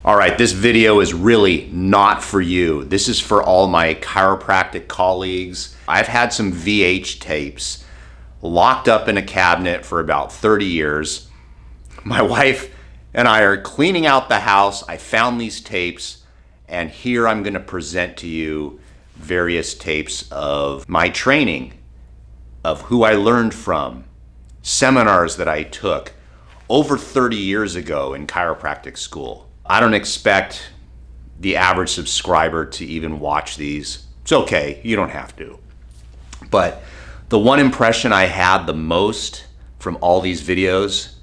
All right, this video is really not for you. This is for all my chiropractic colleagues. I've had some VH tapes locked up in a cabinet for about 30 years. My wife and I are cleaning out the house. I found these tapes, and here I'm gonna present to you various tapes of my training, of who I learned from, seminars that I took over 30 years ago in chiropractic school. I don't expect the average subscriber to even watch these. It's okay, you don't have to. But the one impression I had the most from all these videos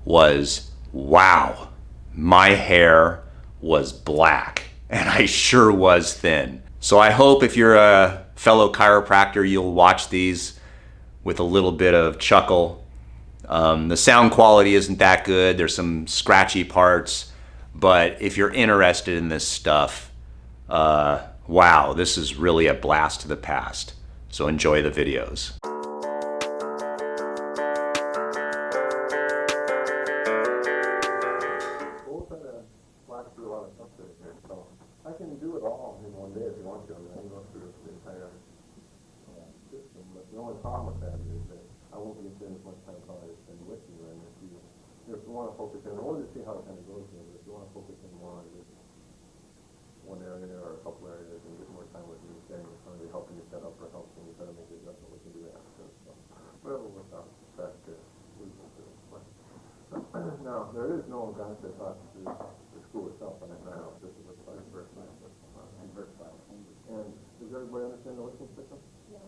was, wow, my hair was black and I sure was thin. So I hope if you're a fellow chiropractor, you'll watch these with a little bit of chuckle. The sound quality isn't that good. There's some scratchy parts. But if you're interested in this stuff, wow, this is really a blast to the past. So enjoy the videos. I can do it all in one day if you want to. I mean, I can go through the entire system, but the only problem with that is that I won't be spending as much time probably spend with you. And if you want to focus in, we'll just see how it kind of goes here. But if you want to focus in more on just one area or a couple areas and get more time with me, standing in front of you, helping you set up or helping you try to make the adjustment, we can do that. So whatever works out, that's good. Now, there is no Gonstead process to the school itself, and I know this is what's called Transverse. And does everybody understand the listening system? Yeah.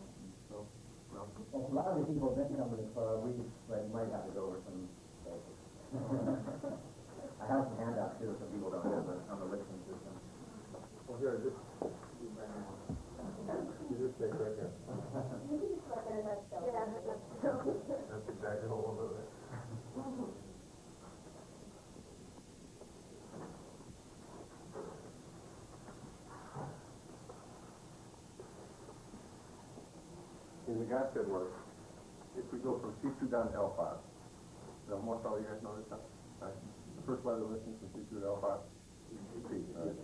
No? No? Well, a lot of the people that come to the club, we just might have to go over some basics. I have some handouts too, some people don't have on the listening system. Well, here, you just take right here. That's exactly what we'll do. In the Gonstead work, if we go from C2 down to L5, now most all you guys know this stuff, right? The first letter of listening from C2 to L5, C, right?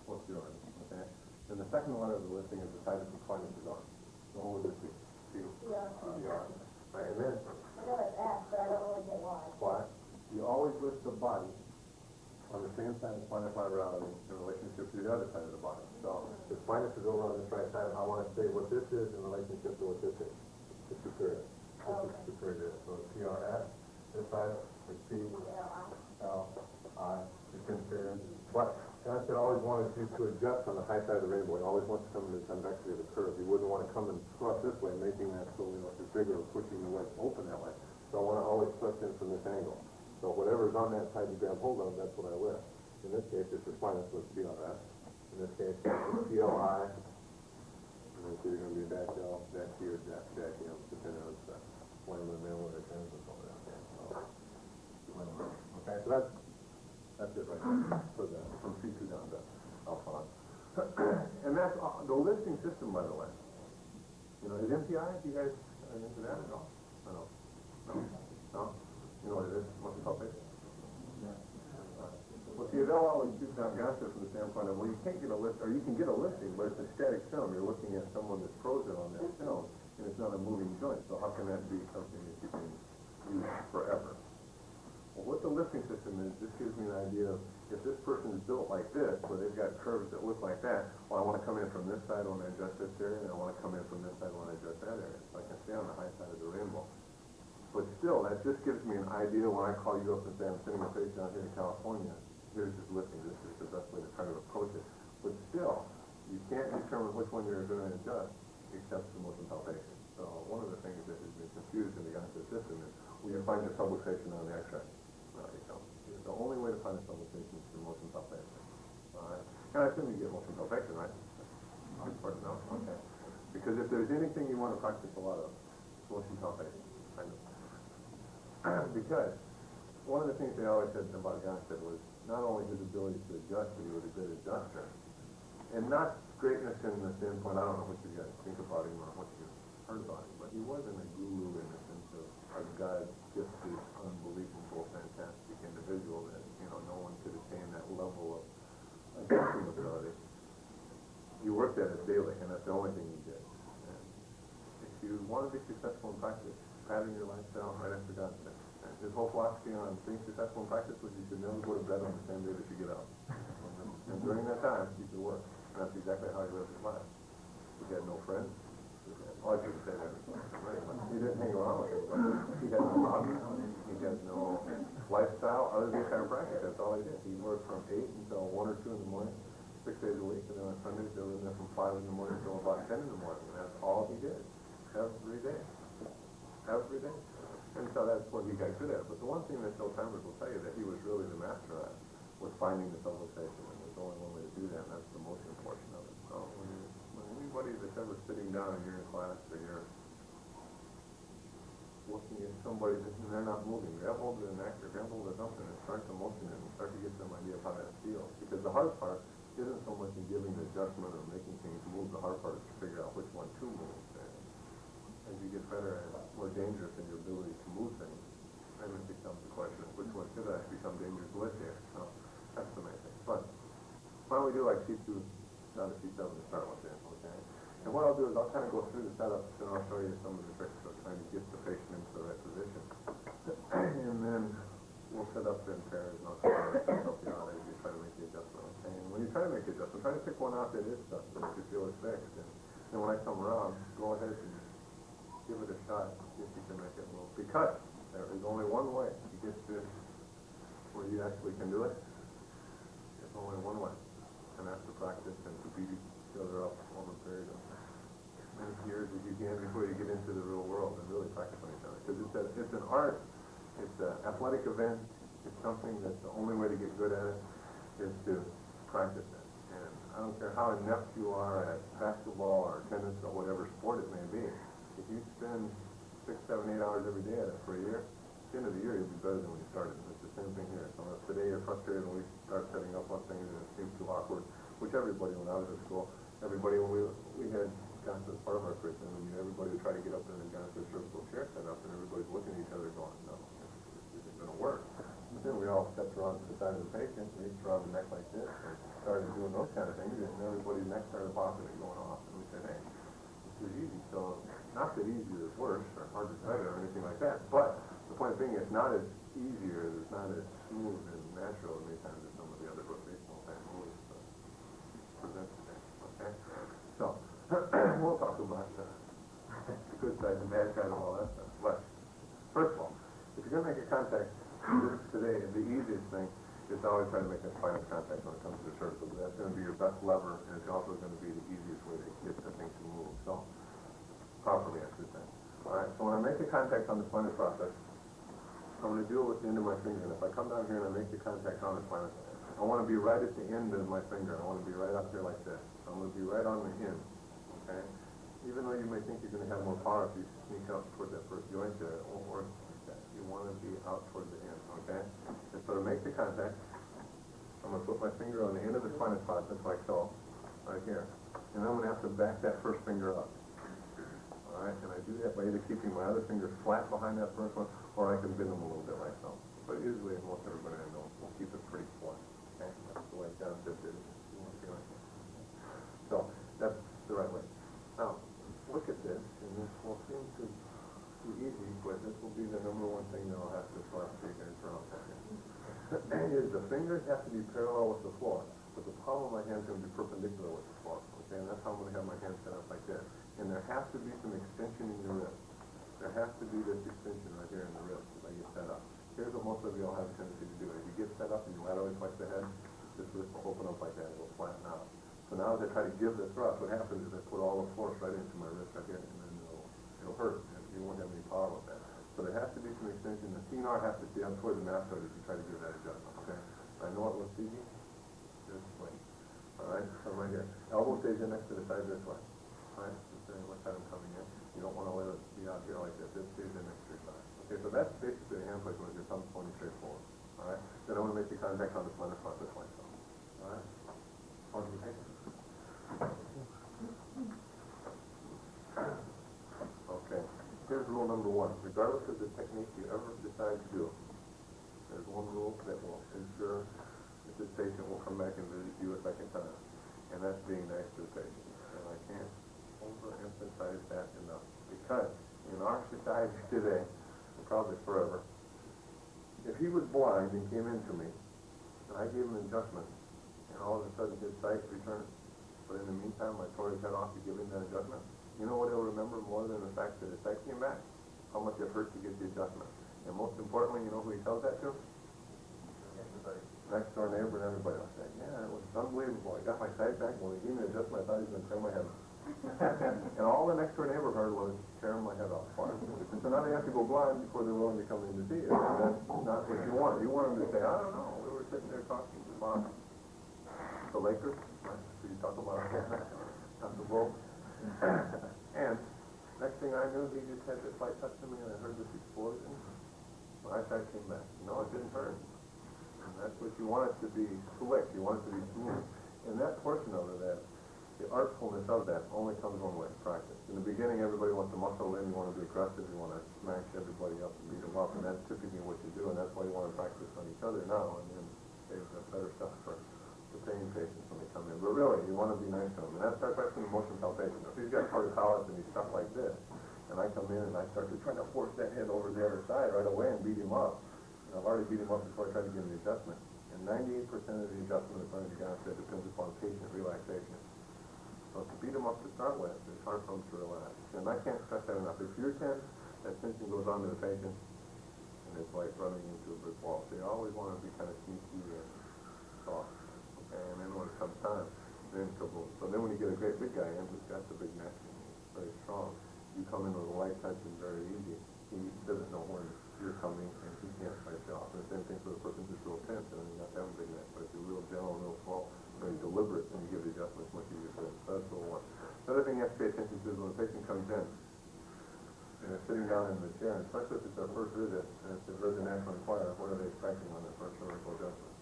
What's the order, okay? And the second letter of the listing is the side of the finest is on. So what would this be? C, Yeah. R. Right, and then, I know it's F, but I don't really get why. why? You always list the body on the same side of spinous laterality in relationship to the other side of the body. So the spinous is over on this right side. I want to say what this is in relationship to what this is. The superior. This is superior. So it's PRS, this side is P, L, I, it's inferior. But Gonstead always wanted you to adjust on the high side of the rainbow. He always wants to come in the convexity of the curve. He wouldn't want to come and thrust this way, making that so it's bigger or pushing the wedge open that way. So I want to always thrust in from this angle. So whatever's on that side you grab hold of, that's what I lift. In this case, it's the spinous with PRS. In this case, it's PLI. And then so you're going to be a dash L, dash T, or dash M, depending on the flame of the middle or the transverse over there. Okay, so that's it right there for the from C2 down to L5. And that's the listing system, by the way. You know, is MPI? You guys are into that at all? No. You know what it is? Muscle palpation? Yeah. Well, see, they'll always do down Gonstead from the standpoint of, well, you can't get a list, or you can get a listing, but it's a static film. You're looking at someone that's frozen on that film, and it's not a moving joint. So how can that be something that you can use forever? Well, what the listing system is, this gives me an idea of if this person is built like this, where they've got curves that look like that, well, I want to come in from this side when I adjust this area, and I want to come in from this side when I adjust that area. So I can stay on the high side of the rainbow. But still, that just gives me an idea when I call you up and say, I'm sending a patient out here to California, here's this listing, this is the best way to try to approach it. But still, you can't determine which one you're going to adjust except for motion palpation. So one of the things that has been confused in the Gonstead system is, will you find the subluxation on the x-ray? No, you don't. The only way to find a subluxation is through motion palpation. All right? And I assume you get motion palpation, right? Important, no? Okay. Because if there's anything you want to practice a lot of, it's motion palpation. Kind of. Because one of the things they always said about Gonstead was not only his ability to adjust, but he was a good adjuster. And not greatness in the standpoint, I don't know what you guys think about him or what you heard about him, but he wasn't a guru in the sense of a God-gifted, unbelievable, fantastic individual that, no one could attain that level of worked at it daily, and that's the only thing he did. And if you want to be successful in practice, pattern your lifestyle right after Gonstead. And his whole philosophy on being successful in practice was you should never go to bed on the same day that you get up. And during that time, you could work. And that's exactly how he lived his life. He had no friends. I shouldn't say that. He didn't hang around with anybody. He had no hobby. He had no lifestyle other than chiropractic. That's all he did. He worked from 8 until 1 or 2 in the morning, 6 days a week, and then on Sundays they were in there from 5 in the morning until about 10 in the morning. And that's all he did. Every day. Every day. And so that's what he got good at. But the one thing that old-timers will tell you that he was really the master at was finding the subluxation. And there's only one way to do that, and that's the motion portion of it. So when anybody that's ever sitting down and you're in class or you're looking at somebody and they're not moving, grab hold of an actor, grab hold of something and start the motion and start to get some idea of how that feels. Because the hard part isn't so much in giving the adjustment or making things move. The hard part is to figure out which one to move. And as you get better and more dangerous in your ability to move things, then it becomes the question of which one should I become dangerous with here. So that's the main thing. But why don't we do like C2 down to C7 to start with then, okay? And what I'll do is I'll kind of go through the setup and I'll show you some of the tricks of trying to get the patient into the right position. And then we'll set up in pairs and I'll try to help you out as you try to make the adjustment, okay? And when you try to make the adjustment, try to pick one out that is stuff that you feel is fixed. And then when I come around, go ahead and give it a shot, see if you can make it move. Because there is only one way to get this where you actually can do it. There's only one way. And that's to practice and to beat each other up over a period of as many years as you can before you get into the real world and really practice on each other. Because it's an art, it's an athletic event, it's something that the only way to get good at it is to practice it. And I don't care how inept you are at basketball or tennis or whatever sport it may be, if you spend 6, 7, 8 hours every day at it for a year, at the end of the year you'll be better than when you started. It's the same thing here. So if today you're frustrated when we start setting up on things and it seems too awkward, which everybody when I was at school, everybody when we had Gonstead as part of our curriculum, everybody would try to get up in the Gonstead cervical chair set up and everybody's looking at each other going, no, this isn't going to work. But then we all stepped around to the side of the patient, reached around the neck like this and started doing those kind of things and everybody's neck started popping and going off and we said, hey, this is easy. So not that easier is worse or harder is better or anything like that, but the point being it's not as easier, it's not as smooth and natural many times as some of the other rotational type moves present today. Okay? So we'll talk about the good side and bad side of all that stuff. But first of all, if you're going to make a contact today, the easiest thing is to always try to make a spinal contact when it comes to the cervical. That's going to be your best lever, and it's also going to be the easiest way to get the thing to move. So properly, I should say. All right. So when I make the contact on the spinal process, I'm going to do it with the end of my finger. And if I come down here and I make the contact on the spinal, I want to be right at the end of my finger. I want to be right up here like this. So I'm going to be right on the end. Okay? Even though you may think you're going to have more power if you sneak out toward that first joint there, it won't work like that. You want to be out toward the end. Okay? And so to make the contact, I'm going to put my finger on the end of the spinal process like so, right here. And I'm going to have to back that first finger up. All right, and I do that by either keeping my other finger flat behind that first one, or I can bend them a little bit like so. But usually, most everybody I know will keep it pretty flat. Okay, that's the way Gonstead did it. So that's the right way. Now, look at this, and this will seem to be easy, but this will be the number one thing that I'll have to slap you guys around. That is, the fingers have to be parallel with the floor, but the palm of my hand is going to be perpendicular with the floor. Okay, and that's how I'm going to have my hand set up like this. And there has to be some extension in your wrist. There has to be this extension right here in the wrist as I get set up. Here's what most of you all have a tendency to do. As you get set up and you laterally flex the head, this wrist will open up like that. It will flatten out. So now as I try to give the thrust, what happens is I put all the force right into my wrist right here, and then it'll hurt. You won't have any power with that. So there has to be some extension. The CNR has to see up toward the mastoid as you try to give that adjustment. Okay? I know it looks easy. This way. All right? So right here. Elbow stays in next to the side this way. All right? What side I'm coming in. You don't want to let it be out here like this. It stays in next to your side. Okay, so that's basically the hand placement with your thumb pointing straight forward. All right? Then I want to make the contact on the spinal process like so. All right? On the head. Okay. Here's rule number 1. Regardless of the technique you ever decide to do, there's one rule that will ensure that this patient will come back and visit you a second time. And that's being nice to the patient. can't overemphasize that enough. Because in our society today, and probably forever, if he was blind and came into me, and I gave him an adjustment, and all of a sudden his sight returned, but in the meantime I tore his head off to give him that adjustment, you know what he'll remember more than the fact that his sight came back? How much it hurt to get the adjustment. And most importantly, you know who he tells that to? Everybody. Next door neighbor and everybody will say, yeah, it was unbelievable. I got my sight back. When he gave me an adjustment, I thought he was going to tear my head off. And all the next door neighbor heard was tearing my head off. So now they have to go blind before they're willing to come in to see you. And that's not what you want. You want them to say, I don't know. We were sitting there talking about the Lakers. So you talk about not the Bulls. And next thing I knew, he just had this light touch to me, and I heard this explosion. My eyesight came back. No, it didn't hurt. And that's what you want it to be slick. You want it to be smooth. And that portion of it, the artfulness of that only comes one way, practice. In the beginning, everybody wants to muscle in, you want to be aggressive, you want to smash everybody up and beat them up, and that's typically what you do, and that's why you want to practice on each other now, and then save the better stuff for the paying patients when they come in. But really, you want to be nice to them, and that starts by the motion palpation. If he's got torticollis and he's stuck like this, and I come in and I start to try to force that head over the other side right away and beat him up, and I've already beat him up before I try to give him the adjustment. And 98% of the adjustment according to Gonstead depends upon patient relaxation. So to beat them up to start with, it's hard for them to relax. And I can't stress that enough. If you're tense, that tension goes on to the patient, and it's like running into a brick wall. So you always want to be kind of sneaky and soft. Okay, and then when it comes time, then kaboom. So then when you get a great big guy in who's got the big neck and he's very strong, you come in with a light touch and very easy. He doesn't know when you're coming, and he can't fight you off. And the same thing for the person who's real tense, and you have to have a big neck. But if you're real gentle and real slow, very deliberate, and you give the adjustments much easier for them. So that's the one. The other thing you have to pay attention to is when the patient comes in, and they're sitting down in the chair, and especially if it's their first visit, and if they've read the National Enquirer, what are they expecting on their first cervical adjustment?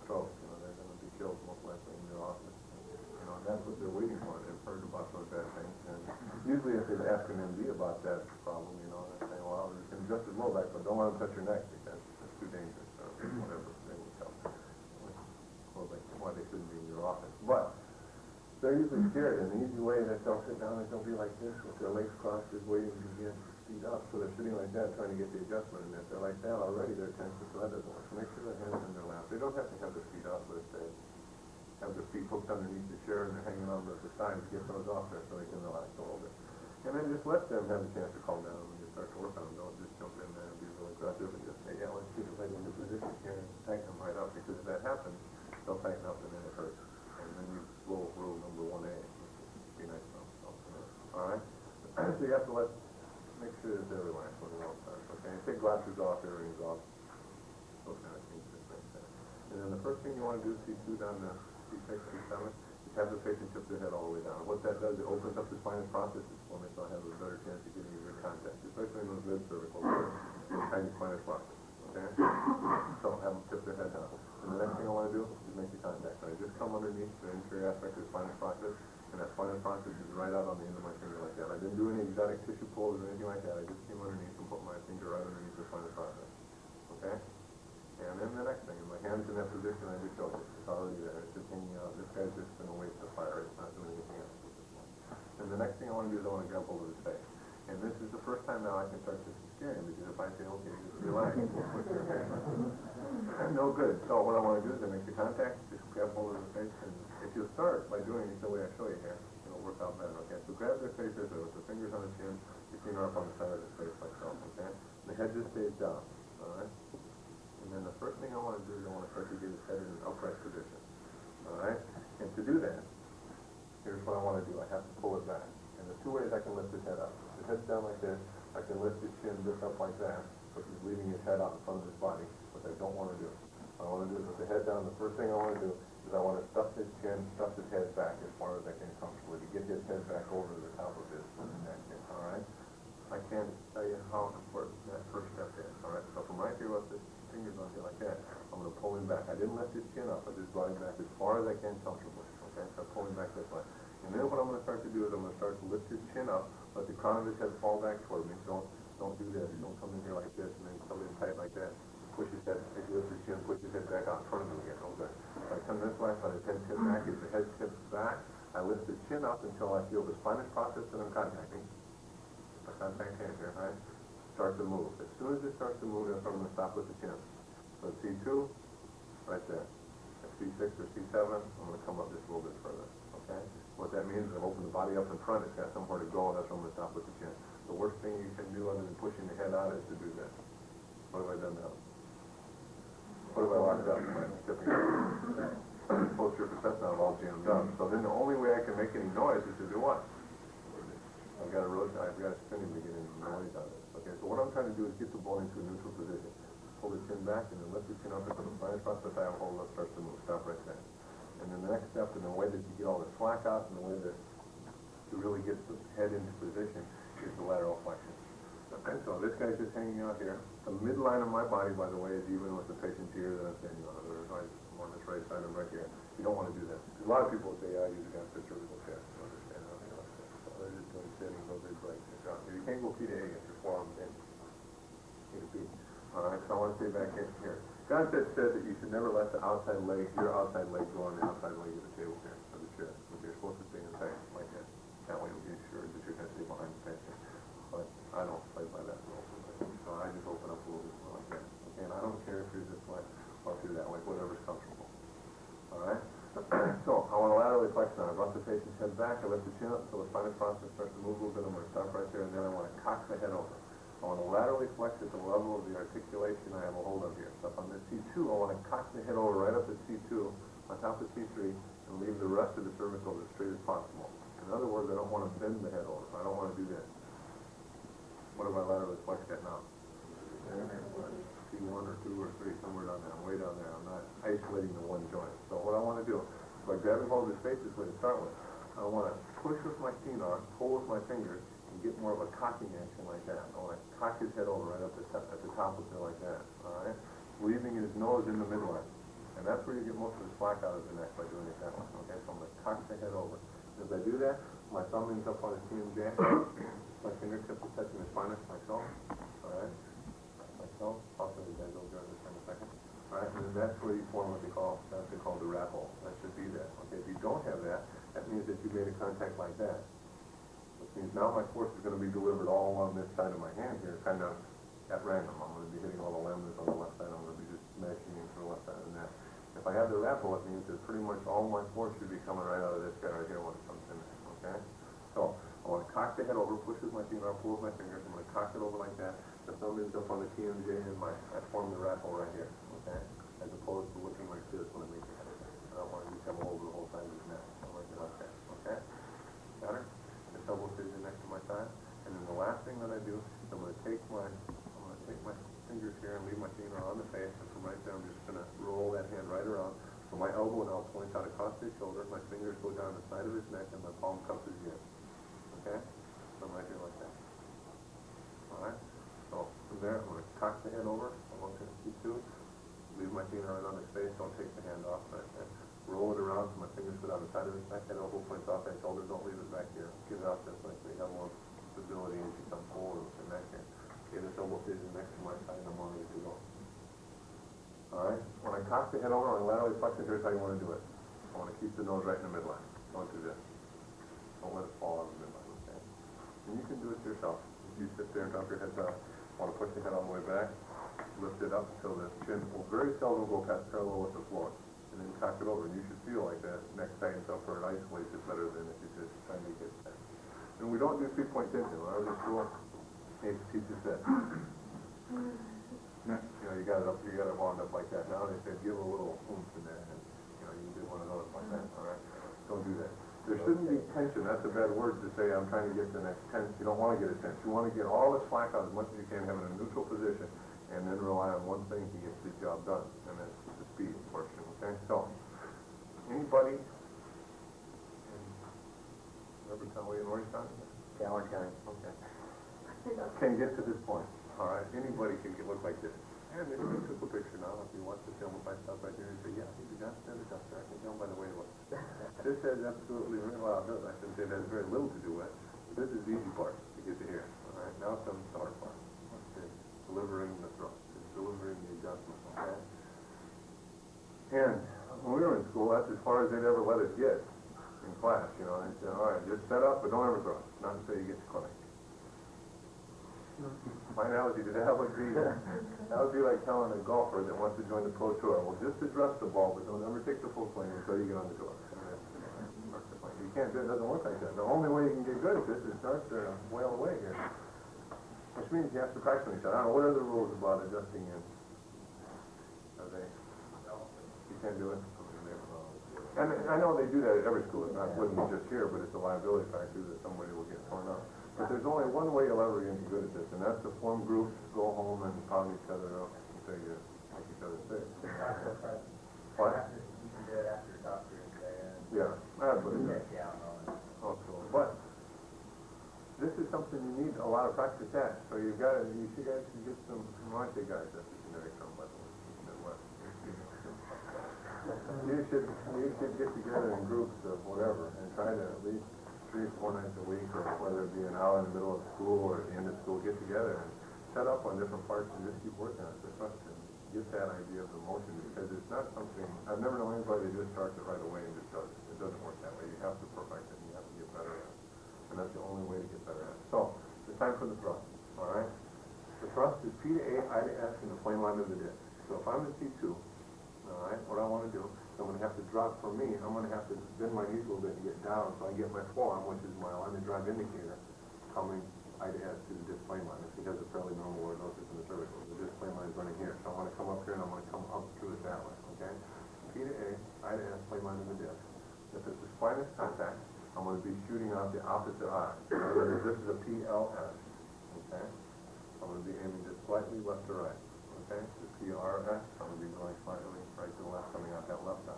Stroke. You know, they're going to be killed most likely in their office. You know, and that's what they're waiting for. They've heard about those bad things. And usually if they'd ask an MD about that problem, you know, they're saying, well, you can adjust his low back, but don't let him touch your neck because it's too dangerous or whatever. They will tell them. Well, like, why they shouldn't be in your office. But they're usually scared, and the easy way that they'll sit down is they'll be like this with their legs crossed, just waiting to get speed up. So they're sitting like that, trying to get the adjustment. And if they're like that already, they're tense, so that doesn't work. So make sure their hands are in their lap. They don't have to have their feet up, but if they have their feet hooked underneath the chair and they're hanging on the side, get those off there so they can relax a little bit. And then just let them have a chance to calm down when you start to work on them. Don't just jump in there and be really aggressive and just say, yeah, let's get the leg into position here and tighten them right up, because if that happens, they'll tighten up and then it hurts. And then you blow rule number 1A, which is be nice to them. All right? So you have to make sure that they're relaxed when they're all starts. Okay? And take glasses off, earrings off, those kind of things just like that. And then the first thing you want to do, C2 down the C6, C7, is have the patient tip their head all the way down. What that does, it opens up the spinous processes for me, so I have a better chance of getting good contact, especially in those mid-cervical, tiny spinous processes. Okay? So have them tip their head down. And the next thing I want to do is make the contact. So I just come underneath the interior aspect of the spinous process, and that spinous process is right out on the end of my finger like that. I didn't do any exotic tissue pulls or anything like that. I just came underneath and put my finger right underneath the spinous process. Okay? And then the next thing, my hand's in that position I just showed you. It's already there. It's just hanging out. This guy's just going to wait to fire. It's not doing anything else at this point. And the next thing I want to do is I want to grab hold of his face. And this is the first time now I can start to scare him, because if I say, okay, just relax, put your face on. No good. So what I want to do is I make the contact, just grab hold of the face, and if you start by doing it the way I show you here, it'll work out better, okay? So grab their face this way with the fingers on the chin, your finger up on the side of the face like so, okay? The head just stays down, all right? And then the first thing I want to do is I want to start to get his head in an upright position, all right? And to do that, here's what I want to do. I have to pull it back. And the two ways I can lift his head up. If the head's down like this, I can lift his chin just up like that, which is leaving his head out in front of his body, which I don't want to do. What I want to do is with the head down, the first thing I want to do is I want to stuff his chin, stuff his head back as far as I can comfortably to get his head back over the top of his neck here, all right? I can't tell you how important that first step is, all right? So from right here with the fingers on here like that, I'm going to pull him back. I didn't lift his chin up, I just brought him back as far as I can comfortably, okay? So I pull him back this way. And then what I'm going to start to do is I'm going to start to lift his chin up, let the crown of his head fall back toward me. Don't do this. Don't come in here like this and then come in tight like that. Push his head, as you lift his chin, push his head back out in front of him again. Okay. If I come this way, if I head tip back, as the head tips back, I lift the chin up until I feel the spinous process that I'm contacting. My contact hand here, right? Start to move. As soon as it starts to move, that's when I'm going to stop with the chin. So C2, right there. At C6 or C7, I'm going to come up just a little bit further, okay? What that means is I've opened the body up in front, it's got somewhere to go, and that's when I'm going to stop with the chin. The worst thing you can do other than pushing the head out is to do this. What have I done now? What have I locked up? Am I tipping it? Posterior facet now all jammed up. So then the only way I can make any noise is to do what? I've got a spinning beginning noise on this. Okay, so what I'm trying to do is get the bone into a neutral position. Pull the chin back and then lift the chin up until the spinous process I hold up starts to move. Stop right there. And then the next step, and the way that you get all the slack out and the way that to really get the head into position is the lateral flexion. Okay, so this guy's just hanging out here. The midline of my body, by the way, is even with the patient's here that I'm standing on. I'm on this right side and right here. You don't want to do that. Because a lot of people say, I use a guy for cervical chest. You understand how they like that. So they're just doing sitting, no big breaks. You can't go P to A if your forearm's in. A to B. All right, so I want to stay back in here. Gonstead said that you should never let the outside leg, your outside leg go on the outside leg of the table here, of the chair. So you're supposed to stay in tight like that. That way you'll be assured that you're going to stay behind the patient. But I don't play by that rule. So I just open up a little bit more like that. Okay, and I don't care if you're this way or if you're that way, whatever's comfortable. All right? So I want to laterally flex now. I brought the patient's head back. I lift the chin up until the spinous process starts to move a little bit. I'm going to stop right there, and then I want to cock the head over. I want to laterally flex at the level of the articulation I have a hold of here. So if I'm at C2, I want to cock the head over right up at C2, on top of C3, and leave the rest of the cervical as straight as possible. In other words, I don't want to bend the head over. I don't want to do that. What have I laterally flexed at now? C1 or 2 or 3, somewhere down there. I'm way down there. I'm not isolating the one joint. So what I want to do, by grabbing hold of the space this way to start with, I want to push with my thenar, pull with my fingers, and get more of a cocking action like that. I want to cock his head over right up at the top of it like that. All right? Leaving his nose in the midline. And that's where you get most of the slack out of the neck by doing it that way. Okay? So I'm going to cock the head over. As I do that, my thumb ends up on his TMJ. My fingertip is touching the spinous, like so. All right? Like so. I'll show you guys over this in a second. All right? And then that's where you form what they call the rapport. That should be there. Okay? If you don't have that, that means that you made a contact like that. Which means now my force is going to be delivered all along this side of my hand here, kind of at random. I'm going to be hitting all the lemons on the left side. I'm going to be just smashing into the left side of the neck. If I have the rapport, it means that pretty much all my force should be coming right out of this guy right here when it comes in there. Okay? So I want to cock the head over, push with my finger, pull with my fingers. I'm going to cock it over like that. The thumb ends up on the TMJ, and I form the rapport right here. Okay? As opposed to looking like this when I make the head. I don't want to just come over the whole side of his neck. I like it like that. Okay? Got it? The subluxation next to my side. And then the last thing that I do is I'm going to take my fingers here and leave my finger on the face, and from right there I'm just going to roll that hand right around. So my elbow now points out across his shoulder, my fingers go down the side of his neck, and my palm cups his ear. Okay? So I'm right here like that. Alright? So from there I'm going to cock the head over, I'm going to C2, leave my finger right on his face, don't take the hand off, right there. Roll it around so my fingers go down the side of his neck, that elbow points off that shoulder, don't leave it back here. Get it out this way so you have more stability as you come forward with the neck here. Okay, this elbow is next to my side, and I'm ready to go. Alright, when I cock the head over, I laterally flex it, here's how you want to do it. I want to keep the nose right in the midline. Don't do this. Don't let it fall out of the midline, okay? And you can do it yourself. You sit there and drop your head down. Want to push the head all the way back, lift it up until the chin will very seldom go parallel with the floor. And then cock it over, and you should feel like that neck tightens up or it isolates it better than if you just try to get that. And we don't do 3-point tension. When I was in school, the teacher said, you got it wound up like that. Now they said, give a little oomph in there, and you can do one of those like that. All right, don't do that. There shouldn't be tension. That's a bad word to say. I'm trying to get the next tense. You don't want to get a tense. You want to get all the slack out as much as you can, have it in a neutral position, and then rely on one thing to get the job done, and that's the speed portion. Okay, so anybody? Remember County and Orange County? Yeah, Orange County. Okay. Can get to this point. All right, anybody can look like this. And then you took a picture now. If you watch the film, if I stop right here and say, yeah, he's a Gonstead adjuster, I can tell by the way it looks. This has absolutely, well, I shouldn't say that has very little to do with it. But this is the easy part to get to here. All right, now comes the hard part. It's delivering the thrust. It's delivering the adjustment, okay? And when we were in school, that's as far as they'd ever let us get. in class, you know, and they said, all right, just set up, but don't ever throw it, not until you get to clinic. My analogy to that would be like telling a golfer that wants to join the pro tour, well, just address the ball, but don't ever take the full swing until you get on the tour. You can't do it. It doesn't work like that. The only way you can get good at this is start to whale away here. Which means you have to practice on each other. I don't know, what are the rules about adjusting in? Are they? You can't do it? And I know they do that at every school. It wouldn't be just here, but it's a liability factor that somebody will get torn up. But there's only one way you'll ever get good at this, and that's to form groups, go home, and pound each other up until you make each other sick. What? You can do it after your doctor exam. Yeah, absolutely. Yeah, Also, but this is something you need a lot of practice at. So you guys should get some Monte guys. That's a generic term, by the way. Midwest. You should get together in groups of whatever and try to at least 3 or 4 nights a week, or whether it be an hour in the middle of school or at the end of school, get together and set up on different parts and just keep working on it. Just to get that idea of the motion, because it's not something, I've never known anybody that just starts it right away and just does it. It doesn't work that way. You have to perfect it and you have to get better at it. And that's the only way to get better at it. So, it's time for the thrust, all right? The thrust is P to A, I to S, in the plane line of the disc. So if I'm in C2, all right, what I want to do, I'm going to have to drop, for me, I'm going to have to bend my knees a little bit and get down so I get my forearm, which is my alignment drive indicator, coming I to S to the disc plane line. It's because of fairly normal lordosis in the cervical. The disc plane line is running here. So I want to come up here and I'm going to come up through it that way, okay? P to A, I to S, plane line of the disc. If it's a spinous contact, I'm going to be shooting out the opposite eye. In other words, this is a PLS, okay? I'm going to be aiming just slightly left to right, okay? The PRS, I'm going to be going slightly right to the left, coming out that left eye.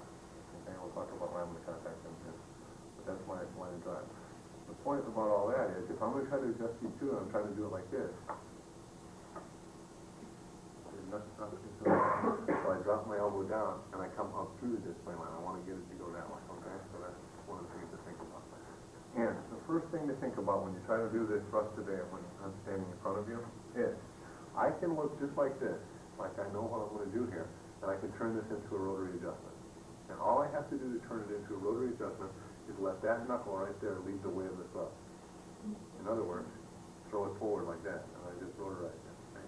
Okay, we'll talk about laminar contact in a minute. But that's my line of drive. The point about all that is, if I'm going to try to adjust C2 and I'm trying to do it like this, so I drop my elbow down and I come up through this plane line. I want to get it to go that way, okay? So that's one of the things to think about. And the first thing to think about when you try to do this thrust today when I'm standing in front of you is, I can look just like this, like I know what I'm going to do here, and I can turn this into a rotary adjustment. And all I have to do to turn it into a rotary adjustment is let that knuckle right there lead the way of the thrust. In other words, throw it forward like that, and I just rotorize it. Okay?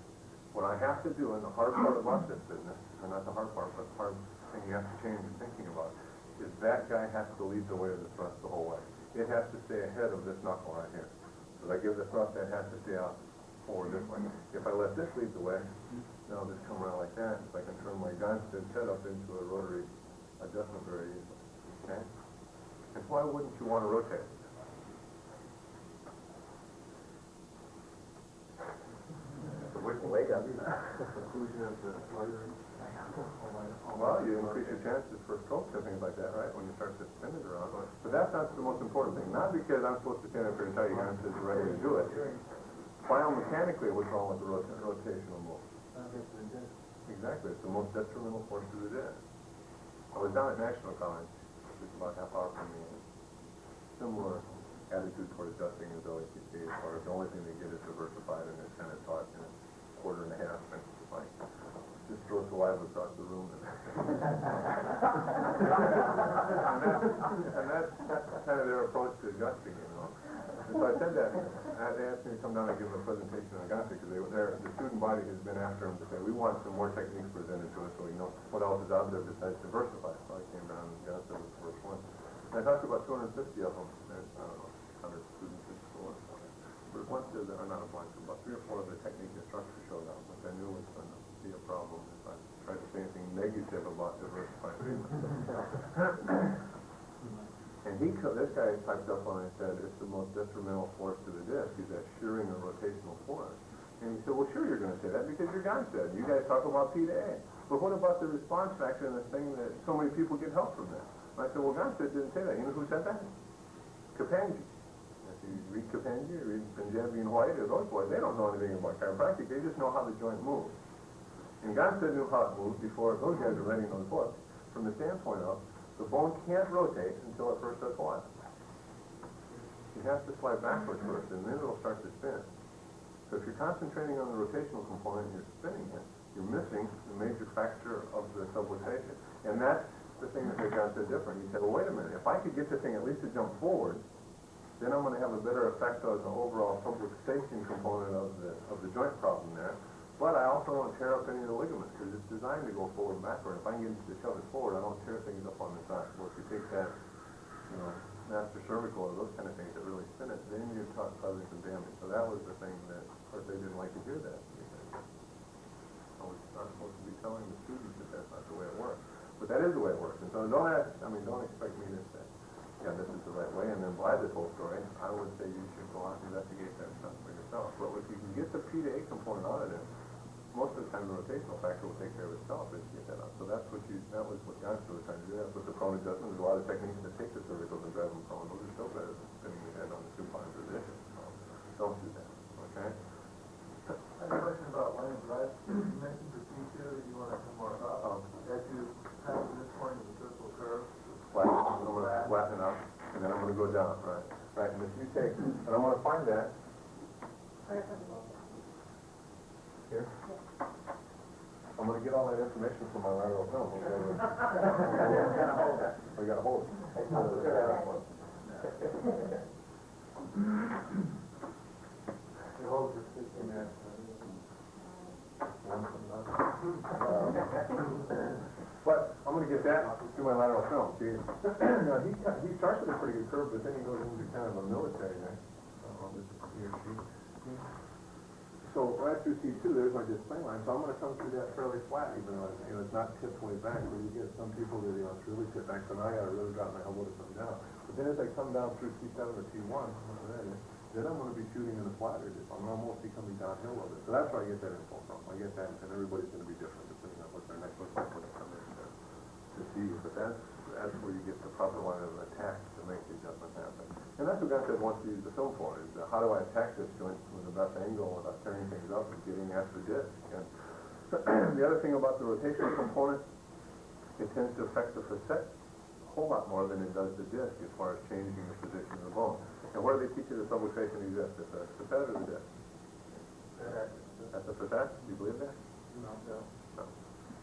What I have to do, and the hard part about this business, or not the hard part, but the hard thing you have to change in thinking about, is that guy has to lead the way of the thrust the whole way. It has to stay ahead of this knuckle right here. So I give the thrust, that has to stay out forward this way. If I let this lead the way, then I'll just come around like that, so I can turn my Gonstead setup into a rotary adjustment very easily. Okay? And why wouldn't you want to rotate? Wake up. Conclusion of the artery. Well, you increase your chances for strokes and things like that, right? When you start to spin it around. But that's not the most important thing. Not because I'm supposed to stand up here and tell you guys that you're ready to do it. Biomechanically, what's wrong with the rotational move? Exactly. It's the most detrimental force to the disc. I was down at National College, just about half hour from me. Similar attitude toward adjusting as LACC, as far as the only thing they get is diversified, and it's kind of taught in a quarter and a half, and it's like, just throw saliva across the room. And that's kind of their approach to adjusting, you know. And so I said that, they asked me to come down and give them a presentation on Diagnostic, because the student body has been after them to say, we want some more techniques presented to us so we know what else is out there besides diversify. So I came down and Gonstead was the first one. And I talked to about 250 of them. There's, I don't know, 100 students in school or something. But once there's, or not a bunch, about 3 or 4 of the technique instructors showed up, which I knew was going to be a problem if I tried to say anything negative about diversifying treatment. And this guy piped up on it and said, it's the most detrimental force to the disc, is that shearing or rotational force. And he said, well, sure you're going to say that because you're Gonstead. You guys talk about P to A. But what about the response factor and the thing that so many people get help from that? And I said, well, Gonstead didn't say that. You know who said that? Kapangi. If you read Kapangi, you read Punjabi and White, or those boys, they don't know anything about chiropractic. They just know how the joint moves. And Gonstead knew how it moved before those guys were writing those books. From the standpoint of, the bone can't rotate until it first does what? It has to slide backwards first, and then it'll start to spin. So if you're concentrating on the rotational component and you're spinning it, you're missing the major factor of the subluxation. And that's the thing that made Gonstead different. He said, well, wait a minute, if I could get the thing at least to jump forward, then I'm going to have a better effect on the overall subluxation component of the joint problem there. But I also don't tear up any of the ligaments because it's designed to go forward and backward. If I can get it to shove it forward, I don't tear things up on the side. Well, if you take that, master cervical or those kind of things that really spin it, then you're causing some damage. So that was the thing that, of course, they didn't like to hear that. I was not supposed to be telling the students that that's not the way it works. But that is the way it works. And so don't expect me to say, yeah, this is the right way, and then buy this whole story. I would say you should go out and investigate that stuff for yourself. But if you can get the P to A component out of it, most of the time the rotational factor will take care of itself if you get that out. So that was what Gonstead was trying to do. That's what the prone adjustment. There's a lot of techniques that take the cervicals and drive them prone. Those are still better than spinning your head on the supine position. So don't do that, okay? I have a question about line of drive. You mentioned the feature that you want to come more about. As you pass this point of the circle curve, I'm going to flatten out, and then I'm going to go down, right? Right, and if you take, and I'm going to find that. Here? I'm going to get all that information from my lateral film. Okay? We got to hold it. you hold your 15 minutes. But I'm going to get that through my lateral film. See, now he starts with a pretty good curve, but then he goes into kind of a military thing. This is he or she. So right through C2, there's my display line. So I'm going to come through that fairly flat, even though it's not tipped way back. Where you get some people that it's really tipped back. So now I got to really drop my elbow to come down. But then as I come down through C7 or T1, then I'm going to be shooting in the flatter. I'm almost becoming downhill a little bit. So that's where I get that info from. I get that, and everybody's going to be different depending on what their next looks like when they come in there to see. But that's where you get the proper line of attack to make the adjustment happen. And that's what Gonstead wants to use the film for, is how do I attack this joint with the best angle without tearing things up and getting after the disc. And the other thing about the rotational component, it tends to affect the facet a whole lot more than it does the disc as far as changing the position of the bone. And where do they teach you the subluxation exists? At the facet or the disc? At the facet? Do you believe that? No.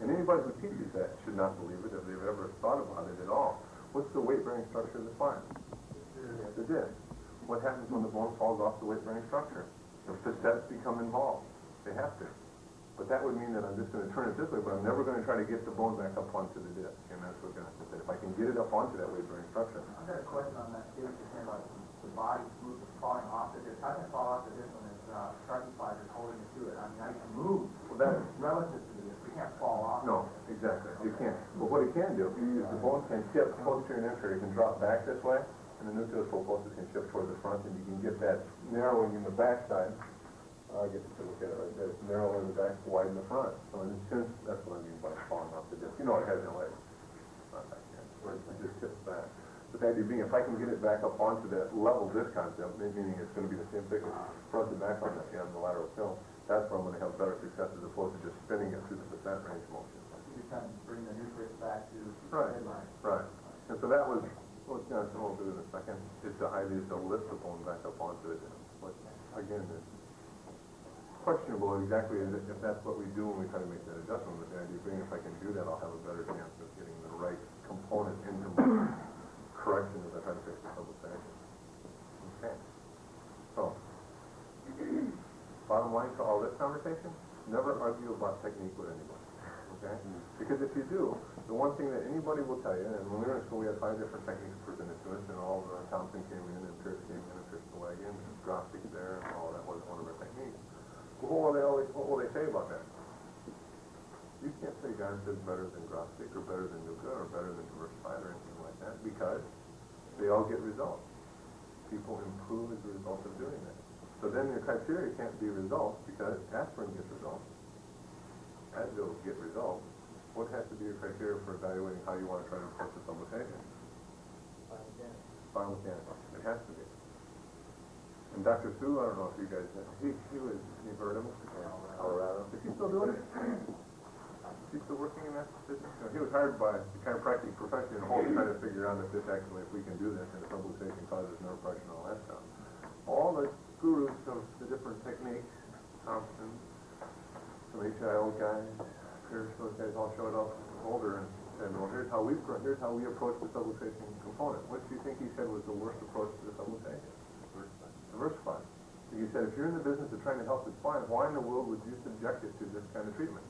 And anybody who teaches that should not believe it if they've ever thought about it at all. What's the weight-bearing structure of the spine? The disc. What happens when the bone falls off the weight-bearing structure? The facets become involved. They have to. But that would mean that I'm just going to turn it this way, but I'm never going to try to get the bone back up onto the disc. And that's what Gonstead said. If I can get it up onto that weight-bearing structure. I've got a question on that too. You're saying about the body smooth falling off the disc. How can it fall off the disc when it's stratified or holding it to it? I mean, I can move relative to the disc. We can't fall off. No, exactly. You can't. But what it can do is the bone can tip posterior and inferior. It can drop back this way, and the nucleus pulposus can shift toward the front, and you can get that narrowing in the backside. I get to look at it right there. It's narrow in the back, wide in the front. So in a sense, that's what I mean by falling off the disc. You know, it has no legs. Not back here. Where it just tips back. But the idea being, if I can get it back up onto that level disc concept, meaning it's going to be the same thickness front to back on the lateral film, that's where I'm going to have better success as opposed to just spinning it through the facet range motion. You kind of bring the nucleus back to the midline. Right. And so that was what Gonstead will do in a second, is the idea is to lift the bone back up onto the disc. But again, it's questionable exactly if that's what we do when we try to make that adjustment. But the idea being, if I can do that, I'll have a better chance of getting the right component into my correction as I try to fix the subluxation. Okay. So, bottom line to all this conversation, never argue about technique with anybody. Okay? Because if you do, the one thing that anybody will tell you, and when we were in school we had 5 different techniques presented to us, and all the Thompson came in, and Pierce came in, and Pierce the leg in, and Diagnostic there, and all that wasn't one of our techniques. Well, what will they say about that? You can't say Gonstead's better than Diagnostic, or better than Nuka, or better than Diversified, or anything like that, because they all get results. People improve as a result of doing that. So then your criteria can't be results, because aspirin gets results. Advil get results. What has to be your criteria for evaluating how you want to try to approach the subluxation? Biomechanics. It has to be. And Dr. Sue, I don't know if you guys, you've heard of him? Colorado. Is he still doing it? Is he still working in that business? No, he was hired by the chiropractic profession in whole to try to figure out if we can do this, and the subluxation causes nerve pressure and all that stuff. All the gurus of the different techniques, Thompson, some HIO guys, Pierce, those guys all showed up older, and said, well, here's how we approach the subluxation component. What do you think he said was the worst approach to the subluxation? Diversify. He said, if you're in the business of trying to help the spine, why in the world would you subject it to this kind of treatment?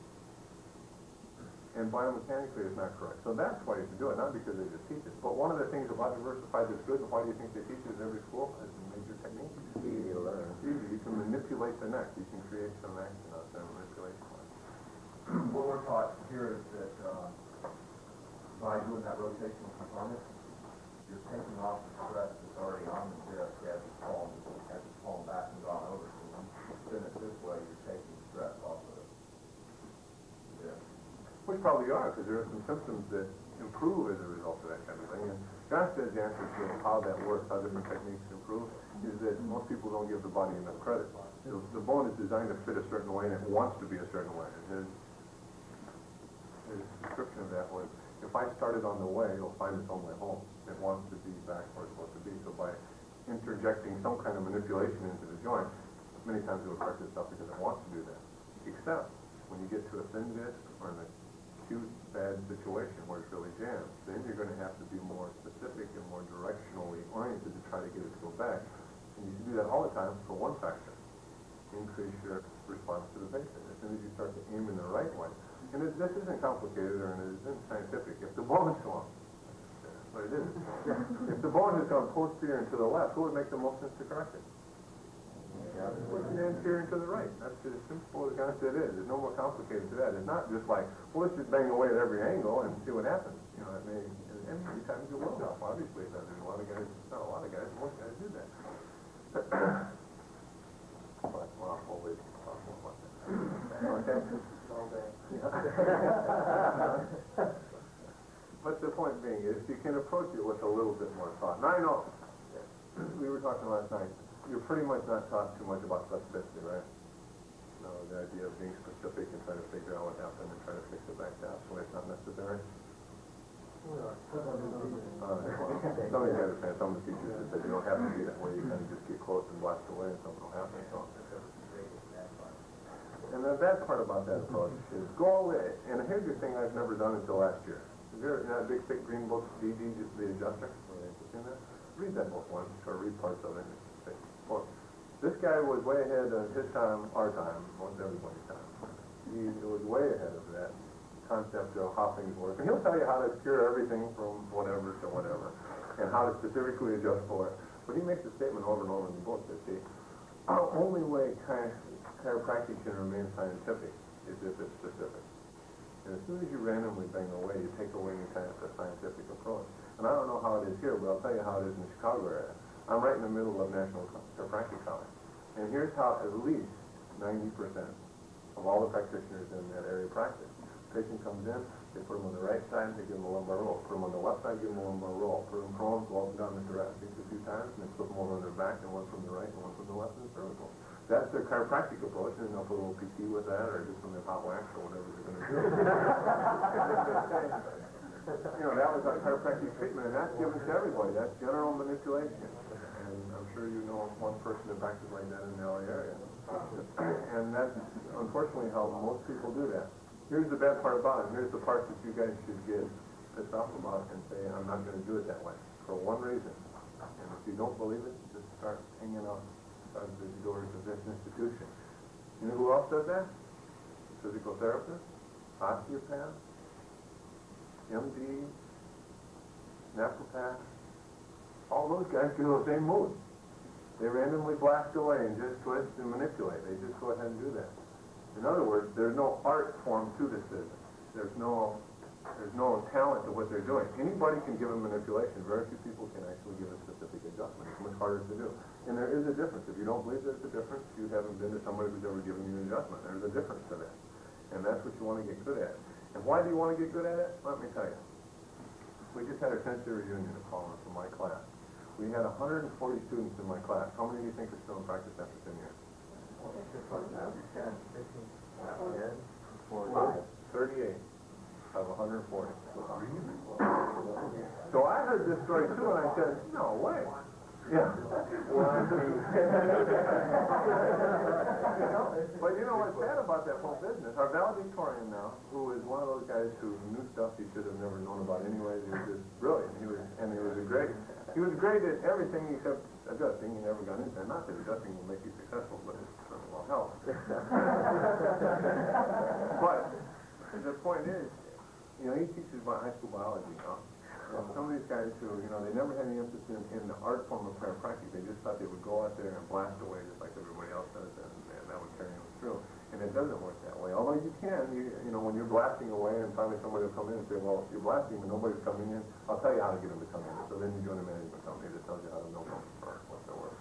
And biomechanically it's not correct. So that's why you should do it, not because they just teach it. But one of the things about Diversify that's good, and why do you think they teach it in every school, is a major technique. It's easy to learn. It's easy. You can manipulate the neck. You can create some action out there, manipulation. What we're taught here is that by doing that rotational component, you're taking off the stress that's already on the disc as it's fallen back and gone over. So when you spin it this way, you're taking stress off of it. Yeah. Which probably are, because there are some symptoms that improve as a result of that kind of thing. And Gonstead's answer to how that works, how different techniques improve, is that most people don't give the body enough credit. The bone is designed to fit a certain way, and it wants to be a certain way. And his description of that was, if I started on the way, it'll find its own way home. It wants to be back where it's supposed to be. So by interjecting some kind of manipulation into the joint, many times it will correct itself because it wants to do that. Except when you get to a thin disc or an acute bad situation where it's really jammed, then you're going to have to be more specific and more directionally oriented to try to get it to go back. And you should do that all the time for one factor: increase your response to the patient. As soon as you start to aim in the right way, and this isn't complicated or it isn't scientific. If the bone is gone, but it isn't. If the bone has gone posterior and to the left, who would make the most sense to correct it? Push the anterior and to the right. That's as simple as Gonstead is. There's no more complicated to that. It's not just like, well, let's just bang away at every angle and see what happens. You know, it may, and many times it will help. Obviously, there's a lot of guys, not a lot of guys, most guys do that. But, well, we'll wait to talk more about that. Okay? All day. But the point being is, you can approach it with a little bit more thought. Now, I know, we were talking last night, you're pretty much not taught too much about specificity, right? No, the idea of being specific and trying to figure out what happened and trying to fix it back down so it's not necessary. Some of you understand, some of the teachers that said you don't have to be that way, you kind of just get close and blast away and something will happen. So. And the bad part about that approach is go away. And here's the thing I've never done until last year. Is there that big thick green book, DD, just the adjuster? Seen that? Read that book once, or read parts of it. Well, this guy was way ahead of his time, our time, most everybody's time. He was way ahead of that concept of how things work. And he'll tell you how to cure everything from whatever to whatever, and how to specifically adjust for it. But he makes a statement over and over in the book that the only way chiropractic can remain scientific is if it's specific. And as soon as you randomly bang away, you take away any kind of the scientific approach. And I don't know how it is here, but I'll tell you how it is in the Chicago area. I'm right in the middle of National Chiropractic College. And here's how at least 90% of all the practitioners in that area practice. Patient comes in, they put him on the right side, they give him a lumbar roll. Put him on the left side, give him a lumbar roll. Put him prone, go up and down the thoracic a few times, and then flip them over on their back, and one from the right and one from the left in the cervical. That's their chiropractic approach, and they'll put a little PT with that, or do some hot wax, or whatever they're going to do. You know, that was our chiropractic treatment, and that's given to everybody. That's general manipulation. And I'm sure you know one person that practices like that in the LA area. And that's unfortunately how most people do that. Here's the bad part about it. Here's the part that you guys should get pissed off about and say, I'm not going to do it that way. For one reason. And if you don't believe it, just start hanging out outside the doors of this institution. You know who else does that? Physical therapists, osteopaths, MDs, naturopaths. All those guys do the same move. They randomly blast away and just twist and manipulate. They just go ahead and do that. In other words, there's no art form to this business. There's no talent to what they're doing. Anybody can give a manipulation. Very few people can actually give a specific adjustment. It's much harder to do. And there is a difference. If you don't believe there's a difference, you haven't been to somebody who's ever given you an adjustment. There's a difference to that. And that's what you want to get good at. And why do you want to get good at it? Let me tell you. We just had our 10th year reunion at Palmer for my class. We had 140 students in my class. How many do you think are still in practice after 10 years? 38 of 140. So I heard this story too, and I said, no way. Yeah. Well, I mean, but you know what's sad about that whole business? Our valedictorian now, who is one of those guys who knew stuff he should have never known about anyway, he was just brilliant. He was great at everything except adjusting. He never got into that. Not that adjusting will make you successful, but it certainly will help. But the point is, you know, he teaches high school biology now. Some of these guys who, you know, they never had any interest in the art form of chiropractic. They just thought they would go out there and blast away just like everybody else does, and that would carry them through. And it doesn't work that way. Although you can, you know, when you're blasting away and finally somebody will come in and say, well, you're blasting and nobody's coming in, I'll tell you how to get them to come in. So then you join a management company that tells you how to know them for what they're worth.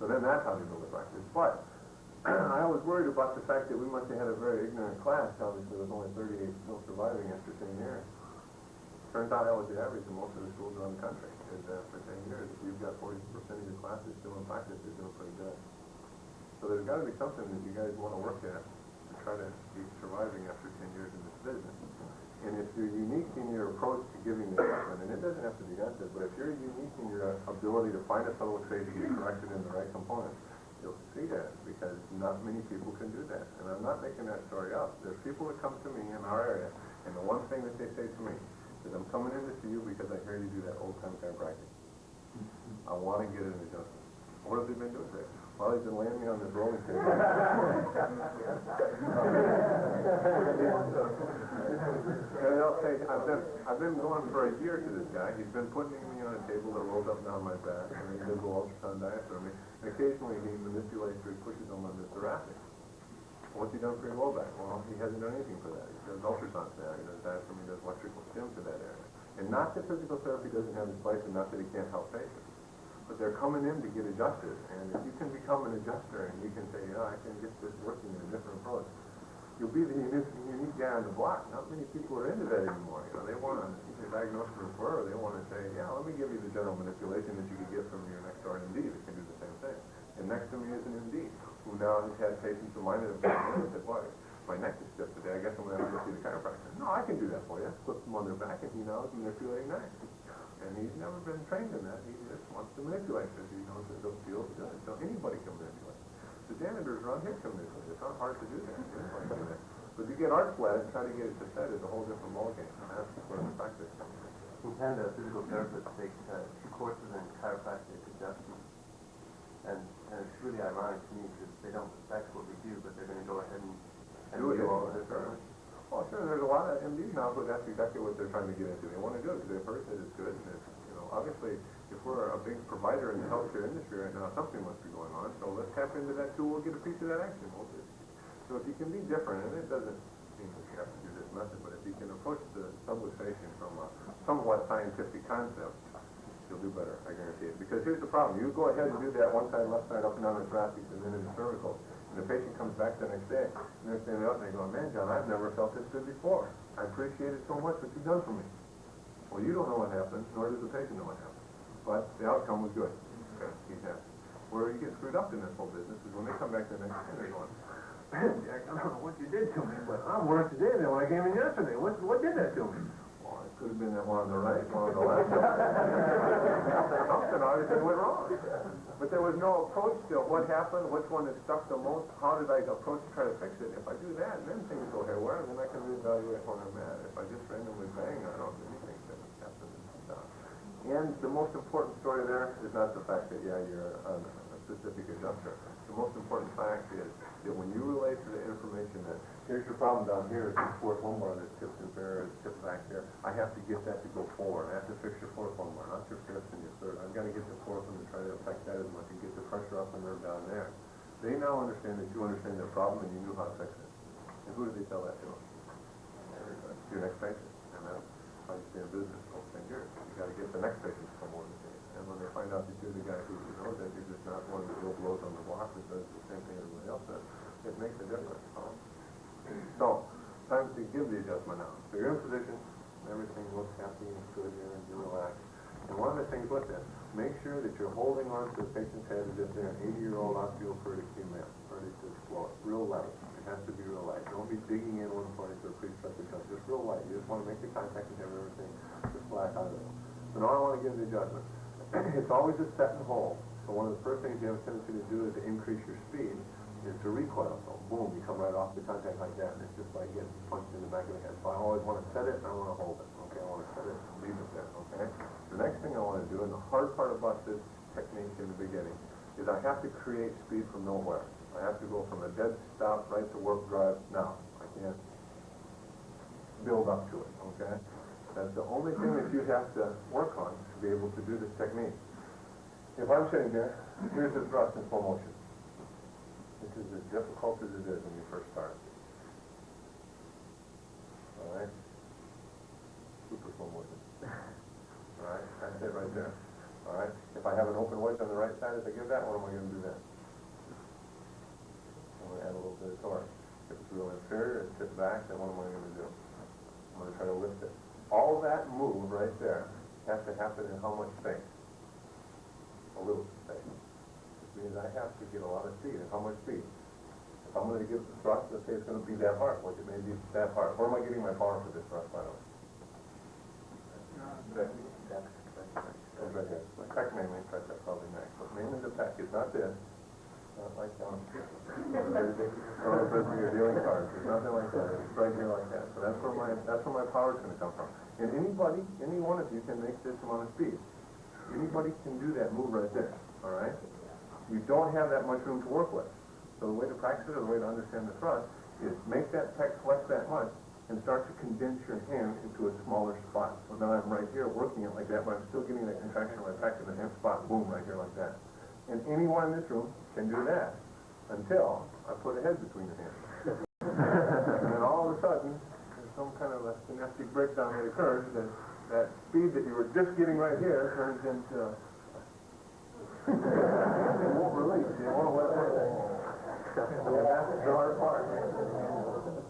So then that's how they build the practice. But I was worried about the fact that we must have had a very ignorant class. Obviously, there was only 38 still surviving after 10 years. Turns out that was the average in most of the schools around the country. Is for 10 years, if you've got 40% of your classes still in practice, you're doing pretty good. So there's got to be something that you guys want to work at to try to be surviving after 10 years in this business. And if you're unique in your approach to giving the treatment, and it doesn't have to be that, but if you're unique in your ability to find a subluxation and correct it in the right components, you'll succeed at it, because not many people can do that. And I'm not making that story up. There's people that come to me in our area, and the one thing that they say to me is, I'm coming in to see you because I hear you do that old-time chiropractic. I want to get an adjustment. What have they been doing today? Well, he's been laying me on this rolling table. And they'll say, I've been going for a year to this guy. He's been putting me on a table that rolls up and down my back, and he does a little ultrasound diaphragm. And occasionally he manipulates or he pushes them on the thoracic. What's he done for your low back? Well, he hasn't done anything for that. He does ultrasound there, he does diaphragm, he does electrical stim to that area. And not that physical therapy doesn't have its place, and not that he can't help patients. But they're coming in to get adjusted. And if you can become an adjuster and you can say, I can get this working in a different approach, you'll be the unique guy on the block. Not many people are into that anymore. You know, they want to either diagnose or refer, or they want to say, let me give you the general manipulation that you could get from your next door MD that can do the same thing. And next to me is an MD who now has had patients of mine that have come in and said, well, my neck is stiff today, I guess I'm going to have to go see the chiropractor. No, I can do that for you. Flip them on their back, and he now is manipulating necks. And he's never been trained in that. He just wants to manipulate because he knows that it feels good. So anybody can manipulate. The janitors around here can manipulate. It's not hard to do that. Anybody can do that. But if you get art flat and try to get it to set, it's a whole different ballgame. That's where the practice comes in. In Canada, physical therapists take 2 courses in chiropractic adjustment. And it's really ironic to me because they don't respect what we do, but they're going to go ahead and do all of this. Well, sure, there's a lot of MDs now who that's exactly what they're trying to get into. They want to do it because they've heard that it's good. And it's, obviously, if we're a big provider in the healthcare industry right now, something must be going on. So let's tap into that too. We'll get a piece of that action. So if you can be different, and it doesn't mean that you have to do this method, but if you can approach the subluxation from a somewhat scientific concept, you'll do better, I guarantee it. Because here's the problem. You go ahead and do that one side, left side, up and down the thoracic, and then in the cervical. And the patient comes back the next day, and they're standing up and they go, man, John, I've never felt this good before. I appreciate it so much what you've done for me. Well, you don't know what happened, nor does the patient know what happened. But the outcome was good. Okay, he's happy. Where you get screwed up in this whole business is when they come back the next day, they're going, man, Jack, I don't know what you did to me, but I'm worse today than when I came in yesterday. What did that to me? Well, it could have been that one on the right, one on the left. Something obviously went wrong. But there was no approach to what happened, which one had stuck the most, how did I approach to try to fix it. If I do that, then things go haywire, then I can reevaluate where I'm at. If I just randomly bang, I don't do anything that happens. And the most important story there is not the fact that, you're a specific adjuster. The most important fact is that when you relate to the information that, here's your problem down here, it's your fourth lumbar that's tipped in there, it's tipped back there, I have to get that to go forward. I have to fix your fourth lumbar, not your fifth and your third. I've got to get the fourth one to try to affect that as much and get the pressure up and nerve down there. They now understand that you understand their problem and you knew how to fix it. And who did they tell that to? Everybody. Your next patient. And that's how you stay in business for 10 years. You got to get the next patient to come over and see it. And when they find out that you're the guy who knows that, you're just not one of the little blows on the block that does the same thing everybody else does, it makes a difference. So, time to give the adjustment now. So you're in position, everything looks happy and good here, and you relax. And one of the things with this, make sure that you're holding on to the patient's head as if they're an 80-year-old osteoporotic female, ready to explode. Real light. It has to be real light. Don't be digging in one place or pre-stressed cut. Just real light. You just want to make the contact and have everything just flat out of it. So now I want to give the adjustment. it's always a set and hold. So one of the first things you have a tendency to do is to increase your speed, is to recoil. So boom, you come right off the contact like that, and it's just like getting punched in the back of the head. So I always want to set it and I want to hold it. Okay, I want to set it and leave it there. Okay. The next thing I want to do, and the hard part about this technique in the beginning, is I have to create speed from nowhere. I have to go from a dead stop right to warp drive now. I can't build up to it. Okay. That's the only thing that you have to work on to be able to do this technique. If I'm sitting here, here's the thrust in slow motion. This is as difficult as it is when you first start. All right? Super slow motion. All right? That's it right there. All right? If I have an open wedge on the right side, as I give that, what am I going to do then? I'm going to add a little bit of torque. If it's real inferior and sit back, then what am I going to do? I'm going to try to lift it. All that move right there has to happen in how much space? A little space. Which means I have to get a lot of speed. And how much speed? If I'm going to give the thrust, let's say it's going to be that hard, which it may be that hard. Where am I getting my power for this thrust, by the way? That's right here. Pec mainly, that's probably next. But mainly the pec. It's not this. Not like down here. Your dealing cards. There's nothing like that. It's right here like that. So that's where my power is going to come from. And anybody, any one of you can make this amount of speed. Anybody can do that move right there. All right? You don't have that much room to work with. So the way to practice it, or the way to understand the thrust, is make that pec flex that much and start to condense your hand into a smaller spot. So now I'm right here working it like that, but I'm still getting that contraction of my pec in the hand spot, boom, right here like that. And anyone in this room can do that until I put a head between your hands. And then all of a sudden, there's some kind of a synaptic breakdown that occurs, that speed that you were just getting right here turns into... it won't release. You won't let it go. That's the hard part.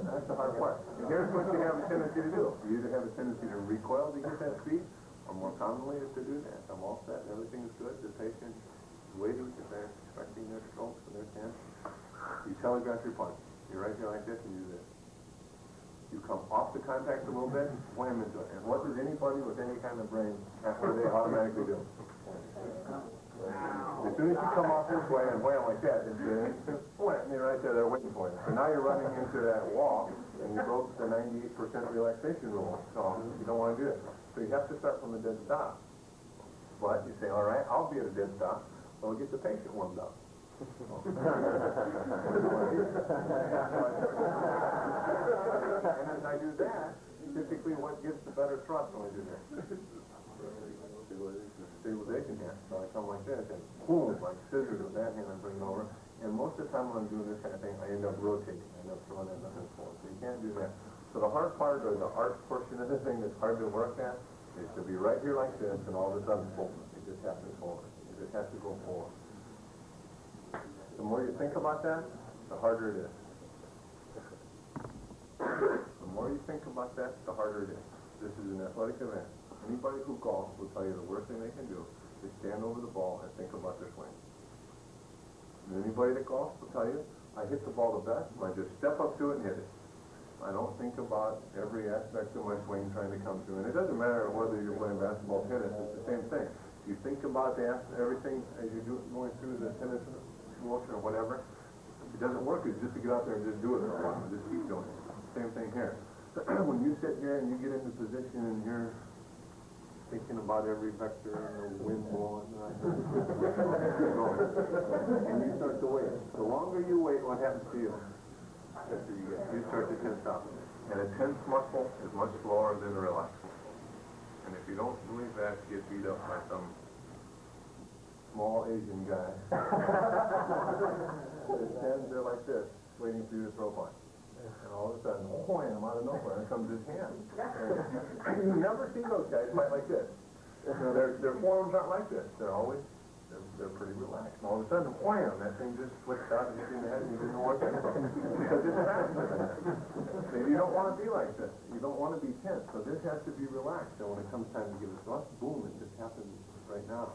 That's the hard part. And here's what you have a tendency to do. You either have a tendency to recoil to get that speed, or more commonly is to do that. I'm all set, everything is good, the patient is waiting, they're expecting their strokes and their chance. You telegraph your punch. You're right here like this and you do this. You come off the contact a little bit, wham into it. And what does anybody with any kind of brain, what do they automatically do? As soon as you come off this way and wham like that, it's wham, and you're right there, they're waiting for you. So now you're running into that wall, and you broke the 98% relaxation rule. So you don't want to do it. So you have to start from a dead stop. But you say, all right, I'll be at a dead stop, so we'll get the patient warmed up. And as I do that, typically what gives the better thrust when I do that? Stabilization hand. So I come like this and boom, like scissors with that hand I bring it over. And most of the time when I'm doing this kind of thing, I end up rotating. I end up throwing that nothing forward. So you can't do that. So the hard part, or the art portion of the thing that's hard to work at, is to be right here like this and all of a sudden, boom, it just happens forward. It just has to go forward. The more you think about that, the harder it is. The more you think about that, the harder it is. This is an athletic event. Anybody who golfs will tell you the worst thing they can do is stand over the ball and think about their swing. And anybody that golfs will tell you, I hit the ball the best when I just step up to it and hit it. I don't think about every aspect of my swing trying to come through. And it doesn't matter whether you're playing basketball, tennis, it's the same thing. You think about everything as you're going through the tennis motion or whatever. If it doesn't work, it's just to get out there and just do it for a while and just keep doing it. Same thing here. When you sit here and you get into position and you're thinking about every vector and the wind blowing, and you start to wait. The longer you wait, what happens to you? You start to tense up. And a tense muscle is much slower than a relaxed muscle. And if you don't believe that, get beat up by some small Asian guy. His hands are like this, waiting for you to throw punch. And all of a sudden, wham, out of nowhere, comes his hand. And you never see those guys fight like this. You know, their forms aren't like this. They're always, they're pretty relaxed. And all of a sudden, wham, that thing just flipped out and hit you in the head and you didn't know what came from. Because it's fast. Maybe you don't want to be like this. You don't want to be tense. So this has to be relaxed. And when it comes time to give a thrust, boom, it just happens right now.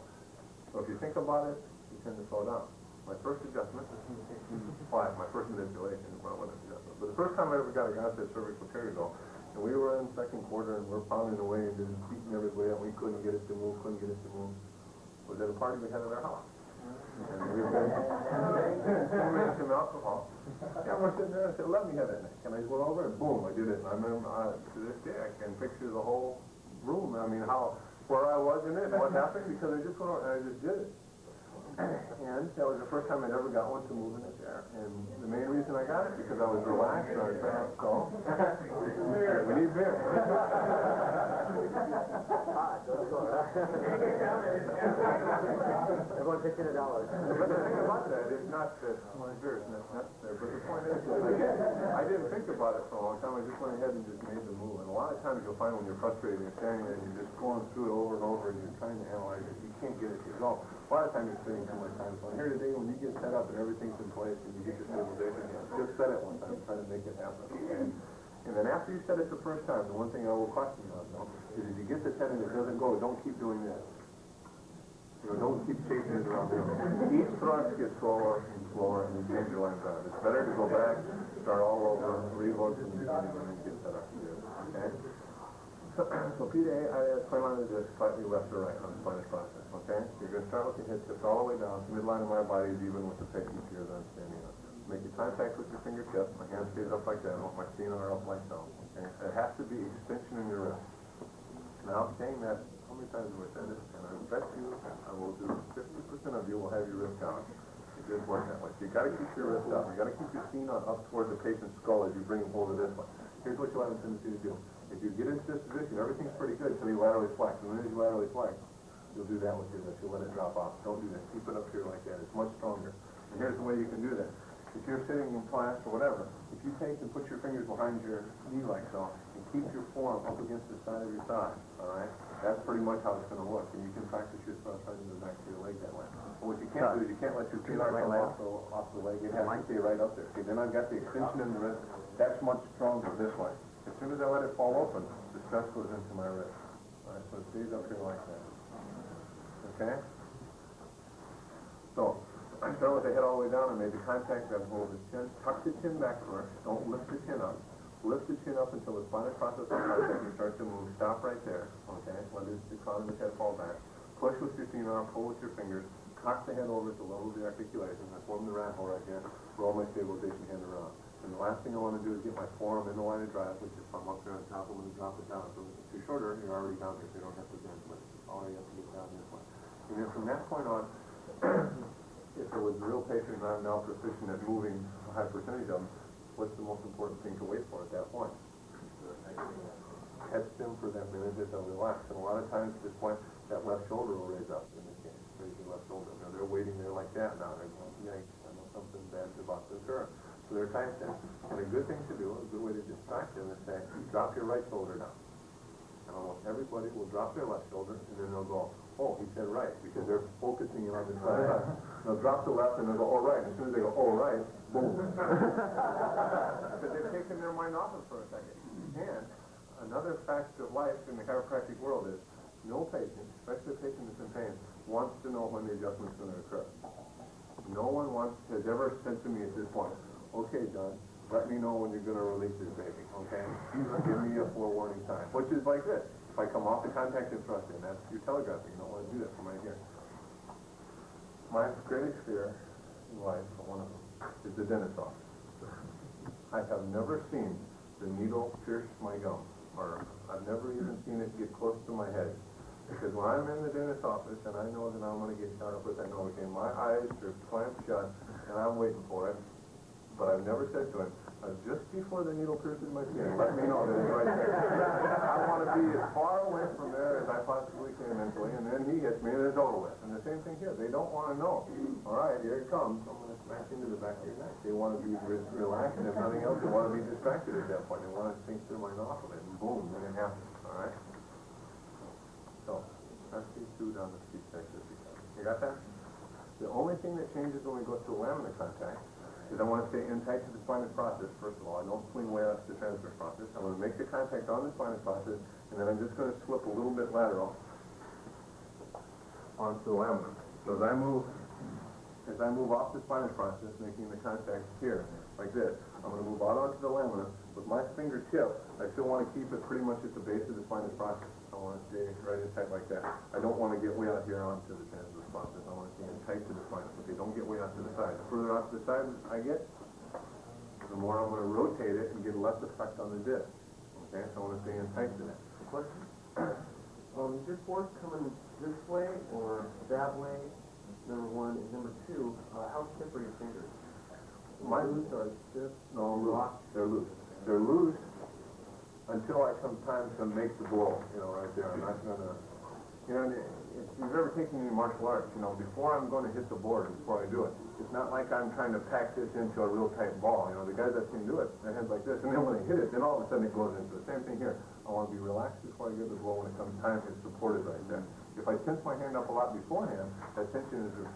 So if you think about it, you tend to slow down. My first adjustment, my first manipulation is my one adjustment. But the first time I ever got a Gonstead cervical go, and we were in second quarter and we're pounding away and just beating everybody up. We couldn't get it to move, was at a party we had at our house. And we were made some alcohol. And we're sitting there and I said, let me have that neck. And I just went over and boom, I did it. And I remember, to this day, I can picture the whole room. I mean, where I was in it and what happened, because I just went over and I just did it. And that was the first time I'd ever got one to move in it there. And the main reason I got it, because I was relaxed and I was trying to go. Beer, we need beer. Everyone pitch in $1. But the thing about that is not that beer is not necessary, but the point is, I didn't think about it for a long time. I just went ahead and just made the move. And a lot of times you'll find when you're frustrated, you're standing there and you're just going through it over and over and you're trying to analyze it. You can't get it to go. A lot of times you're sitting too much time. So here today, when you get set up and everyth's in place and you get your stabilization, just set it one time and try to make it happen. Okay? And then after you set it the first time, the one thing I will question you on, though, is if you get the set and it doesn't go, don't keep doing this. You know, don't keep chasing it around the room. Each thrust gets slower and slower, and you change your lines out. It's better to go back, start all over, reload from the beginning, and then get set up to do it. Okay? So PDA, I plan on it just slightly left or right on the spinous process. Okay? You're going to start with the hip tips all the way down. The midline of my body is even with the patient here that I'm standing on. Make your contact with your fingertip. My hand stays up like that. I want my CNR up like so. Okay? It has to be extension in your wrist. Now, I'm saying that, how many times have I said this? And I bet you, I will do 50% of you will have your wrist down. It just works that way. So you got to keep your wrist up. You got to keep your CNR up towards the patient's skull as you bring him hold of this one. Here's what you'll have a tendency to do. If you get into this position, everything's pretty good until you laterally flex. And then as you laterally flex, you'll do that with your wrist. You'll let it drop off. Don't do that. Keep it up here like that. It's much stronger. And here's the way you can do that. If you're sitting in class or whatever, if you take and put your fingers behind your knee like so, and keep your forearm up against the side of your thigh, all right? That's pretty much how it's going to work. And you can practice your thrust right into the back of your leg that way. But what you can't do is you can't let your feet come off the leg. It has to stay right up there. See, then I've got the extension in the wrist. That's much stronger this way. As soon as I let it fall open, the stress goes into my wrist. All right, so it stays up here like that. Okay? So, I start with the head all the way down and made the contact, grab hold of the chin, tuck the chin back first, don't lift the chin up. Lift the chin up until the spinous process of contact and start to move. Stop right there, okay? Let the crown of the head fall back. Push with your CNR, pull with your fingers, cock the head over to the level of the articulation. I form the rapport right here, roll my stabilization hand around. And the last thing I want to do is get my forearm in the line of drive, which is from up there on top. I'm going to drop it down. So if you're shorter, you're already down there, so you don't have to bend, but it's already up to get down this way. And then from that point on, if it was a real patient and I'm now proficient at moving a high percentage of them, what's the most important thing to wait for at that point? Catch them for that minute as they'll relax. And a lot of times at this point, that left shoulder will raise up in this case. Raise your left shoulder. Now they're waiting there like that now. They're going, yikes, I know something bad's about to occur. So they're tight then. And a good thing to do, a good way to distract them is say, drop your right shoulder down. And almost everybody will drop their left shoulder and then they'll go, oh, he said right, because they're focusing on the side. They'll drop the left and they'll go, oh, right. As soon as they go, oh, right, boom. But they've taken their mind off it for a second. And another fact of life in the chiropractic world is no patient, especially a patient that's in pain, wants to know when the adjustment's going to occur. No one has ever said to me at this point, okay, John, let me know when you're going to release this baby, okay? Give me a forewarning time, which is like this. If I come off the contact and thrust in, that's your telegraphing. You don't want to do that from right here. My greatest fear in life, one of them, is the dentist's office. I have never seen the needle pierce my gum, or I've never even seen it get close to my head. Because when I'm in the dentist's office and I know that I'm going to get shot up with that Novocaine, my eyes are clamped shut and I'm waiting for it. But I've never said to him, just before the needle pierces my skin, let me know that it's right there. I want to be as far away from there as I possibly can mentally, and then he hits me and it's over with. And the same thing here. They don't want to know. All right, here it comes. I'm going to smack into the back of your neck. They want to be relaxed, and if nothing else, they want to be distracted at that point. They want to think their mind off of it, and boom, then it happens. All right? So, that's these two down the speech exercise. You got that? The only thing that changes when we go to lamina contact is I want to stay in tight to the spinous process, first of all. I don't swing way out to the transverse process. I'm going to make the contact on the spinous process, and then I'm just going to slip a little bit lateral onto the lamina. So as I move off the spinous process, making the contact here, like this, I'm going to move out onto the lamina. With my fingertip, I still want to keep it pretty much at the base of the spinous process. I want to stay right in tight like that. I don't want to get way out here onto the transverse process. I want to stay in tight to the spine. Okay, don't get way out to the side. The further off to the side I get, the more I'm going to rotate it and get less effect on the disc. Okay, so I want to stay in tight to that. Question? Is your force coming this way or that way? Number one. And number two, how stiff are your fingers? My loose are stiff? No, loose. They're loose. They're loose until I come time to make the blow, you know, right there. I'm not going to, you know, if you've ever taken any martial arts, you know, before I'm going to hit the board, before I do it, it's not like I'm trying to pack this into a real tight ball. You know, the guys that can do it, their hands like this, and then when they hit it, then all of a sudden it goes into the same thing here. I want to be relaxed before I give the blow. When it comes time, it's supported right there. If I tense my hand up a lot beforehand, that tension is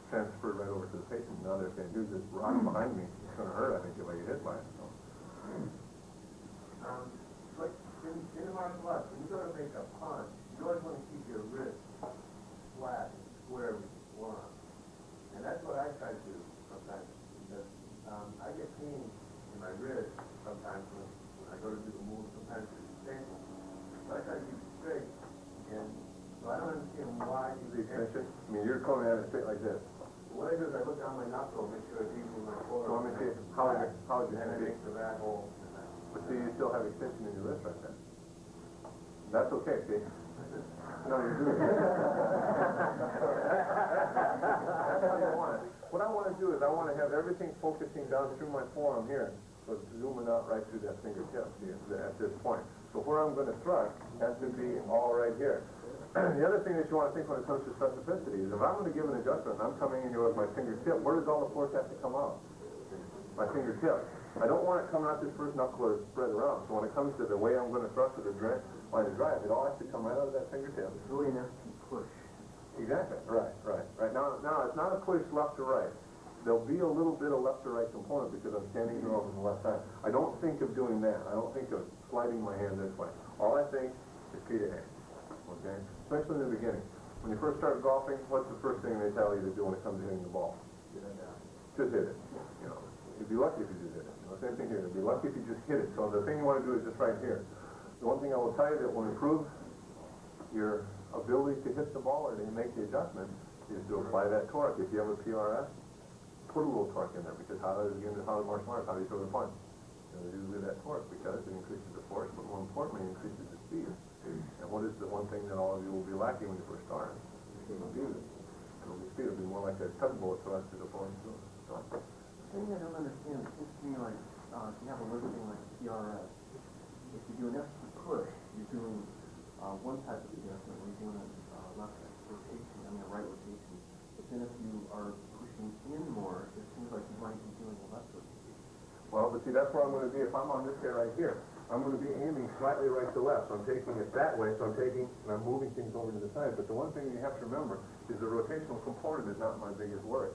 transferred right over to the patient. Now they're saying, dude, this rock behind me, it's going to hurt, I think, if I get hit by it. So. Like in the martial arts, when you go to make a punch, you always want to keep your wrist flat and square with your forearm. And that's what I try to do sometimes. Because I get pain in my wrist sometimes when I go to do the move. Sometimes it's painful. So I try to keep it straight. And so I don't understand why you The extension? I mean, you're coming at it straight like this. What I do is I look down my knuckle, make sure it's even with my forearm. So let me see, how is your And I hand? make the rat hole. But see, you still have extension in your wrist right there. That's okay, see? No, you're doing it. That's how you want it. What I want to do is I want to have everything focusing down through my forearm here. So it's zooming out right through that fingertip, see, at this point. So where I'm going to thrust has to be all right here. The other thing that you want to think when it comes to specificity is if I'm going to give an adjustment and I'm coming in here with my fingertip, where does all the force have to come out? My fingertip. I don't want it coming out this first knuckle or spread around. So when it comes to the way I'm going to thrust or the line of drive, it all has to come right out of that fingertip. It's really enough to push. Exactly. Right. Now it's not a push left to right. There'll be a little bit of left to right component because I'm standing here over the left side. I don't think of doing that. I don't think of sliding my hand this way. All I think is P to hand. Okay? Especially in the beginning. When you first start golfing, what's the first thing they tell you to do when it comes to hitting the ball? Just hit it. You know, you'd be lucky if you just hit it. You know, same thing here. You'd be lucky if you just hit it. So the thing you want to do is just right here. The one thing I will tell you that will improve your ability to hit the ball or to make the adjustment is to apply that torque. If you have a PRS, put a little torque in there because how does martial arts, how do you throw the punch? You know, usually that torque because it increases the force, but more importantly, it increases the speed. And what is the one thing that all of you will be lacking when you first start? Speed. It'll be speed. It'll be more like a tugboat thrust as opposed to The thing I don't understand, it seems to me like if you have a listing like PRS, if you do an FT push, you're doing one type of adjustment, when you're doing a left rotation, a right rotation. But then if you are pushing in more, it seems like you might be doing a left rotation. Well, but see, that's where I'm going to be. If I'm on this guy right here, I'm going to be aiming slightly right to left. So I'm taking it that way, so I'm moving things over to the side. But the one thing you have to remember is the rotational component is not my biggest worry.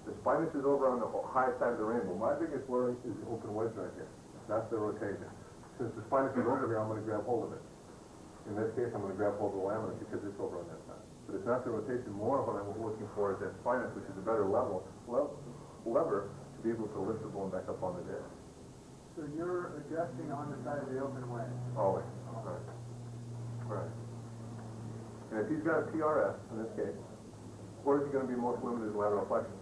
The spinous is over on the high side of the rainbow. My biggest worry is the open wedge right here. That's the rotation. Since the spinous is over here, I'm going to grab hold of it. In this case, I'm going to grab hold of the lamina because it's over on that side. But it's not the rotation. More of what I'm looking for is that spinous, which is a better lever to be able to lift the bone back up on the disc. So you're adjusting on the side of the open wedge? Always. Right. And if he's got a PRS, in this case, where is he going to be most limited in lateral flexion?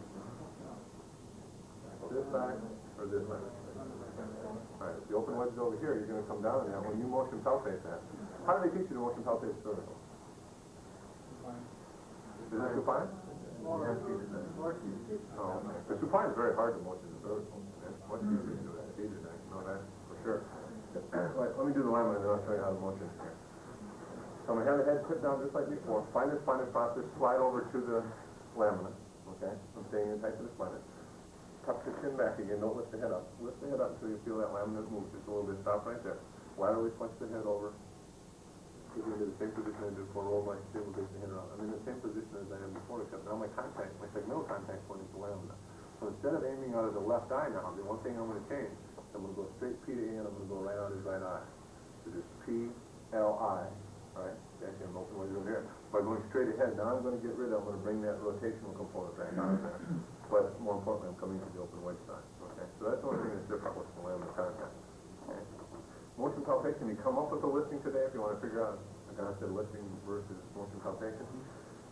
This side or this side? All right, if the open wedge is over here, you're going to come down on that. When you motion palpate that, how do they teach you to motion palpate cervical? Is it supine? Oh, okay. The supine is very hard to motion the cervical. What's easy to do that? It's easy to know that for sure. Right, let me do the lamina and then I'll show you how to motion here. So I'm going to have the head put down just like before. Find the spinous process, slide over to the lamina. Okay? I'm staying in tight to the spinous. Tuck the chin back again. Don't lift the head up. Lift the head up until you feel that lamina move just a little bit. Stop right there. Laterally flex the head over. Get into the same position I did before. Roll my stabilization head around. I'm in the same position as I am before, except now my segmental contact point is the lamina. So instead of aiming out of the left eye now, the one thing I'm going to change, I'm going to go straight P to A and I'm going to go right out his right eye. So just P, L, I. Right? Actually, I'm open over here. By going straight ahead, now I'm going to get rid of, I'm going to bring that rotational component back out of there. But more importantly, I'm coming to the open wedge side. Okay? So that's the only thing that's different with the lamina contact. Okay? Motion palpation, you come up with a listing today if you want to figure out Gonstead lifting versus motion palpation.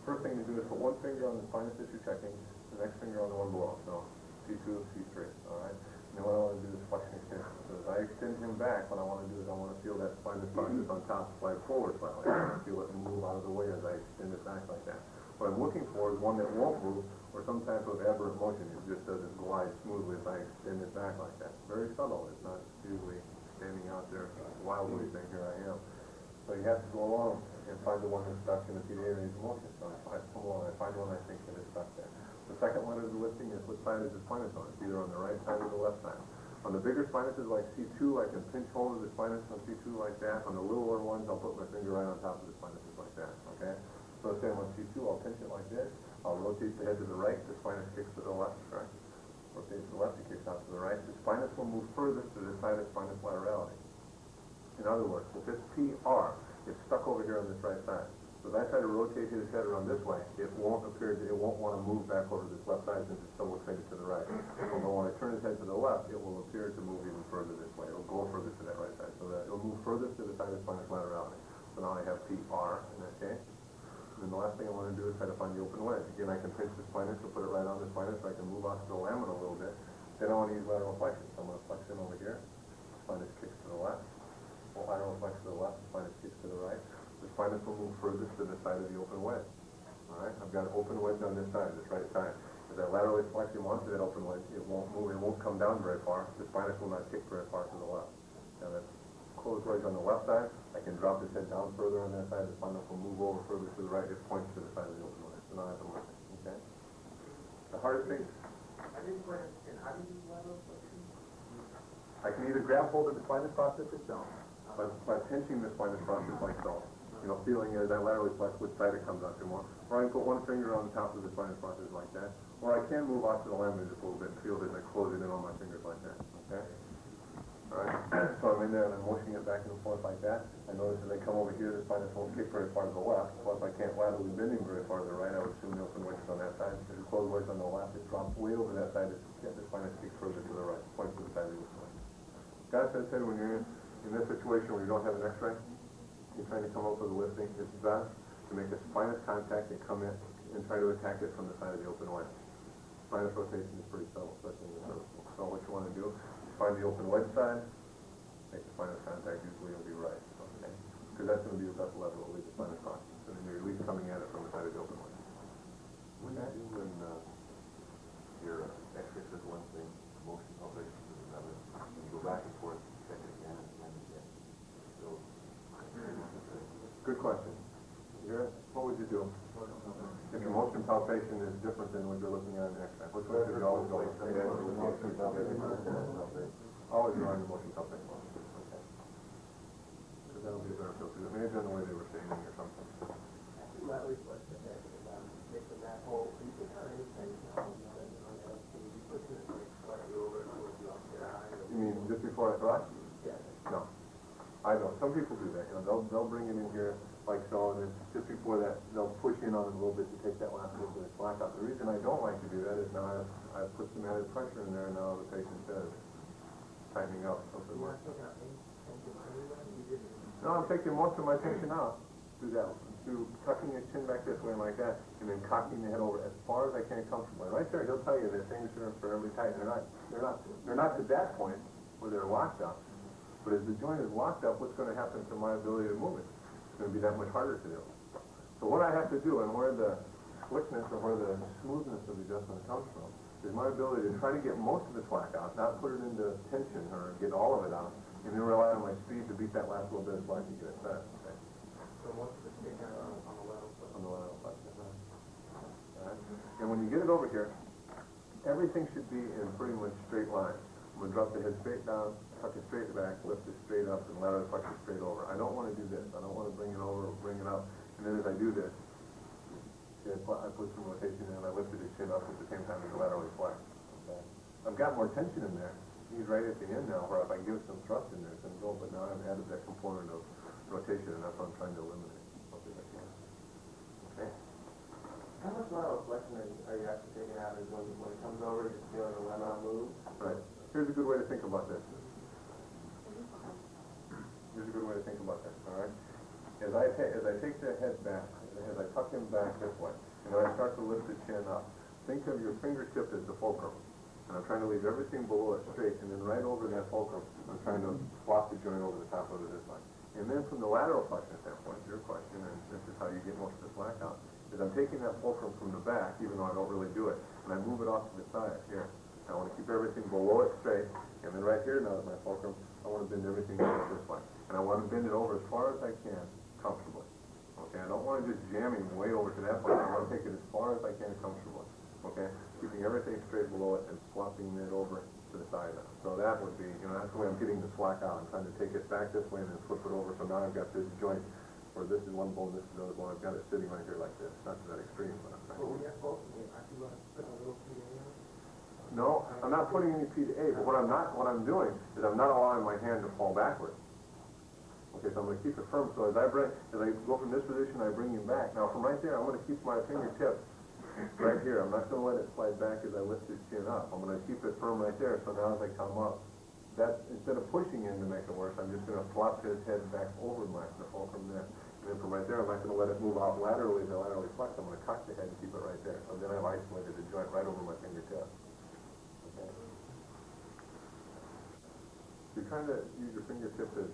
First thing to do is put one finger on the spinous tissue checking, the next finger on the one below. So C2, C3, all right? And then what I want to do is flexion extension. So as I extend him back, what I want to do is I want to feel that spinous process on top slide forward slightly. I want to feel it and move out of the way as I extend it back like that. What I'm looking for is one that won't move or some type of aberrant motion. It just doesn't glide smoothly as I extend it back like that. Very subtle. It's not usually standing out there wildly saying, here I am. So you have to go along and find the one that's stuck in the PDA range of motion. So I come along, I find one I think that is stuck there. The second one is the lifting is what side is the spinous on. It's either on the right side or the left side. On the bigger spinuses like C2, I can pinch hold of the spinous on C2 like that. On the littler ones, I'll put my finger right on top of the spinuses like that, okay? So say I'm on C2, I'll pinch it like this. I'll rotate the head to the right, the spinous kicks to the left, right? Rotate to the left, it kicks out to the right. The spinous will move further to the side of spinous laterality. In other words, if it's PR, it's stuck over here on this right side. So if I try to rotate his head around this way, it won't want to move back over to this left side since it's so extended to the right. Although when I turn his head to the left, it will appear to move even further this way. It'll go further to that right side. So that it'll move further to the side of spinous laterality. So now I have PR in that case. And then the last thing I want to do is try to find the open wedge. Again, I can pinch the spinous or put it right on the spinous, so I can move out to the lamina a little bit. Then I want to use lateral flexion. So I'm going to flex in over here. Spinous kicks to the left. Well, lateral flex to the left, spinous kicks to the right. The spinous will move furthest to the side of the open wedge. All right, I've got an open wedge on this side, this right side. If I laterally flex him onto that open wedge, it won't move, it won't come down very far. The spinous will not kick very far to the left. Now that closed wedge on the left side, I can drop his head down further on that side. The spinous will move over further to the right. It points to the side of the open wedge. So now I have a movement. Okay. The hardest thing. I didn't quite understand. How do you use lateral flexion? I can either grab hold of the spinous process itself by pinching the spinous process like so. You know, feeling as I laterally flex which side it comes out to more. Or I can put one finger on the top of the spinous process like that. Or I can move out to the lamina just a little bit and feel it as I close it in on my fingers like that. Okay? Alright. So I'm in there and I'm motioning it back and forth like that. I notice as I come over here, the spinous won't kick very far to the left. Plus I can't laterally bend him very far to the right. I would assume the open wedge is on that side. Because the closed wedge on the left, it drops way over that side. The spinous kicks further to the right. Points to the side of the open wedge. Gonstead said when you're in this situation where you don't have an x-ray, you're trying to come up with a lifting, it's best to make a spinous contact and come in and try to attack it from the side of the open wedge. Spinous rotation is pretty subtle, especially in the cervical. So what you want to do is find the open wedge side, make the spinous contact, usually it'll be right. Okay? Because that's going to be your best level to lead the spinous process. And then you're at least coming at it from the side of the open wedge. When you do when your x-ray says one thing, motion palpation is another, and you go back and forth, check it again and again. So, Good question. What would you do if your motion palpation is different than what you're looking at in the x-ray? Which one should you always go with? Always go on your motion palpation. Okay. Because that'll be a better filter. Maybe on the way they were saying it or something. Lateral flexion, making that whole, you can kind of anything you put it slightly over towards the eye. You mean just before I thrust? Yeah. No. I don't. Some people do that. You know, they'll bring it in here like so, and then just before that, they'll push in on it a little bit to take that last little bit of slack out. The reason I don't like to do that is now I've put some added pressure in there, and now the patient says tightening up something like that. No, I'm taking most of my tension out through that, through tucking his chin back this way like that, and then cocking the head over as far as I can comfortably. Right there, he'll tell you that things are fairly tight. They're not to that point where they're locked up. But as the joint is locked up, what's going to happen to my ability to move it? It's going to be that much harder to do. So what I have to do, and where the slickness or where the smoothness of the adjustment comes from, is my ability to try to get most of the slack out, not put it into tension or get all of it out, and then rely on my speed to beat that last little bit of slack to get it set. Okay? So what's the stick on the lateral flexion? On the lateral flexion. All right. And when you get it over here, everything should be in pretty much straight line. I'm going to drop the head straight down, tuck it straight back, lift it straight up, and lateral flex it straight over. I don't want to do this. I don't want to bring it over or bring it up. And then as I do this, see, I put some rotation in and I lifted his chin up at the same time as the laterally flex. Okay. I've got more tension in there. He's right at the end now, where if I give some thrust in there, it's going to go. But now I've added that component of rotation, and that's what I'm trying to eliminate. Okay. How much lateral flexion are you actually taking out when it comes over, you're feeling the lamina move? Right. Here's a good way to think about this. Here's a good way to think about this, all right? As I take the head back, as I tuck him back this way, and then I start to lift the chin up, think of your fingertip as the fulcrum. And I'm trying to leave everything below it straight, and then right over that fulcrum, I'm trying to flop the joint over the top of it this way. And then from the lateral flexion standpoint, your question, and this is how you get most of this slack out, is I'm taking that fulcrum from the back, even though I don't really do it, and I move it off to the side here. I want to keep everything below it straight, and then right here, now that my fulcrum, I want to bend everything over this way. And I want to bend it over as far as I can, comfortably. Okay, I don't want to just jam him way over to that point. I want to take it as far as I can comfortably. Okay, keeping everything straight below it and flopping it over to the side now. So that would be, that's the way I'm getting the slack out. I'm trying to take it back this way and then flip it over. So now I've got this joint where this is one bone, this is the other bone. I've got it sitting right here like this. Not to that extreme, but I'm trying to. No, I'm not putting any P to A, but what I'm doing is I'm not allowing my hand to fall backwards. Okay, so I'm going to keep it firm. So as I go from this position, I bring him back. Now from right there, I'm going to keep my fingertip right here. I'm not going to let it slide back as I lift his chin up. I'm going to keep it firm right there. So now as I come up, instead of pushing in to make it worse, I'm just going to flop his head back over the fulcrum there. And then from right there, I'm not going to let it move out laterally to laterally flex. I'm going to cock the head and keep it right there. So then I've isolated the joint right over my fingertip. Okay. You're trying to use your fingertip as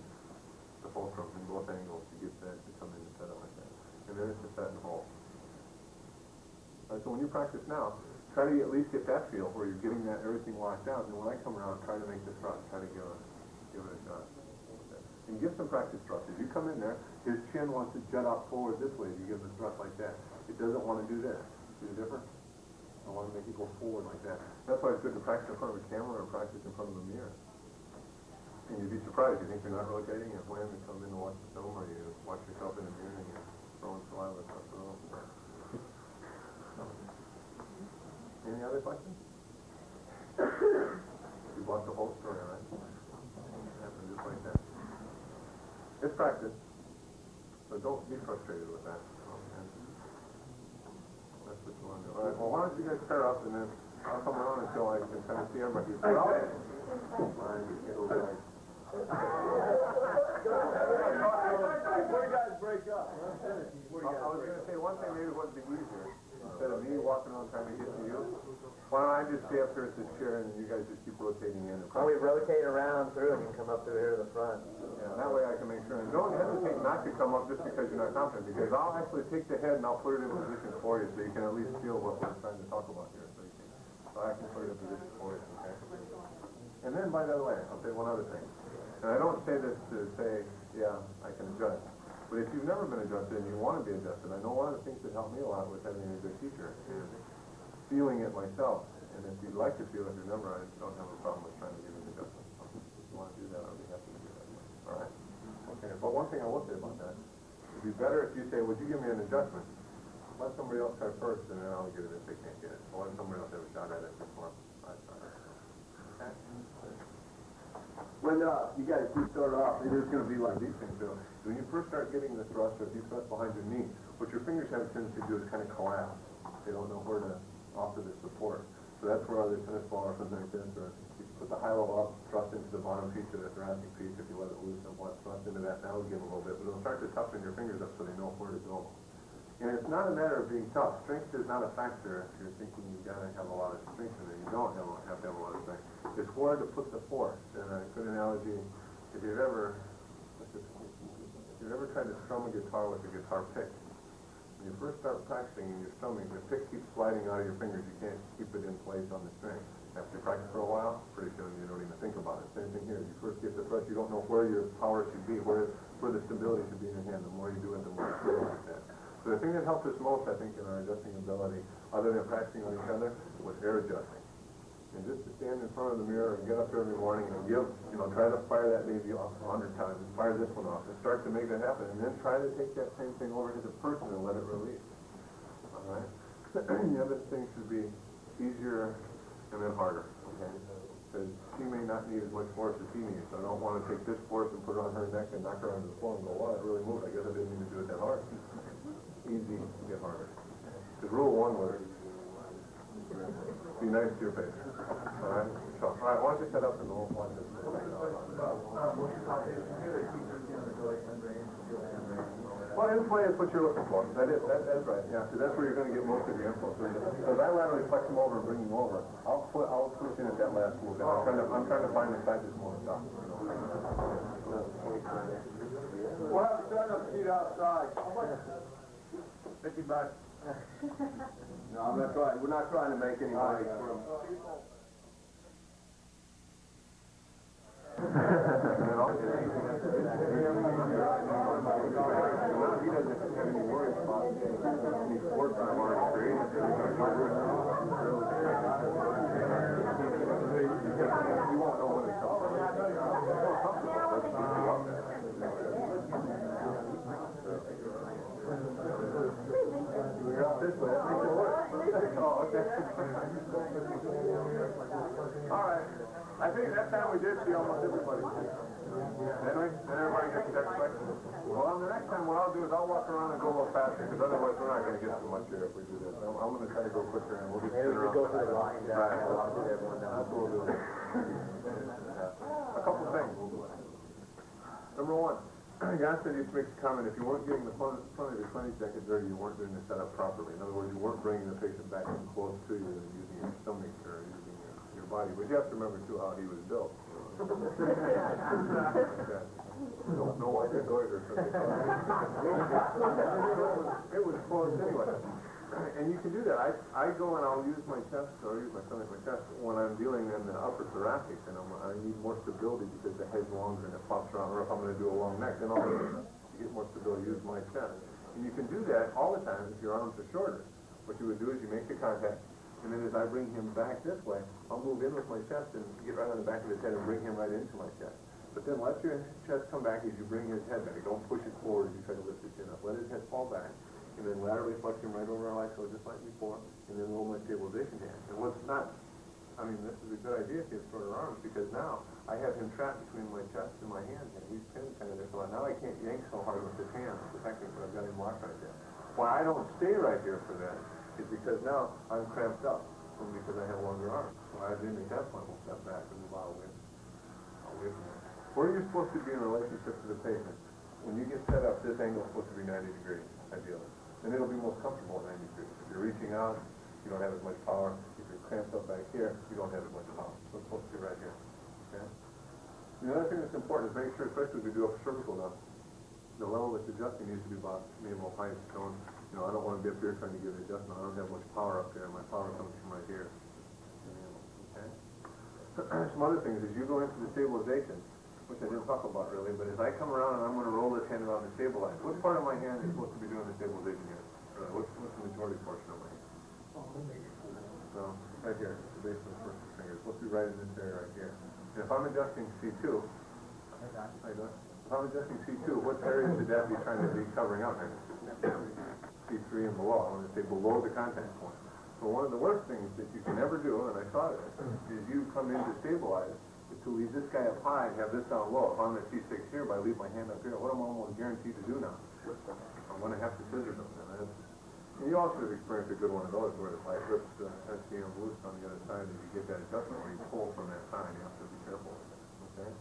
the fulcrum in both angles to get that to come in and set it like that. And then it's a set and hold. Right, so when you practice now, try to at least get that feel where you're getting that everything locked out. And when I come around, try to make the thrust, try to give it a shot. Okay. And give some practice thrust. As you come in there, his chin wants to jut out forward this way. You give him a thrust like that. It doesn't want to do this. See the difference? I want to make it go forward like that. That's why it's good to practice in front of a camera or practice in front of a mirror. And you'd be surprised. You think you're not rotating, and when you come in to watch the film, or you watch yourself in the mirror and you're throwing saliva across the room. Any other questions? You bought the whole story, right? It happened just like that. It's practice, so don't be frustrated with that. Okay. That's what you want to do. All right, well, why don't you guys pair up, and then I'll come around until I can kind of see everybody. Before you guys break up, I was going to say one thing maybe would be easier. Instead of me walking around trying to get to you, why don't I just stay up here at this chair and you guys just keep rotating in. Why don't we rotate around through and you can come up through here to the front? Yeah, that way I can make sure. And don't hesitate not to come up just because you're not confident, because I'll actually take the head and I'll put it in position for you so you can at least feel what we're trying to talk about here. So I can put it in position for you, okay? And then, by the way, I'll say one other thing. And I don't say this to say, yeah, I can adjust. But if you've never been adjusted and you want to be adjusted, I know one of the things that helped me a lot with having a good teacher is feeling it myself. And if you'd like to feel it, remember, I don't have a problem with trying to give an adjustment. So if you want to do that, I'll be happy to do that. All right? Okay, but one thing I will say about that, it'd be better if you say, would you give me an adjustment? Let somebody else try first, and then I'll get it if they can't get it. I'll let somebody else have a shot at it before I try it. Okay? When you guys do start off, It is going to be like these things do. When you first start getting the thrust, or if you thrust behind your knee, what your fingers have a tendency to do is kind of collapse. They don't know where to offer the support. So that's where other tennis ball or something like this, or you put the high low up, thrust into the bottom piece of the thoracic piece. If you let it loose and thrust into that, that'll give a little bit. But it'll start to toughen your fingers up so they know where to go. And it's not a matter of being tough. Strength is not a factor if you're thinking you've got to have a lot of strength and then you don't have to have a lot of strength. It's where to put the force. And a good analogy, if you've ever tried to strum a guitar with a guitar pick, when you first start practicing and you're strumming, the pick keeps sliding out of your fingers. You can't keep it in place on the string. After you practice for a while, pretty soon you don't even think about it. Same thing here. You first get the thrust, you don't know where your power should be, where the stability should be in your hand. The more you do it, the more you feel like that. So the thing that helped us most, I think, in our adjusting ability, other than practicing on each other, was air adjusting. And just to stand in front of the mirror and get up every morning and try to fire that baby off 100 times, and fire this one off, and start to make that happen. And then try to take that same thing over to the person and let it release. All right? The other thing should be easier and then harder. Okay? Because she may not need as much force as he needs. So I don't want to take this force and put it on her neck and knock her onto the floor and go, wow, it really moved. I guess I didn't mean to do it that hard. Easy to get harder. Because rule one was Be nice to your patient. All right? So, all right, why don't you set up and we'll watch this. Well, in-play is what you're looking for. That's right. Yeah, because that's where you're going to get most of your info. So as I laterally flex them over and bring them over, I'll push in at that last little bit. I'm trying to find the side that's more stuff. We'll have a stand-up seat outside. How much? $50. No, I'm not trying. We're not trying to make any money from. He doesn't have any worries about any sports I'm already created. You won't know when it's coming. You're out this way. That makes it work. Oh, okay. All right. I think that time we did see almost everybody. Anyway, then everybody gets the next question. Well, on the next time, what I'll do is I'll walk around and go a little faster, because otherwise we're not going to get too much here if we do this. I'm going to try to go quicker, and we'll just sit around. Go through the line down. Right. That's what we'll do. A couple things. Number one, Gonstead used to make a comment, if you weren't getting the front of your clinic jacket dirty, you weren't doing the setup properly. In other words, you weren't bringing the patient back in close to you and using your stomach or using your body. But you have to remember, too, how he was built. No white goiter. It was close anyway. And you can do that. I go and I'll use my chest, or use my stomach, my chest, when I'm dealing in the upper thoracic, and I need more stability because the head's longer and it pops around, or if I'm going to do a long neck, then I'll get more stability, use my chest. And you can do that all the time if your arms are shorter. What you would do is you make the contact, and then as I bring him back this way, I'll move in with my chest and get right on the back of his head and bring him right into my chest. But then let your chest come back as you bring his head back. Don't push it forward as you try to lift his chin up. Let his head fall back, and then laterally flex him right over our ISO just like before, and then roll my stabilization hand. And what's not, I mean, this is a good idea if you have shorter arms, because now I have him trapped between my chest and my hand, and he's pinned kind of there. So now I can't yank so hard with his hand, protecting, but I've got him locked right there. Why I don't stay right here for that is because now I'm cramped up, because I have longer arms. So I then at that point will step back and move out away from that. Where you're supposed to be in relationship to the patient, when you get set up, this angle is supposed to be 90 degrees, ideally. And it'll be most comfortable at 90 degrees. If you're reaching out, you don't have as much power. If you're cramped up back here, you don't have as much power. So it's supposed to be right here. Okay? The other thing that's important is make sure, especially if you do a cervical now, the level that's adjusting needs to be about minimal height. So, I don't want to be up here trying to give an adjustment. I don't have much power up there. My power comes from right here. Okay? Some other things, as you go into the stabilization, which I didn't talk about really, but as I come around and I'm going to roll this hand around and stabilize, what part of my hand is supposed to be doing the stabilization here? What's the majority portion of my hand? So, right here, the base of the first finger. It's supposed to be right in this area right here. And if I'm adjusting C2, if I'm adjusting C2, what area should that be trying to be covering out next to? C3 and below. I want to say below the contact point. So one of the worst things that you can ever do, and I saw this, is you come in to stabilize, to leave this guy up high and have this down low. If I'm at C6 here, but I leave my hand up here, what am I almost guaranteed to do now? I'm going to have to scissor them. And you also have experienced a good one of those where the light rips the SCM loose on the other side and you get that adjustment where you pull from that side. You have to be careful with that. Okay?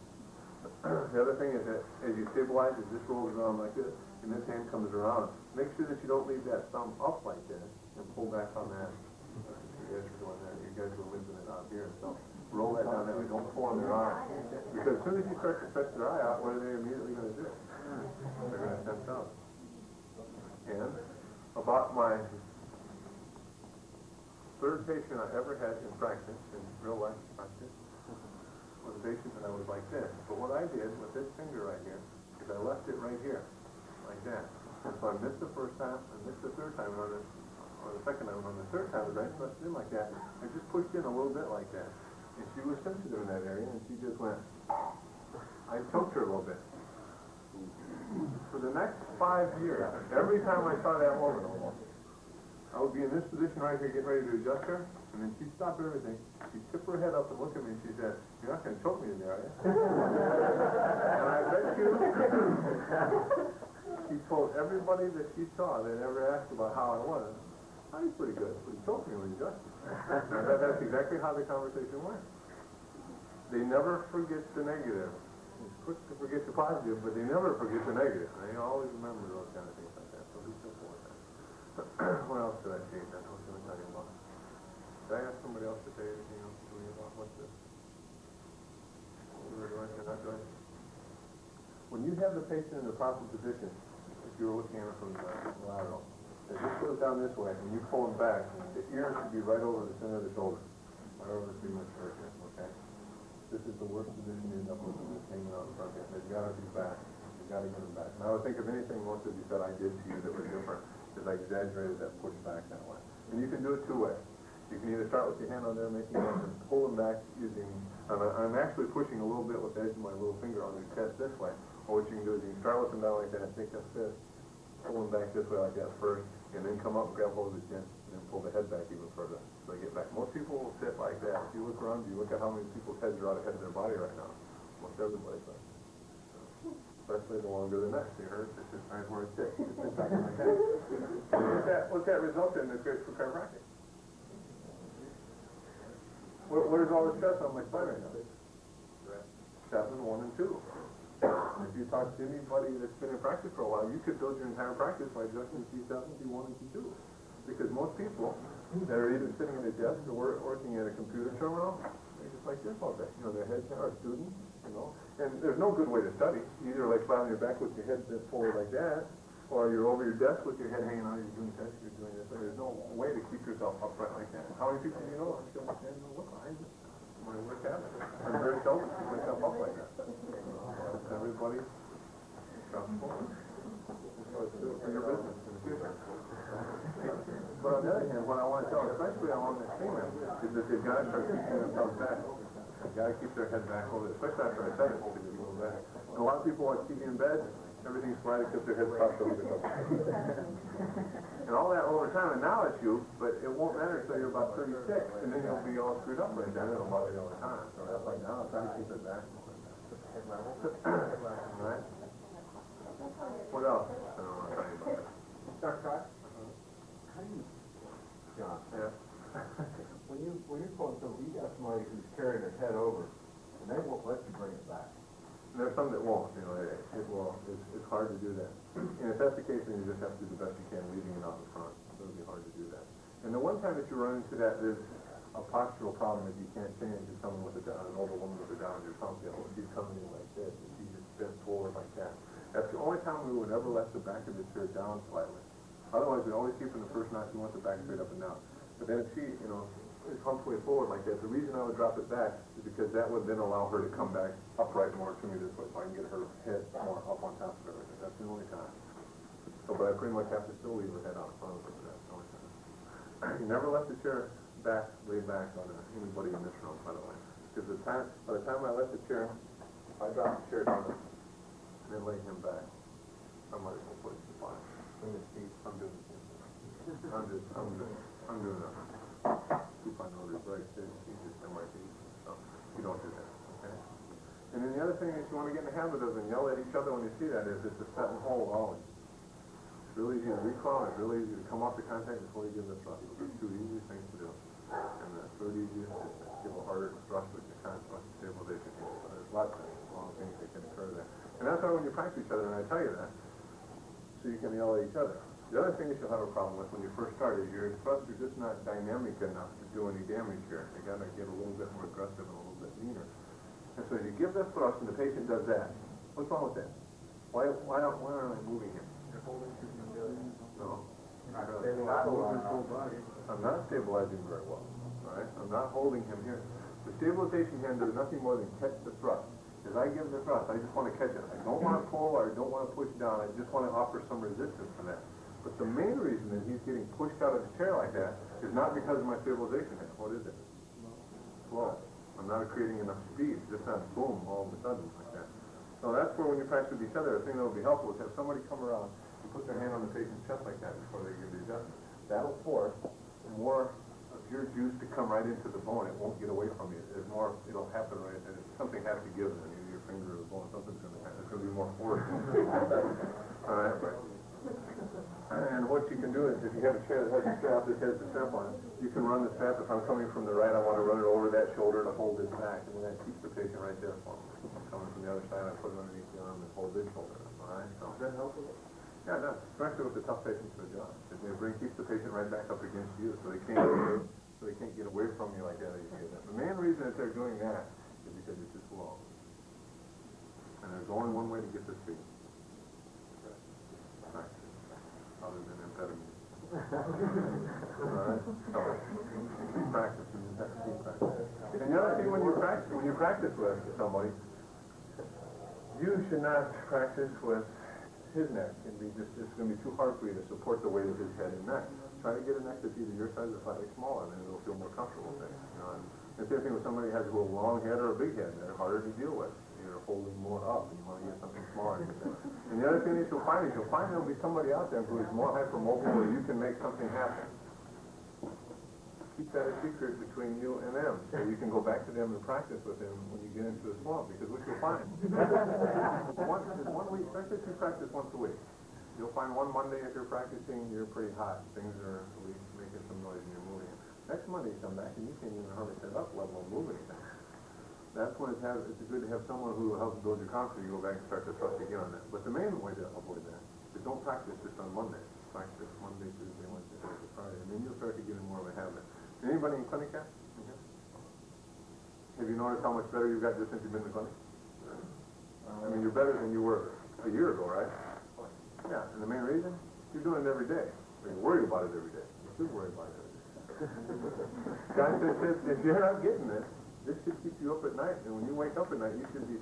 The other thing is that as you stabilize, as this rolls around like this, and this hand comes around, make sure that you don't leave that thumb up like this and pull back on that. You guys are doing that. You guys are whipping it out here. So roll that down that way. Don't pull on their eye. Because as soon as you start to stretch their eye out, what are they immediately going to do? They're going to sense out. And about my third patient I ever had in practice, in real life practice, was a patient that I was like this. But what I did with this finger right here is I left it right here, like that. And so I missed the first time, I missed the third time, or the second time, on the third time, I left it in like that. I just pushed in a little bit like that. And she was sensitive in that area, and she just went, I choked her a little bit. For the next 5 years, every time I saw that woman, I would be in this position right here, getting ready to adjust her, and then she'd stop everything. She'd tip her head up and look at me, and she said, "You're not going to choke me in there, are you?" And I bet you, she told everybody that she saw that ever asked about how I was, Oh, he's pretty good, but he told me when he does. That's exactly how the conversation went. They never forget the negative. It's quick to forget the positive, but they never forget the negative. They always remember those kind of things like that, so be simple with that. What else did I say that I was going to tell you about? Did I ask somebody else to say anything else to me about what's this? What we were doing, or not doing? When you have the patient in the proper position, if you were looking at it from the lateral, if this goes down this way and you pull him back, the ear should be right over the center of the shoulder, right over the femur here, okay? This is the worst position you end up with, is hanging out in front of him. They've got to be back. You've got to get him back. And I would think of anything most of you said I did to you that was different, is I exaggerated that push back that way. And you can do it two ways. You can either start with your hand on there, making it and pull him back using, I'm actually pushing a little bit with the edge of my little finger on his chest this way. Or what you can do is you can start with him down like that, take that fist, pull him back this way like that first, and then come up and grab hold of his chin, and then pull the head back even further. So they get back. Most people will sit like that. If you look around, you look at how many people's heads are out ahead of their body right now. Most everybody's like that. Especially the longer the neck. You heard? This is right where it sits. It's exactly like that. What's that result in that's great for chiropractic? What is all the stress on my spine right now? 7, 1, and 2. If you talk to anybody that's been in practice for a while, you could build your entire practice by adjusting T7, T1, and T2. Because most people that are either sitting at a desk or working at a computer terminal, they're just like this all day. You know, their heads are students, you know. And there's no good way to study. You're either like flat on your back with your head bent forward like that, or you're over your desk with your head hanging out, you're doing this, you're doing this. There's no way to keep yourself upright like that. How many people do you know are still standing and look behind me? My work habit. I'm very seldom keep myself up like that. Everybody, comfortable. So it's good for your business in the future. But on the other hand, what I want to tell, especially along this female, is that they've got to start keeping themselves back. They've got to keep their head back over, especially after I said it, because you go back. And a lot of people watch TV in bed, everything's flat except their head's propped over the top. And all that over time, and now it's you, but it won't matter until you're about 36, and then you'll be all screwed up right then, and it'll bother you all the time. So that's like now, I'm trying to keep it back. Right? What else? I don't want to tell you about that. Dr. Cox? How do you, John, Yeah. when you're pulling something, you got somebody who's carrying their head over, and they won't let you bring it back. And there's some that won't, you know, it's hard to do that. And if that's the case, then you just have to do the best you can, leaving it out in front. It'll be hard to do that. And the one time that you run into that, there's a postural problem that you can't change. Is someone with an older woman with a down your thumb, she's coming in like this, and she just bent forward like that. That's the only time we would ever let the back of the chair down slightly. Otherwise, we always keep in the first notch, we want the back straight up and down. But then if she, you know, humps way forward like that, the reason I would drop it back is because that would then allow her to come back upright more to me this way, so I can get her head more up on top of everything. That's the only time. So, but I pretty much have to still leave her head out in front of her for that. That's the only time. You never let the chair back, lay back on anybody in this room, by the way. Because by the time I let the chair, if I drop the chair down and then lay him back, I might as well put it to the fire. I'm doing the same thing. I'm doing that. Keep my nose right, just MRT. So you don't do that, okay? And then the other thing that you want to get in the habit of and yell at each other when you see that is it's a set and hold always. It's really easy to recall, it's really easy to come off the contact before you give the thrust. Those are two easy things to do. And the third easiest is to give a harder thrust with your contact stabilization. So there's lots of things that can occur there. And that's why when you practice each other, and I tell you that, so you can yell at each other. The other thing that you'll have a problem with when you first start is your thrusts are just not dynamic enough to do any damage here. They got to get a little bit more aggressive and a little bit leaner. And so you give this thrust and the patient does that. What's wrong with that? Why aren't I moving him? You're holding him. No. I'm not stabilizing very well. All right? I'm not holding him here. The stabilization hand does nothing more than catch the thrust. As I give the thrust, I just want to catch it. I don't want to pull or I don't want to push down. I just want to offer some resistance to that. But the main reason that he's getting pushed out of the chair like that is not because of my stabilization hand. What is it? Slow. I'm not creating enough speed. It's just not boom all of a sudden like that. So that's where when you practice with each other, the thing that will be helpful is have somebody come around and put their hand on the patient's chest like that before they give the adjustment. That'll force more of your juice to come right into the bone. It won't get away from you. There's more, it'll happen right, and something has to give then. Either your finger or the bone, something's going to happen. There's going to be more force. All right. And what you can do is, if you have a chair that has a strap that has the strap on it, you can run the strap. If I'm coming from the right, I want to run it over that shoulder to hold it back, and then that keeps the patient right there for me. If I'm coming from the other side, I put it underneath the arm and hold this shoulder. All right? So, Does that help with it? yeah, it does. Especially with the tough patients to adjust. Keeps the patient right back up against you, so they can't get away from you like that. The main reason that they're doing that is because it's too slow. And there's only one way to get this speed. Practice. Other than amphetamine. Alright? So, keep practicing. You have to keep practicing. And the other thing when you practice with somebody, you should not practice with his neck. It's going to be too hard for you to support the weight of his head and neck. Try to get a neck that's either your size or slightly smaller, and then it'll feel more comfortable there. You know, and the same thing with somebody who has a little long head or a big head. They're harder to deal with. You're holding more up, and you want to get something smaller. And the other thing that you'll find there'll be somebody out there who is more hypermobile where you can make something happen. Keep that a secret between you and them, so you can go back to them and practice with them when you get into a slump, because what you'll find, one week, especially if you practice once a week, you'll find one Monday if you're practicing, you're pretty hot, things are at least making some noise and you're moving. Next Monday you come back and you can't even hardly sit up, let alone move anything. That's when it's good to have someone who helps build your confidence. You go back and start to trust again on that. But the main way to avoid that is don't practice just on Monday. Practice Monday, Tuesday, Wednesday, Thursday, Friday, and then you'll start to get in more of a habit. Anybody in clinic yet? Have you noticed how much better you've got just since you've been in the clinic? I mean, you're better than you were a year ago, right? Yeah, and the main reason? You're doing it every day. So you're worried about it every day. You should worry about it every day. Guy says, if you're not getting this should keep you up at night. And when you wake up at night, you should be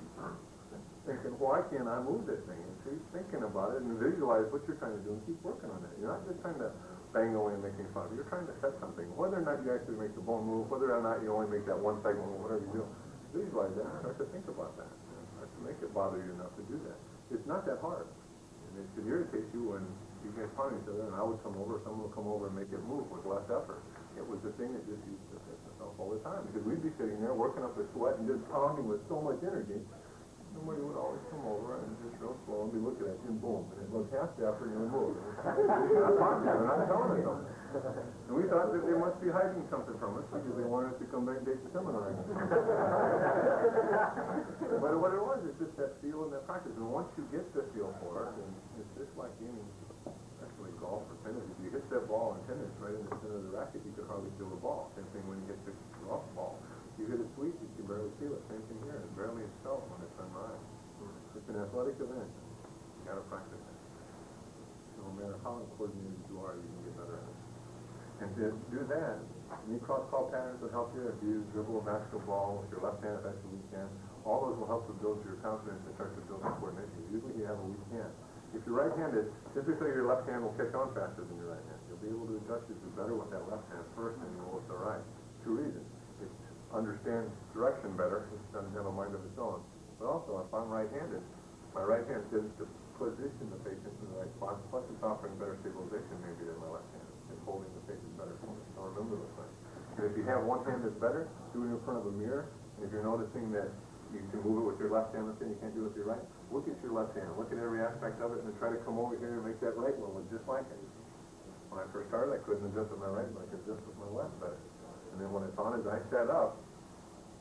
thinking, why can't I move this thing? And keep thinking about it and visualize what you're trying to do and keep working on it. You're not just trying to bang away and making fun of it. You're trying to set something. Whether or not you actually make the bone move, whether or not you only make that one segment or whatever you do, visualize that and start to think about that. Start to make it bother you enough to do that. It's not that hard. And it should irritate you when you guys find each other and I would come over, someone would come over and make it move with less effort. It was the thing that just used to fit myself all the time because we'd be sitting there working up a sweat and just pounding with so much energy. Somebody would always come over and just real slow and be looking at you and boom, and it was half the effort and you move. They're not talking, they're not telling us something. And we thought that they must be hiding something from us because they wanted us to come back and take the seminar again. But what it was is just that feel and that practice. And once you get the feel for it, and it's just like gaming, especially golf or tennis. If you hit that ball in tennis right in the center of the racket, you can hardly feel the ball. Same thing when you hit the golf ball. You hit it sweet, you can barely feel it. Same thing here. It barely is felt when it's unripe. It's an athletic event. You got to practice it. No matter how coordinated you are, you can get better at it. And to do that, any cross-call patterns will help you. If you dribble a basketball with your left hand, if that's your weak hand, all those will help to build your confidence and start to build your coordination. Usually you have a weak hand. If you're right-handed, typically your left hand will catch on faster than your right hand. You'll be able to adjust it better with that left hand first than you will with the right. Two reasons. It understands direction better. It doesn't have a mind of its own. But also, if I'm right-handed, my right hand tends to position the patient in the right spot, plus it's offering better stabilization maybe than my left hand. It's holding the patient better for me. So remember those things. And if you have one hand that's better, do it in front of a mirror. And if you're noticing that you can move it with your left hand, let's say you can't do it with your right, look at your left hand. Look at every aspect of it and then try to come over here and make that right one look just like it. When I first started, I couldn't adjust with my right, but I could adjust with my left better. And then when it's on, as I set up,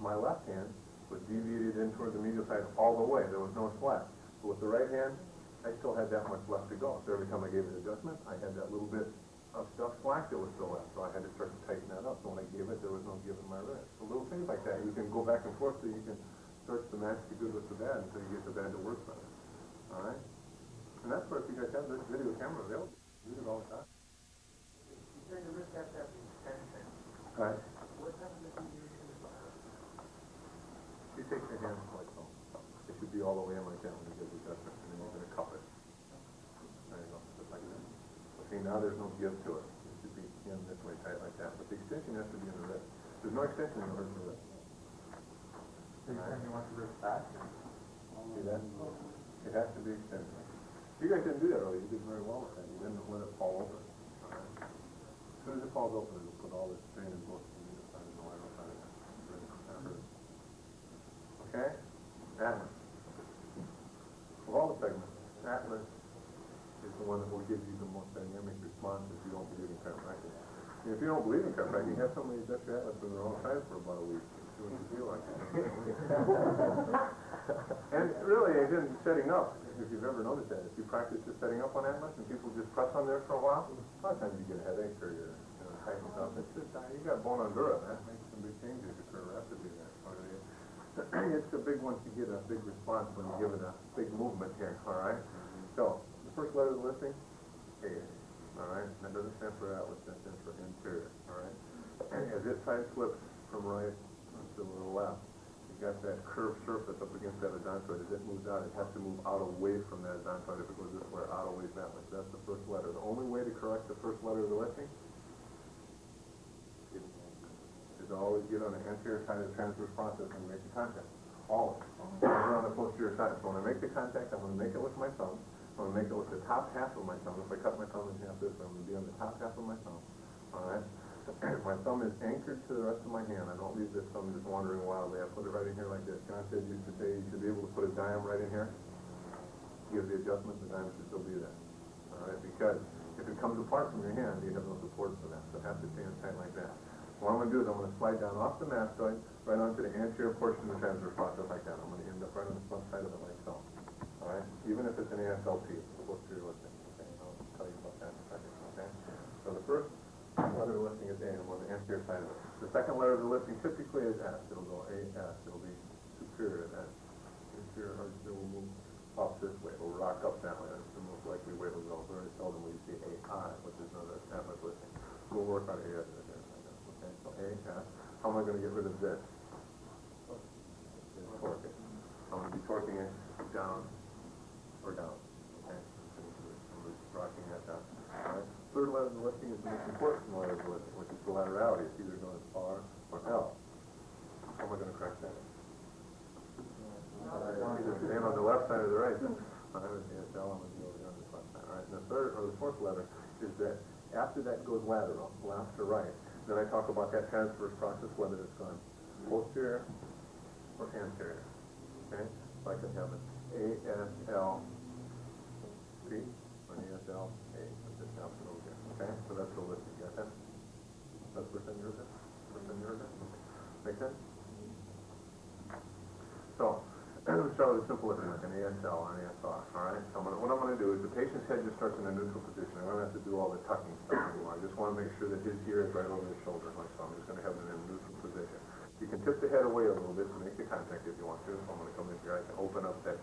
my left hand was deviated in toward the medial side all the way. There was no slack. But with the right hand, I still had that much left to go. So every time I gave it adjustment, I had that little bit of stuff slack that was still left. So I had to start to tighten that up. So when I gave it, there was no give in my wrist. So little things like that. You can go back and forth so you can start to match the good with the bad until you get the bad to work better. All right? And that's where if you guys have this video camera available, use it all the time. You said the wrist has to have the extension. Right. What happens if you use it? You take your hands like so. It should be all the way in like that when you give the adjustment, and then you're going to cup it. There you go, just like that. See, now there's no give to it. It should be in this way, tight like that. But the extension has to be in the wrist. There's no extension in the wrist. So you're saying you want the wrist back? See that? It has to be extended. You guys didn't do that earlier. You did very well with that. You didn't let it fall open. All right. As soon as it falls open, it'll put all this strain in both the medial side and the lateral side of that hurts. Okay? Atlas. Of all the segments, Atlas is the one that will give you the most dynamic response if you don't believe in chiropractic. And if you don't believe in chiropractic, have somebody adjust your atlas from their own side for about a week. See what you feel like. And really, again, setting up, if you've ever noticed that, if you practice just setting up on atlas and people just press on there for a while, a lot of times you get a headache or you're tightening up. It's just, you got bone on dura, that makes some big changes occur rapidly there. It's a big one to get a big response when you give it a big movement here, all right? So, the first letter of the listing, A, all right? That doesn't stand for atlas, that stands for interior, all right? And as it side flips from right to the left, you got that curved surface up against that odontoid. As it moves out, it has to move out away from that odontoid. If it goes this way, out away that way. So that's the first letter. The only way to correct the first letter of the listing is to always get on the anterior side of the transverse process and make the contact. Always. Never on the posterior side. So when I make the contact, I'm going to make it with my thumb. I'm going to make it with the top half of my thumb. If I cut my thumb in half this way, I'm going to be on the top half of my thumb. All right? My thumb is anchored to the rest of my hand. I don't leave this thumb just wandering wildly. I put it right in here like this. Gonstead used to say you should be able to put a dime right in here. Give the adjustment, the dime should still be there. All right? Because if it comes apart from your hand, you have no support for that. So it has to stay in tight like that. What I'm going to do is I'm going to slide down off the mastoid, right onto the anterior portion of the transverse process like that. I'm going to end up right on the front side of it like so. All right? Even if it's an ASLP, posterior listing. Okay? I'll tell you about that in a second. Okay? So the first letter of the listing is A, and I'm on the anterior side of it. The second letter of the listing typically is S. It'll go A-S. It'll be superior to that. Inferior, or it will move up this way. It will rock up that way. That's the most likely way it'll go. Very seldom will you see A-I, which is another atlas listing. We'll work on A-S. Okay, so A-S. How am I going to get rid of this? Torque it. I'm going to be torquing it down or down. Okay? I'm just rocking that down. All right? Third letter of the listing is the most important letter of the listing, which is the laterality. It's either going R or L. How am I going to correct that? Either stand on the left side or the right. I'm going to L, I'm going to be over here on this left side. All right? And the third or the fourth letter is that after that goes lateral, left or right, then I talk about that transverse process, whether it's gone posterior or anterior. Okay? So I can have an A-S-L-P or an A-S-L-A. Just now put over here. Okay? So that's the listing. You got that? That's first time you heard that? First time you heard that? Make sense? So, let's start with a simple listing like an ASL or an ASR. Alright? So what I'm going to do is the patient's head just starts in a neutral position. I don't have to do all the tucking stuff anymore. I just want to make sure that his ear is right over his shoulder. Like so. I'm just going to have it in a neutral position. You can tip the head away a little bit to make the contact if you want to. So I'm going to come in here. I can open up that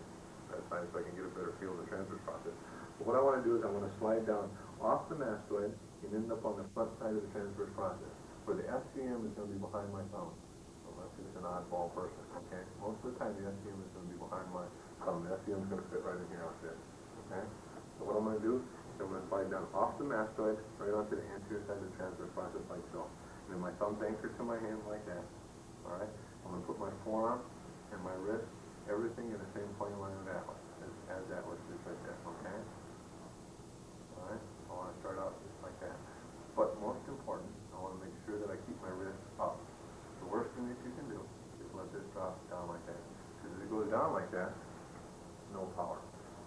side so I can get a better feel of the transverse process. But what I want to do is I want to slide down off the mastoid and end up on the front side of the transverse process, where the SCM is going to be behind my thumb. Unless it's an oddball person, okay? Most of the time the SCM is going to be behind my thumb. The SCM is going to fit right in here like this, okay? So what I'm going to do is I'm going to slide down off the mastoid right onto the anterior side of the transverse process like so. And then my thumb's anchored to my hand like that, all right? I'm going to put my forearm and my wrist, everything in the same plane line of that one, as that was just right there, okay? All right? I want to start out just like that. But most important, I want to make sure that I keep my wrist up. The worst thing that you can do is let this drop down like that. Because if it goes down like that, no power.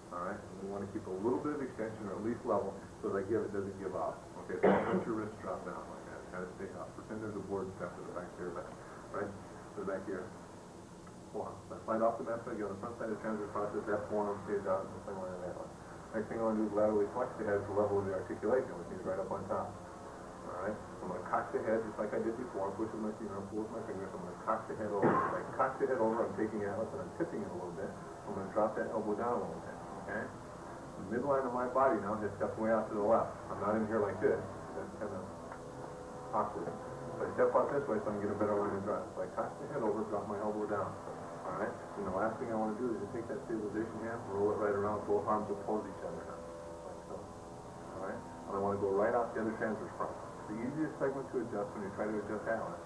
Alright? And we want to keep a little bit of extension, or at least level, so that it doesn't give out. Okay, so let your wrist drop down like that. Got to stay up. Pretend there's a board step to the back of your back. Right? To the back of your forearm. So I slide off the mastoid, get on the front side of the transverse process, that forearm stays out in the same line of that one. Next thing I want to do is laterally flex the head to the level of the articulation, which means right up on top. Alright? I'm going to cock the head just like I did before. Push with my finger, pull with my fingers. I'm going to cock the head over. If I cock the head over, I'm taking atlas and I'm tipping it a little bit. I'm going to drop that elbow down a little bit. Okay? The midline of my body now has stepped way out to the left. I'm not in here like this. That's kind of awkward. So I step out this way so I can get a better line of drop. So I cock the head over, drop my elbow down. Alright? And the last thing I want to do is just take that stabilization hand, roll it right around, both arms oppose each other now. Like so. Alright? And I want to go right out the other transverse process. The easiest segment to adjust when you try to adjust atlas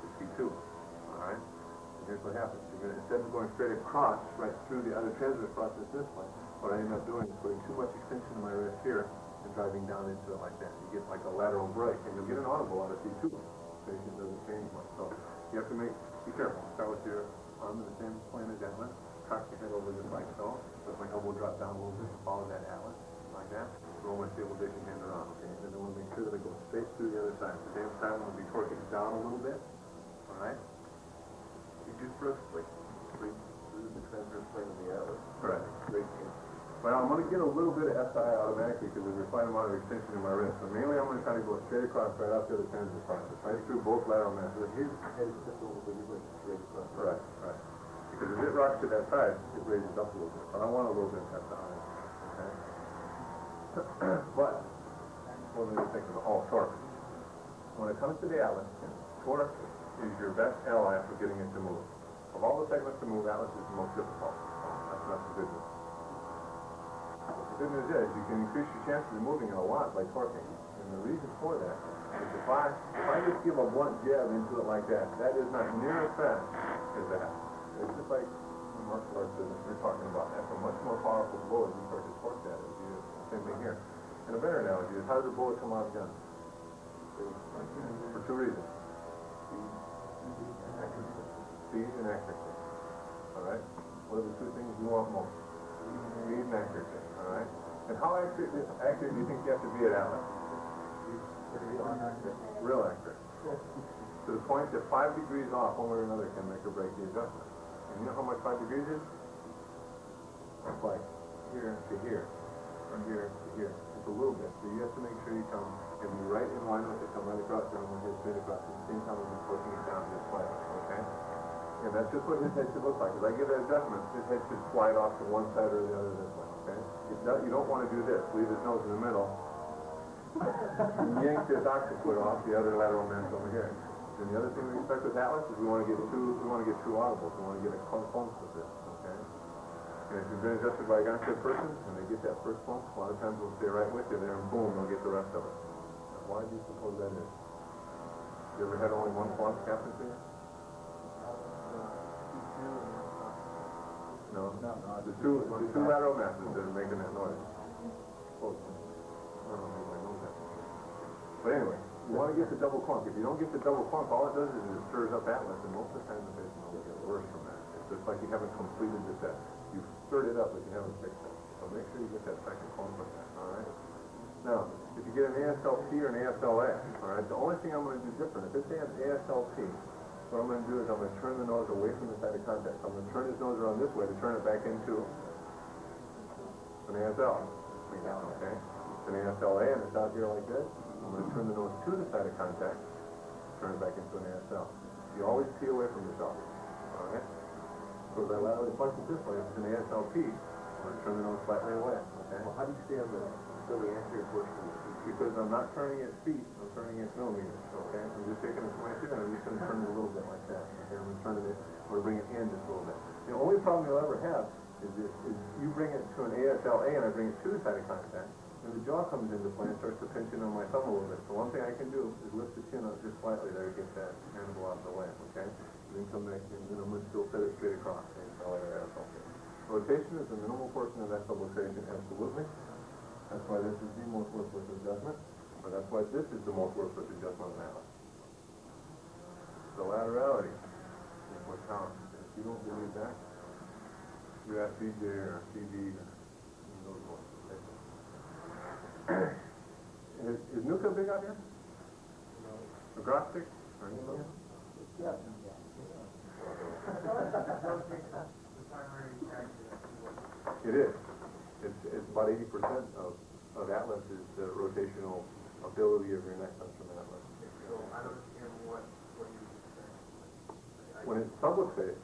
is T2. Alright? And here's what happens. You're going to, instead of going straight across, right through the other transverse process this way, what I end up doing is putting too much extension in my wrist here and driving down into it like that. You get like a lateral break, and you'll get an audible out of T2. The patient doesn't change much. So you have to be careful. Start with your arm in the same plane as atlas. Cock your head over just like so. Let my elbow drop down a little bit and follow that atlas like like that. Roll my stabilization hand around, okay? And then I want to make sure that I go straight through the other side. At the same time, I'm going to be torquing down a little bit, all right? You do first, like, straight through the transverse plane of the atlas. Correct. Straight in. But I'm going to get a little bit of SI automatically because there's a fine amount of extension in my wrist. So mainly I'm going to try to go straight across right up to the transverse process, right through both lateral masses. His head is just a little bit, you're going straight across. Right, right. Because if it rocks to that side, it raises up a little bit. But I want a little bit of SI, okay? But, what do you think of the whole torque? When it comes to the atlas, torque is your best ally for getting it to move. Of all the segments to move, atlas is the most difficult. That's not the good news. The good news is you can increase your chances of moving it a lot by torquing. And the reason for that is if I just give a blunt jab into it like that, that is not near as fast as that. It's just like the martial arts business we're talking about. That's a much more powerful blow as you start to torque that. Same thing here. And a better analogy is how does a bullet come out of a gun? For two reasons. Speed and accuracy. All right? What are the two things you want most? Speed and accuracy. All right? And how accurate do you think you have to be at atlas? Real accurate. To the point that 5 degrees off one way or another can make or break the adjustment. And you know how much 5 degrees is? It's like here to here, from here to here. It's a little bit. So you have to make sure you come and be right in line with it, come right across there, and when head straight across. At the same time, I'm pushing it down this way. Okay? And that's just what his head should look like. If I give that adjustment, his head should slide off to one side or the other this way. Okay? You don't want to do this. Leave his nose in the middle. And yank this occiput off the other lateral mass over here. And the other thing we expect with atlas is we want to get two audibles. We want to get a clunk with this. Okay? And if you've been adjusted by a Gonstead person and they get that first clunk, a lot of times they'll stay right with you there and boom, they'll get the rest of it. Now, why do you suppose that is? You ever had only one clunk happen to you? No. The two lateral masses that are making that noise. Oh, I don't know if I know that. But anyway, you want to get the double clunk. If you don't get the double clunk, all it does is it stirs up atlas, and most of the time the patient will get worse from that. It's just like you haven't completed the set. You've stirred it up, but you haven't fixed it. So make sure you get that second clunk with that, all right? Now, if you get an ASLP or an ASLA, all right, the only thing I'm going to do different, if it's an ASLP, what I'm going to do is I'm going to turn the nose away from the side of contact. I'm going to turn his nose around this way to turn it back into an ASL. Okay? It's an ASLA and it's out here like this. I'm going to turn the nose to the side of contact, turn it back into an ASL. You always pee away from yourself. All right? So if I laterally punch it this way, if it's an ASLP, I'm going to turn the nose slightly away. Okay? Well, how do you stay on the really accurate portion of the feet? Because I'm not turning it feet, I'm turning it millimeters, okay? I'm just taking it from my feet and I'm just going to turn it a little bit like that. Okay? I'm going to bring it in just a little bit. The only problem you'll ever have is you bring it to an ASLA and I bring it to the side of contact, and the jaw comes into play and starts to pinch in on my thumb a little bit. So one thing I can do is lift the chin up just slightly there to get that mandible out of the way, okay? And then come back in, and I'm going to still set it straight across. ASLA or ASLP. Rotation is the minimal portion of that subluxation, absolutely. That's why this is the most worthless adjustment, or that's why this is the most worthless adjustment of atlas. The laterality is what counts. If you don't believe that, you ask DJ or CD or those ones. Is Nuka big out here? No. Diagnostic? Or anything? Yeah. It is. It's about 80% of atlas is the rotational ability of your neck from atlas. So I don't understand what you say. When it's subluxate,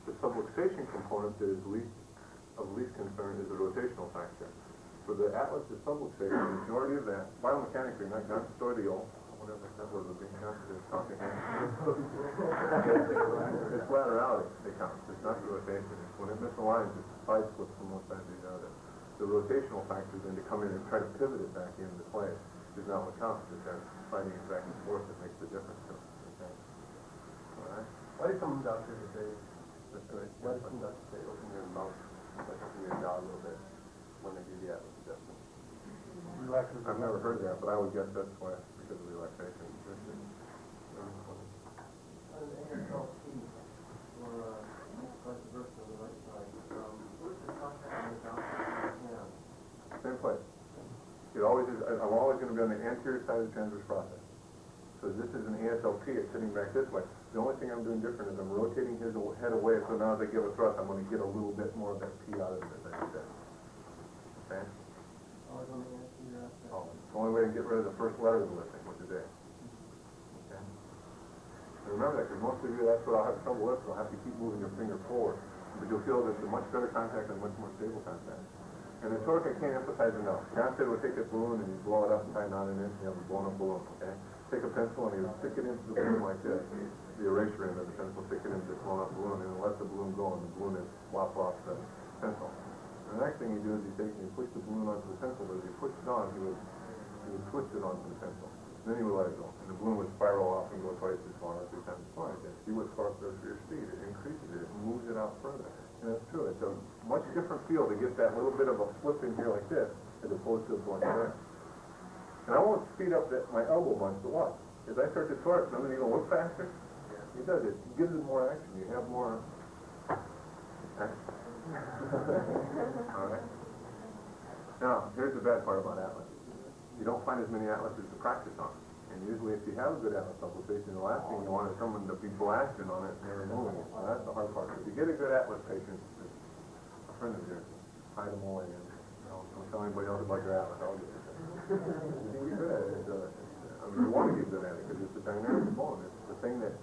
the subluxation component that is of least concern is the rotational factor. For the atlas is subluxated, the majority of that, biomechanically, not custodial, whatever that word would be, it's laterality that counts. It's not the rotation. When it misaligns, it side flips from one side to the other. The rotational factor then to come in and try to pivot it back into place is not what counts. It's that fighting it back and forth that makes the difference. Okay? All right? Why do some doctors say, That's right. why do some doctors say open your mouth, like open your jaw a little bit when they do the atlas adjustment? I've never heard that, but I would guess that's why, because of relaxation. Same place. anterior side of the transverse process. So this is an ASLP, it's sitting back this way. The only thing I'm doing different is I'm rotating his head away, so now as I give a thrust, I'm going to get a little bit more of that P out of it, as I do that. Okay? Oh, it's the only way to get rid of the first letter of the listing, which is A. Okay? And remember that, because most of you, that's what I'll have trouble with, so I'll have to keep moving your finger forward. But you'll feel that it's a much better contact and much more stable contact. And the torque I can't emphasize enough. Gonstead would take a balloon and he'd blow it up and tie it on an inch, and you have a blown up balloon, okay? Take a pencil and he would stick it into the balloon like this, the eraser end of the pencil, stick it into the blown up balloon, and let the balloon go, and the balloon would flop off the pencil. And the next thing you do is you take and you push the balloon onto the pencil, but as you push it on, he would twist it onto the pencil. Then he would let it go, and the balloon would spiral off and go twice as far, 3 times as far. See what torque does for your speed. It increases it, it moves it out further. And that's true. It's a much different feel to get that little bit of a flip in here like this, as opposed to going there. And I won't speed up my elbow much, but watch. As I start to torque, doesn't it even look faster? It does. It gives it more action. You have more action. All right. Now, here's the bad part about Atlas. You don't find as many atlases to practice on. And usually if you have a good atlas subluxation, the last thing you want is someone to be blasting on it and removing it. So that's the hard part. If you get a good atlas patient, a friend of yours, hide them away and don't tell anybody else about your atlas. I'll get it. You can get good at it. You want to get good at it because it's a dynamic bone. It's the thing that,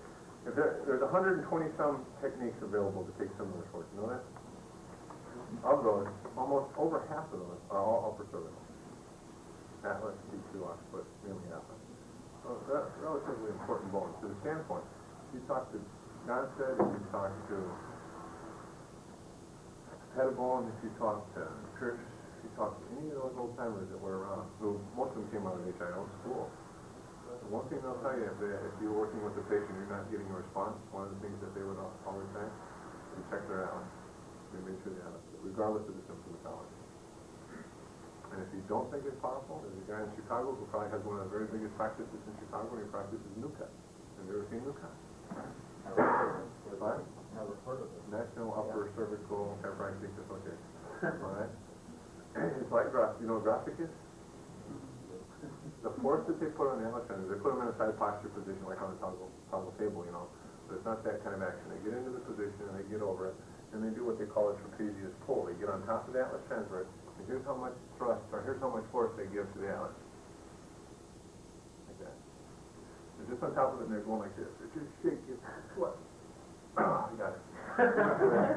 if there's 120 some techniques available to take similar sports. You know that? Of those, almost over half of those are all upper cervical. Atlas, T2, but mainly Atlas. So that's relatively important bones. To the standpoint, if you talk to Gonstead, if you talk to Pedibone, if you talk to Pierce, if you talk to any of those old timers that were around, who most of them came out of HIO school, the one thing they'll tell you, if you're working with a patient, you're not getting a response, one of the things that they would always say, you check their Atlas. They make sure they have it, regardless of the symptomatology. And if you don't think it's powerful, there's a guy in Chicago who probably has one of the very biggest practices in Chicago, and he practices NUCA. Have you ever seen NUCA? What? Never heard of it. National Upper Cervical Chiropractic Association. All right? It's like, you know what Diagnostic is? The force that they put on the atlas centers, they put them in a side posture position, like on a toggle table, you know. But it's not that kind of action. They get into the position, and they get over it, and they do what they call a trapezius pull. They get on top of the atlas transverse, and here's how much thrust, or here's how much force they give to the atlas. Like that. They're just on top of it, and they're going like this. They're just shaking, sweat. I got it.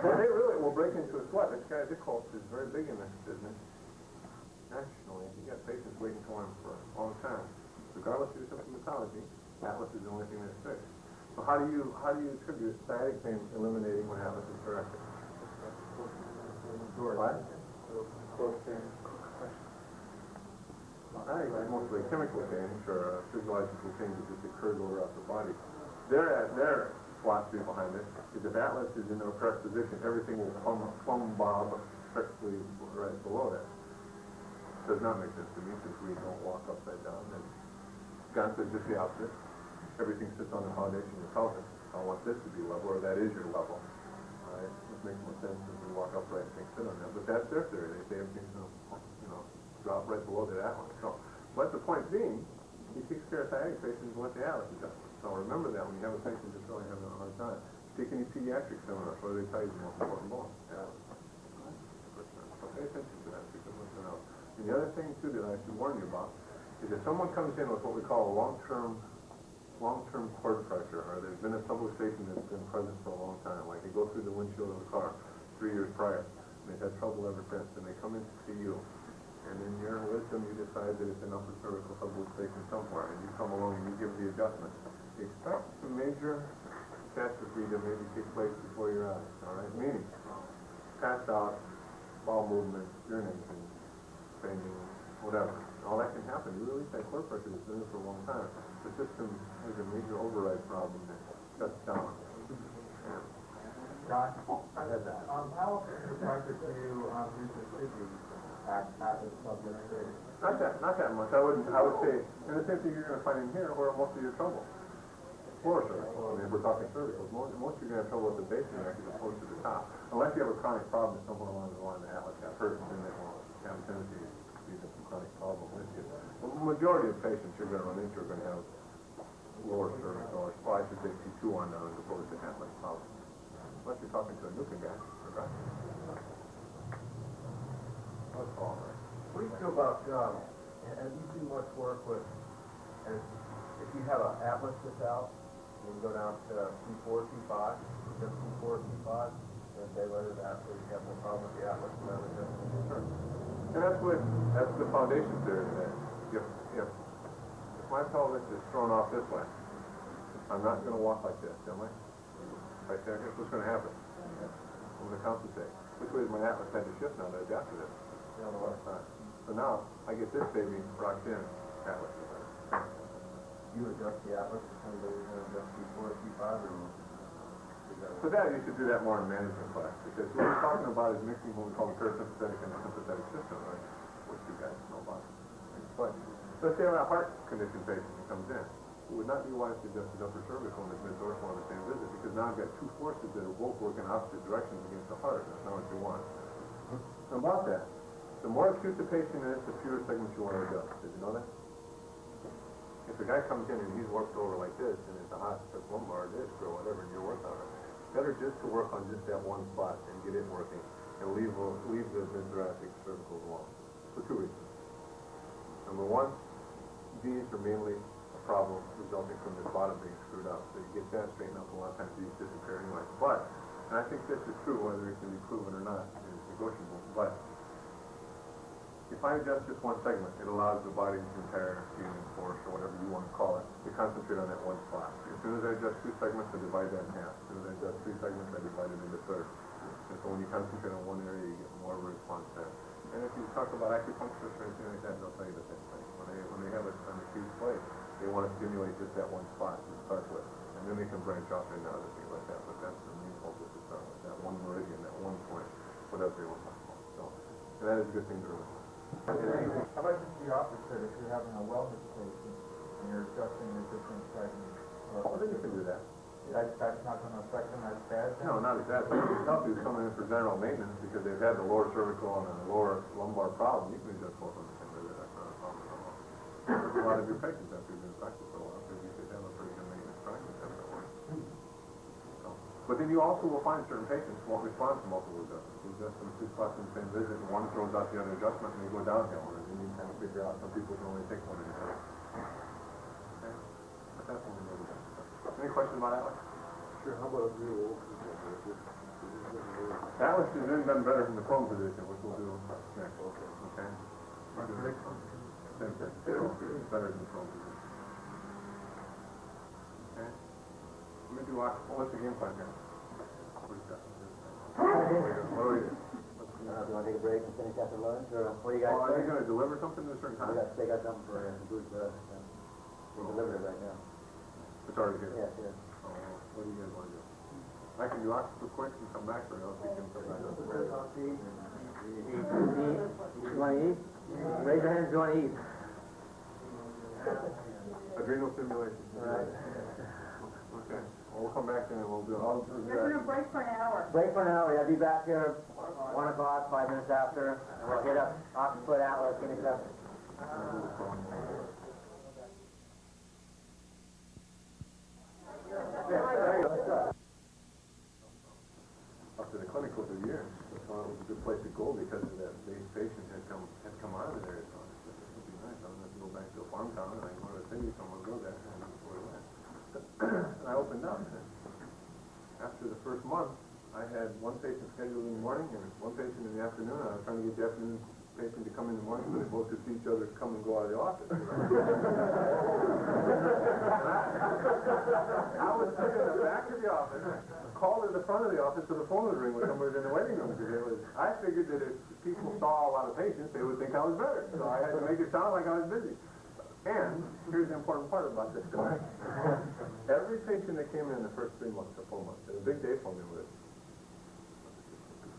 Well, they really will break into a sweat. This guy, Gohl, is very big in this business. Nationally, he got patients waiting for him for a long time. Regardless of your symptomatology, atlas is the only thing that's fixed. So how do you attribute sciatic pain eliminating when atlas is corrected? What? I think it's mostly chemical change or physiological change that just occurs throughout the body. Their philosophy behind it is if atlas is in the correct position, everything will plumb bob perfectly right below that. Does not make sense to me because we don't walk upside down. And Gonstead just the opposite. Everything sits on the foundation of your pelvis. I want this to be level, or that is your level. Alright, this makes more sense if we walk upright and things sit on that. But that's their theory. They say everything's going to, drop right below that atlas. So, but the point being, he takes care of sciatic patients with the atlas adjustment. So remember that when you have a patient that's really having a hard time. Take any pediatric seminars, what do they tell you is the most important bone? Atlas. So pay attention to that because listen out. And the other thing too that I should warn you about is if someone comes in with what we call a long-term cord pressure, or there's been a subluxation that's been present for a long time, like they go through the windshield of the car 3 years prior, and they've had trouble ever since, and they come in to see you, and in your wisdom you decide that it's an upper cervical subluxation somewhere, and you come along and you give the adjustment. Expect some major catastrophe to maybe take place before your eyes, all right? Meaning, pass out, bowel movement, urination, fainting, whatever. All that can happen. You release that cord pressure that's been there for a long time. The system has a major override problem that shuts down. John, how practice do you use the city at the subluxation? Not that much. I would say, and the same thing you're going to find in here where most of your trouble. Floor cervical. I mean, if we're talking cervicals, most you're going to have trouble at the base of the neck as opposed to the top. Unless you have a chronic problem that somewhere along the line the atlas got hurt, and then they will have a tendency to be the chronic problem with you. The majority of patients you're going to run into are going to have lower cervical or splices AC2 on them as opposed to Atlas problem. Unless you're talking to a nuking guy. Okay. That's all right. What do you feel about, and you do much work with, as if you have an atlas that's out, you can go down to T4, T5, just T4, T5, and they let it out, so you have no problem with the atlas, and that is just. Sure. And that's the foundation theory that if my pelvis is thrown off this way, I'm not going to walk like this, am I? Right there, here's what's going to happen. I'm going to compensate. Which way is my atlas had to shift now to adapt to this? On the left side. So now, I get this baby rocked in, atlas. You adjust the atlas, somebody is going to adjust T4, T5, or? For that, you should do that more in management class, because what we're talking about is mixing what we call the parasympathetic and the sympathetic system, right? Which you guys know about. But let's say a heart condition patient who comes in. It would not be wise to adjust his upper cervical and his mid-dorsal on the same visit, because now I've got two forces that are both working opposite directions against the heart. That's not what you want. So about that, the more acute the patient is, the fewer segments you want to adjust. Did you know that? If a guy comes in and he's worked over like this, and it's a hospital lumbar disc or whatever, and you're working on it, better just to work on just that one spot and get it working, and leave the mid-thoracic cervical alone. For two reasons. Number one, these are mainly a problem resulting from this bottom being screwed up. So you get that straightened up, a lot of times these disappear anyway. But, and I think this is true, whether it can be proven or not, is negotiable, but if I adjust just one segment, it allows the body's entire healing force, or whatever you want to call it, to concentrate on that one spot. As soon as I adjust two segments, I divide that in half. As soon as I adjust three segments, I divide it into thirds. And so when you concentrate on one area, you get more of a response there. And if you talk about acupuncturists or anything like that, they'll tell you the same thing. When they have an acute place, they want to stimulate just that one spot to start with. And then they can branch off into other things like that. But that's the main focus to start with, that one meridian, that one point, whatever they want to call it. So, and that is a good thing to remember. How about just the opposite, if you're having a wellness patient and you're adjusting the different segments? Well, then you can do that. That's not going to affect them as bad? No, not exactly. If some people coming in for general maintenance because they've had the lower cervical and the lower lumbar problem, you can adjust both on the same visit. That's not a problem at all. A lot of your patients after you've been in practice for a while, because you should have a pretty good maintenance practice after that way. But then you also will find certain patients won't respond to multiple adjustments. You adjust them two spots in the same visit, and one throws out the other adjustment, and they go downhill. And then you kind of figure out some people can only take one at a time. Okay? But that's what we know. Any questions about Atlas? Sure, how about you? Atlas has then done better from the prone position, which we'll do next. Okay? Same thing. It's better than the prone position. Okay? Let me do what's the game plan here? What is that? What do we do? Do you want to take a break and finish after lunch, or what do you guys Are they think? going to deliver something at a certain time? They got something for food, we're delivering it right now. It's already here. Yes, yes. Oh, what do you guys want to do? I can do octopus quick and come back, or else we can come back. You want to eat? Raise your hands if you want to eat. Adrenal stimulation. All right. Okay. Well, we'll come back in and we'll do it. We're gonna break for an hour. Break for an hour. I'll be back here 1 o'clock, 5 minutes after, and we'll hit up Oxford Atlas, finish up. Up to the clinic over the years. It was a good place to go because of that base patient had come out of there. So this would be nice. I'm going to go back to a farm town and I can go to the city, so I'm going to go there. And that's where I went. And I opened up. After the first month, I had one patient scheduled in the morning and one patient in the afternoon. I was trying to get the afternoon patient to come in the morning so they both could see each other come and go out of the office. I was sitting in the back of the office, called at the front of the office so the phone would ring when somebody was in the waiting room. Because I figured that if people saw a lot of patients, they would think I was better. So I had to make it sound like I was busy. And here's the important part about this story. Every patient that came in the first 3 months or 4 months had a big day for me with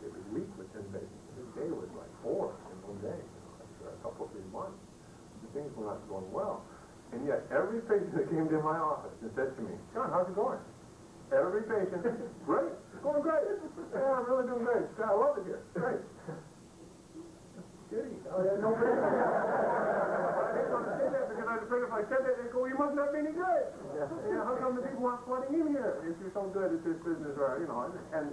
every week with 10 patients. This day was like 4 in one day, after a couple, 3 months. The things were not going well. And yet every patient that came to my office and said to me, John, how's it going? Every patient, great, it's going great. Yeah, I'm really doing great. I love it here. Great. shitty. Oh, yeah, no business. But I didn't want to say that because I figured if I said that, they'd go, you must not be any good. You know, how come the people aren't flooding in here if you're so good at this business, or, you know, and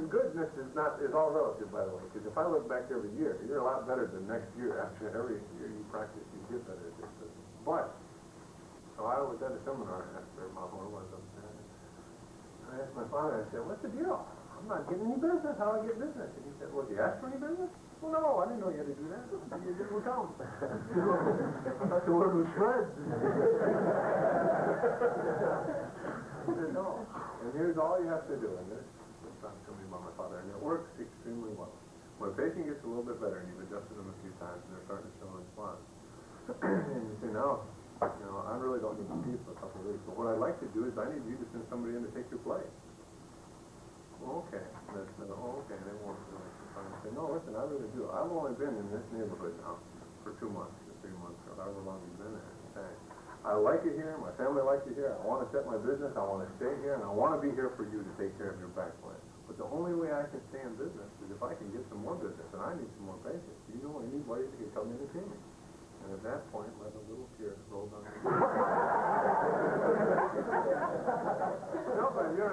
goodness is all relative, by the way, because if I look back every year, you're a lot better than next year. Actually, every year you practice, you get better at this business. But, so I was at a seminar after my horn was up there. I asked my father, I said, what's the deal? I'm not getting any business. How do I get business? And he said, well, did you ask for any business? Well, no, I didn't know you had to do that. You didn't come. I thought the word was spread. He said, no. And here's all you have to do. And this was talking to me about my father, and it works extremely well. When a patient gets a little bit better, and you've adjusted them a few times, and they're starting to show a response, and you say, no, you know, I really don't need to see you for a couple of weeks, but what I'd like to do is I need you to send somebody in to take your place. Well, okay. And I said, oh, okay, they won't do it. I said, no, listen, I really do. I've only been in this neighborhood now for 2 months, or 3 months, or however long you've been there. Okay. I like it here, my family likes it here, I want to set my business, I want to stay here, and I want to be here for you to take care of your back plan. But the only way I can stay in business is if I can get some more business, and I need some more patients. Do you know anybody that can come in and see me? And at that point, let a little tear roll down my face. No, but if you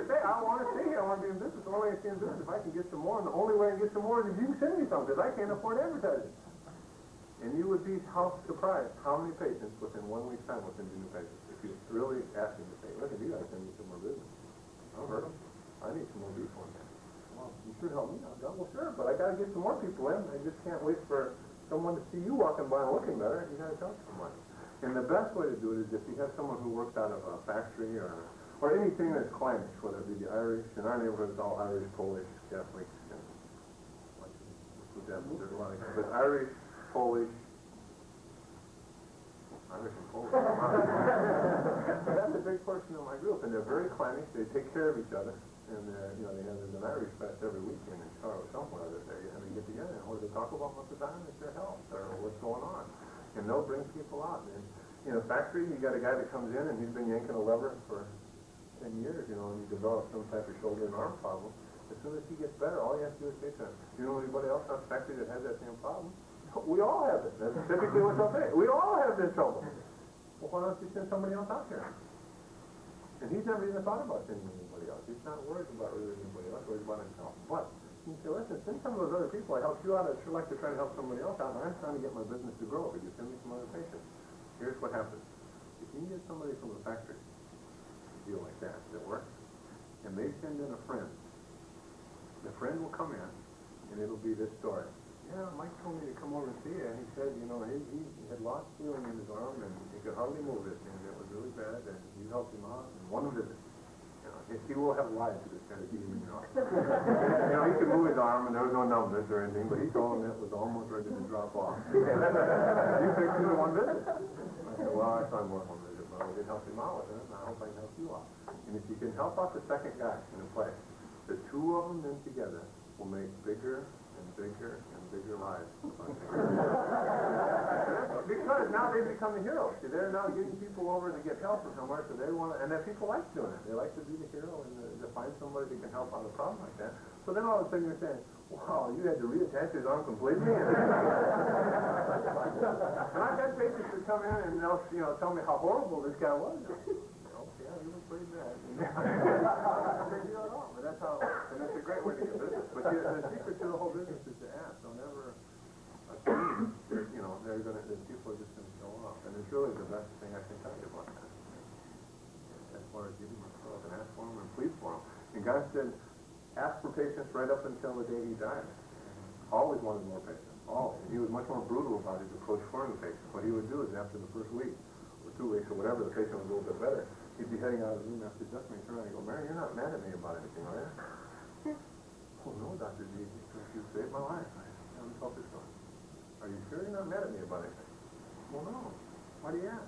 say, I want to stay here, I want to be in business, the only way I can stay in business if I can get some more, and the only way I can get some more is if you send me some, because I can't afford advertising. And you would be surprised how many patients within 1 week's time will send you new patients. If you really ask them to say, listen, you got to send me some more business. I'll hurt them. I need some more people in there. Well, you should help me out. Well, sure, but I got to get some more people in. I just can't wait for someone to see you walking by and looking better. You got to tell someone. And the best way to do it is if you have someone who works out of a factory or anything that's clannish, whether it be the Irish. In our neighborhood, it's all Irish, Polish, Catholic. And there's a lot of, but Irish, Polish, and Polish. That's a big portion of my group, and they're very clannish. They take care of each other, and you know, they have an Irish fest every weekend in Chicago somewhere that they get together. And what do they talk about most of the time? It's their health or what's going on, and they'll bring people out. And in a factory, you got a guy that comes in and he's been yanking a lever for 10 years, you know, and he develops some type of shoulder and arm problem. As soon as he gets better, all you have to do is say to him, you know anybody else in the factory that has that same problem? We all have it. That's typically what they'll say. We all have this trouble. Well, why don't you send somebody else out here? And he's never even thought about sending anybody else. He's not worried about really anybody else, worried about himself. But you can say, listen, send some of those other people. I helped you out. I'd sure like to try to help somebody else out. And I'm trying to get my business to grow. Could you send me some other patients? Here's what happens. If you get somebody from the factory, a deal like that works, and they send in a friend, the friend will come in, and it'll be this story. Yeah, Mike told me to come over and see you, and he said, you know, he had lost feeling in his arm, and he could hardly move it, and it was really bad, and you helped him out, and one visit. You know, he will have lied to this kind of demon, you know. You know, he could move his arm, and there was no numbness or anything, but he told him it was almost ready to drop off. You fixed it in one visit. I said, well, I saw more than one visit, but I did help him out with it, and I hope I can help you out. And if you can help out the second guy in a place, the two of them then together will make bigger and bigger and bigger lives. Because now they become the heroes. See, they're now getting people over to get help from somewhere, so they want to, and then people like doing it. They like to be the hero and to find somebody that can help out a problem like that. So then all of a sudden you're saying, wow, you had to reattach his arm completely? And I've had patients that come in and they'll, you know, tell me how horrible this guy was. Yeah, he was pretty bad. But that's how, and that's a great way to get business. But the secret to the whole business is to ask. Don't ever assume that, you know, that people are just going to show up. And it's really the best thing I can tell you about that. As far as giving yourself and ask for them and plead for them. And God said, ask for patients right up until the day he died. Always wanted more patients. Always. He was much more brutal about his approach for the patients. What he would do is after the first week or 2 weeks or whatever, the patient was a little bit better. He'd be heading out of the room after adjustment, turn around and go, Mary, you're not mad at me about anything, are you? Oh, no, Dr. D, you saved my life. Let me tell this story. Are you sure you're not mad at me about anything? Well, no. Why do you ask?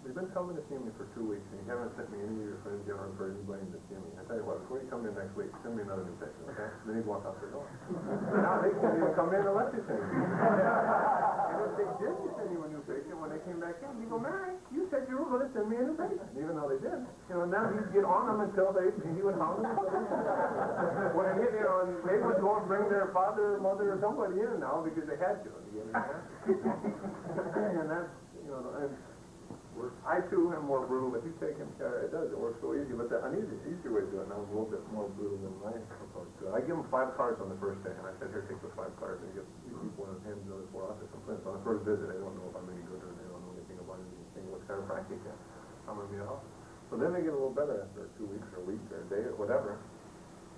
You've been coming to see me for 2 weeks, and you haven't sent me any of your friends yet or for anybody to see me. I tell you what, before you come in next week, send me another new patient, okay? Then he'd walk out the door. Now they can't even come in unless you send me. And if they did send you a new patient, when they came back in, you go, Mary, you said you were going to send me a new patient. Even though they didn't. You know, now he'd get on them until he would hound them. When they would go and bring their father or mother or somebody in now because they had to. And that's, you know, and I too am more brutal, but you take him care. It does. It works so easy. But an easier way to do it, and I was a little bit more brutal than my approach to it. I give them 5 cards on the first day, and I said, here, take the 5 cards, and you keep one of them hands the other 4 off. Sometimes on the first visit, they don't know if I'm any good or they don't know anything about anything with chiropractic yet. I'm going to be out. So then they get a little better after 2 weeks or a week or a day or whatever.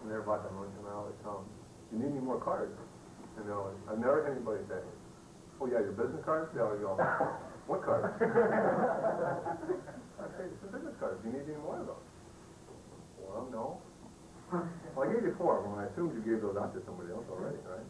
And they're about to lunch, and I always tell them, you need any more cards? And they're always, I've never had anybody say, oh yeah, your business cards? They always go, what cards? I say, it's the business cards. Do you need any more of those? Well, no. Well, I gave you 4. Well, I assumed you gave those out to somebody else already, right?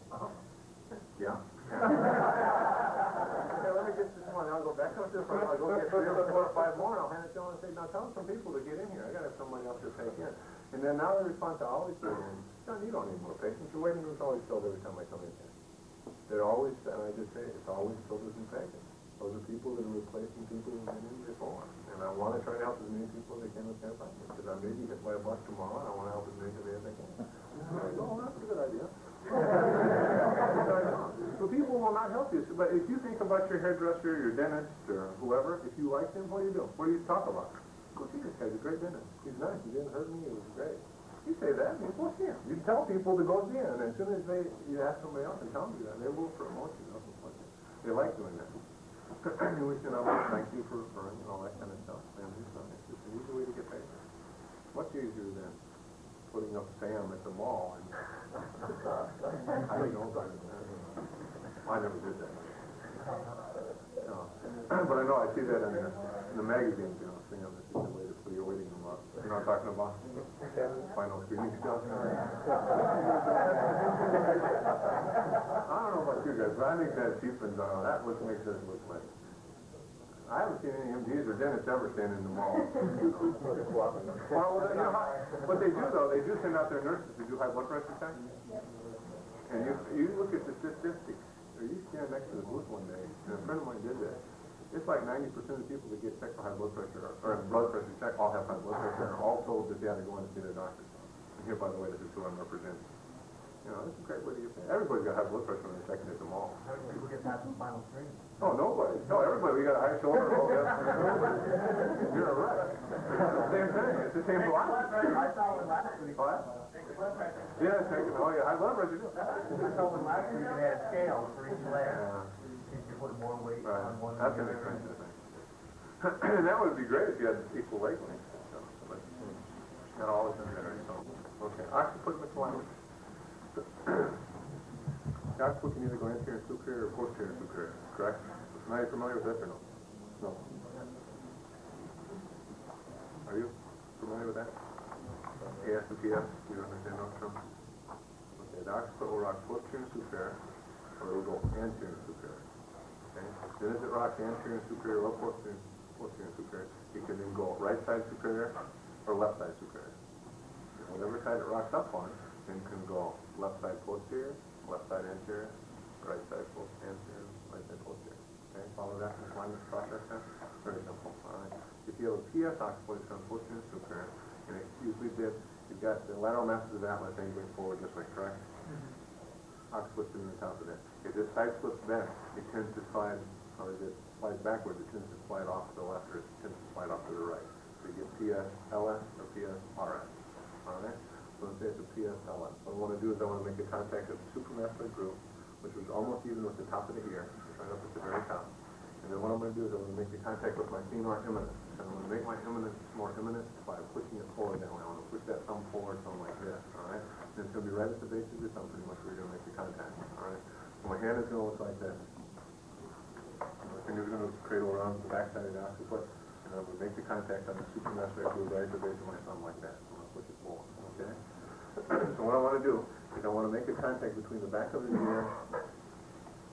Yeah. Okay, let me get this one. I'll go back up to the front. I'll go get 3 or 4 or 5 more, and I'll hand it to them and say, now tell some people to get in here. I got to have somebody else to take in. And then now the response I always get in, John, you don't need more patients. Your waiting room's always filled every time I come in here. They're always, and I just say, it's always filled with new patients. Those are people that are replacing people who've been in before. And I want to try to help as many people as I can with chiropractic. Because I may be hit by a bus tomorrow, and I want to help as many today as I can. And I go, oh, that's a good idea. So people will not help you. But if you think about your hairdresser, your dentist, or whoever, if you like them, what do you do? What do you talk about? Go see this guy. He's a great dentist. He's nice. He didn't hurt me. It was great. You say that, you go see him. You tell people to go see him. And as soon as you ask somebody else and tell them that, they will promote you. They like doing that. And we say, thank you for referring and all that kind of stuff. And it's an easy way to get paid. Much easier than putting up Sam at the mall. And I don't know about it. I never did that. No. But I know I see that in the magazines, you know, Sam is the way to put your waiting room up. You know what I'm talking about? Final screening stuff. I don't know about you guys, but I think that cheapens that what makes us look like. I haven't seen any MDs or dentists ever stand in the mall. Well, you know what they do though, they do send out their nurses to do high blood pressure tests. And you look at the statistics, or you stand next to the booth one day, and a friend of mine did that. It's like 90% of the people that get checked for high blood pressure, or blood pressure check, all have high blood pressure, and are all told that they have to go in and see their doctor. And here, by the way, this is who I'm representing. You know, it's a great way to get paid. Everybody's got high blood pressure when they're checking at the mall. How many people get past the final screen? Oh, nobody. No, everybody. We got a high shoulder. Oh, yes. You're right. Same thing. It's the same philosophy. I saw one last week. What? Yeah, oh, yeah, high blood pressure too. I saw one last week and they had scales for each layer. You put more weight on one. That's an expensive thing. And that would be great if you had equal weight length. But not always necessary. So, okay. Occiput misalignment. The occiput can either go anterior and superior or posterior and superior, correct? Now you're familiar with this or no? No. Are you familiar with that? AS and PS, you understand those terms? Okay, the occiput will rock posterior and superior, or it will go anterior and superior. Okay? As soon as it rocks anterior and superior or posterior and superior, it can then go right side superior or left side superior. And whatever side it rocks up on, then can go left side posterior, left side anterior, right side anterior, right side posterior. Okay, follow that alignment process then? Very simple. All right. If you have a PS occiput, it's going posterior and superior, and it usually did, you've got the lateral masses of atlas angling forward this way, correct? Occiput's in the top of that. If this side slips back, it tends to slide, or if it slides backwards, it tends to slide off to the left, or it tends to slide off to the right. So you get PS LS or PS RS. All right? So let's say it's a PSLS. What I want to do is I want to make a contact of the supramascular groove, which was almost even with the top of the ear, right up at the very top. And then what I'm going to do is I'm going to make the contact with my femur eminence. And I'm going to make my eminence more eminent by pushing it forward that way. I want to push that thumb forward, something like this. All right? And it's going to be right at the base of your thumb, pretty much where you're going to make the contact. All right? So my hand is going to look like this. My finger's going to cradle around the backside of the occiput. And I'm going to make the contact on the supramascular groove right at the base of my thumb like that. I'm going to push it forward. Okay? So what I want to do is I want to make a contact between the back of the ear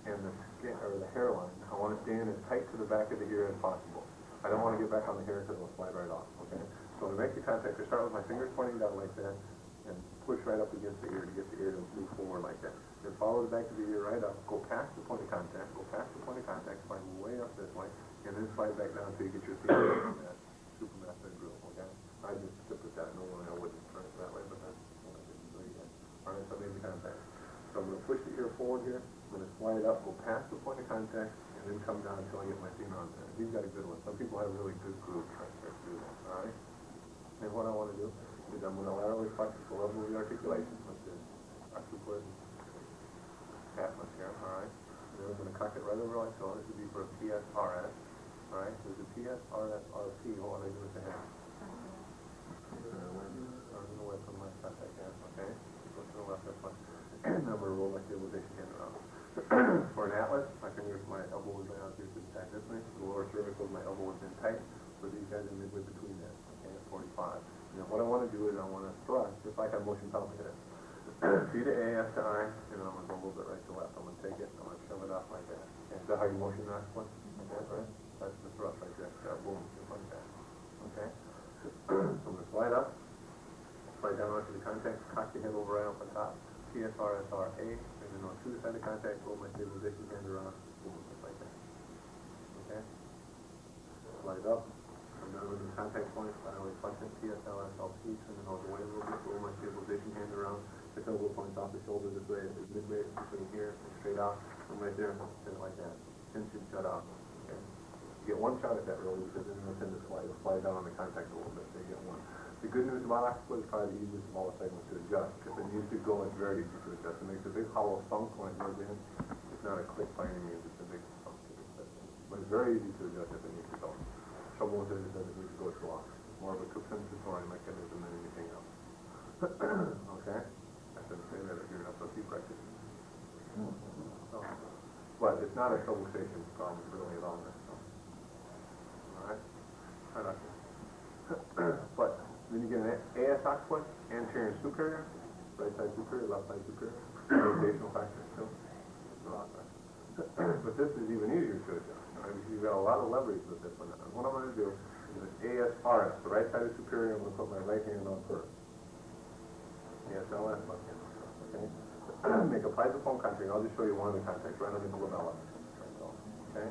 and the skin, or the hairline. I want to stand as tight to the back of the ear as possible. I don't want to get back on the hair because it'll slide right off, okay? So to make the contact, I start with my fingers pointing down like that, and push right up against the ear to get the ear to move forward like that. Then follow the back of the ear right up, go past the point of contact, slide way up this way, and then slide back down until you get your feet on that supermassive groove, okay? I just tip it that. Normally I wouldn't turn it that way, but that's what I did. So you can. All right, so I made the contact. So I'm going to push the ear forward here. I'm going to slide up, go past the point of contact, and then come down until I get my femur on there. He's got a good one. Some people have really good groove transfers to do that, all right? And what I want to do is I'm going to laterally flex the level of the articulation, which is occiput and atlas here, all right? And then I'm going to cock it right over like so. This would be for a PSRS, all right? There's a PSRS-RP. What do I do with the hand? Turn away from my contact hand, okay? Go to the left, that's fine. And I'm going to roll my stabilization hand around. For an atlas, my fingers, my elbow is down here to the side this way. For the lower cervical, my elbow is in tight. For these guys, I'm midway between that, okay, at 45. Now, what I want to do is I want to thrust, just like I motion palpated. See the AS to I, and I'm going to go a little bit right to left. I'm going to take it, I'm going to shove it off like that. Okay, is that how you motion that one? Okay, right? That's the thrust right there. Yeah, boom, just like that. Okay? So I'm going to slide up, slide down onto the contact, cock the head over right up on top. PSRSRA, and then on to the side of contact, roll my stabilization hand around, boom, just like that. Okay? Slide up, come down with the contact point, laterally flexion, PSLSLP, turn it all the way a little bit, roll my stabilization hand around, the elbow points off the shoulder this way, midway between here and straight out, and right there, and like that. Tension shut off. Okay? You get one shot at that really, because then it'll tend to slide down on the contact a little bit, so you get one. The good news about occiput is probably the easiest of all the segments to adjust. If it needs to go, it's very easy to adjust. It makes a big hollow thunk when it goes in. It's not a click by any means, it's a big thunk. But it's very easy to adjust if it needs to go. Trouble with it is it doesn't need to go too long. It's more of a compensatory mechanism than anything else. Okay? I shouldn't say that if you're an SLP practitioner. So, but it's not a subluxation problem really at all. So. All right? Try not to. But then you get an AS occiput, anterior and superior, right side superior, left side superior, rotational factor too. But this is even easier to adjust. Right? Because you've got a lot of leverage with this one. And what I'm going to do is an ASRS, the right side is superior, I'm going to put my right hand on first. ASLS, left hand on first, okay? Make a piezoform contact. I'll just show you one of the contacts right under the labella. Okay?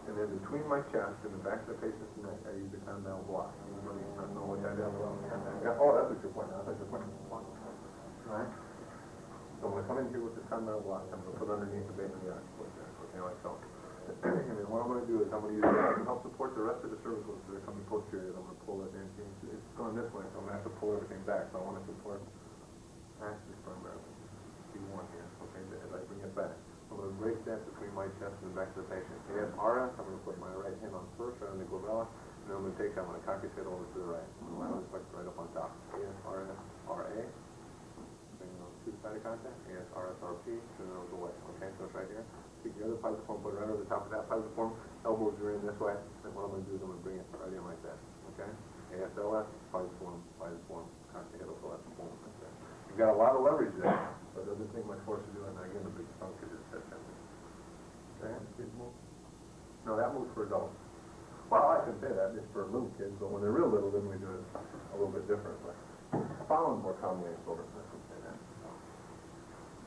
And then between my chest and the back of the patient's neck, I use the condyle block. Anybody know what that is? Oh, that's what you're pointing out. That's your point. Right? So I'm going to come in here with this condyle block. I'm going to put underneath the base of the occiput there. Okay, like so. And then what I'm going to do is I'm going to use that to help support the rest of the cervicals that are coming posterior. I'm going to pull it in. It's going this way, so I'm going to have to pull everything back. So I want to support axis primarily. C1 here. Okay, as I bring it back. I'm going to break that between my chest and the back of the patient. ASRS, I'm going to put my right hand on first, right on the glabella, and then I'm going to take that, I'm going to cock his head over to the right. I'm going to flex right up on top. ASRS, RA, bring it on to the side of contact. ASRS, RP, turn it over away. Okay, so it's right here. Take the other piezoform, put it right over the top of that piezoform. Elbows are in this way. And what I'm going to do is I'm going to bring it right in like that. Okay? ASLS, piezoform, cock the head over, that's boom, like that. You've got a lot of leverage there. So it doesn't take much force to do it, and again, the big chunk is just that. Okay, kids move? No, that moves for adults. Well, I shouldn't say that, just for little kids, but when they're real little, then we do it a little bit differently. Found more commonly in children, I should say that.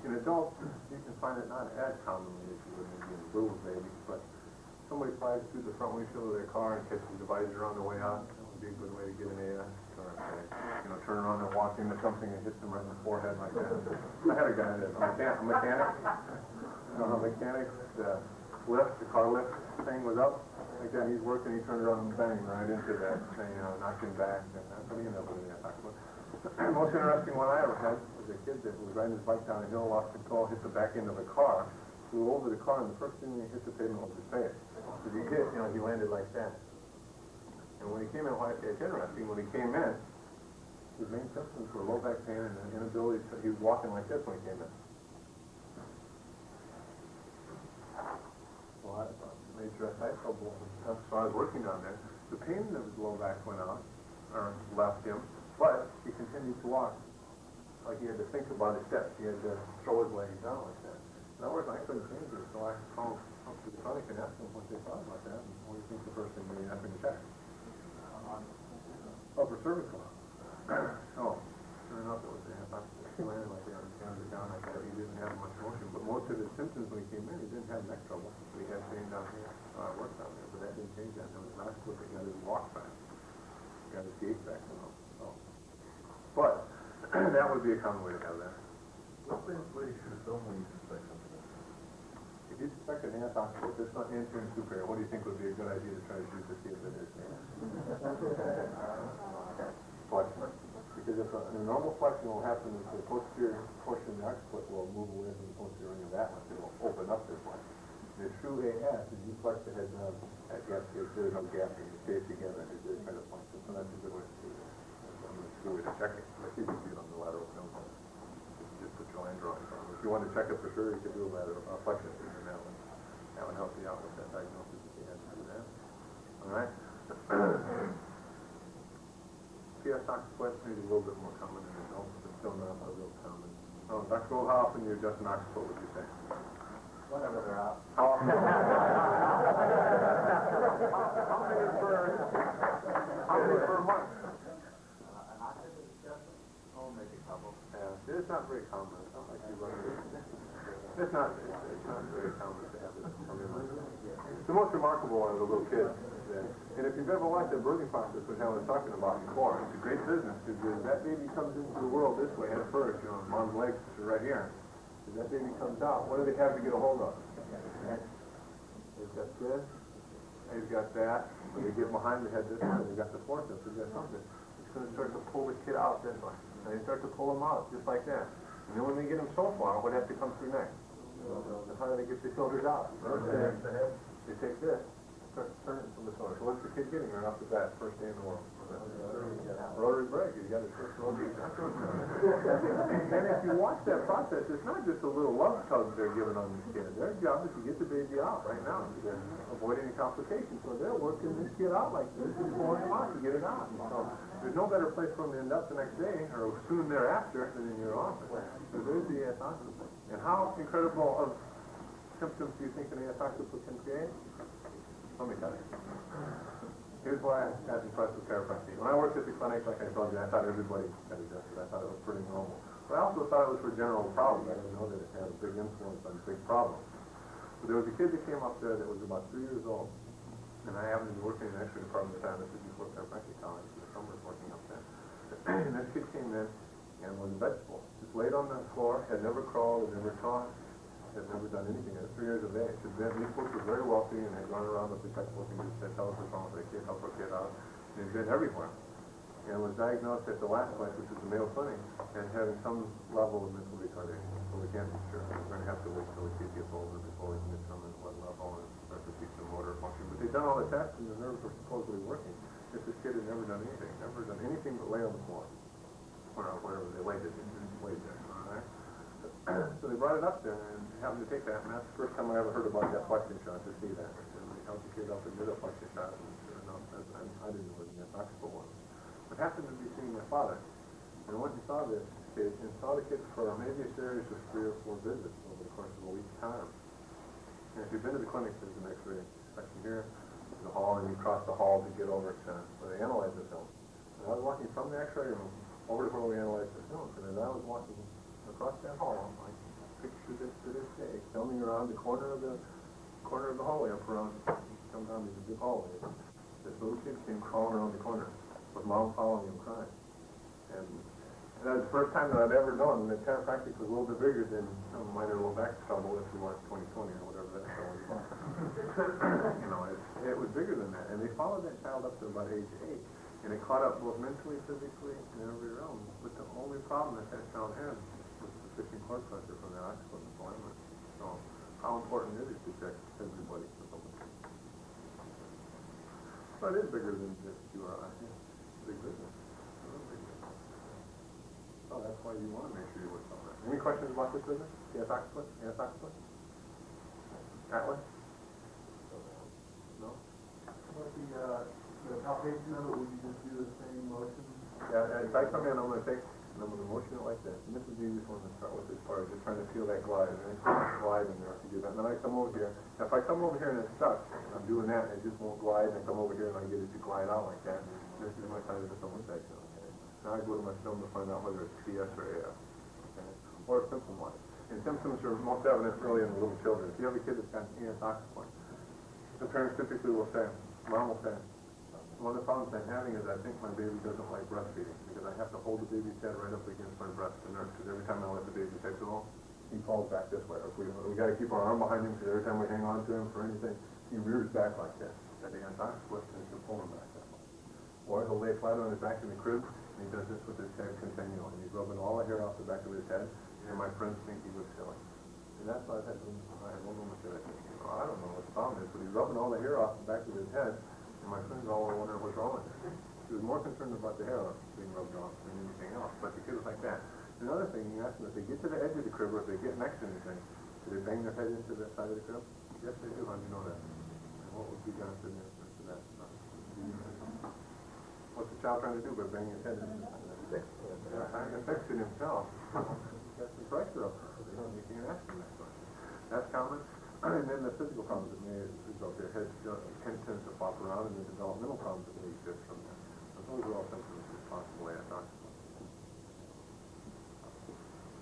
In adults, you can find it not as commonly as you would maybe in little babies, but somebody flies through the front windshield of their car and catches the visor on the way out. That would be a good way to get an AS. Or, turn around and walk into something and hit them right in the forehead like that. I had a guy that, a mechanic, the car lift thing was up, like that, he's working, he turned around and banged right into that thing, knocked him back, and that's what he ended up with the most interesting one I ever had was a kid that was riding his bike down a hill, lost control, hit the back end of a car, flew over the car, and the first thing he hit the pavement was his face. So he landed like that. And when he came in, it's interesting, when he came in, his main symptoms were low back pain and an inability to, he was walking like this when he came in. Well, I made sure I had trouble. So I was working on that. The pain of his low back went out, or left him, but he continued to walk like he had to think about his steps. He had to throw his legs out like that. In other words, I couldn't change it, so I called up to the clinic and ask them what they thought about that, and what do you think the first thing they have to check? Oh, for cervical. Oh, sure enough, it was a half landed like that, and down like that. He didn't have much motion, but most of his symptoms when he came in, he didn't have neck trouble. So he had pain down here, work down there, but that didn't change that. And his last look, he got his walk back, he got his gait back, you know. So, but that would be a common way to have that. What things would you film when you suspect something? If you suspect an anatoxic, if it's not anterior and superior, what do you think would be a good idea to try to do to see if it is? Flexion. Because if a normal flexion will happen is the posterior portion of the occiput will move away from the posterior ring of that one. It will open up this one. The true AS is you flex the head down at gap space. There's no gap and you stay together and you try to flex it. So that's a good way to do this. That's a good way to check it. Let's see if you see it on the lateral film. Just put your line drawing from. If you want to check it for sure, you could do a lateral flexion, and that would help you out with that diagnosis if you had to do that. All right. PS occiput maybe a little bit more common in adults, but still not a real common. Oh, Dr. Gohl, how often do you adjust an occiput, would you say? Whenever they're out. How often? How many per month? An occiput adjustment? Oh, maybe a couple. Yeah, it's not very common. It's not like you run it. It's not very common to have it come in like that. The most remarkable one is a little kid. And if you've ever watched the birthing process, which I was talking about before, it's a great business because that baby comes into the world this way head first, you know, mom's legs are right here. As that baby comes out, what do they have to get a hold of? They've got this, they've got that, when they get behind the head this way, they've got the forceps, they've got something. It's going to start to pull the kid out this way. And they start to pull them out, just like that. And then when they get them so far, what has to come through next? And how do they get the shoulders out? They take this. Start to turn it from the shoulder. So what's the kid getting right off the bat, first day in the world? Rotary brake. You got his first rotary. And if you watch that process, it's not just a little love tug they're giving on this kid. Their job is to get the baby out right now to avoid any complications. So they're working this kid out like this and pulling him out to get it out. So there's no better place for him to end up the next day or soon thereafter than in your office. So there's the AS occiput. And how incredible of symptoms do you think an AS occiput can create? Let me tell you. Here's why I got impressed with chiropractic. When I worked at the clinic, like I told you, I thought everybody got adjusted. I thought it was pretty normal. But I also thought it was for general problems. I didn't know that it had a big influence on big problems. But there was a kid that came up there that was about 3 years old. And I happened to be working in the X-ray department at the time. This was before chiropractic college. The summer was working up there. And this kid came in and was a vegetable. Just laid on the floor, had never crawled, had never talked. Had never done anything at 3 years of age. These folks were very wealthy and had gone around with the textbook and just said, tell us what's wrong with the kid, help our kid out. And he'd been everywhere. And was diagnosed at the last place, which is the Mayo Clinic, and having some level of mental retardation. So we can't be sure. We're going to have to wait till the kid gets older before we can determine what level and start to see some motor function. But they've done all the tests and the nerves were supposedly working. If this kid had never done anything but lay on the floor. Or wherever they laid it, it just laid there. All right? So they brought it up there and happened to take that, and that's the first time I ever heard about that flexion shot, to see that. And they helped the kid up and did a flexion shot, and sure enough, I didn't know what the occiput was. But happened to be seeing their father, and when he saw this kid, and saw the kid for maybe a series of 3 or 4 visits over the course of a week's time. And if you've been to the clinic, there's an X-ray section here, the hall, and you cross the hall to get over to where they analyze the film. And I was walking from the X-ray room over to where we analyzed the film, and as I was walking across that hall, I picture this to this day, coming around the corner of the hallway up around, come down these big hallways. This little kid came crawling around the corner with mom following him crying. And that was the first time that I'd ever known that chiropractic was a little bit bigger than some minor low back trouble if you watch 2020 or whatever that show was. You know, it was bigger than that. And they followed that child up to about age 8. And it caught up both mentally, physically, and every realm. But the only problem that child had was sufficient cord pressure from the occiput and alignment. So how important is it to check everybody for something? Well, it is bigger than just you or I. It's a big business. Oh, that's why you want to make sure you work on that. Any questions about this business? Yes, occiput? Yes, occiput? Atlas? No? What the palpation of it, would you just do the same motion? Yeah, if I come in, I'm going to take and I'm going to motion it like this. And this is the easiest one to start with as far as just trying to feel that glide. And I glide in there if you do that. And then I come over here. If I come over here and it's stuck, and I'm doing that and it just won't glide, and I come over here and I get it to glide out like that, this is my kind of subluxation. Okay. Now I go to my film to find out whether it's PS or AF. Okay. Or symptom-wise. And symptoms are most evident really in the little children. If you have a kid that's got an toxic, the parents typically will say, mom will say, one of the problems I'm having is I think my baby doesn't like breastfeeding because I have to hold the baby's head right up against my breast to nurse because every time I let the baby's head go, he falls back this way. Or we got to keep our arm behind him because every time we hang on to him for anything, he rears back like this. That the antoxic and can pull him back that way. Or he'll lay flat on his back in the crib and he does this with his head continually. And he's rubbing all the hair off the back of his head and my friends think he was silly. And that's why I had one woman say, I don't know what the problem is, but he's rubbing all the hair off the back of his head. And my friends all were wondering what's wrong with it. She was more concerned about the hair being rubbed off than anything else. But the kid was like that. Another thing, you ask them if they get to the edge of the crib or if they get next to anything, do they bang their head into that side of the crib? Yes, they do. How do you know that? And what would be Gonstead answer to that? What's the child trying to do by banging his head into the side of the crib? Trying to fix it himself. That's the pressure up there. You can't ask them that question. That's common. And then the physical problems that may result, their head tends to flop around, and the developmental problems that may exist from that. And those are all symptoms of possible anatoxic.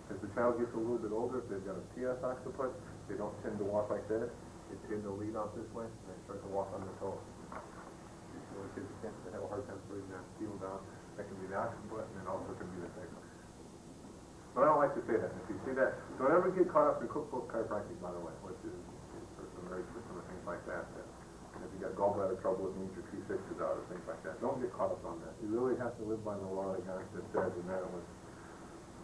As the child gets a little bit older, if they've got a PS occiput, they don't tend to walk like this. They tend to lead off this way, and they start to walk on their toes. You know, kids that have a hard time putting that heel down, that can be the occiput, and it also can be the sacral. But I don't like to say that. If you see that, don't ever get caught up in cookbook chiropractic, by the way, which is for some marriage system or things like that. And if you got gallbladder trouble, it means your T6 is out or things like that. Don't get caught up on that. You really have to live by the law that Gonstead says, and that was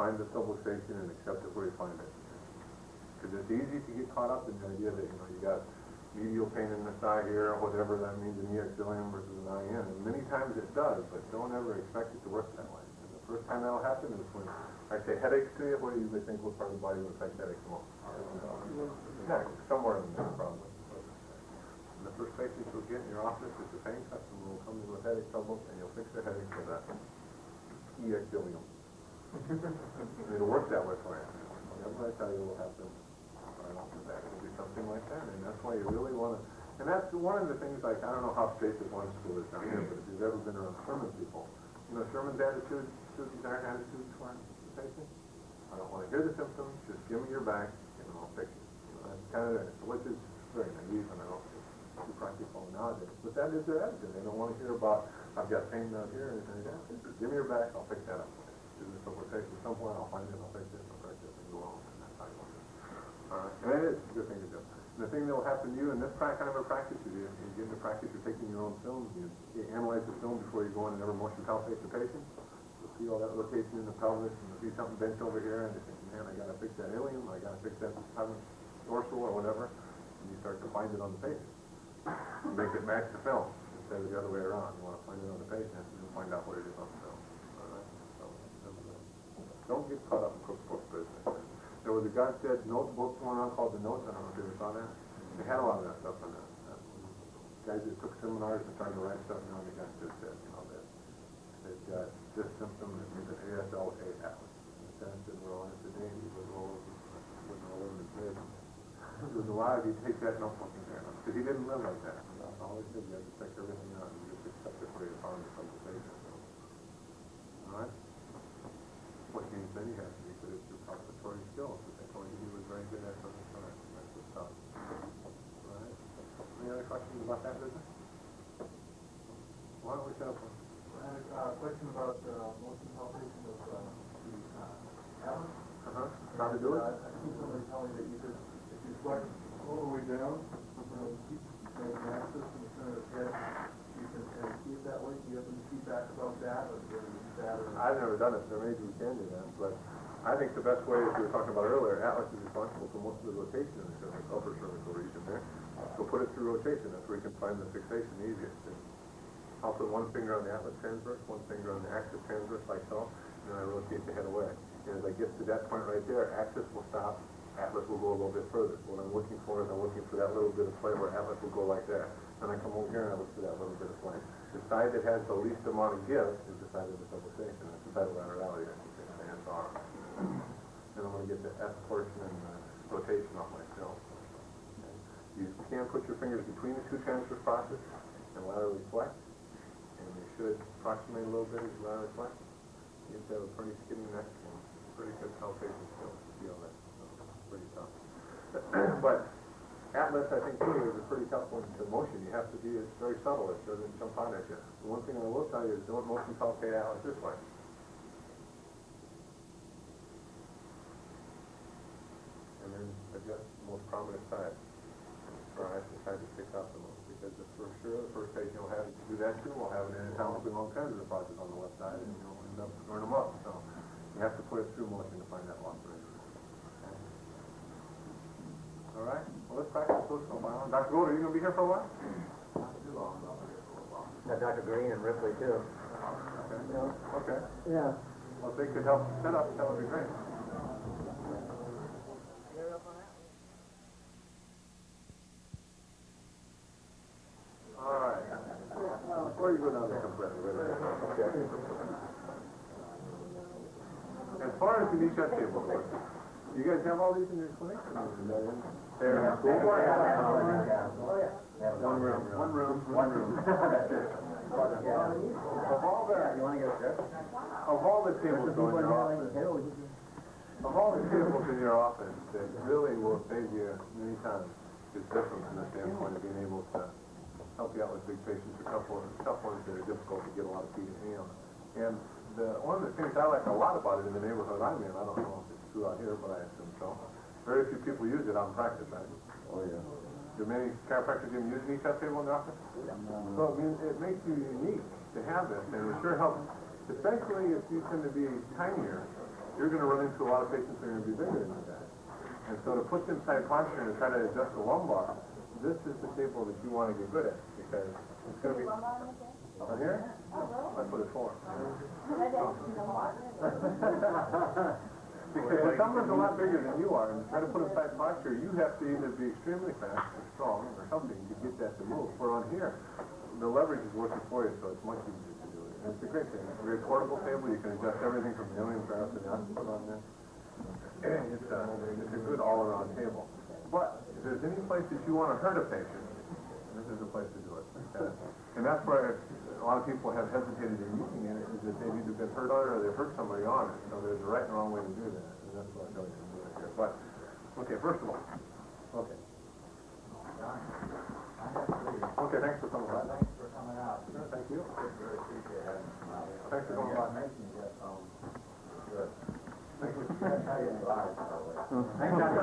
find the subluxation and accept it where you find it. Because it's easy to get caught up in the idea that, you got medial pain in the thigh here, or whatever that means, an eXilium versus an IN. And many times it does, but don't ever expect it to work that way. And the first time that'll happen is when I say headaches to you, what do you think what part of the body would affect headaches most? Neck, somewhere in there probably. And the first patient you'll get in your office is the same customer will come in with headache trouble and you'll fix their headache with that eXilium. And it'll work that way for you. Whatever I tell you will happen right off the bat. It'll be something like that, and that's why you really want to. And that's one of the things, like, I don't know how space is one school is down here, but if you've ever been around Sherman people, Sherman's attitude, our attitude towards the patient. I don't want to hear the symptoms, just give me your back, and I'll fix it. That's kind of it, which is very naive, and I don't think too practical nowadays. But that is their attitude. They don't want to hear about, I've got pain down here, and anything like that. Just give me your back, I'll fix that up. Do the subluxation at some point, I'll find it, I'll fix it, I'll fix it, and go on. And that's how you want it. All right, and it is a good thing to do. And the thing that will happen to you in this kind of a practice, you get into practice, you're taking your own films, you analyze the film before you go in and ever motion palpate the patient. You'll see all that rotation in the pelvis, and you'll see something bent over here, and you think, man, I got to fix that ilium, I got to fix that dorsal or whatever, and you start to find it on the patient. You make it match the film instead of the other way around. You want to find it on the patient, and you'll find out what it is on the film. All right? So, don't get caught up in cookbook business. There was a Gonstead notebook going on called The Notes. I don't know if you ever saw that. They had a lot of that stuff in there. Guys that took seminars and started to write stuff down, the Gonstead said, they've got this symptom that means an ASLA atlas. And the parents said, well, it's a name, he was all over his head. There was a lot of you take that notebook in there. Because he didn't live like that. That's all he said. You have to check everything out and just accept it for your power and conversation. All right? What means then you have to be good at your preparatory skills, which I told you he was very good at from the start. That's what's up. All right? Any other questions about that business? Why don't we set up one? I had a question about motion palpation of the atlas. How to do it? I see somebody telling me that you could, if you flex all the way down, keep the axis in the center of the head, you can kind of see it that way. Do you have any feedback about that, or do you use that? I've never done it. There may be you can do that, but I think the best way, as we were talking about earlier, atlas is responsible for most of the rotation in the cervical, upper cervical region there. So put it through rotation. That's where you can find the fixation easiest. And I'll put one finger on the atlas transverse, one finger on the axis transverse, like so, and then I rotate the head away. And as I get to that point right there, axis will stop, atlas will go a little bit further. What I'm looking for is I'm looking for that little bit of play where atlas will go like that. Then I come over here and I look for that little bit of play. The side that has the least amount of give is the side of the subluxation. That's the side of laterality, I should say. his arm. And I'm going to get the S portion and the rotation off myself. Okay. You can put your fingers between the two transverse processes and laterally flex. And you should approximate a little bit as you laterally flex. You have to have a pretty skinny neck and pretty good palpation skills to feel that. So it's pretty tough. But Atlas, I think, too, is a pretty tough one to motion. You have to be, it's very subtle. It doesn't jump out at you. The one thing I will tell you is don't motion palpate Atlas this way. And then adjust the most prominent side. Right, the side that sticks out the most. Because for sure, the first patient you'll have to do that too. We'll have an anatomically long kind of deposit on the left side, and you'll end up scoring them up. So you have to put it through motion to find that loss rate. Okay. All right. Well, let's practice those for a while. Dr. Gohl, are you going to be here for a while? Not too long, I'll be here for a while. Got Dr. Green and Ripley too. Okay. Okay. Yeah. Well, if they could help set up, that would be great. All right. Before you go down there, okay. As far as the knee shut table goes, you guys have all these in your clinic? They're in school? One room. Of all the, You want to get up there? of all the tables in your office, of all the tables in your office that really will save you many times is this one from the standpoint of being able to help you out with big patients, a couple of tough ones that are difficult to get a lot of feet in. And one of the things I like a lot about it in the neighborhood I'm in, I don't know if it's true out here, but I assume so. Very few people use it out in practice, right? Oh, yeah. Do many chiropractors even use an knee-shut table in the office? So it makes you unique to have this, and it sure helps, especially if you tend to be tinier. You're going to run into a lot of patients that are going to be bigger than you guys. And so to put them side posture and try to adjust the lumbar, this is the table that you want to get good at, because it's going to be... On here? That's what it's for. Because if someone's a lot bigger than you are, and try to put them side posture, you have to either be extremely fast or strong or something to get that to move. Where on here, the leverage is working for you, so it's much easier to do it. And it's a great thing. It's a very portable table. You can adjust everything from the alien graph to the output on this. It's a good all-around table. But if there's any place that you want to hurt a patient, this is the place to do it. And that's where a lot of people have hesitated in using it, is that they've either been hurt on it or they've hurt somebody on it. So there's a right and wrong way to do that. And that's what I'm going to do it here. But, okay, first of all, okay. Okay, thanks for coming by. Thanks for coming out. Sure, thank you. Very appreciate having you out. Thanks for coming by. Good. Thank you. That's how you advise, by the way. Thanks, Dr.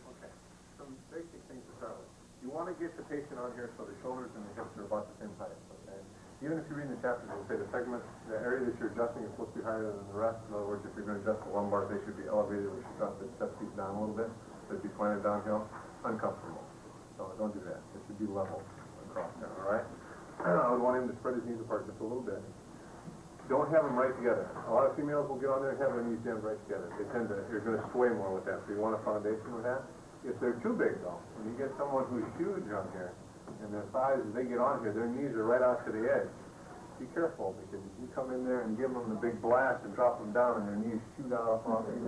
Okay, some basic things to start with. You want to get the patient on here so the shoulders and the hips are about the same height, okay? Even if you read the chapters, it'll say the segment, the area that you're adjusting is supposed to be higher than the rest. In other words, if you're going to adjust the lumbar, they should be elevated, which should drop the step feet down a little bit. So if you slanted downhill, uncomfortable. So don't do that. It should be level across there, all right? I would want him to spread his knees apart just a little bit. Don't have them right together. A lot of females will get on there and have their knees jammed right together. They tend to, you're going to sway more with that. So you want a foundation with that. If they're too big, though, when you get someone who's huge on here, and their thighs, as they get on here, their knees are right out to the edge. Be careful, because if you come in there and give them the big blast and drop them down and their knees shoot out off the side,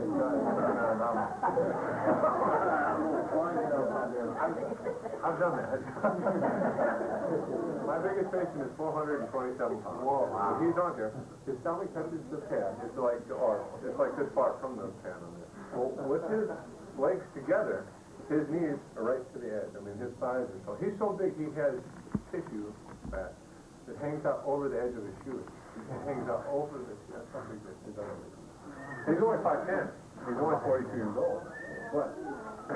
I've done that. My biggest patient is 427 pounds. Whoa, wow. He's on here. His stomach touches the pad. It's like this far from the pad on there. Well, with his legs together, his knees are right to the edge. I mean, his thighs are so... He's so big, he has tissue fat that hangs out over the edge of his shoes. It hangs out over the... That's how big this is. He's only 5'10". He's only 42 years old. But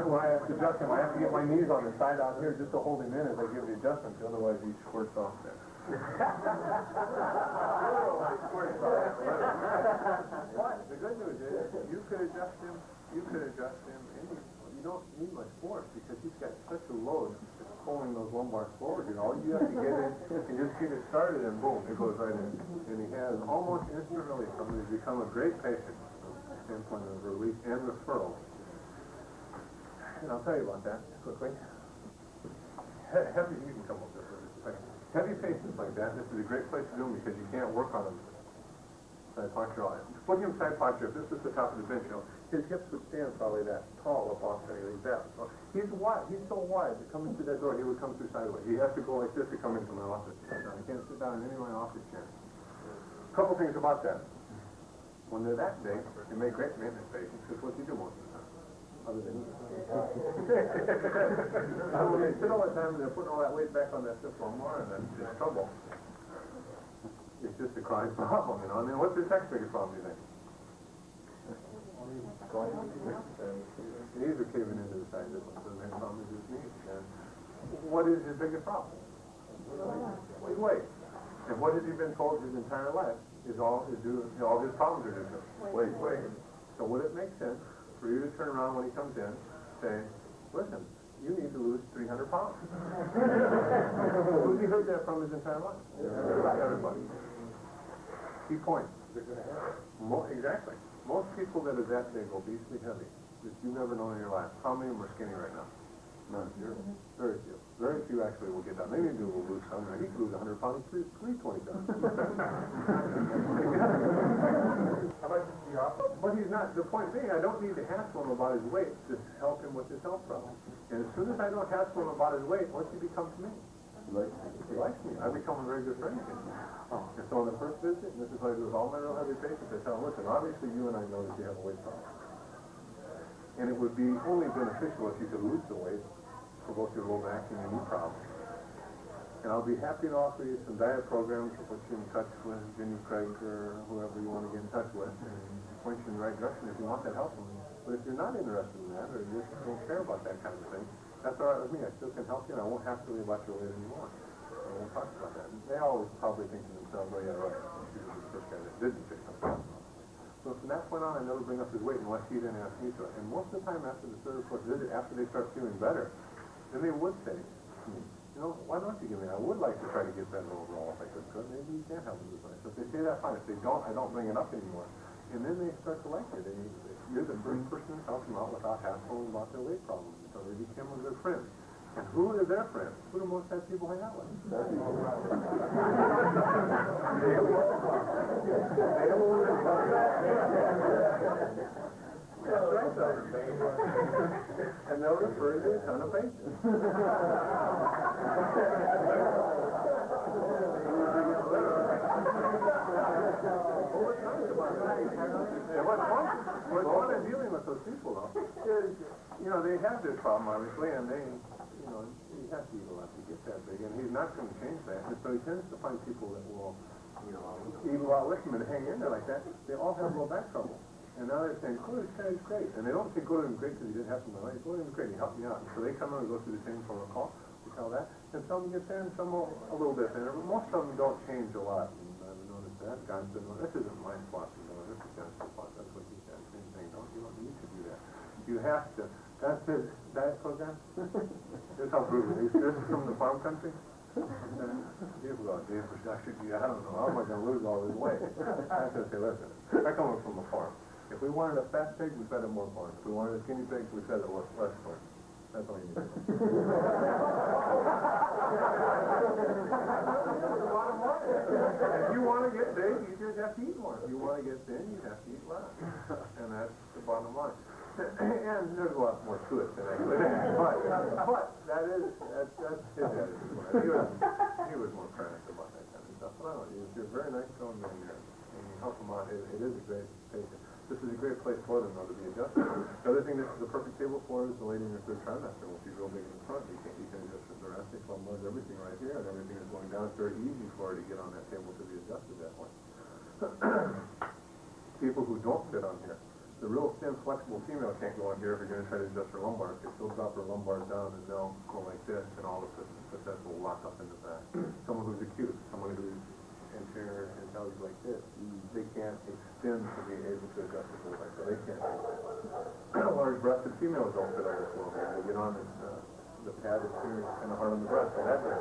when I have to adjust him, I have to get my knees on the side out here just to hold him in as I give the adjustment, otherwise he squirts off there. But the good news is, you could adjust him any... You don't need much force because he's got such a load that's pulling those lumbars forward. You know, all you have to get in and just get it started and boom, it goes right in. And he has almost instant release. I mean, he's become a great patient from the standpoint of release and referral. And I'll tell you about that quickly. Heavy, you can come up there for just a second. Heavy patients like that, this is a great place to do them because you can't work on them side posture. Put him side posture. If this is the top of the bench, you know, his hips would stand probably that tall up off like that. So he's wide. He's so wide that coming through that door, he would come through sideways. He has to go like this to come into my office. I can't sit down in any of my office chairs. A couple things about that. When they're that big, they make great maintenance patients because what you do most of the time. Other than eat. When they sit all the time and they're putting all that weight back on that fifth lumbar and that's just trouble. It's just a chronic problem, you know. I mean, what's his next biggest problem, do you think? Knees are caving into the side. So the main problem is his knees. And what is his biggest problem? Weight. And what has he been told his entire life is all his problems are due to weight. So would it make sense for you to turn around when he comes in, say, listen, you need to lose 300 pounds. Who's he heard that from his entire life? Everybody. Key point. Exactly. Most people that are that big, obesely heavy, that you never know in your life, how many of them are skinny right now? None. Very few. Very few actually will get down. Maybe do will lose some. He could lose 100 pounds, 320 pounds. But he's not. The point being, I don't need to hassle him about his weight to help him with his health problem. And as soon as I don't hassle him about his weight, once he becomes me, he likes me. I become a very good friend of his. And so on the first visit, and this is what I do with all my real heavy patients, I tell them, listen, obviously you and I know that you have a weight problem. And it would be only beneficial if you could lose the weight for both your low back and your knee problems. And I'll be happy to offer you some diet programs to put you in touch with Jenny Craig or whoever you want to get in touch with and point you in the right direction if you want that help. But if you're not interested in that or you just don't care about that kind of thing, that's all right with me. I still can help you and I won't have to worry about your weight anymore. I won't talk about that. And they always probably think to themselves, oh yeah, right, she was the first guy that didn't fix something. So from that point on, I never bring up his weight unless he didn't ask me to. And most of the time after the third or fourth visit, after they start feeling better, then they would say to me, you know, why don't you give me that? I would like to try to get better overall if I could. Maybe you can't help me this way. So if they say that, fine. If they don't, I don't bring it up anymore. And then they start to like it. You're the first person to help them out without hassling about their weight problems. So they become a good friend. And who are their friends? Who do most of that people hang out with? That's right, though. And they'll refer to a ton of patients. What's fun in dealing with those people, though, is, you know, they have this problem, obviously, and they, you know, he has to eat a lot to get that big, and he's not going to change that. And so he tends to find people that will, you know, eat a lot with him and hang in there like that. They all have low back trouble. And now they're saying, oh, this guy's great. And they don't think, go to him great because he didn't have some money. Go to him great, he helped me out. And so they come in and go through the same protocol. We tell that. And some get there and some will a little bit thinner. But most of them don't change a lot. And I've noticed that. Gonstead, this isn't my philosophy, this is Gonstead's philosophy. That's what he said. Same thing. You don't need to do that. You have to. That's his diet program. Here's how brutal it is. This is from the farm country. People go, Dave, I don't know. How am I going to lose all this weight? I said, say, listen, I come from a farm. If we wanted a fat pig, we fed it more corn. If we wanted a skinny pig, we fed it less corn. That's all you need to do. If you want to get big, you just have to eat more. If you want to get thin, you have to eat less. And that's the bottom line. And there's a lot more to it than actually that. But that's his attitude. He was more crass about that kind of stuff. But I don't know, you're very nice to him and you help him out. It is a great patient. This is a great place for them, though, to be adjusted. The other thing this is a perfect table for is the lady in her third trimester will be real big in the front. You can adjust the thoracic, lumbar, everything right here, and everything is going down. It's very easy for her to get on that table to be adjusted that way. People who don't fit on here. The real thin, flexible female can't go on here if you're going to try to adjust her lumbar. Because she'll drop her lumbar down and they'll go like this, and all of a sudden the facet will lock up in the back. Someone who's acute, someone who's anterior and belly like this, they can't extend to be able to adjust the whole back, so they can't. Large-breasted females don't fit on this little bit. They get on the pad is here, kind of hard on the breast, so that's it.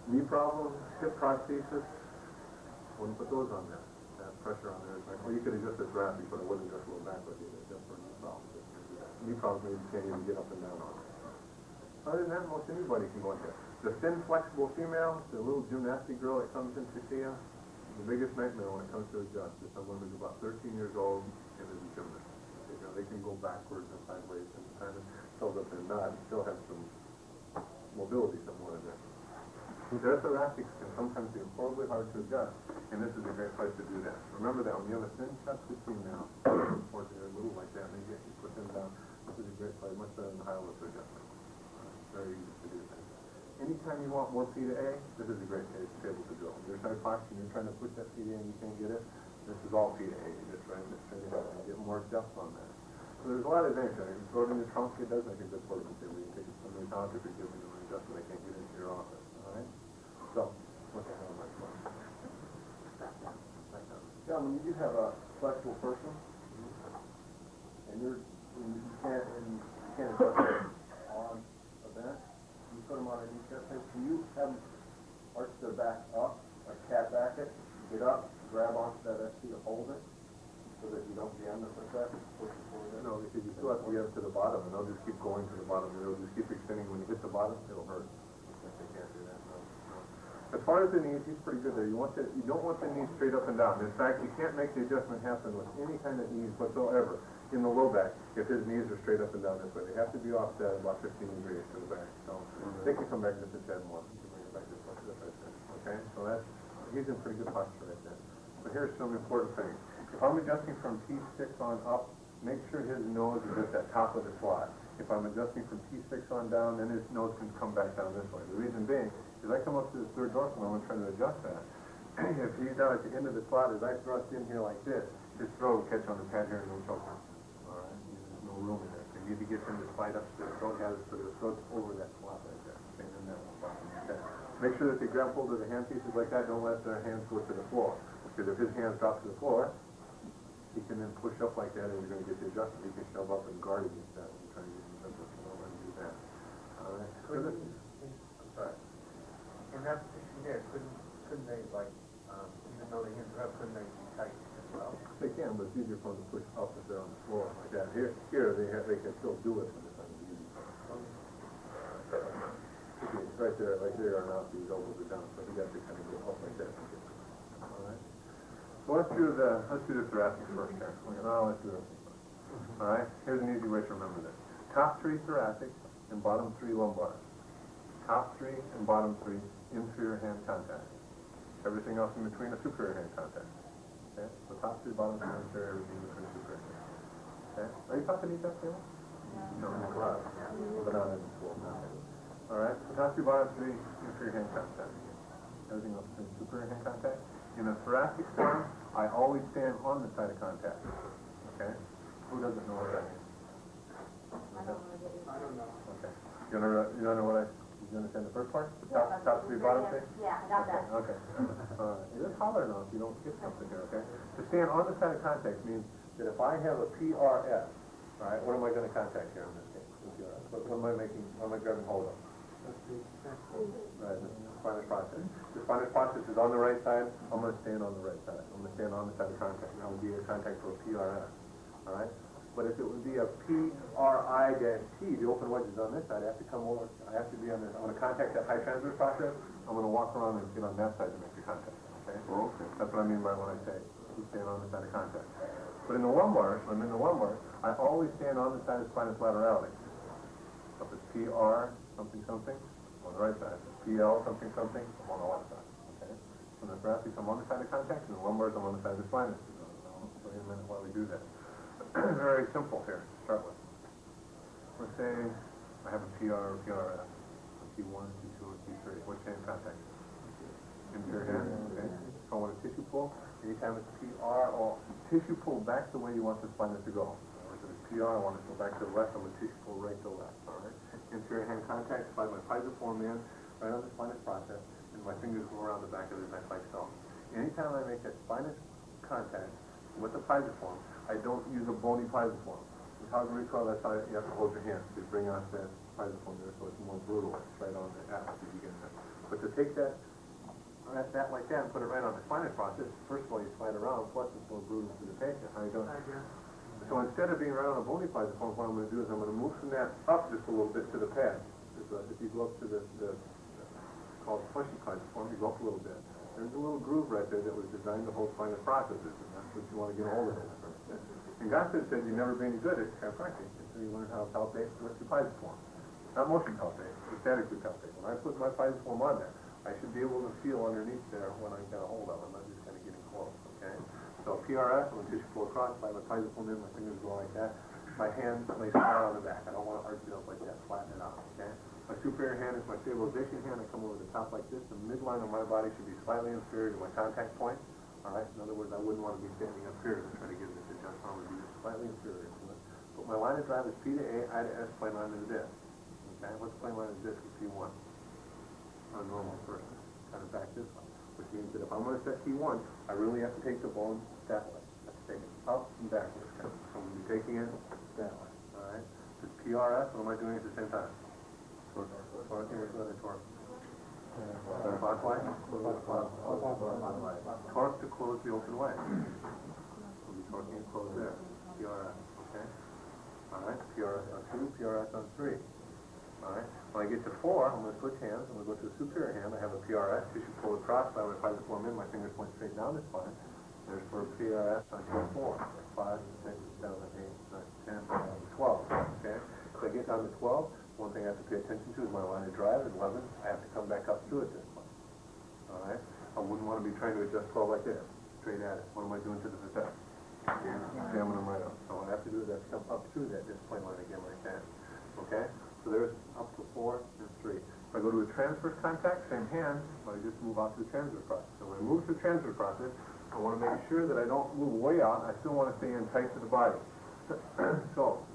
Knee problems, hip prosthesis, wouldn't put those on there. That pressure on there is like, well, you could adjust this graphic, but it wouldn't adjust a little back with you. Just for knee problems. Knee problems, maybe you can't even get up and down on it. Other than that, most anybody can go in here. The thin, flexible female, the little gymnastic girl that comes in to see you, the biggest nightmare when it comes to adjust is someone who's about 13 years old and is a gymnast. You know, they can go backwards and sideways and kind of tilt up and nod and still have some mobility somewhere in there. Their thoracics can sometimes be horribly hard to adjust, and this is a great place to do that. Remember that when you have a thin chested female, or they're a little like that, and they get you put them down, this is a great place, much better than high lift adjustment. Very easy to do that. Anytime you want more P to A, this is a great table to drill. You're trying to box and you're trying to push that P to A and you can't get it, this is all P to A. You just try and straight it out and get more depth on that. So there's a lot of things there. You can throw it in your trunk, it does make a good portable table. You can take it to somebody's house if you're giving them an adjustment, they can't get into your office. All right? So, what the hell am I doing? Gentlemen, you do have a flexible person, and you can't adjust it on a bench. You put them on a knee step table. Can you have them arch their back up, like cat back it, get up, grab onto that ST to hold it, so that you don't jam the foot back and push it forward? No, because you still have to get them to the bottom, and they'll just keep going to the bottom, and they'll just keep extending. When you hit the bottom, it'll hurt. They can't do that. No. As far as the knees, he's pretty good there. You don't want the knees straight up and down. In fact, you can't make the adjustment happen with any kind of knees whatsoever in the low back if his knees are straight up and down this way. They have to be offset about 15 degrees to the back. So they can come back just a tad more. You can bring it back just like this right there. Okay? So he's in pretty good posture right there. But here's some important things. If I'm adjusting from T6 on up, make sure his nose is at that top of the slot. If I'm adjusting from T6 on down, then his nose can come back down this way. The reason being is I come up to the third dorsal and I'm trying to adjust that. If he's down at the end of the slot, as I thrust in here like this, his throat will catch on the pad here and no choke. All right? There's no room in there. So you need to get him to slide up to the throat has so the throat's over that slot right there. Okay, and then that will stop him. Okay. Make sure that they grab hold of the hand pieces like that. Don't let their hands go to the floor. Because if his hands drop to the floor, he can then push up like that and you're going to get the adjustment. He can shove up and guard against that when you're trying to get him to don't let him do that. All right. I'm sorry. In that position there, couldn't they, like, even though the hands are up, couldn't they be tight as well? They can, but it's easier for them to push up if they're on the floor like that. Here they can still do it, but it's not easy. Right there are not these elbows are down, so you got to kind of go up like that. All right. So let's do the thoracic first here. Now let's do this first. All right. Here's an easy way to remember this. Top 3 thoracic and bottom 3 lumbar. Top 3 and bottom 3 inferior hand contact. Everything else in between a superior hand contact. Okay? So top 3, bottom 3, inferior, everything in between a superior hand. Okay? Are you talking to each other? No, in the class. But not in school. All right. So top 3, bottom 3, inferior hand contact. Everything else between superior hand contact. In a thoracic form, I always stand on the side of contact. Okay? Who doesn't know what that means? I don't know. Okay. You understand the first part? The top 3, bottom 3? Yeah, I got that. Okay. Just holler now if you don't get something here, okay? To stand on the side of contact means that if I have a PRS, all right, what am I going to contact here in this case? What am I grabbing hold of? Right, the spinous process. The spinous process is on the right side. I'm going to stand on the right side. I'm going to stand on the side of contact. That would be a contact for a PRS, all right? But if it would be a PRI-T, the open wedge is on this side, I have to come over, I have to be on this, I'm going to contact that high transverse process, I'm going to walk around and get on that side to make the contact, okay? Okay. That's what I mean by when I say, you stand on the side of contact. But in the lumbar, when I'm in the lumbar, I always stand on the side of spinous laterality. So if it's PR, something, something, I'm on the right side. If it's PL, something, something, I'm on the left side, okay? So in the thoracic, I'm on the side of contact, and the lumbars, I'm on the side of the spinous. I'll show you in a minute why we do that. Very simple here to start with. Let's say I have a PR or PRS, a T1, T2, or T3. Which hand contact? Inferior hand, okay? So I want a tissue pull. Anytime it's PR, or tissue pull back the way you want the spinous to go. If it's PR, I want it to go back to the left, I'm going to tissue pull right to left, all right? Inferior hand contact, slide my pisiform in, right on the spinous process, and my fingers go around the back of the neck like so. Anytime I make that spinous contact with the pisiform, I don't use a bony pisiform. With how to recoil, that's how you have to hold your hand. Just bring out that pisiform there so it's more brutal. It's right on the atlas as you get there. But to take that like that and put it right on the spinous process, first of all, you slide around, plus it's more brutal to the patient. How you doing? So instead of being right on a bony pisiform, what I'm going to do is I'm going to move from that up just a little bit to the pad. if you go up to the called fleshy platform, you go up a little bit. There's a little groove right there that was designed to hold spinous processes, and that's what you want to get a hold of it. And Gonstead said you'd never be any good at chiropractic until you learn how to palpate the pisiform. Not motion palpate, but statically palpate. When I put my pisiform on there, I should be able to feel underneath there when I got a hold of it. I'm not just kind of getting close, okay? So PRS, when tissue flow across, slide my pisiform in, my fingers go like that. My hand lays flat on the back. I don't want to arch it up like that, flatten it out, okay? My superior hand is my stabilization hand. I come over the top like this. The midline of my body should be slightly inferior to my contact point. All right? In other words, I wouldn't want to be standing up here to try to get this adjustment. I would be slightly inferior to it. But my line of drive is P to A, I to S, plane line to the disc. Okay? What's plane line to the disc is P1? On a normal person. Kind of back this way. Which means that if I'm going to set P1, I really have to take the bone that way. I have to take it up and backwards. So I'm going to be taking it that way. All right? This PRS, what am I doing at the same time? Torque. Clockwise? Torque to close the open way. We'll be torquing and close there. PRS, okay? Alright, PRS on 2, PRS on 3. Alright, when I get to 4, I'm going to switch hands. I'm going to go to the superior hand. I have a PRS, tissue pull across, by the pisiform in, my fingers point straight down the spine. There's for PRS on 4. 5, 6, 7, 8, 9, 10, 12. Okay? If I get down to 12, one thing I have to pay attention to is my line of drive at 11. I have to come back up through it this way. All right? I wouldn't want to be trying to adjust 12 like this, straight at it. What am I doing to the facet? Jamming them right up. So what I have to do is I have to come up through that display line again like that. Okay? So there's up to 4 and 3. If I go to a transverse contact, same hand, but I just move out to the transverse process. So when I move to the transverse process, I want to make sure that I don't move way out. I still want to stay in tight to the body. So,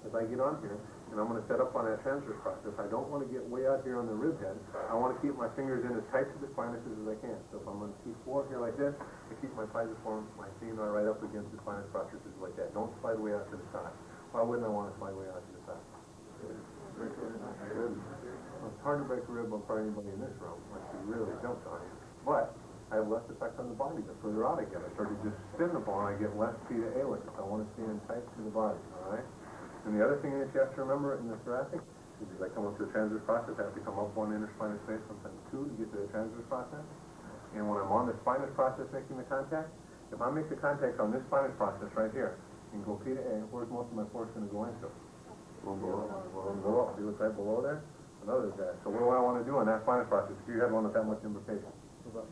as I get on here, and I'm going to set up on that transverse process, I don't want to get way out here on the rib head. I want to keep my fingers in as tight to the sinuses as I can. So if I'm going to keep 4 here like this, I keep my pisiform, my femur right up against the sinus processes like that. Don't slide way out to the side. Why wouldn't I want to slide way out to the side? It's hard to break a rib bone for anybody in this room, unless you really jumped on you. But I have less effect on the body the further out I get. I start to just spin the bone, I get less P to A with it. I want to stay in tight to the body, all right? And the other thing that you have to remember in the thoracic is as I come up to the transverse process, I have to come up 1 interspinous space, sometimes 2 to get to the transverse process. And when I'm on the spinous process making the contact, if I make the contact on this spinous process right here and go P to A, where's most of my force going to go into? Below. See what's right below there? Another that. So what do I want to do on that spinous process if you had one with that much imbrication? Move up.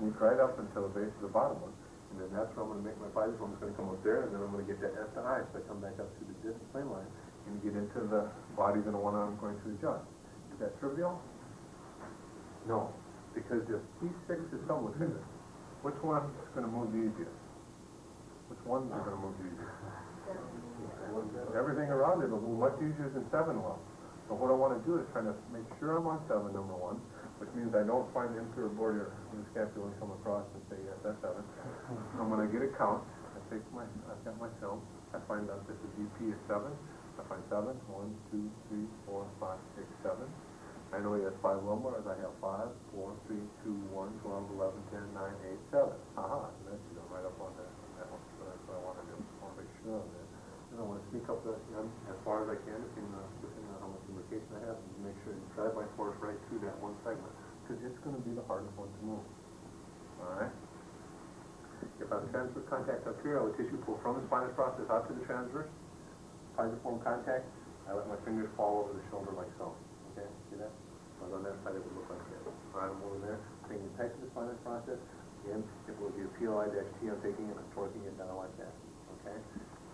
Sneak right up until the base of the bottom one. And then that's where I'm going to make my pisiform. It's going to come up there, and then I'm going to get that S to I. So I come back up to the disc plane line and get into the body that the one I'm going to adjust. Is that trivial? No. Because if P6 is subluxated, which one is going to move the easiest? Which ones are going to move the easiest? Everything around it will move much easier than 7 will. So what I want to do is try to make sure I'm on 7, number 1, which means I don't find the inferior border in the scapula and come across and say, yes, that's 7. I'm going to get a count. I've got my film. I find out that the DP is 7. I find 7. 1, 2, 3, 4, 5, 6, 7. I know he has 5 lumbars. I have 5, 4, 3, 2, 1, 12, 11, 10, 9, 8, 7. Haha. That's right up on that one. So that's what I want to do. I want to make sure of that. And I want to sneak up as far as I can, depending on how much lubrication I have, and make sure to drive my force right through that one segment, because it's going to be the hardest one to move. All right? If I have transverse contact up here, I would tissue pull from the spinous process out to the transverse. Pisiform contact, I let my fingers fall over the shoulder like so. Okay? See that? If I was on that side, it would look like this. All right, I'm over there, taking tight to the spinous process. Again, if it would be a PLI-T, I'm taking it, I'm torquing it down like that. Okay?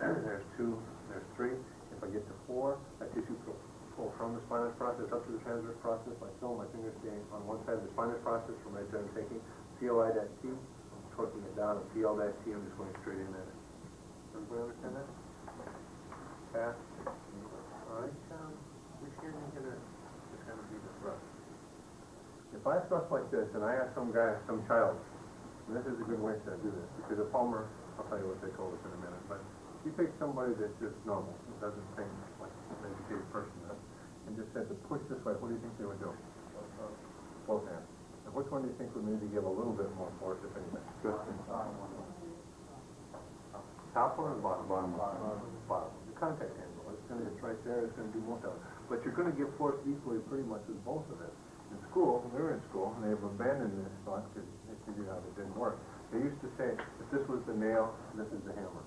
There's 2, there's 3. If I get to 4, I tissue pull from the spinous process up to the transverse process like so. My fingers staying on one side of the spinous process from right there I'm taking PLI-T, I'm torquing it down, and PL-T, I'm just going straight in at it. Everybody understand that? Fast. All right, which hand are you going to just kind of be the thrust? If I thrust like this, and I ask some guy, some child, and this is a good way to do this, because a Palmer, I'll tell you what they told us in a minute, but you take somebody that's just normal, who doesn't think like an educated person does, and just said to push this way, what do you think they would do? Both hands. And which one do you think would maybe give a little bit more force, if anything? Good. Top one or bottom? Bottom. The contact angle. It's right there. It's going to do most of it. but you're going to get forced equally pretty much with both of it. In school, when we were in school, and they've abandoned this thought because they figured out it didn't work. They used to say, if this was the nail, this is the hammer.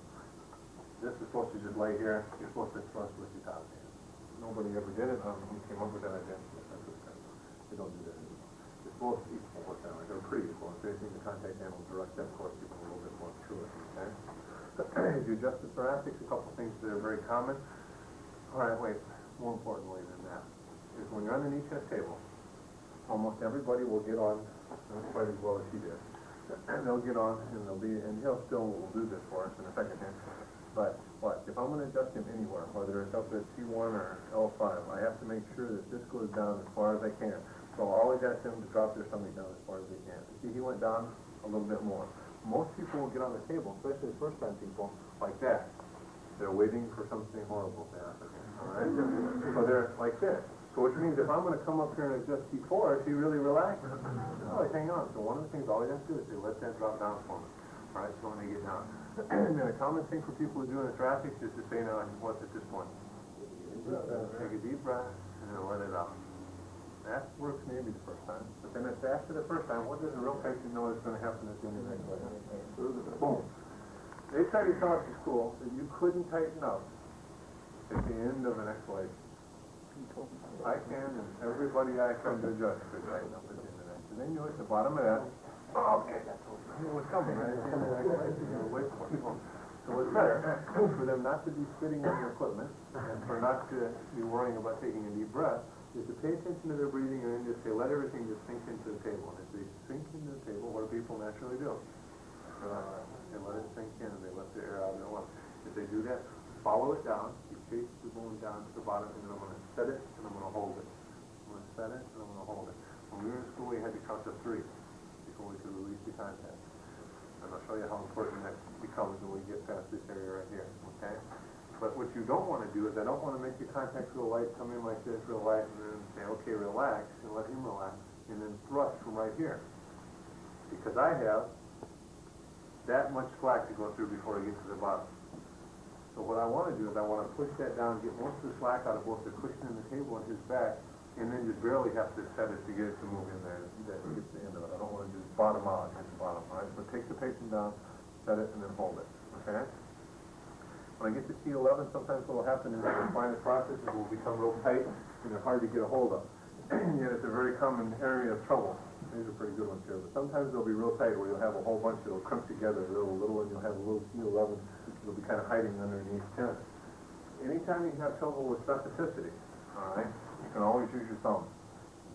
This is supposed to just lay here, you're supposed to thrust with your top hand. Nobody ever did it, I don't know who came up with that idea. They don't do that anymore. It's both equal with them, they're pretty equal. If anything, the contact handle direct that course, you can a little bit more to it, okay? As you adjust the thoracics, a couple things that are very common. All right, wait, more importantly than that, is when you're on the knee chest table, almost everybody will get on, not quite as well as he did, and they'll get on, and they'll be, and he'll still will do this for us in a second here. But what, if I'm going to adjust him anywhere, whether it's up at T1 or L5, I have to make sure that this goes down as far as I can. So I'll always ask them to drop their stomach down as far as they can. See, he went down a little bit more. Most people will get on the table, especially the first-time people, like that. They're waiting for something horrible to happen. All right? So they're like this. So which means if I'm going to come up here and adjust T4, is he really relaxed? No, he's hanging on. So one of the things all you have to do is say, let that drop down for me. All right, so when they get down. And then a common thing for people who do in the thoracic is to say, now, what's at this point? Take a deep breath and then let it out. That works maybe the first time. But then it's after the first time, what does a real patient know is going to happen at the end of the next lesson? Boom. They tried to tell us in school that you couldn't tighten up at the end of an exhalation. I can, and everybody I come to adjust could tighten up at the end of that. And then you hit the bottom of that. Oh, okay, it was coming, right? At the end of the exhalation, you were waiting for it. So it's better for them not to be spitting on your equipment and for not to be worrying about taking a deep breath, is to pay attention to their breathing and then just say, let everything just sink into the table. And as they sink into the table, what do people naturally do? They let it sink in and they let the air out of their lungs. If they do that, follow it down, you chase the bone down to the bottom, and then I'm going to set it and I'm going to hold it. I'm going to set it and I'm going to hold it. When we were in school, we had to count to 3 before we could release the contact. And I'll show you how important that becomes when we get past this area right here, okay? But what you don't want to do is I don't want to make your contact real light, come in like this real light, and then say, okay, relax, and let him relax, and then thrust from right here. Because I have that much slack to go through before I get to the bottom. So what I want to do is I want to push that down, get most of the slack out of both the cushion and the table and his back, and then just barely have to set it to get it to move in there. That gets the end of it. I don't want to just bottom out at the bottom, all right? So take the patient down, set it, and then hold it, okay? When I get to T11, sometimes what will happen is the spinous processes will become real tight, and they're hard to get a hold of. And yet it's a very common area of trouble. These are pretty good ones here, but sometimes they'll be real tight where you'll have a whole bunch that'll crimp together a little, and you'll have a little T11 that'll be kind of hiding underneath 10. Anytime you have trouble with specificity, all right, you can always use your thumb.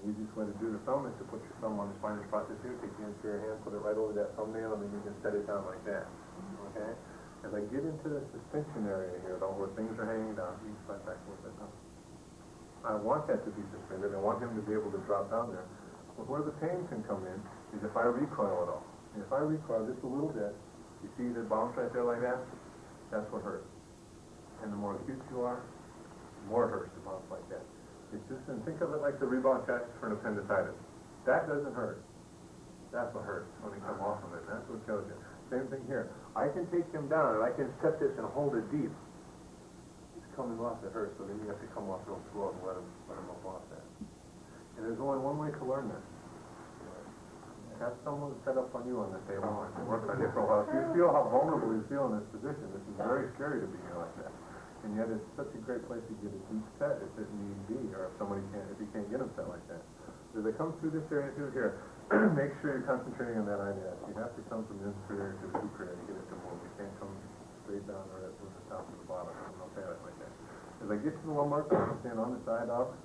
The easiest way to do the thumb is to put your thumb on the spinous process here, take the anterior hand, put it right over that thumbnail, and then you can set it down like that, okay? As I get into the suspension area here, though, where things are hanging down, you can slide back a little bit down. I want that to be suspended. I want him to be able to drop down there. But where the pain can come in is if I recoil at all. And if I recoil just a little bit, you see the bounce right there like that? That's what hurts. And the more acute you are, the more it hurts to bounce like that. It's just, and think of it like the rebound test for an appendicitis. That doesn't hurt. That's what hurts when you come off of it. That's what kills you. Same thing here. I can take him down and I can set this and hold it deep. It's coming off that hurts, so then you have to come off real slow and let him up off that. And there's only one way to learn this. Have someone set up on you on the table and work on you for a while. If you feel how vulnerable you feel in this position, this is very scary to be here like that. And yet it's such a great place to get a deep set if it need be, or if somebody can't, if you can't get them set like that. As they come through this area through here, make sure you're concentrating on that idea. You have to come from the inferior to the superior to get it to move. You can't come straight down or from the top to the bottom. I'm not saying it like that. As I get to the lumbar, I'm stand on the side of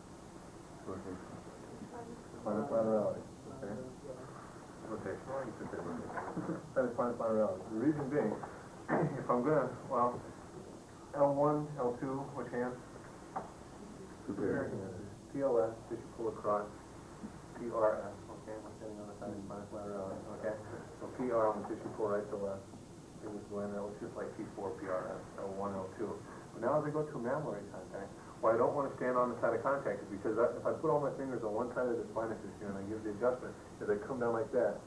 spinous laterality. Okay? Rotation. You should say rotation. Spinous laterality. The reason being, if I'm gonna, well, L1, L2, which hand? Superior hand. PLS, tissue pull across. PRS, okay, I'm standing on the side of spinous laterality, okay? So PR on the tissue pull right to left. It was going, that was just like T4, PRS, L1, L2. But now as I go to mammillary contact, why I don't want to stand on the side of contact is because if I put all my fingers on one side of the spinous here and I give the adjustment, as I come down like that,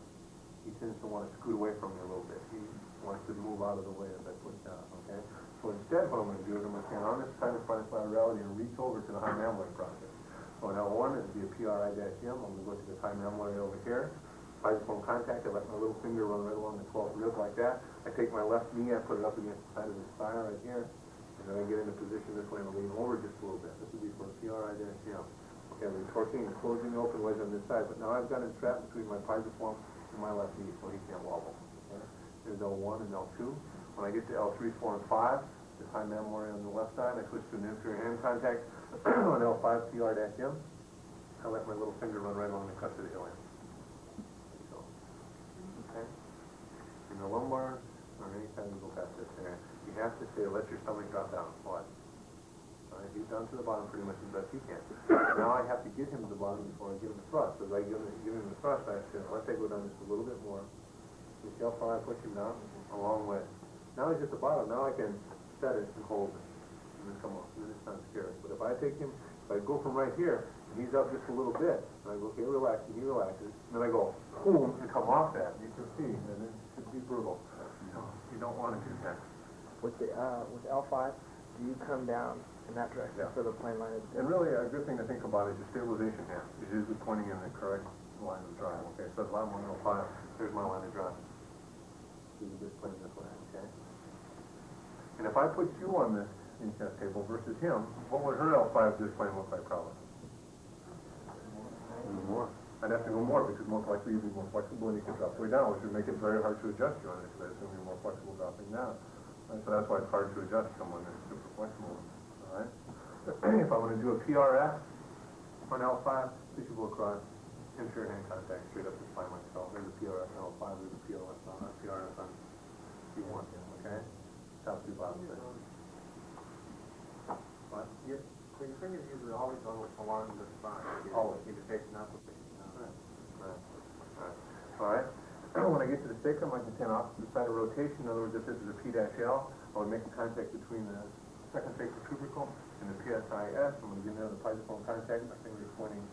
he tends to want to scoot away from me a little bit. He wants to move out of the way as I push down, okay? So instead, what I'm going to do is I'm going to stand on this side of spinous laterality and reach over to the high mammillary process. So in L1, it would be a PRI-M. I'm going to go to this high mammillary over here. Pisiform contact, I let my little finger run right along the 12th rib like that. I take my left knee, I put it up against the side of the thigh right here. And then I get into position this way and lean over just a little bit. This would be for a PRI-M. Okay, I'm torquing and closing the open wedge on this side, but now I've got him trapped between my pisiform and my left knee, so he can't wobble. Okay? There's L1 and L2. When I get to L3, 4, and 5, this high mammillary on the left side, I switch to an inferior hand contact on L5, PR-M. I let my little finger run right along the crest of the ilium. So, okay? In the lumbar, or anytime you go past this there, you have to say, let your stomach drop down. What? All right, he's down to the bottom pretty much as best you can. Now I have to get him to the bottom before I give him the thrust. So as I give him the thrust, I have to let that go down just a little bit more. You see how far I push him down? A long way. Now he's at the bottom. Now I can set it and hold it. And then come off. And then it's not scary. But if I take him, if I go from right here, and he's up just a little bit, and I go, okay, relax, and he relaxes, and then I go, boom, and come off that. You can see, and then it should be brutal. So you don't want to do that. With L5, do you come down in that direction so the plane line is... And really, a good thing to think about is your stabilization hand. Is usually pointing in the correct line of drive. Okay, so it's line 105. There's my line of drive. So you just plane this way, okay? And if I put you on this in-chest table versus him, what would her L5 disc plane look like probably? More. I'd have to go more because most likely you'd be more flexible and you can drop way down, which would make it very hard to adjust you on it because I assume you're more flexible dropping down. Right? So that's why it's hard to adjust someone that's super flexible. All right. If I want to do a PRS on L5, this should go across inferior hand contact straight up the spine like so. There's a PRS on L5, there's a PRS on T1. Okay. Top two bottom side. What? Yes. So your fingers usually always along the spine. Always. Keep it facing up. All right. When I get to the sacrum, I can stand opposite side of rotation. In other words, if this is a P-L, I would make a contact between the second sacral tubercle and the PSIS. I'm going to get into the pisiform contact. My finger is pointing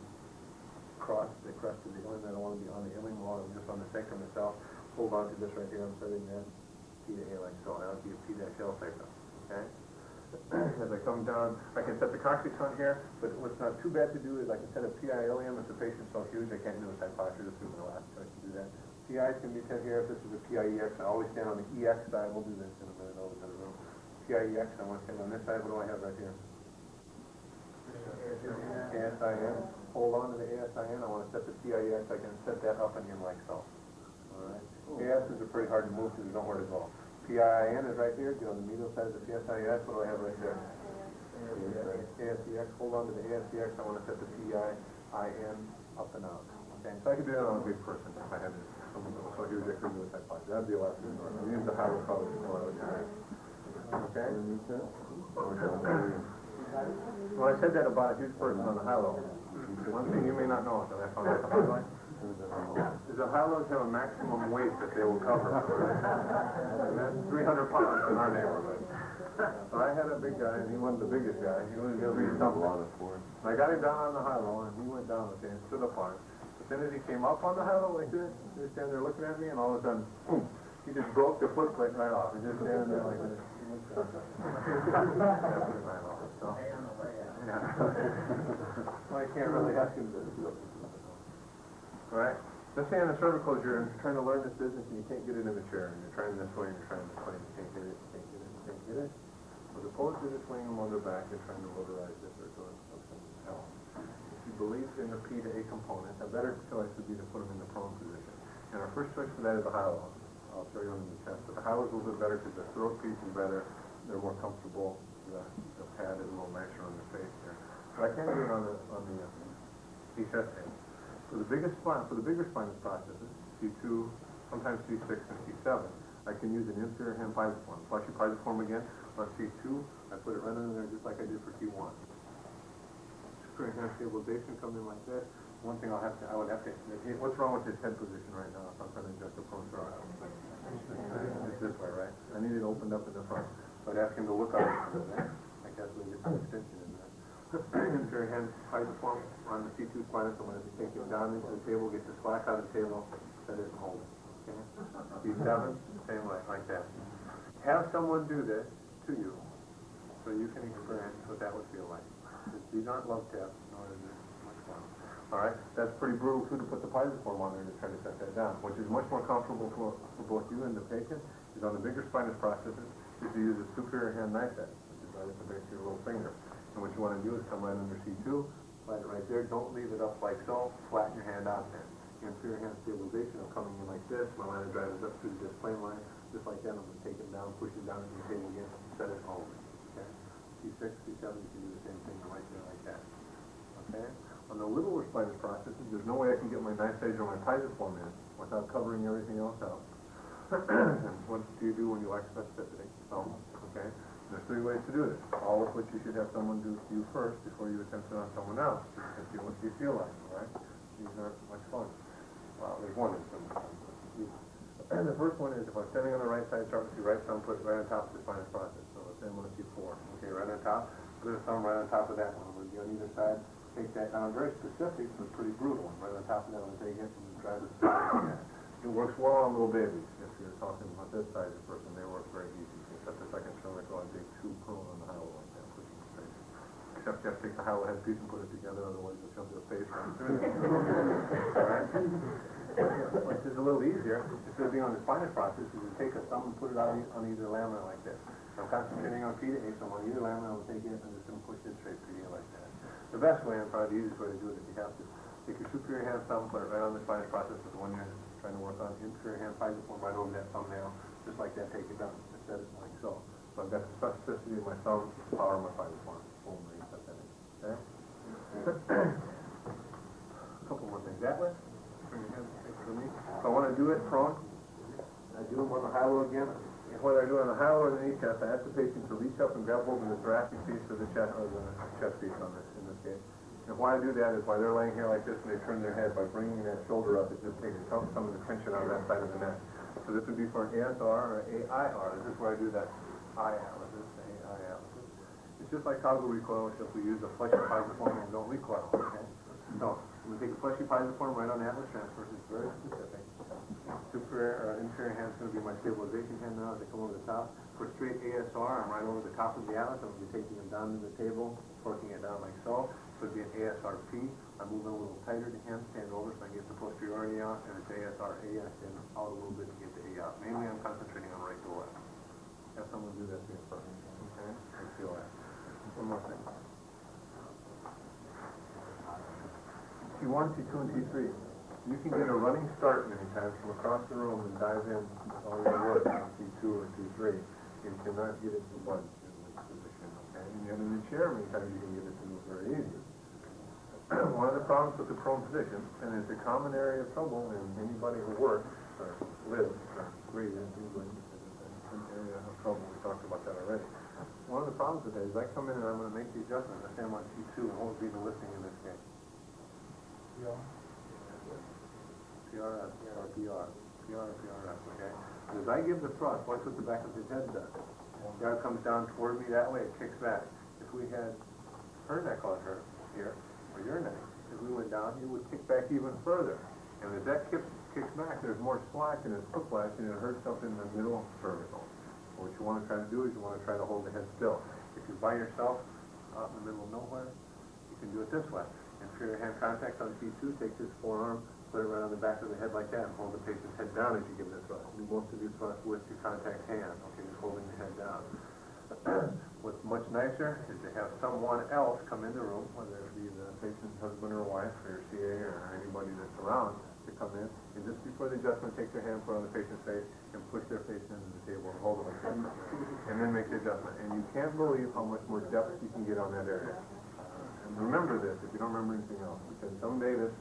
across the crest of the ilium. I don't want to be on the ilium while I'm just on the sacrum itself. Hold on to this right here. I'm setting that P to A like so. That would be a P-L sacrum. Okay? As I come down, I can set the coccyx on here, but what's not too bad to do is I can set a PI ilium if the patient's so huge I can't do a side posture. This is my last choice to do that. PIs can be set here. If this is a PIEX, I always stand on the EX side. We'll do this in a minute over the room. PIEX, I want to stand on this side. What do I have right here? ASIN. Hold on to the ASIN. I want to set the PIEX. I can set that up and in like so. All right. ASs are pretty hard to move because there's nowhere to go. PIN is right here. Get on the medial side of the PSIS. What do I have right there? ASCX. Hold on to the ASCX. I want to set the PIN up and out. Okay. So I could do that on a big person if I had to. So here's your criminal type posture. That'd be a lot sooner. We use the higher probably to know what I would do. Okay. When I said that about a huge person on the high low, one thing you may not know is that I found out the high low is the high lows have a maximum weight that they will cover. And that's 300 pounds in our neighborhood. So I had a big guy, and he wasn't the biggest guy. He was going to be something. And I got him down on the high low, and he went down with it and stood up on it. As soon as he came up on the high low like this, he was standing there looking at me, and all of a sudden, boom, he just broke the foot plate right off. He just standing there like this. So, yeah. Well, I can't really ask him to do it. All right? Let's say on the cervical, you're trying to learn this business and you can't get it in the chair, and you're trying this way and you're trying this way, and you can't get it, you can't get it, you can't get it. As opposed to just laying them on their back and trying to motorize this or doing something else. If you believe in the P to A component, a better choice would be to put them in the prone position. And our first choice for that is the high low. I'll show you on the chest. But the high low is a little bit better because the throat piece is better. They're more comfortable. The pad is a little nicer on their face here. But I can't do it on the chest hand. For the bigger spinous processes, C2, sometimes C6 and C7, I can use an inferior hand pisiform. Fleshy pisiform again. On C2, I put it right under there just like I did for C1. Superior hand stabilization comes in like this. One thing I would have to, what's wrong with this head position right now if I'm trying to adjust the prone thorax? It's this way, right? I need it opened up in the front. So I'd ask him to look out under there. I guess we get some extension in there. Inferior hand pisiform on the C2 spinous. I'm going to take him down into the table, get the slack out of the table, set it and hold it. Okay? C7, same way, like that. Have someone do this to you so you can experience what that would feel like. These aren't love taps, nor is it much fun. All right, that's pretty brutal too to put the piezoform on there to try to set that down. Which is much more comfortable for both you and the patient is on the bigger spinous processes is to use a superior hand knife head, which is right at the base of your little finger. And what you want to do is come right under C2, slide it right there. Don't leave it up like so. Flatten your hand out there. Inferior hand stabilization, I'm coming in like this. My line of drive is up through the disc plane line. Just like that, I'm going to take it down, push it down, and take it again, set it home. Okay? C6, C7, you can do the same thing right there like that. Okay? On the littler spinous processes, there's no way I can get my knife edge or my piezoform in without covering everything else out. And what do you do when you lack specificity? Okay? There's 3 ways to do this, all of which you should have someone do to you first before you attempt it on someone else, just to see what you feel like, all right? These aren't much fun. Well, there's one that's and the first one is if I'm standing on the right side, start with your right thumb, put it right on top of the spinous process. So let's say I'm on C4. Okay, right on top. Put the thumb right on top of that one. I'm going to be on either side. Take that down. Very specific, but pretty brutal. Right on top of that, I'm going to take it and drive it like that. It works well on little babies. If you're talking about this size of person, they work very easy. Except the second cervical, I take 2 prone on the high like that. Except you have to take the hollow head piece and put it together, otherwise you'll jump to the face right through it. Alright? Which is a little easier, instead of being on the spinous process, is to take a thumb and put it on either lamina like this. I'm concentrating on P to A, so I'm on either lamina, I'll take it and just going to push it straight through you like that. The best way, and probably the easiest way to do it, if you have to, take your superior hand thumb, put it right on the spinous process with the one you're trying to work on, inferior hand piezoform right over that thumbnail, just like that, take it down, and set it like so. So I've got the specificity of my thumb, power of my piezoform. Boom, there you set that in. Okay? A couple more things. That way. Bring your hands for me. If I want to do it prone, I do them on the high low again. And whether I do it on the high low or the knee chest, I ask the patient to reach up and grab hold of the thoracic piece or the chest piece on this, in this case. And why I do that is while they're laying here like this and they turn their head, by bringing that shoulder up, it just takes some of the tension out of that side of the neck. So this would be for an ASR or AIR. This is where I do that I analysis, AI analysis. It's just like toggle recoil, except we use a fleshy piezoform and don't recoil. Okay? So I'm going to take a fleshy piezoform right on the atlas transverse. It's very specific. Superior or inferior hand is going to be my stabilization hand now as I come over the top. For straight ASR, I'm right over the top of the atlas. I'm going to be taking it down to the table, torquing it down like so. So it'd be an ASRP. I'm moving a little tighter to handstand over so I get the posteriority out, and it's ASRA. I stand out a little bit to get the A out. Mainly I'm concentrating on right to left. Have someone do that to me first. Okay? I feel that. One more thing. T1, T2, and T3. You can get a running start many times from across the room and dive in all your work on T2 or T3. You cannot get it to one in this position, okay? And yet in the chair, many times you can get it to move very easy. One of the problems with the prone position, and it's a common area of trouble in anybody who works or lives or breathes in England, it's an area of trouble. We talked about that already. One of the problems with that is I come in and I'm going to make the adjustment. I say I'm on T2 and won't be the lifting in this case. PRS, PR, PRS, okay? And as I give the thrust, watch what the back of his head does. The arm comes down toward me that way, it kicks back. If we had her neck on her here, or your neck, if we went down, it would kick back even further. And as that kicks back, there's more slack and it's whiplash and it hurts up in the middle cervical. What you want to try to do is you want to try to hold the head still. If you're by yourself, out in the middle of nowhere, you can do it this way. Inferior hand contact on C2, take this forearm, put it right on the back of the head like that, and hold the patient's head down as you give the thrust. Do most of your thrust with your contact hand, okay, just holding the head down. What's much nicer is to have someone else come in the room, whether it be the patient's husband or wife, or your CA, or anybody that's around, to come in, and just before the adjustment, take their hand, put it on the patient's face, and push their face into the table and hold it like that, and then make the adjustment. And you can't believe how much more depth you can get on that area. And remember this, if you don't remember anything else, because someday this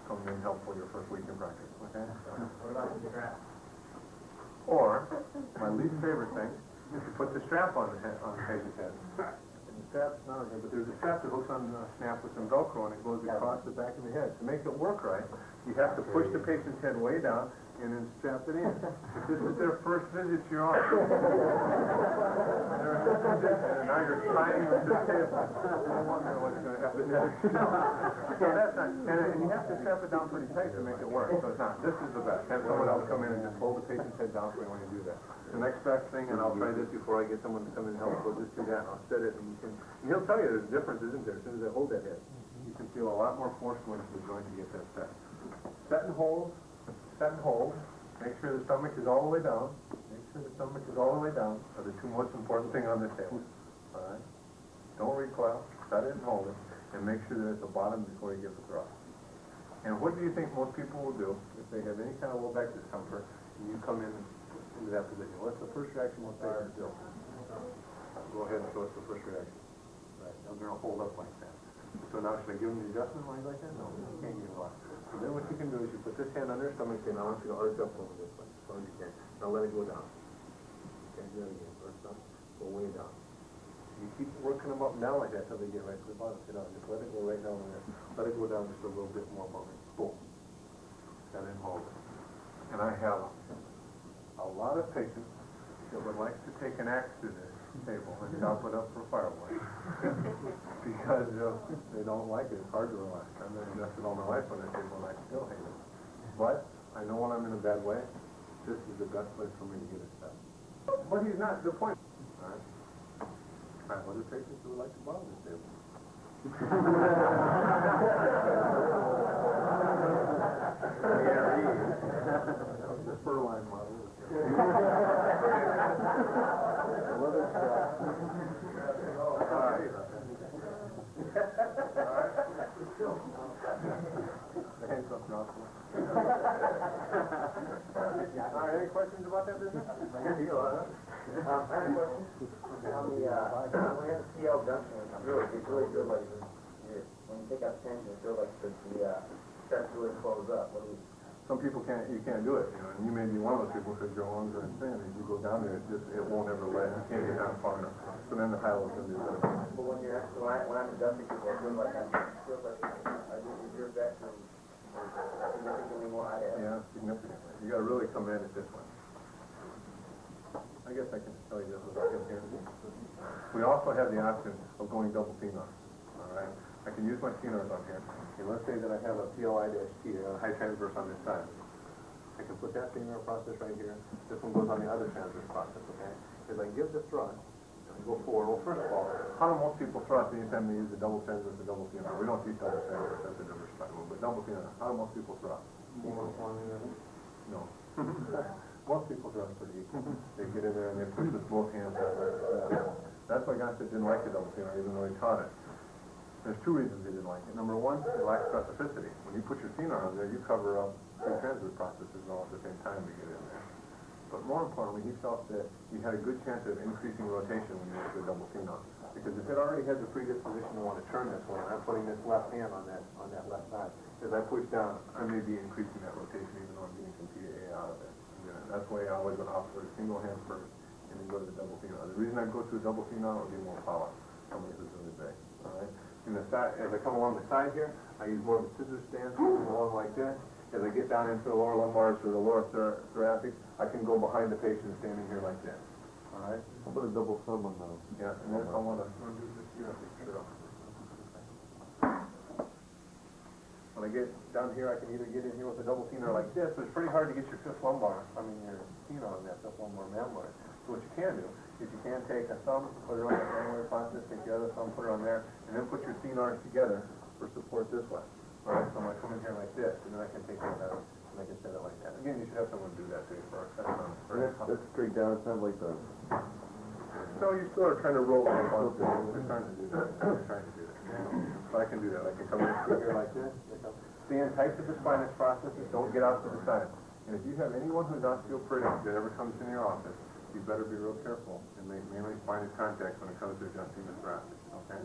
comes in helpful your first week in practice, okay? What about the strap? Or, my least favorite thing, is to put the strap on the patient's head. And the strap's not on here, but there's a strap that hooks on the snap with some Velcro, and it goes across the back of the head. To make it work right, you have to push the patient's head way down, and then strap it in. If this is their first visit to your office, they're in this position, and now you're trying with this table. I wonder what's going to happen next. So that's not, and you have to strap it down pretty tight to make it work. So it's not. This is the best. Have someone else come in and just hold the patient's head down for you when you do that. The next best thing, and I'll try this before I get someone to come in and help, we'll just do that, and I'll set it, and you can, and he'll tell you there's a difference, isn't there, as soon as I hold that head. You can feel a lot more force going into the joint to get that set. Set and hold, make sure the stomach is all the way down, are the two most important things on this table, all right? Don't recoil, set it and hold it, and make sure that it's at the bottom before you get the thrust. And what do you think most people will do if they have any kind of low back discomfort, and you come in into that position? What's the first reaction most patients do? Go ahead and show us the first reaction. Right, they're going to hold up like that. So now should I give them the adjustment line like that? No, you can't give them a lot. So then what you can do is you put this hand on their stomach, and I want you to arch up over this way, as far as you can. Now let it go down. Okay, do that again. Arch up, go way down. You keep working them up and down like that until they get right to the bottom. Sit down, just let it go right down there. Let it go down just a little bit more above it. Boom. And then hold it. And I have a lot of patients that would like to take an axe to this table and chop it up for firewood because they don't like it. It's hard to relax. I've been invested all my life on this table and I still hate it. But I know when I'm in a bad way, this is the best place for me to get it set. But he's not the point. All right. I have other patients who would like to borrow this table. The fur-line model. All right, any questions about that business? I have a question. On the, when we have the CL junction, it's really good, like, when you take out tension, it feels like the chest really close up. What do you? Some people you can't do it, you know, and you may be one of those people because your lungs are insane. As you go down there, it won't ever let, you can't get down far enough. So then the high-low is going to be better. But when I'm adjusting people, it feels like your vector significantly more high. Yeah, significantly. You got to really come in at this one. I guess I can tell you this without him here. We also have the option of going double phenom. All right. I can use my phenors on here. And let's say that I have a PLI-T, a high transverse on this side. I can put that phenor process right here. This one goes on the other transverse process, okay? Because I give the thrust, and go forward. Well, first of all, how do most people thrust anytime they use a double transverse or double phenor? We don't teach double transverse, that's a different style. But double phenor, how do most people thrust? No. Most people thrust pretty equal. They get in there and they push with both hands. That's why Gonstead didn't like the double phenor, even though he taught it. There's two reasons he didn't like it. Number one, it lacks specificity. When you put your phenor on there, you cover up two transverse processes all at the same time to get in there. But more importantly, he felt that you had a good chance of increasing rotation when you went to a double phenor. Because if it already has a predisposition to want to turn this way, and I'm putting this left hand on that left side, as I push down, I may be increasing that rotation even though I'm getting some PAA out of it. That's why I always would opt for a single hand first and then go to the double phenor. The reason I go to a double phenor would be more power. This is really big. All right. And the side, as I come along the side here, I use more of a scissor stance, along like that. As I get down into the lower lumbars or the lower thoracic, I can go behind the patient standing here like that. All right. I'll put a double thumb on those. Yeah. And then I want to do this here. When I get down here, I can either get in here with a double phenor like this, but it's pretty hard to get your fifth lumbar. I mean, your phenor on that fifth lumbar mammoid. So what you can do is you can take a thumb, put it on the mammoid process, take the other thumb, put it on there, and then put your phenors together for support this way. All right, so I'm going to come in here like this, and then I can take that out, and I can set it like that. Again, you should have someone do that to you first. That's straight down, it's not like the... So you still are trying to roll it on. We're trying to do that. We're trying to do that. But I can do that. I can come in here like this. Stay in tight to the spinous processes. Don't get out to the side. And if you have anyone who's osteoporotic that ever comes in your office, you better be real careful and make mainly spinous contact when it comes to adjusting the thoracic, okay?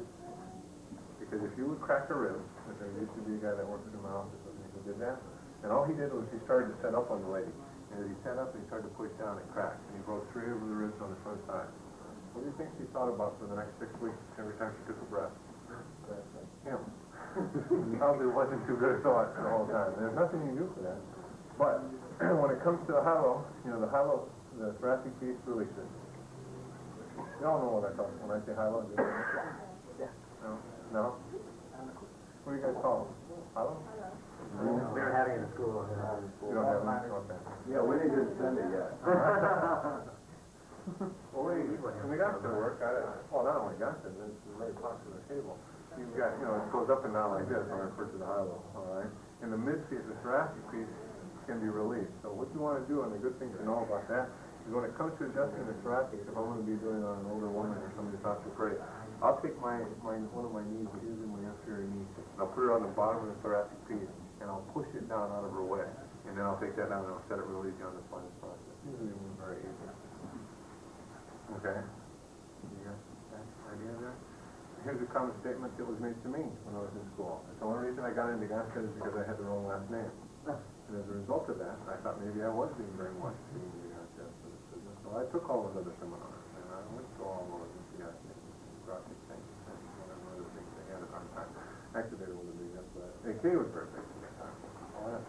Because if you would crack a rib, which there used to be a guy that worked in my office with me who did that, and all he did was he started to set up on the lady. And as he set up, he started to push down and crack. And he broke 3 of the ribs on the front side. What do you think she thought about for the next 6 weeks every time she took a breath? Him. Probably wasn't too good a thought the whole time. There's nothing you can do for that. But when it comes to the high-low, the thoracic piece releases. Y'all know what I talk when I say high-low. Yeah. No? No? What do you guys call them? High-low? We don't have any in the school. You don't have them? Okay. Yeah, we didn't get send it yet. Well, when the Gonstead work, not only Gonstead, it's a very popular table. You've got, it goes up and down like this when I refer to the high-low, all right? And the mid-piece, the thoracic piece, can be released. So what you want to do, and the good thing to know about that, is when it comes to adjusting the thoracic, if I'm going to be doing it on an older woman or somebody who's not too pretty, I'll take one of my knees, here's in my anterior knee, and I'll put it on the bottom of the thoracic piece, and I'll push it down out of her way. And then I'll take that down and I'll set it really down the spine process. Usually very easy. Okay? You got that idea there? Here's a common statement that was made to me when I was in school. The only reason I got into Gonstead is because I had the wrong last name. And as a result of that, I thought maybe I was being brainwashed to be into Gonstead for this business. So I took all those other seminars, and I went through all those Diagnostic things, and whatever other things they had at our time. Activator was a big deal, but AK was very big at that time. All that.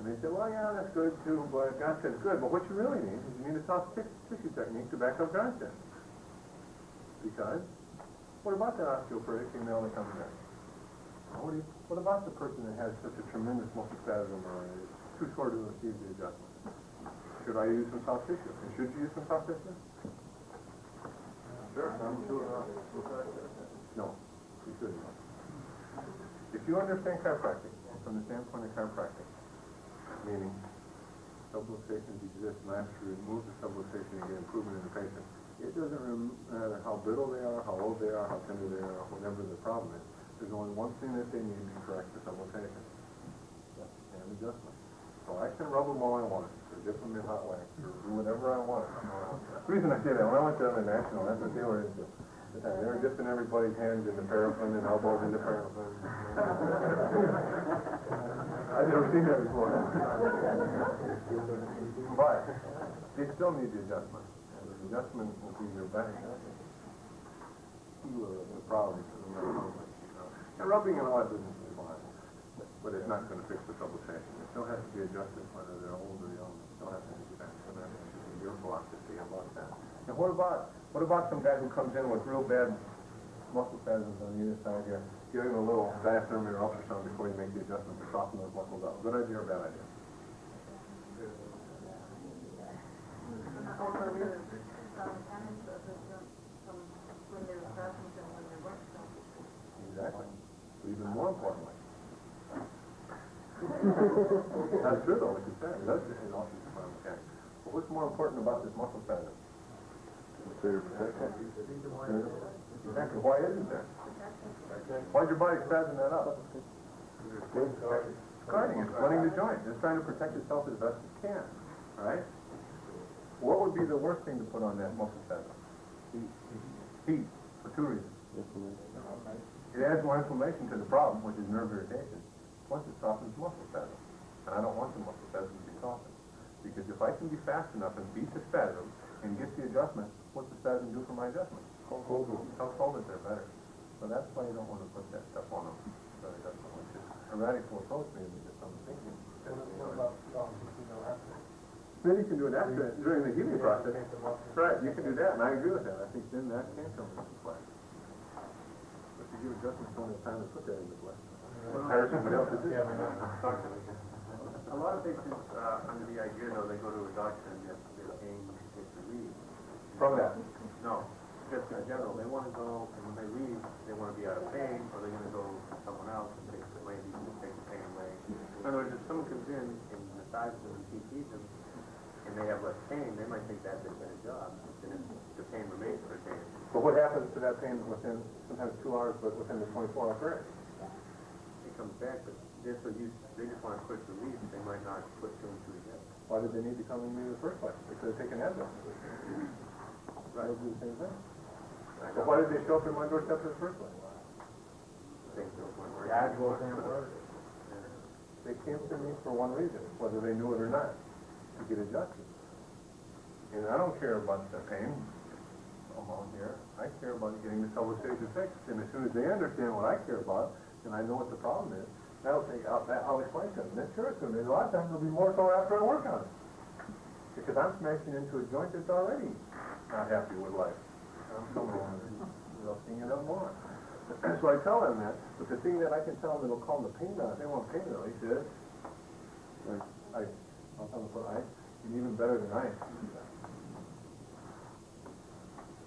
And they said, well, yeah, that's good too, but Gonstead's good. But what you really need is you need a soft tissue technique to back up Gonstead. Because, what about that osteoporotic female that comes in? What about the person that has such a tremendous muscle spasm or is too short to receive the adjustment? Should I use some soft tissue? And should you use some soft tissue? Sure, I'm sure. No, you shouldn't. If you understand chiropractic from the standpoint of chiropractic, meaning subluxations exist and I have to remove the subluxation and get improvement in the patient, it doesn't matter how brittle they are, how old they are, how tender they are, whatever the problem is. There's only one thing that they need to correct the subluxation, and adjustment. So I can rub them all I want, or dip them in hot wax, or do whatever I want. The reason I say that, when I went to International, that's what they were into. They were dipping everybody's hands into paraffin and elbows into paraffin. I've never seen that before. But they still need the adjustment. And the adjustment will be your best healer of the problem. And rubbing and all that business is fine, but it's not going to fix the subluxation. It still has to be adjusted whether they're old or young. It still has to be fixed. So that's your philosophy about that. And what about some guy who comes in with real bad muscle spasms on either side here? Give him a little diathermy or ultrasound before you make the adjustment to soften those muscles up. Good idea or bad idea? Exactly. Even more importantly. That's true though, what you said. It does it also okay. But what's more important about this muscle spasm? Exactly. Why isn't there? Why's your body spazzing that up? It's guarding. It's running the joint. It's trying to protect itself as best it can. All right? What would be the worst thing to put on that muscle spasm? Heat. For two reasons. It adds more inflammation to the problem, which is nerve irritation. Plus it softens muscle spasm. And I don't want the muscle spasm to be softened. Because if I can be fast enough and beat the spasm and get the adjustment, what's the spasm do for my adjustment? Hold it. Helps hold it there better. So that's why you don't want to put that stuff on them. So that's which is a radical approach maybe to some thinking. Then you can do it after, during the healing process. Right, you can do that, and I agree with that. I think then that can come into play. But you give adjustments only time to put that into play. Hire somebody else to do it. A lot of patients under the idea, though, they go to a doctor and get their pain gets relieved. From that? No, just in general. They want to go, and when they leave, they want to be out of pain, or they're going to go to someone else and take the pain away. In other words, if someone comes in and massages them and TPs them, and they have less pain, they might think that did a better job, and if the pain remains for a day. But what happens to that pain within sometimes 2 hours, but within the 24-hour period? It comes back, but they're so used, they just want a quick relief, they might not put two and two together. Why did they need to come in in the first place? They could have taken Advil. Right. They'll do the same thing. But why did they show up in my doorstep in the first place? Things don't work. Advil didn't work. They came to me for one reason, whether they knew it or not, to get adjusted. And I don't care about the pain amount here. I care about getting the subluxation fixed. And as soon as they understand what I care about, and I know what the problem is, I'll explain to them. Sure, it's going to be. A lot of times it'll be more so after I work on it. Because I'm smashing into a joint that's already not happy with life. I'm coming along and seeing it up more. So I tell them that, but the thing that I can tell them that'll calm the pain down, if they want pain relief, is ice. I'll tell them to put ice, and even better than ice.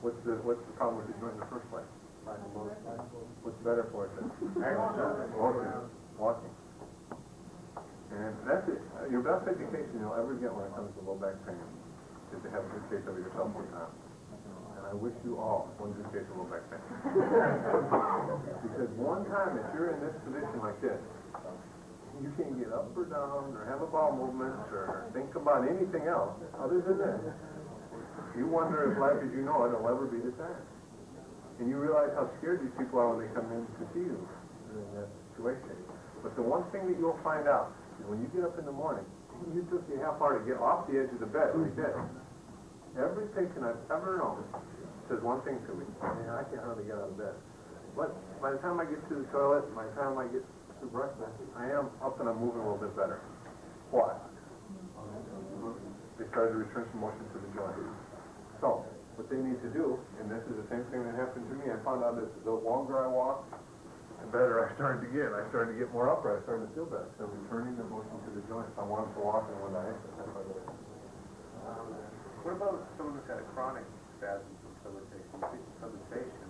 What's the problem with the joint in the first place? What's better for it than walking? And that's it. Your best education you'll ever get when it comes to low back pain is to have a good case of it yourself one time. And I wish you all one good case of low back pain. Because one time if you're in this position like this, you can't get up or down or have a bowel movement or think about anything else other than this. You wonder if life as you know it will ever be the same. And you realize how scared these people are when they come in to see you in that situation. But the one thing that you'll find out is when you get up in the morning, you took your half hour to get off the edge of the bed like this. Every patient I've ever known says one thing to me: "Man, I can't hardly get out of bed." But by the time I get to the toilet, by the time I get to breakfast, I am up and I'm moving a little bit better. Why? They started to return some motion to the joint. So, what they need to do, and this is the same thing that happened to me, I found out that the longer I walked, the better I started to get. I started to get more upright. I started to feel better. So returning the motion to the joint. If I wanted to walk and when I exercise, I did. What about someone who's got a chronic spasm subluxation,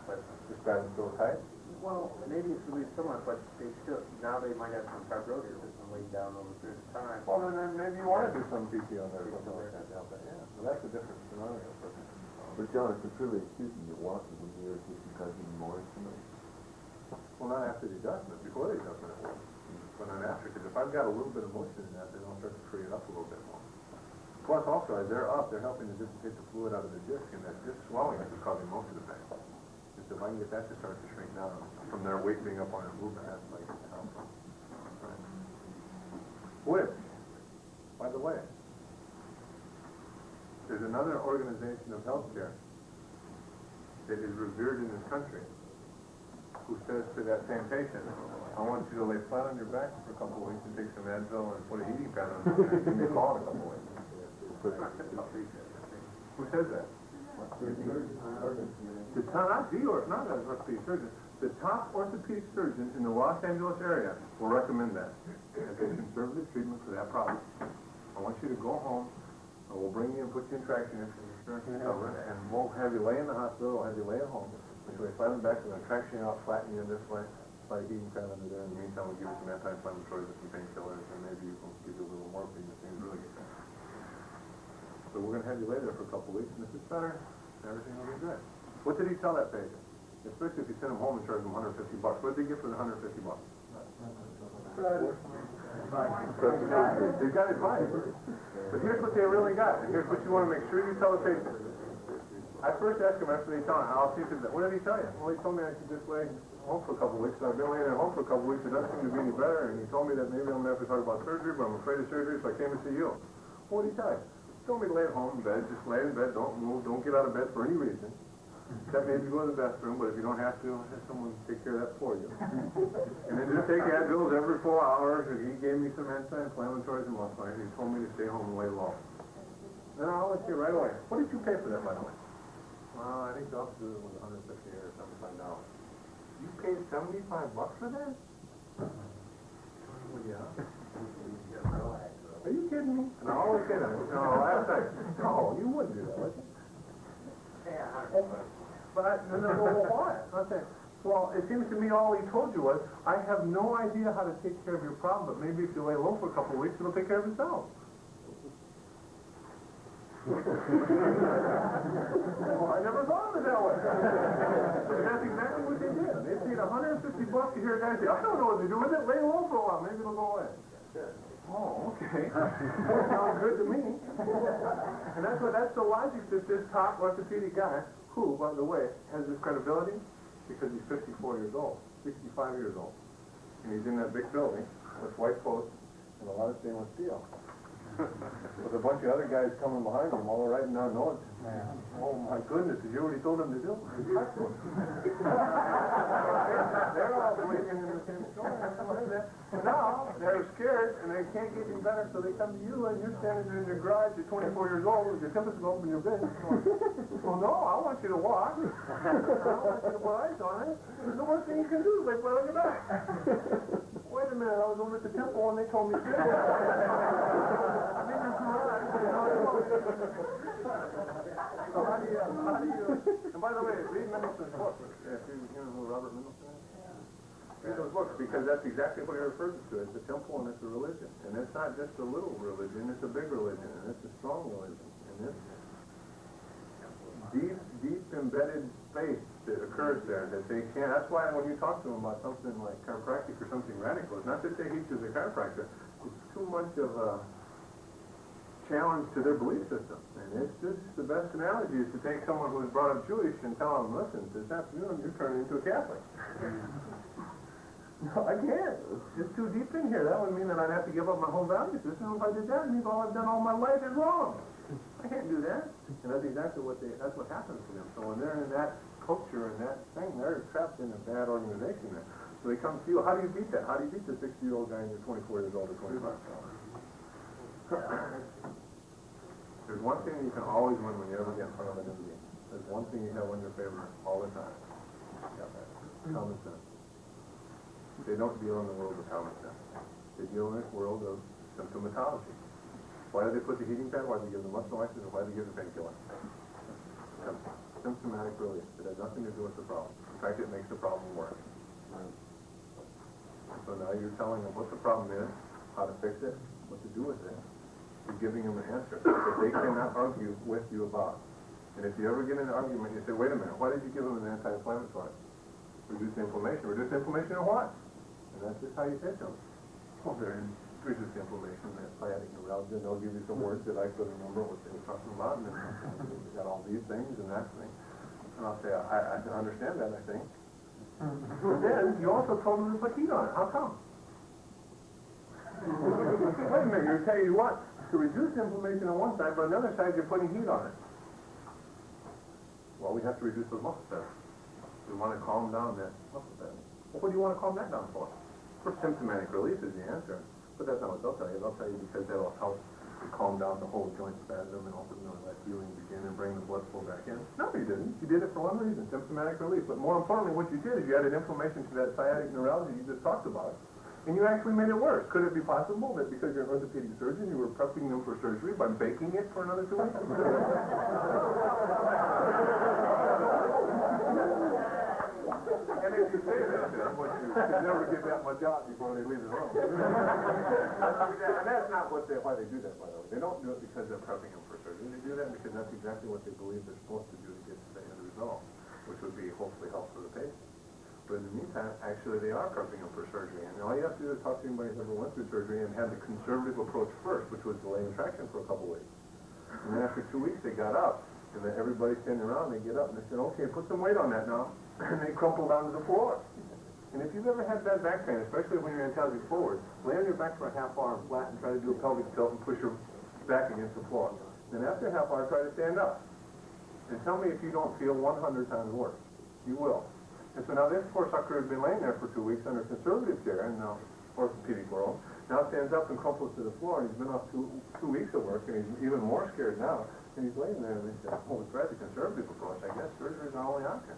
but The spasm still tight? well, maybe it's released somewhat, but they still now they might have some fibrosis that's been laid down over a period of time. Well, then maybe you want to do some PT on there or something like that to help that. Yeah. So that's a different scenario. But John, if it's really acute and you're walking, when the irritation causing more tonight. Well, not after the adjustment, before the adjustment it will. But not after, because if I've got a little bit of motion in that, then I'll start to free it up a little bit more. Plus, also, as they're up, they're helping to dissipate the fluid out of the disc, and that disc swelling is causing most of the pain. And so if I can get that to start to shrink down from their weight being up on their movement, that's like helpful. Right. Which, by the way, there's another organization of healthcare that is revered in this country who says to that same patient, I want you to lay flat on your back for a couple of weeks and take some Advil and put a heating pad on it and give me a call in a couple of weeks. Who says that? The top, not an orthopedic surgeon, the top orthopedic surgeon in the Los Angeles area will recommend that as a conservative treatment for that problem. I want you to go home, and we'll bring you and put you in traction if your insurance can cover it, and we'll have you lay in the hospital, we'll have you lay at home. Which way, flat on the back, we're going to traction you out, flatten you in this way, slide a heating pad under there. In the meantime, we'll give you some anti-inflammatories and some painkillers, and maybe we'll give you a little morphine if things really get better. So we're going to have you lay there for a couple of weeks, and if it's better, everything will be good. What did he tell that patient? Especially if you send him home and charge him $150. What did they get for the $150? They got advice. But here's what they really got, and here's what you want to make sure you tell the patient. I first asked him after they tell him, I'll see if it's, what did he tell you? Well, he told me I should just lay home for a couple of weeks, and I've been laying at home for a couple of weeks, it doesn't seem to be any better, and he told me that maybe I'm going to have to talk about surgery, but I'm afraid of surgery, so I came to see you. Well, what did he tell you? He told me to lay at home in bed, just lay in bed, don't move, don't get out of bed for any reason. Except maybe go to the bathroom, but if you don't have to, have someone take care of that for you. And then just take Advils every 4 hours, and he gave me some anti-inflammatories and muscle, and he told me to stay home and lay low. Then I'll let you right away. What did you pay for that, by the way? Well, I think the officer was $150 or $75. You paid $75 for that? Well, yeah. Are you kidding me? And I always say that. No, last night. No, you wouldn't do that, would you? But why? I said, well, it seems to me all he told you was, I have no idea how to take care of your problem, but maybe if you lay low for a couple of weeks, it'll take care of itself. Well, I never thought of it that way. But that's exactly what they did. They paid $150 to hear a guy say, I don't know what to do with it, lay low for a while, maybe it'll go away. Oh, okay. Sounds good to me. And that's the logic that this top orthopedic guy, who, by the way, has this credibility because he's 54 years old, 65 years old. And he's in that big building with white posts and a lot of stainless steel. with a bunch of other guys coming behind him, all writing down notes. Oh my goodness, did you already told them to do? They're all believing in the same story. But now, they're scared and they can't get any better, so they come to you and you're standing in your garage at 24 years old with your stethoscope in your bed. Well, no, I want you to walk. I want you to put ice on it. The worst thing you can do is like, well, look at that. Wait a minute, I was over at the temple and they told me to do that. I've been in the garage. So how do you, and by the way, read Mendelssohn's book. If you know who Robert Mendelssohn is? Read those books, because that's exactly what he refers to. It's a temple and it's a religion. And it's not just a little religion, it's a big religion, and it's a strong religion. And it's deep embedded faith that occurs there that they can't. That's why when you talk to them about something like chiropractic or something radical, it's not that they hate you as a chiropractor. It's too much of a challenge to their belief system. And it's just the best analogy is to take someone who was brought up Jewish and tell them, listen, this afternoon you're turning into a Catholic. No, I can't. It's just too deep in here. That would mean that I'd have to give up my whole value system. If I did that, it means all I've done all my life is wrong. I can't do that. And that's exactly that's what happens to them. So when they're in that culture and that thing, they're trapped in a bad organization there. So they come to you, how do you beat that? How do you beat the 60-year-old guy and you're 24 years old or 25? There's one thing you can always win when you ever get in front of an MD. There's one thing you have in your favor all the time. Common sense. They don't deal in the world of common sense. They deal in this world of symptomatology. Why do they put the heating pad? Why do they give the muscle relaxers? And why do they give the painkiller? Symptomatic relief. It has nothing to do with the problem. In fact, it makes the problem worse. So now you're telling them what the problem is, how to fix it, what to do with it. You're giving them an answer that they cannot argue with you about. And if you ever get in an argument, you say, wait a minute, why did you give them an anti-inflammatory? Reduce inflammation. Reduce inflammation or what? And that's just how you say to them. Well, they're reduce inflammation, that's sciatic neuralgia, and they'll give you some words that I couldn't remember what they were talking about, and then we got all these things and that thing. And I'll say, I can understand that, I think. But then, you also told them to put heat on it. How come? Wait a minute, you're telling you what? To reduce inflammation on one side, but on the other side, you're putting heat on it. Well, we have to reduce those muscle spasms. We want to calm down that muscle spasm. Well, what do you want to calm that down for? For symptomatic relief is the answer. But that's not what they'll tell you. They'll tell you because that'll help calm down the whole joint spasm and ultimately let healing begin and bring the blood flow back in. No, you didn't. You did it for one reason, symptomatic relief. But more importantly, what you did is you added inflammation to that sciatic neuralgia you just talked about. And you actually made it worse. Could it be possible that because you're an orthopedic surgeon, you were prepping them for surgery by baking it for another 2 weeks? And if you say that to them, you should never get that much out before they leave the room. And that's not why they do that, by the way. They don't do it because they're prepping them for surgery. They do that because that's exactly what they believe they're supposed to do to get to the end result, which would be hopefully help for the patient. But in the meantime, actually they are prepping them for surgery. And all you have to do is talk to anybody who ever went through surgery and had the conservative approach first, which was delay traction for a couple weeks. And then after 2 weeks they got up, and then everybody's standing around, they get up and they said, okay, put some weight on that now. And they crumple down to the floor. And if you've ever had bad back pain, especially when you're antalgic forward, lay on your back for a half hour flat and try to do a pelvic tilt and push your back against the floor. Then after a half hour, try to stand up. And tell me if you don't feel 100 times worse. You will. And so now this poor sucker has been laying there for 2 weeks under conservative care in the orthopedic world. Now stands up and crumples to the floor, and he's been off two weeks of work, and he's even more scared now. And he's laying there, and they say, oh, we tried the conservative approach. I guess surgery is our only option.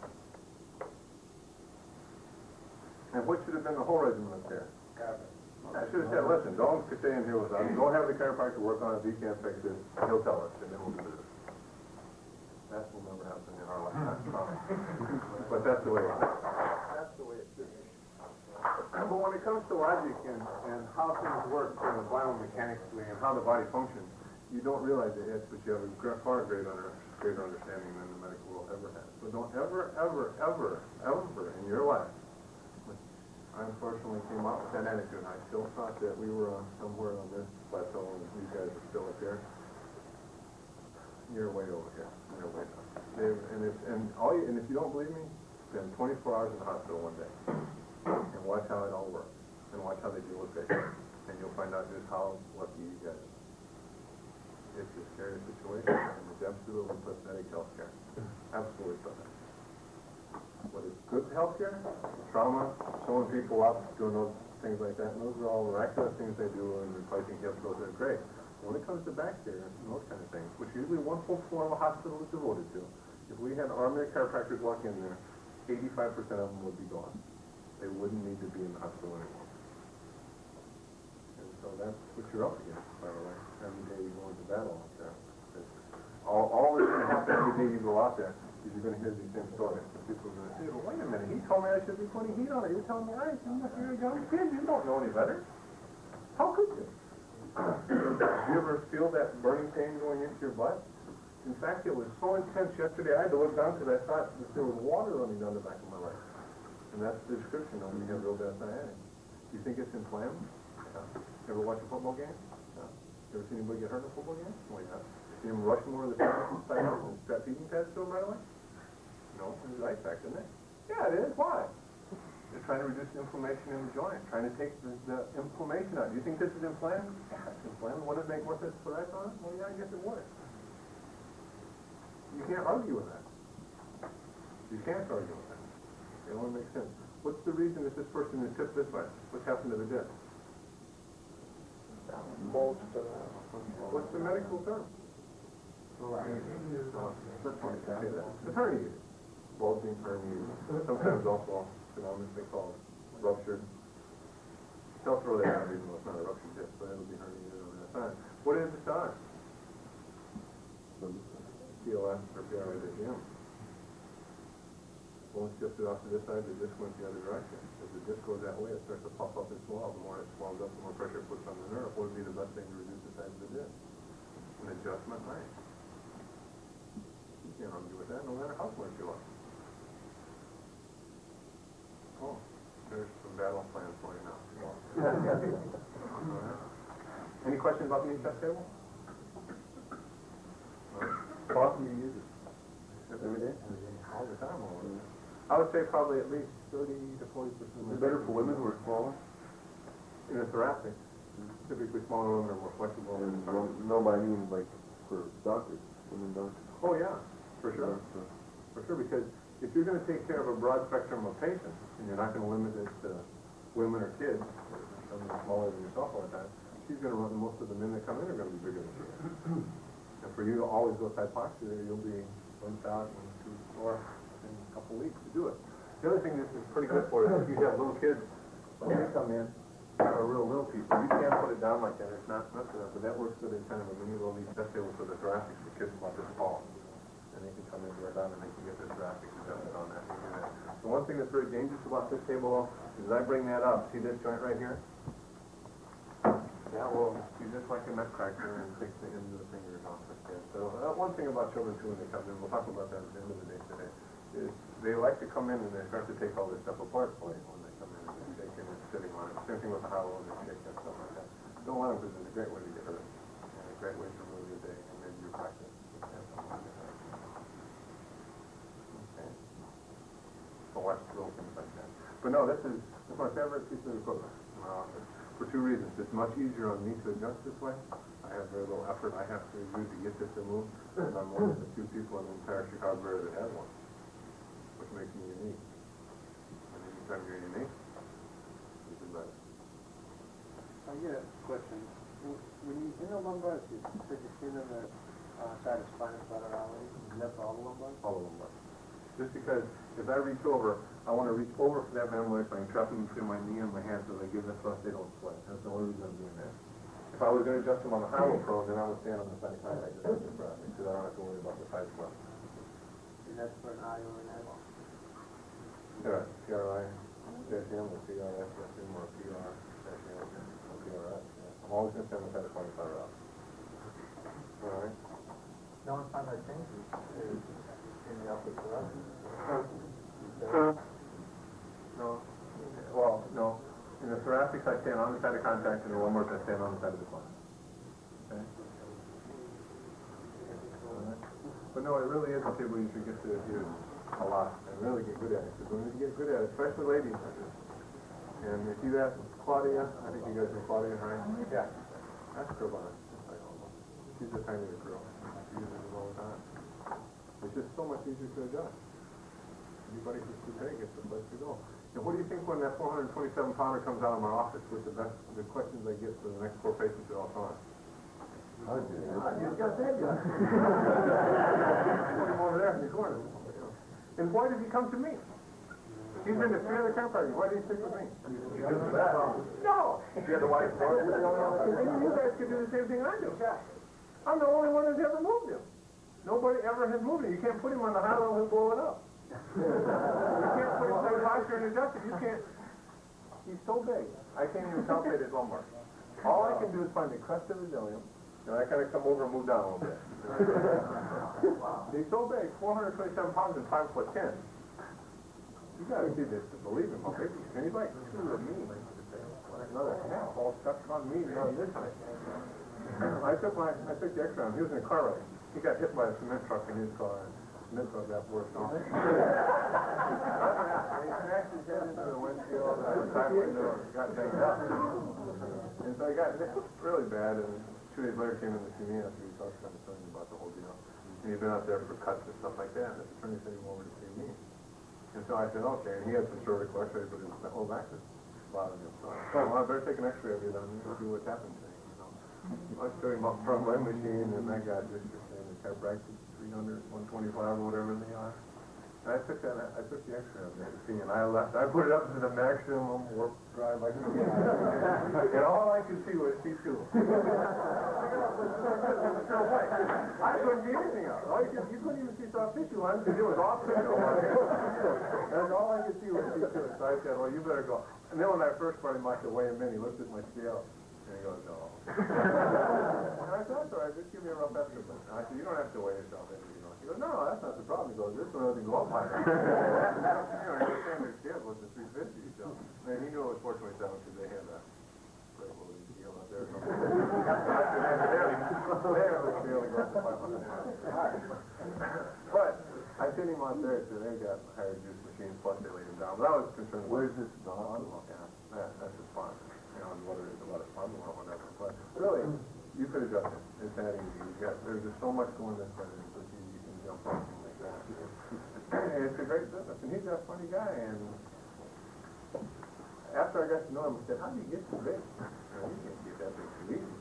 And what should have been the whole regimen up there? I should have said, listen, don't stay in here with us. Don't have the chiropractor work on it. If he can't fix it, he'll tell us, and then we'll do it. That will never happen in our lifetime. But that's the way it is. That's the way it should be. But when it comes to logic and how things work biomechanically and how the body functions, you don't realize it yet, but you have a far greater understanding than the medical world ever has. So don't ever in your life, I unfortunately came out with that attitude, and I still thought that we were somewhere on this plateau and you guys are still up here. You're way over here. You're way down. And if you don't believe me, spend 24 hours in the hospital one day and watch how it all works and watch how they deal with patients, and you'll find out just how lucky you guys are. It's a scary situation, and it's absolutely pathetic healthcare. Absolutely pathetic. What is good healthcare? Trauma, showing people up, doing those things like that, and those are all miraculous things they do, and replacing hips, those are great. When it comes to back care and those kind of things, which usually one full floor of a hospital is devoted to, if we had army chiropractors walk in there, 85% of them would be gone. They wouldn't need to be in the hospital anymore. And so that's what you're up against, by the way, every day you go into battle out there. All that's going to happen every day you go out there is you're going to hear these same stories. People are going to say, well, wait a minute, he told me I should be putting heat on it. You're telling me, you're a young kid, you don't know any better. How could you? Do you ever feel that burning pain going into your butt? In fact, it was so intense yesterday, I had to look down because I thought that there was water running down the back of my leg. And that's the description of when you have real bad sciatic. Do you think it's inflamed? Yeah. Ever watch a football game? No. Ever seen anybody get hurt in a football game? Oh, yeah. Seen him rush more of the time inside out and strap feeding pads to him right away? No, it's ice pack, isn't it? Yeah, it is. Why? They're trying to reduce inflammation in the joint, trying to take the inflammation out. Do you think this is inflamed? Yeah, it's inflamed. Would it make more sense to put ice on it? Well, yeah, I guess it would. You can't argue with that. You can't argue with that. It only makes sense. What's the reason that this person is tipped this way? What's happened to the disc? What's the medical term? It's herniated. Bulging herniated. Sometimes also synonymously called ruptured. They'll throw that out even though it's not a ruptured disc, but it'll be herniated over that time. What is the sign? PLS or PRIDGM. Once shifted off to this side, the disc went the other direction. As the disc goes that way, it starts to puff up and swell. The more it swells up, the more pressure it puts on the nerve. What would be the best thing to reduce the size of the disc? An adjustment, right? You can't argue with that, no matter how smart you are. Oh, there's some battle plans for you now. Any questions about the knee test table? How often do you use it? Every day? All the time. I would say probably at least 30 to 40%. Is it better for women who are smaller? In the thoracic, typically smaller women are more flexible. No, but I mean like for doctors, women doctors. Oh yeah, for sure. For sure, because if you're going to take care of a broad spectrum of patients, and you're not going to limit it to women or kids, or someone smaller than yourself all the time, she's going to run, most of the men that come in are going to be bigger than she is. And for you to always go side posture, you'll be burnt out in 2 or in a couple weeks to do it. The other thing this is pretty good for is if you have little kids, when they come in, or real little people, you can't put it down like that. It's not for them, but that works good in kind of a mini little knee test table for the thoracic for kids about this tall. And they can come in right down and they can get their thoracic adjusted on that. The one thing that's very dangerous about this table is I bring that up. See this joint right here? That will be just like a nutcracker and take the ends of the fingers off the skin. So one thing about children too when they come in, we'll talk about that at the end of the day today, is they like to come in and they start to take all this stuff apart for you when they come in and they're shaking and sitting on it. Same thing with the hollow and they shake and stuff like that. Don't let them because it's a great way to get hurt and a great way to ruin your day and maybe your practice. Okay. So watch little things like that. But no, this is my favorite piece of equipment in my office. For 2 reasons. It's much easier on me to adjust this way. I have very little effort I have to do to get this to move. And I'm one of the few people in the entire Chicago area that has one, which makes me unique. And anytime you're unique, this is better. I get a question. When you in the lumbar, you said you see them at side of spinous laterality. Is that for all the lumbar? All of them are. Just because if I reach over, I want to reach over for that memory so I can trap them between my knee and my hand so they give the thrust, they don't sweat. That's the only reason I'm doing that. If I was going to adjust them on the hollow prone, then I would stand on the side like this because I don't have to worry about the side sweat. And that's for an eye or an eye? Yeah, PRI-M or PRS-M or PR-M or PRS. Yeah. I'm always going to stand on the side of 25 out. All right? No one found that changes in the upper thoracic. No. Well, no. In the thoracic, I stand on the side of contact, and the lumbar, I stand on the side of the spine. Okay? Right. But no, it really is a table you should get to use a lot and really get good at it. Because when you get good at it, especially ladies, and if you ask Claudia, I think you guys know Claudia, right? Yeah. Ask her about it. She she's a tiny little girl. She uses it all the time. It's just so much easier to adjust. Anybody who's too big, it's the place to go. And what do you think when that 427 pounder comes out of my office with the questions I get for the next 4 patients at all times? I just got that guy. Put him over there in the corner. And why did he come to me? He's been to 3 other chiropractors. Why did he stick with me? No! If you had the white board, You guys could do the same thing I do. I'm the only one that's ever moved him. Nobody ever has moved him. You can't put him on the high level and blow it up. You can't put him in posture and adjust it. You can't. He's so big. I can't even palpate his lumbar. All I can do is find the crest of his ilium, and I kind of come over and move down a little bit. He's so big, 427 pounds and 5'10". You gotta see this to believe him. How big he is. And he's like 2 of me. Another half all stuck on me and on this side. I took the X-ray on him. He was in a car wreck. He got hit by a cement truck in his car, and the cement truck got worse off. He smashed his head into the windshield, and the side window got banged up. And so he got hit really bad, and 2 days later came in to see me after he talked to the attorney about the whole deal. And he'd been out there for cuts and stuff like that, and the attorney said he wanted to see me. And so I said, okay, and he had some cervical X-rays, but his whole back was bothering him. So I said, well, I better take an X-ray of you then and see what's happened to you, you know. I showed him up front of my machine, and that guy just saying the chiropractic 300, 125, or whatever they are. And I took the X-ray of that machine, and I put it up to the maximum warp drive I could get. And all I could see was C2. I couldn't see anything else. You couldn't even see soft tissue on it because it was off tissue. That's all I could see was C2. So I said, well, you better go. And then when I first brought him out to weigh him in, he looked at my scale. And he goes, no. And I said, that's all right, just give me a rough estimate. And I said, you don't have to weigh yourself in, you know. He goes, no, that's not the problem. He goes, this one doesn't go up higher. His standard scale was the 350, so. And he knew it was 427 because they had a incredible deal out there. They have a scale that goes to 500. But I sent him out there, so they got higher juice machines, plus they laid him down. But I was concerned. Where's this dog? Yeah, that's his spine. You know, whether it's about a spine or whatever. But really, you could adjust it. It's that easy. There's just so much going this way. It's just easy. You can jump on things like that. And it's a great business. And he's a funny guy. And after I got to know him, I said, how do you get so big? You can't get that big too easy.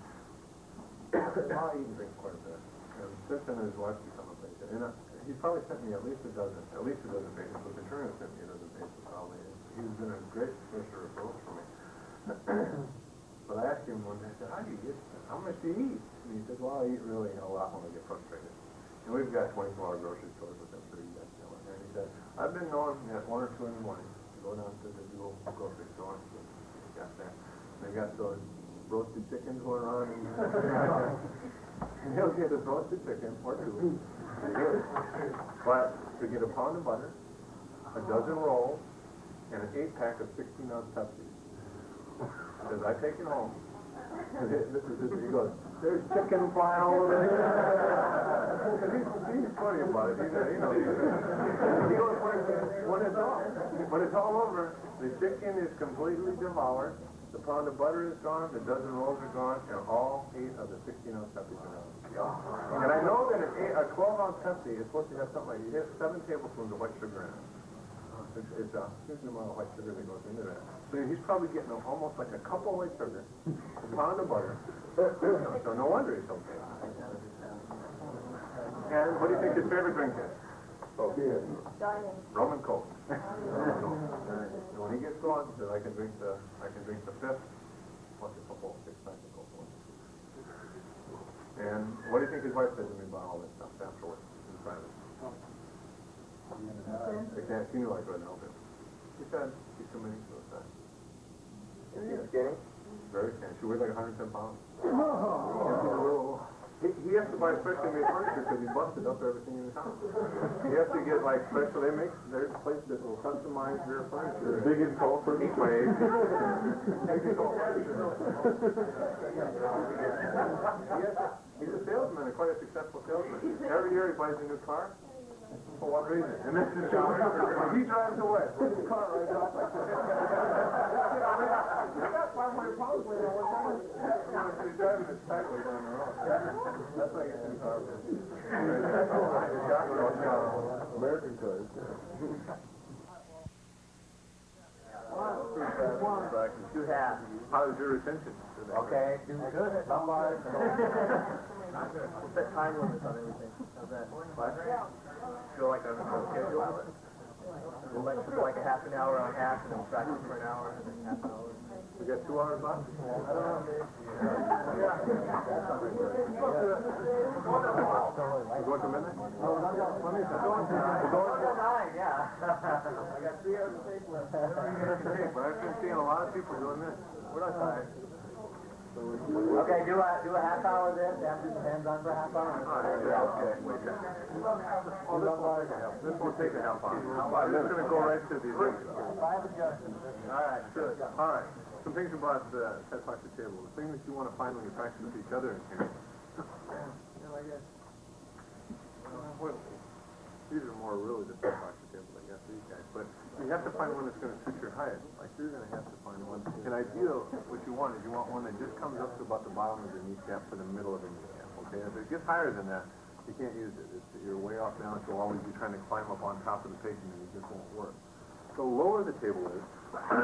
Well, he can drink quite a bit. And since then, his wife's become a patient. And he's probably sent me at least a dozen patients. But the attorney sent me a dozen patients probably. He's been a great source of referrals for me. But I asked him one day, I said, how much do you eat? And he said, well, I eat really a lot when I get frustrated. And we've got 24-hour grocery stores with them, so you guys know it. And he said, I've been known at 1 or 2 in the morning to go down to the Gohl grocery store. So got that. They got those roasted chickens going on. And he'll get a roasted chicken or 2. But to get a pound of butter, a dozen rolls, and an 8-pack of 16-ounce Pepsi. Because I take it home. He goes, there's chicken flying all over the He's funny about it. He knows. He goes, when it's all over, the chicken is completely devoured, the pound of butter is gone, the dozen rolls are gone, and all 8 of the 16-ounce Pepsis are gone. And I know that a 12-ounce Pepsi is supposed to have something like 7 tablespoons of white sugar in it. It's a huge amount of white sugar that goes into that. So he's probably getting almost like a cup of white sugar, a pound of butter. So no wonder he's so big. And what do you think his favorite drink is? Rum and Coke. And when he gets going, he says, I can drink the 5th plus a couple 6-pack of Coke. And what do you think his wife said to me about all this stuff afterwards in private? She knew I couldn't help him. She said she's committing suicide. Is he skinny? Very skinny. She weighs like 110 pounds. Oh. He has to buy specially made furniture because he busted up everything in his house. He has to get like special. There's a place that will customize their furniture. Big and tall for each way. Big and tall furniture. He's a salesman, quite a successful salesman. Every year he buys a new car. For what reason? And this is when he drives away. His car rides off like this. He got 500 pounds weighing on one side. driving this tightly down the road. That's why I get in the car. American cars. Do half. How is your retention? Okay, do good. Lumbar. We'll set time limits on everything. How's that? Feel like I'm on schedule? We'll let you like a half an hour on half, and then we'll practice for an hour, and then half an hour. We got 2 hours left? I don't know, Dave. We're going to midnight? We're going till 9, yeah. I got 3 hours of tape left. But I've been seeing a lot of people doing this. We're not tired. Okay, do a half hour then, after the hands-on for a half hour? Okay. This won't take a half hour. I'm just going to go right to the adjustments. 5 adjustments. All right, good. All right. Some things about the chiropractic table. The thing that you want to find when you practice with each other in here. I guess. Well, these are more really the chiropractic tables, I guess, these guys. But you have to find one that's going to suit your height. Like you're going to have to find one. An ideal, what you want is you want one that just comes up to about the bottom of the kneecap to the middle of the kneecap. Okay. If it gets higher than that, you can't use it. You're way off balance. You'll always be trying to climb up on top of the patient, and it just won't work. The lower the table is,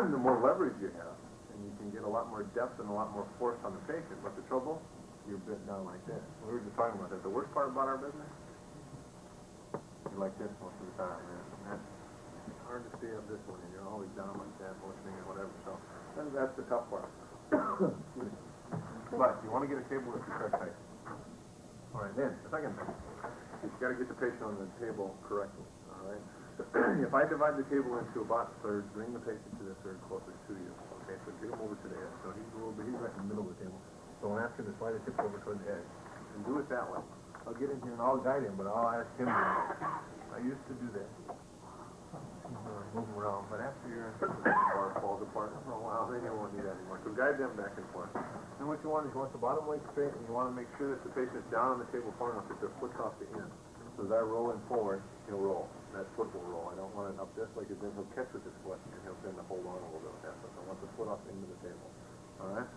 the more leverage you have. And you can get a lot more depth and a lot more force on the patient. But the trouble, you're bent down like this. We were just talking about that. The worst part about our business, you're like this most of the time, man. It's hard to stay up this one, and you're always down like that, motioning or whatever. So that's the tough part. But you want to get a table that's correct height. All right, then the second thing, you got to get the patient on the table correctly. All right. If I divide the table into about thirds, bring the patient to the third closer to you. Okay, so get him over to the edge. So he's right in the middle of the table. So I'll ask him to slide his hips over toward the edge. And do it that way. I'll get in here and I'll guide him, but I'll ask him to do it. I used to do that. Move around, but after your bar falls apart for a while, then you won't do that anymore. So guide them back and forth. And what you want is you want the bottom leg straight, and you want to make sure that the patient's down on the table far enough that their foot's off the end. So as I roll in forward, he'll roll. That foot will roll. I don't want it up this like it, then he'll catch with his foot, and he'll tend to hold on a little bit with that foot. I want the foot off the end of the table. All right?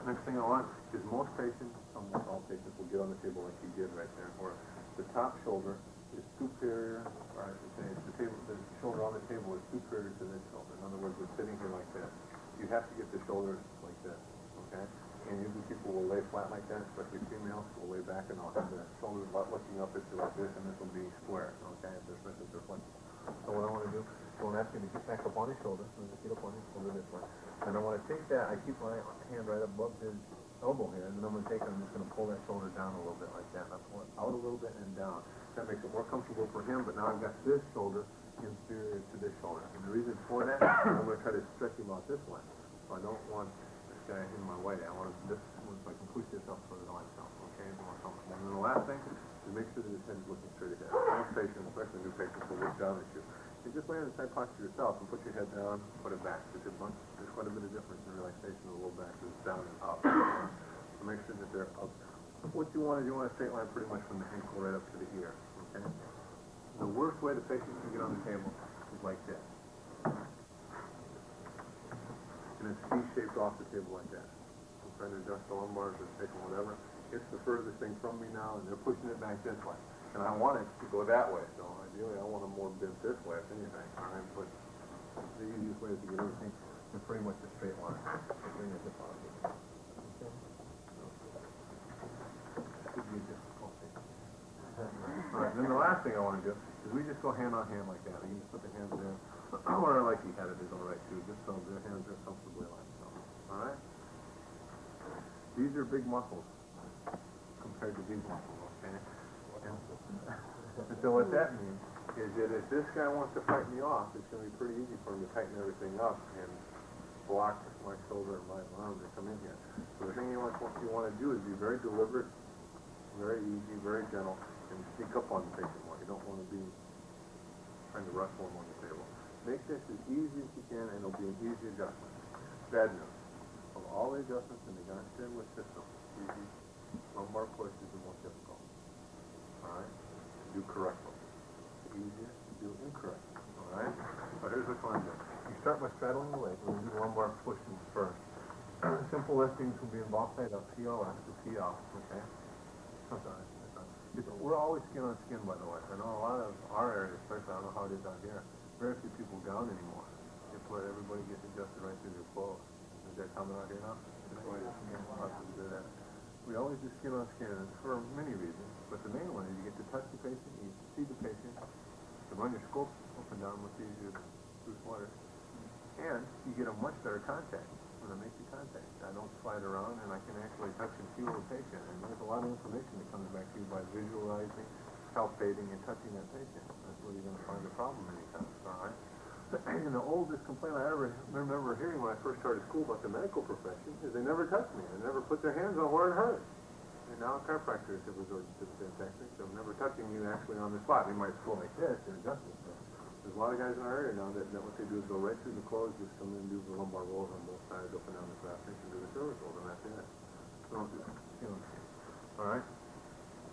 Next thing I want is most patients, almost all patients, will get on the table like you did right there, where the top shoulder is superior, or I should say, the shoulder on the table is superior to this shoulder. In other words, we're sitting here like this. You have to get the shoulders like this, okay? And usually people will lay flat like that, especially females will lay back and I'll have the shoulders looking up into like this, and this will be square, okay? Especially if they're flexible. So what I want to do is I want to ask him to get back up on his shoulder, and get up on his shoulder this way. And I want to take that, I keep my hand right above his elbow here, and then I'm going to take it, I'm just going to pull that shoulder down a little bit like that. And I pull it out a little bit and down. That makes it more comfortable for him, but now I've got this shoulder inferior to this shoulder. And the reason for that, I'm going to try to stretch him out this way. So I don't want this guy in my way. I want this, so I can push this up further on myself, okay? More comfortable. And then the last thing is make sure that his head is looking straight ahead. Most patients, especially new patients, will look down at you. You just lay on the side posture yourself and put your head down, put it back. There's quite a bit of difference in relaxation of the low back is down and up. So make sure that they're up. What you want is you want a straight line pretty much from the ankle right up to the ear. Okay? The worst way the patient can get on the table is like this. And it's C-shaped off the table like that. I'm trying to adjust the lumbars or take them, whatever. It's the furthest thing from me now, and they're pushing it back this way. And I want it to go that way, so ideally I want them more bent this way, if anything. All right? But the easiest way is to get everything to pretty much a straight line. So bring it to positive. Okay? Could be difficulty. All right, then the last thing I want to do is we just go hand on hand like that. You can just put the hands in, or like you had it is all right too, just so their hands are comfortably like so. All right? These are big muscles compared to these muscles, okay? And so what that means is that if this guy wants to fight me off, it's going to be pretty easy for him to tighten everything up and block my shoulder and my arm to come in here. So the thing you want to do is be very deliberate, very easy, very gentle, and sneak up on the patient more. You don't want to be trying to wrestle him on the table. Make this as easy as you can, and it'll be an easy adjustment. Bad news. Of all the adjustments in the Gonstead system, easy, lumbar push is the most difficult. All right? Do correctly. Easier to do incorrectly. All right? So here's what you want to do. You start by straddling the leg. We're going to do lumbar pushes first. simple listings will be involved by the PLS, the PL, okay? I'm sorry. We're always skin on skin, by the way. I know a lot of our areas, especially, I don't know how it is out here, very few people gown anymore. It's where everybody gets adjusted right through their clothes. Is that coming out here now? We always do skin on skin, and for many reasons, but the main one is you get to touch the patient, you get to see the patient, to run your scope up and down with these Bruce Waters, and you get a much better contact when I make the contact. I don't slide around, and I can actually touch and feel the patient, and there's a lot of information that comes back to you by visualizing, palpating, and touching that patient. That's where you're going to find the problem many times, all right? And the oldest complaint I ever remember hearing when I first started school about the medical profession is they never touched me. They never put their hands on where it hurt. And now chiropractors have resorted to the same techniques of never touching you actually on the spot. They might go like this and adjust it. There's a lot of guys in our area now that what they do is go right through the clothes, just come in and do the lumbar rolls on both sides, up and down the thoracic, and do the cervical, and that's it. So don't do that. All right?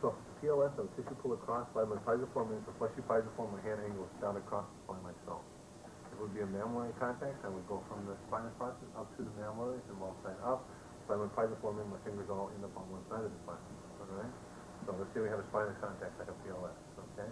So PLS, I would tissue pull across, slide my pisiform in, for fleshy pisiform, my hand angle is down across the spine myself. It would be a mammillary contact. I would go from the spinous process up to the mammillary and both side up. Slide my pisiform in, my fingers all end up on one side of the spine. All right? So let's say we have a spinous contact like a PLS, okay?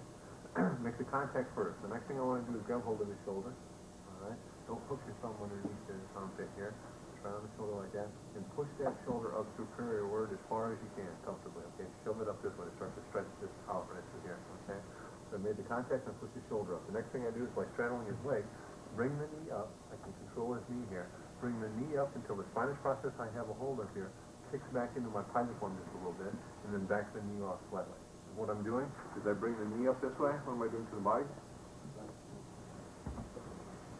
Make the contact first. The next thing I want to do is grab hold of his shoulder. All right? Don't hook your thumb underneath his armpit here. Just right on the shoulder like that. And push that shoulder up through periward as far as you can, comfortably, okay? Shove it up this way. Start to stretch this out right through here, okay? So I made the contact and push the shoulder up. The next thing I do is by straddling his leg, bring the knee up. I can control his knee here. Bring the knee up until the spinous process I have a hold of here kicks back into my pisiform just a little bit, and then back the knee off slightly. What I'm doing is I bring the knee up this way. What am I doing to the body?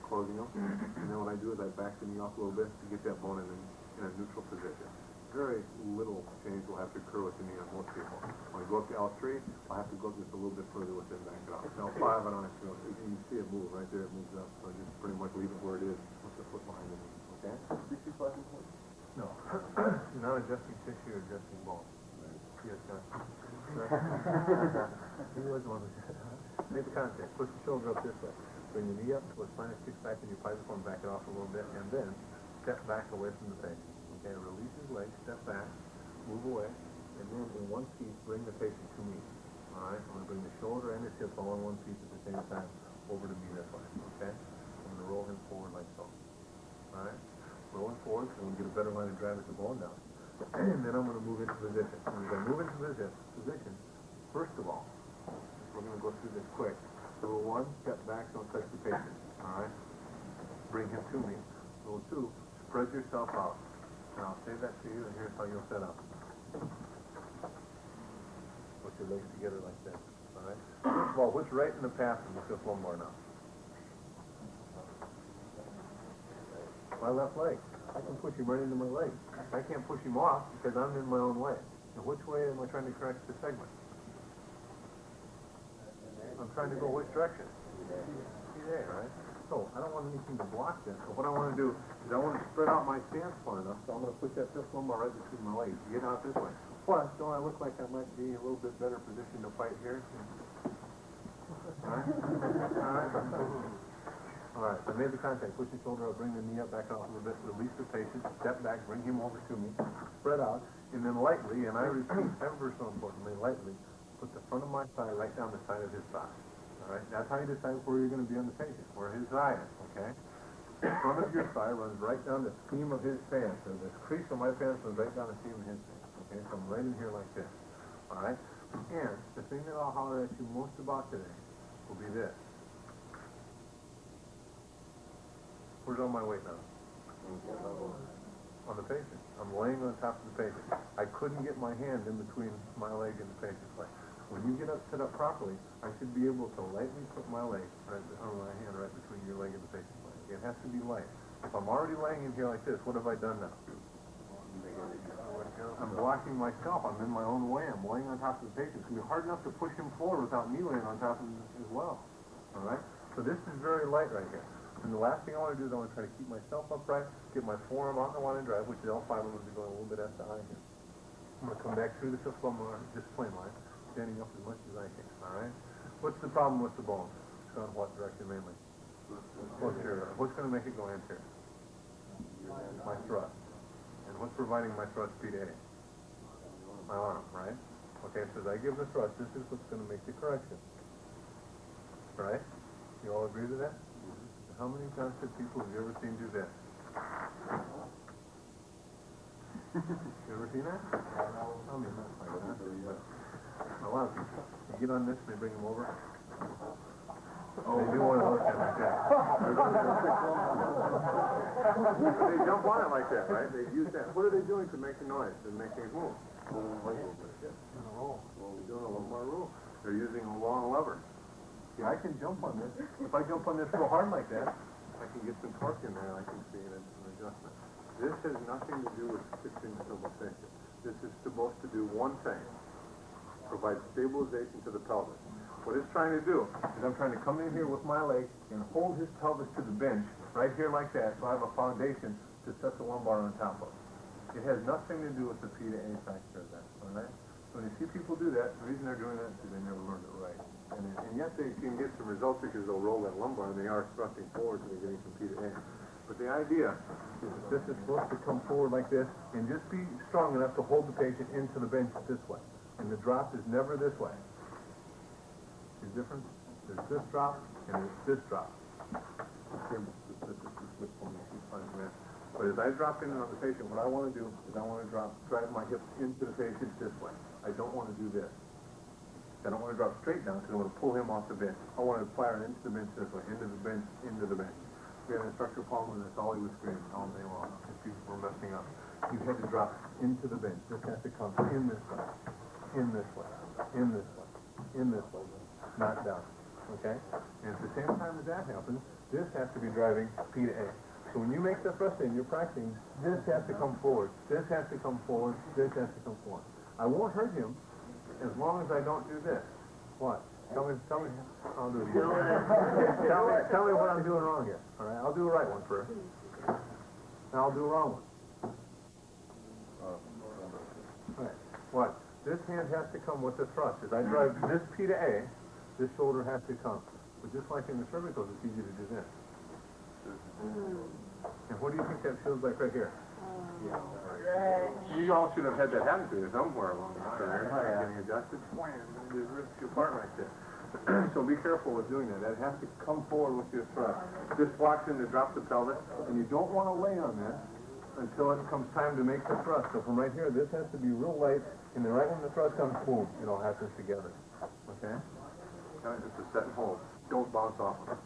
Closing up. And then what I do is I back the knee off a little bit to get that bone in a neutral position. Very little change will have to occur with the knee on most people. When I go up to L3, I'll have to go just a little bit further with it and back it off. L5, I don't have to go. You can see it move right there. It moves up. So I just pretty much leave it where it is with the foot behind the knee. Okay? No. You're not adjusting tissue, you're adjusting bone. Yes, John. He was one who said, make the contact. Push the shoulder up this way. Bring your knee up till the spinous kicks back in your pisiform, back it off a little bit, and then step back away from the patient. Okay, release his leg, step back, move away, and then in one piece, bring the patient to me. All right, I'm going to bring the shoulder and his hip all in one piece at the same time over to me this way. Okay, I'm going to roll him forward like so. All right, rolling forward, so I'm going to get a better line of drive at the bone down. And then I'm going to move into position. And as I move into position, first of all, we're going to go through this quick. Rule 1, step back, don't touch the patient. All right, bring him to me. Rule 2, spread yourself out. And I'll say that to you, and here's how you'll set up. Put your legs together like this, all right? First of all, what's right in the path of the fifth lumbar now? My left leg. I can push him right into my leg. I can't push him off because I'm in my own way. And which way am I trying to correct the segment? I'm trying to go which direction? See there, right? So I don't want anything to block this. So what I want to do is I want to spread out my stance far enough, so I'm going to push that fifth lumbar right between my legs. Get out this way. Plus, don't I look like I might be a little bit better positioned to fight here? All right? All right. All right. So I made the contact. Push the shoulder up, bring the knee up, back off a little bit, release the patient, step back, bring him over to me, spread out, and then lightly, and I repeat, ever so importantly, lightly, put the front of my thigh right down the side of his thigh. All right, that's how you decide where you're going to be on the patient, where his eye is, okay? The front of your thigh runs right down the seam of his pants, so this crease of my pants runs right down the seam of his pants, okay? So I'm right in here like this, all right? And the thing that I'll holler at you most about today will be this. Where's all my weight now? On the patient. I'm laying on top of the patient. I couldn't get my hand in between my leg and the patient's leg. When you get up, set up properly, I should be able to lightly put my leg, or my hand right between your leg and the patient's leg. It has to be light. If I'm already laying in here like this, what have I done now? I'm blocking myself. I'm in my own way. I'm laying on top of the patient. It's going to be hard enough to push him forward without me laying on top of him as well. All right? So this is very light right here. And the last thing I want to do is I want to try to keep myself upright, get my forearm on the line and drive, which is L5. I'm going to be going a little bit S to I here. I'm going to come back through the fifth lumbar, just plain line, standing up as much as I can. All right? What's the problem with the bone? It's going what direction mainly? Posterior. What's going to make it go anterior? My thrust. And what's providing my thrust P to A? My arm, right? Okay, so as I give the thrust, this is what's going to make the correction. Right? You all agree to that? How many Gonstead people have you ever seen do that? You ever seen that? I mean, not like that, but a lot of people. You get on this, they bring them over. They do one of those things like that. They jump on it like that, right? They use that. What are they doing to make the noise, to make things move? They're doing a lumbar roll. They're using a long lever. See, I can jump on this. If I jump on this real hard like that, I can get some torque in there. I can see an adjustment. This has nothing to do with fixing subluxation. This is supposed to do one thing: provide stabilization to the pelvis. What it's trying to do is I'm trying to come in here with my leg and hold his pelvis to the bench right here like that, so I have a foundation to set the lumbar on top of. It has nothing to do with the P to A factor of that, all right? So when you see people do that, the reason they're doing that is because they never learned it right. And yet they can get some results because they'll roll that lumbar and they are thrusting forward, so they're getting some P to A. But the idea is that this is supposed to come forward like this and just be strong enough to hold the patient into the bench this way. And the drop is never this way. See the difference? There's this drop and there's this drop. But as I drop in on the patient, what I want to do is I want to drive my hips into the patient this way. I don't want to do this. I don't want to drop straight down because I want to pull him off the bench. I want to fire into the bench this way, into the bench, into the bench. We had an instructor Palmer, that's all he was screaming all day long. His people were messing up. You had to drop into the bench. This has to come in this way, in this way, in this way, in this way, not down. Okay? And at the same time as that happens, this has to be driving P to A. So when you make the thrust in, you're practicing, this has to come forward, this has to come forward, this has to come forward. I won't hurt him as long as I don't do this. What? Tell me, I'll do it again. Tell me what I'm doing wrong here. All right, I'll do the right one first. Now I'll do the wrong one. All right, what? This hand has to come with the thrust. As I drive this P to A, this shoulder has to come. But just like in the cervical, it's easy to do this. And what do you think that feels like right here? You all should have had that happen to you somewhere along the career. Getting adjusted, just rips you apart right there. So be careful with doing that. That has to come forward with your thrust. This blocks in to drop the pelvis, and you don't want to lay on this until it comes time to make the thrust. So from right here, this has to be real light, and then right when the thrust comes, boom, it all happens together. Okay? It's a set and hold. Don't bounce off of it.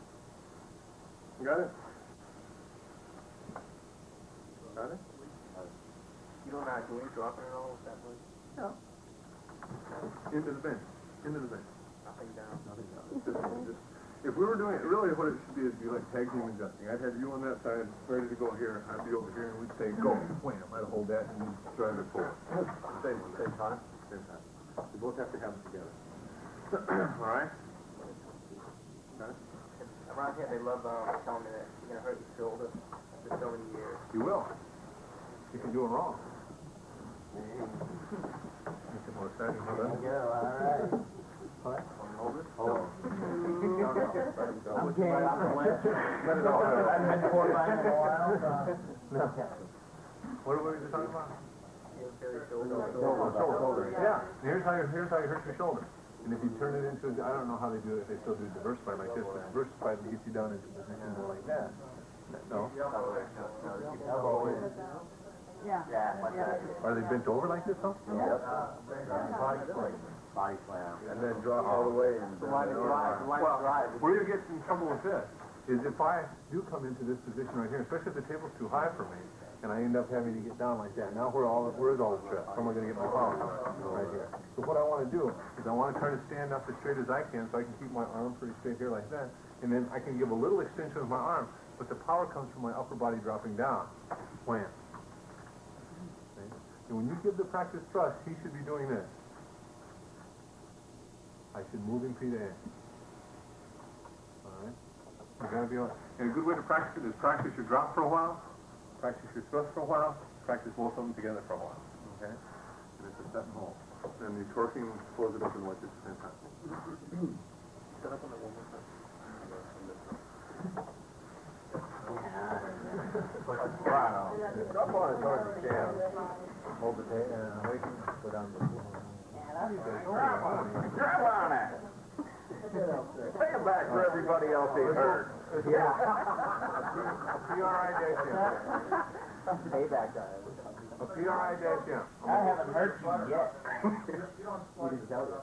You got it? Got it? You don't know how to do it, dropping it all that way? No. Into the bench. Into the bench. Nothing down. Nothing down. Just, if we were doing it, really what it should be is be like tag team adjusting. I'd have you on that side, ready to go here. I'd be over here, and we'd say, go, wham. I'd hold that, and we'd drive it forward. Same time? Same time. We both have to have it together. All right? Okay? Around here, they love telling me that you're going to hurt your shoulder for so many years. You will. You can do it wrong. Make it more exciting. How about that? Yeah, all right. What? Hold it? Oh. I'm game. Let it all out. I've been poor man in a while. No. What are we talking about? Shoulder. Yeah. Here's how you hurt your shoulder. And if you turn it into, I don't know how they do it, if they still do diversified like this, but diversified will get you down into a position more like that. No? Elbow in. Yeah. Are they bent over like this, though? Body slam. And then drop all the way. And Why where you get in trouble with this is if I do come into this position right here, especially if the table's too high for me, and I end up having to get down like that. Now where is all the stress? Where am I going to get my power from? Right here. So what I want to do is I want to try to stand up as straight as I can so I can keep my arm pretty straight here like that. And then I can give a little extension of my arm, but the power comes from my upper body dropping down. Wham. Okay? And when you give the practice thrust, he should be doing this. I should move him P to A. All right? You gotta be on. And a good way to practice it is practice your drop for a while, practice your thrust for a while, practice both of them together for a while. Okay? And it's a set and hold. Then the torquing, close it up and watch it at the same time. Set up on that one more time. Wow. Drop on as hard as you can. Hold the tape and wait, go down the floor. Grab on it. Say it back for everybody else they heard. Yeah. Payback time. A PRI-M. I haven't heard you yet. We didn't tell you.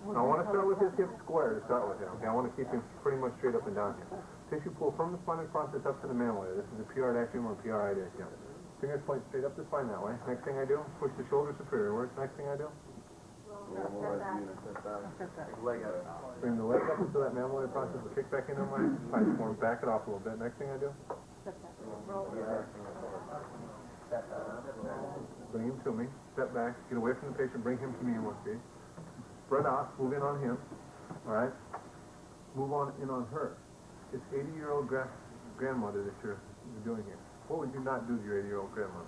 I want to start with his hip square to start with him. Okay, I want to keep him pretty much straight up and down here. Tissue pull from the spinal process up to the mammal area. This is a PR-M or PRI-M. Fingers point straight up the spine that way. Next thing I do, push the shoulder superior. Where's the next thing I do? Bring the leg up until that mammal area process will kick back into my spine form. Back it off a little bit. Next thing I do? Bring him to me. Step back. Get away from the patient. Bring him to me in one feet. Spread out. Move in on him. All right? Move on in on her. It's 80-year-old grandmother that you're doing here. What would you not do to your 80-year-old grandmother?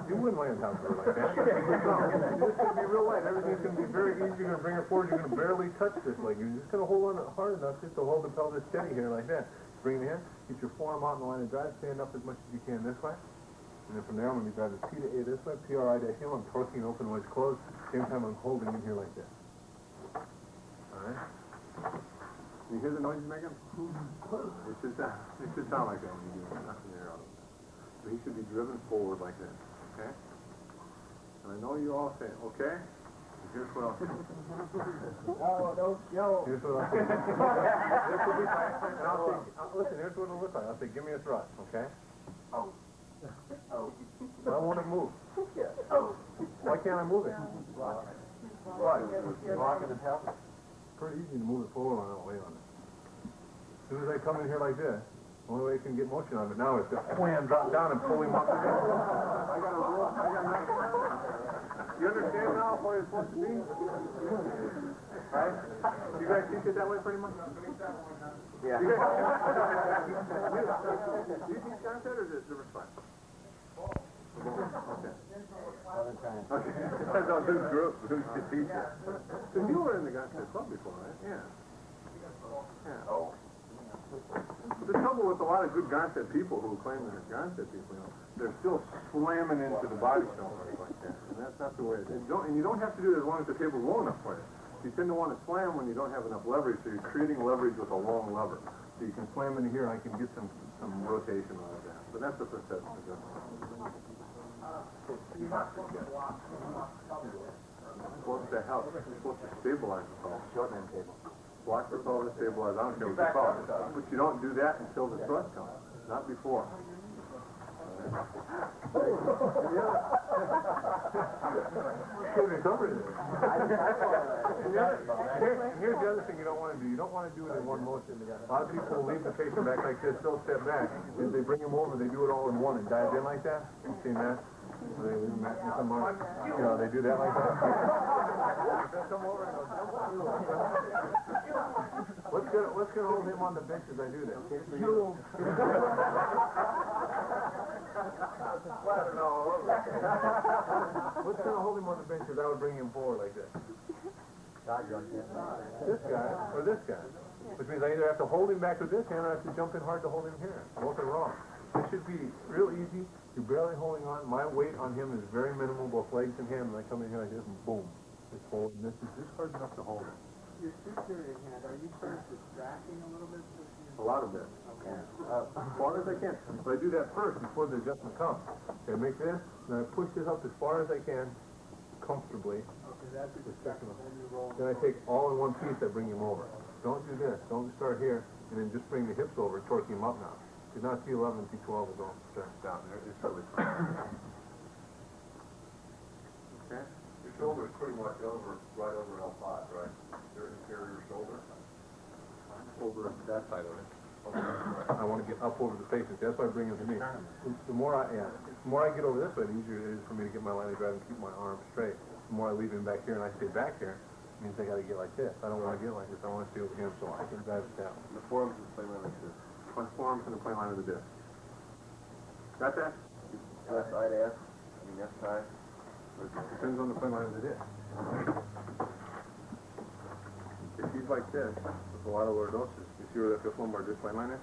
You wouldn't lay on top of her like that. This is going to be real light. Everything's going to be very easy. You're going to bring her forward. You're going to barely touch this leg. You're just going to hold on hard enough just to hold the pelvis steady here like that. Bring it in. Get your forearm out in the line of drive. Stand up as much as you can this way. And then from there, I'm going to drive the P to A this way. PRI-M. I'm torquing open, wedge closed. Same time, I'm holding in here like this. All right? You hear the noise he's making? It should sound like that when you do it. Nothing there out of that. So he should be driven forward like this, okay? And I know you all say, okay? Here's what I'll say. Here's what I'll say. This will be fine. And I'll say, listen, here's what it'll look like. I'll say, give me a thrust, okay? I don't want to move. Why can't I move it? Why? Blocking the pelvis. Pretty easy to move it forward on it, weight on it. As soon as I come in here like this, the only way I can get motion on it now is to wham, drop down and pull him up. You understand now what it's supposed to be? Right? You guys teach it that way pretty much? Yeah. Do you teach Gonstead or is it different spine? Okay. Okay. Depends on whose group, who's the teacher. So you were in the Gonstead club before, right? Yeah. Yeah. Oh. The trouble with a lot of good Gonstead people who claim they're Gonstead people, they're still slamming into the body shoulders like that. And that's not the way it is. And you don't have to do it as long as the table's low enough for you. You tend to want to slam when you don't have enough leverage, so you're creating leverage with a long lever. So you can slam into here, and I can get some rotation out of that. But that's the first step. Supposed to help. It's supposed to stabilize the pelvis. Shorten the table. Block the pelvis, stabilize. I don't care what you call it. But you don't do that until the thrust comes, not before. Here's the other thing you don't want to do. You don't want to do it in one motion. A lot of people will leave the patient back like this, they'll step back. If they bring him over, they do it all in one and dive in like that. You've seen that? They leave him back in some more. You know, they do that like that. Come over and go, what's gonna hold him on the bench as I do that? You. What's going to hold him on the bench is I would bring him forward like this. This guy or this guy. Which means I either have to hold him back with this hand or I have to jump in hard to hold him here. Both are wrong. This should be real easy. You're barely holding on. My weight on him is very minimal, both legs and hands. And I come in here like this and boom. It's forward. And this is just hard enough to hold him. Your superior hand, are you sort of distracting a little bit? A lot of it. Okay. As far as I can. But I do that first before the adjustment comes. Okay, I make this, and I push this up as far as I can, comfortably. Okay, that's a distraction. Then I take all in one piece, I bring him over. Don't do this. Don't start here, and then just bring the hips over, torque him up now. Because now T11 and T12 will go down there. It's totally fine. Okay? Your shoulder is pretty much right over L5, right? Your inferior shoulder. Over that side of it. I want to get up over the patient. That's why I bring him to me. The more I get over this way, the easier it is for me to get my line of drive and keep my arms straight. The more I leave him back here and I stay back here, it means I got to get like this. I don't want to get like this. I want to stay over him so I can drive it down. The forearms in the plane line like this. Forearms in the plane line of the disc. Got that? Left side F, I mean left side. Depends on the plane line of the disc. If he's like this, with a lot of lordosis. You see where that fifth lumbar disc line is?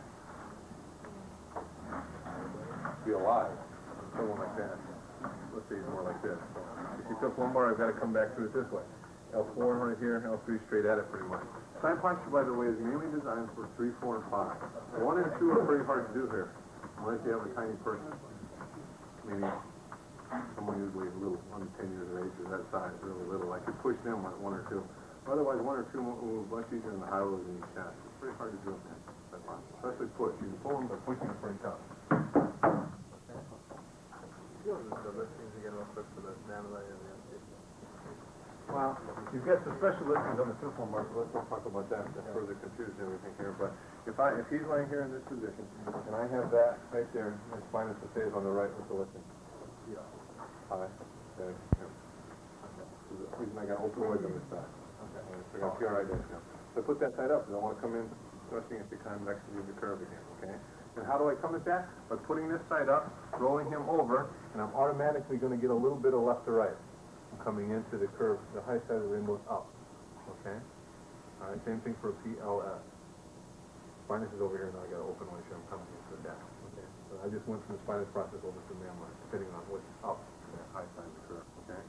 Be alive. Someone like that. Let's say he's more like this. So if you fifth lumbar, I've got to come back through it this way. L4 right here, L3 straight at it pretty much. Side posture, by the way, is mainly designed for 3, 4, and 5. 1 and 2 are pretty hard to do here, unless you have a tiny person. Meaning someone usually a little, under 10 years of age, or that size, really little. I could push them on 1 or 2. Otherwise, 1 or 2 will move much easier in the high lows and the chest. It's pretty hard to do that. Especially push. You can pull them, but pushing is pretty tough. The listings again real quick for the Namilite and the MT. Well, you've got some special listings on the fifth lumbar, so let's not talk about that. That's further confusing everything here. But if he's laying here in this position, and I have that right there, my spinous stays on the right with the listing. Yeah. Hi. Okay. Yeah. The reason I got opioids on this side. Okay. So I got PRI dash now. So I put that side up, and I want to come in, thrusting at the convexity of the curve again. Okay. And how do I come at that? By putting this side up, rolling him over, and I'm automatically going to get a little bit of left to right. I'm coming into the curve, the high side of the rainbow is up. Okay? All right, same thing for a PLS. Spinous is over here, now I got to open one show. I'm coming into that. Okay? So I just went from the spinous process over to the mammal, depending on what's up that high side of the curve. Okay?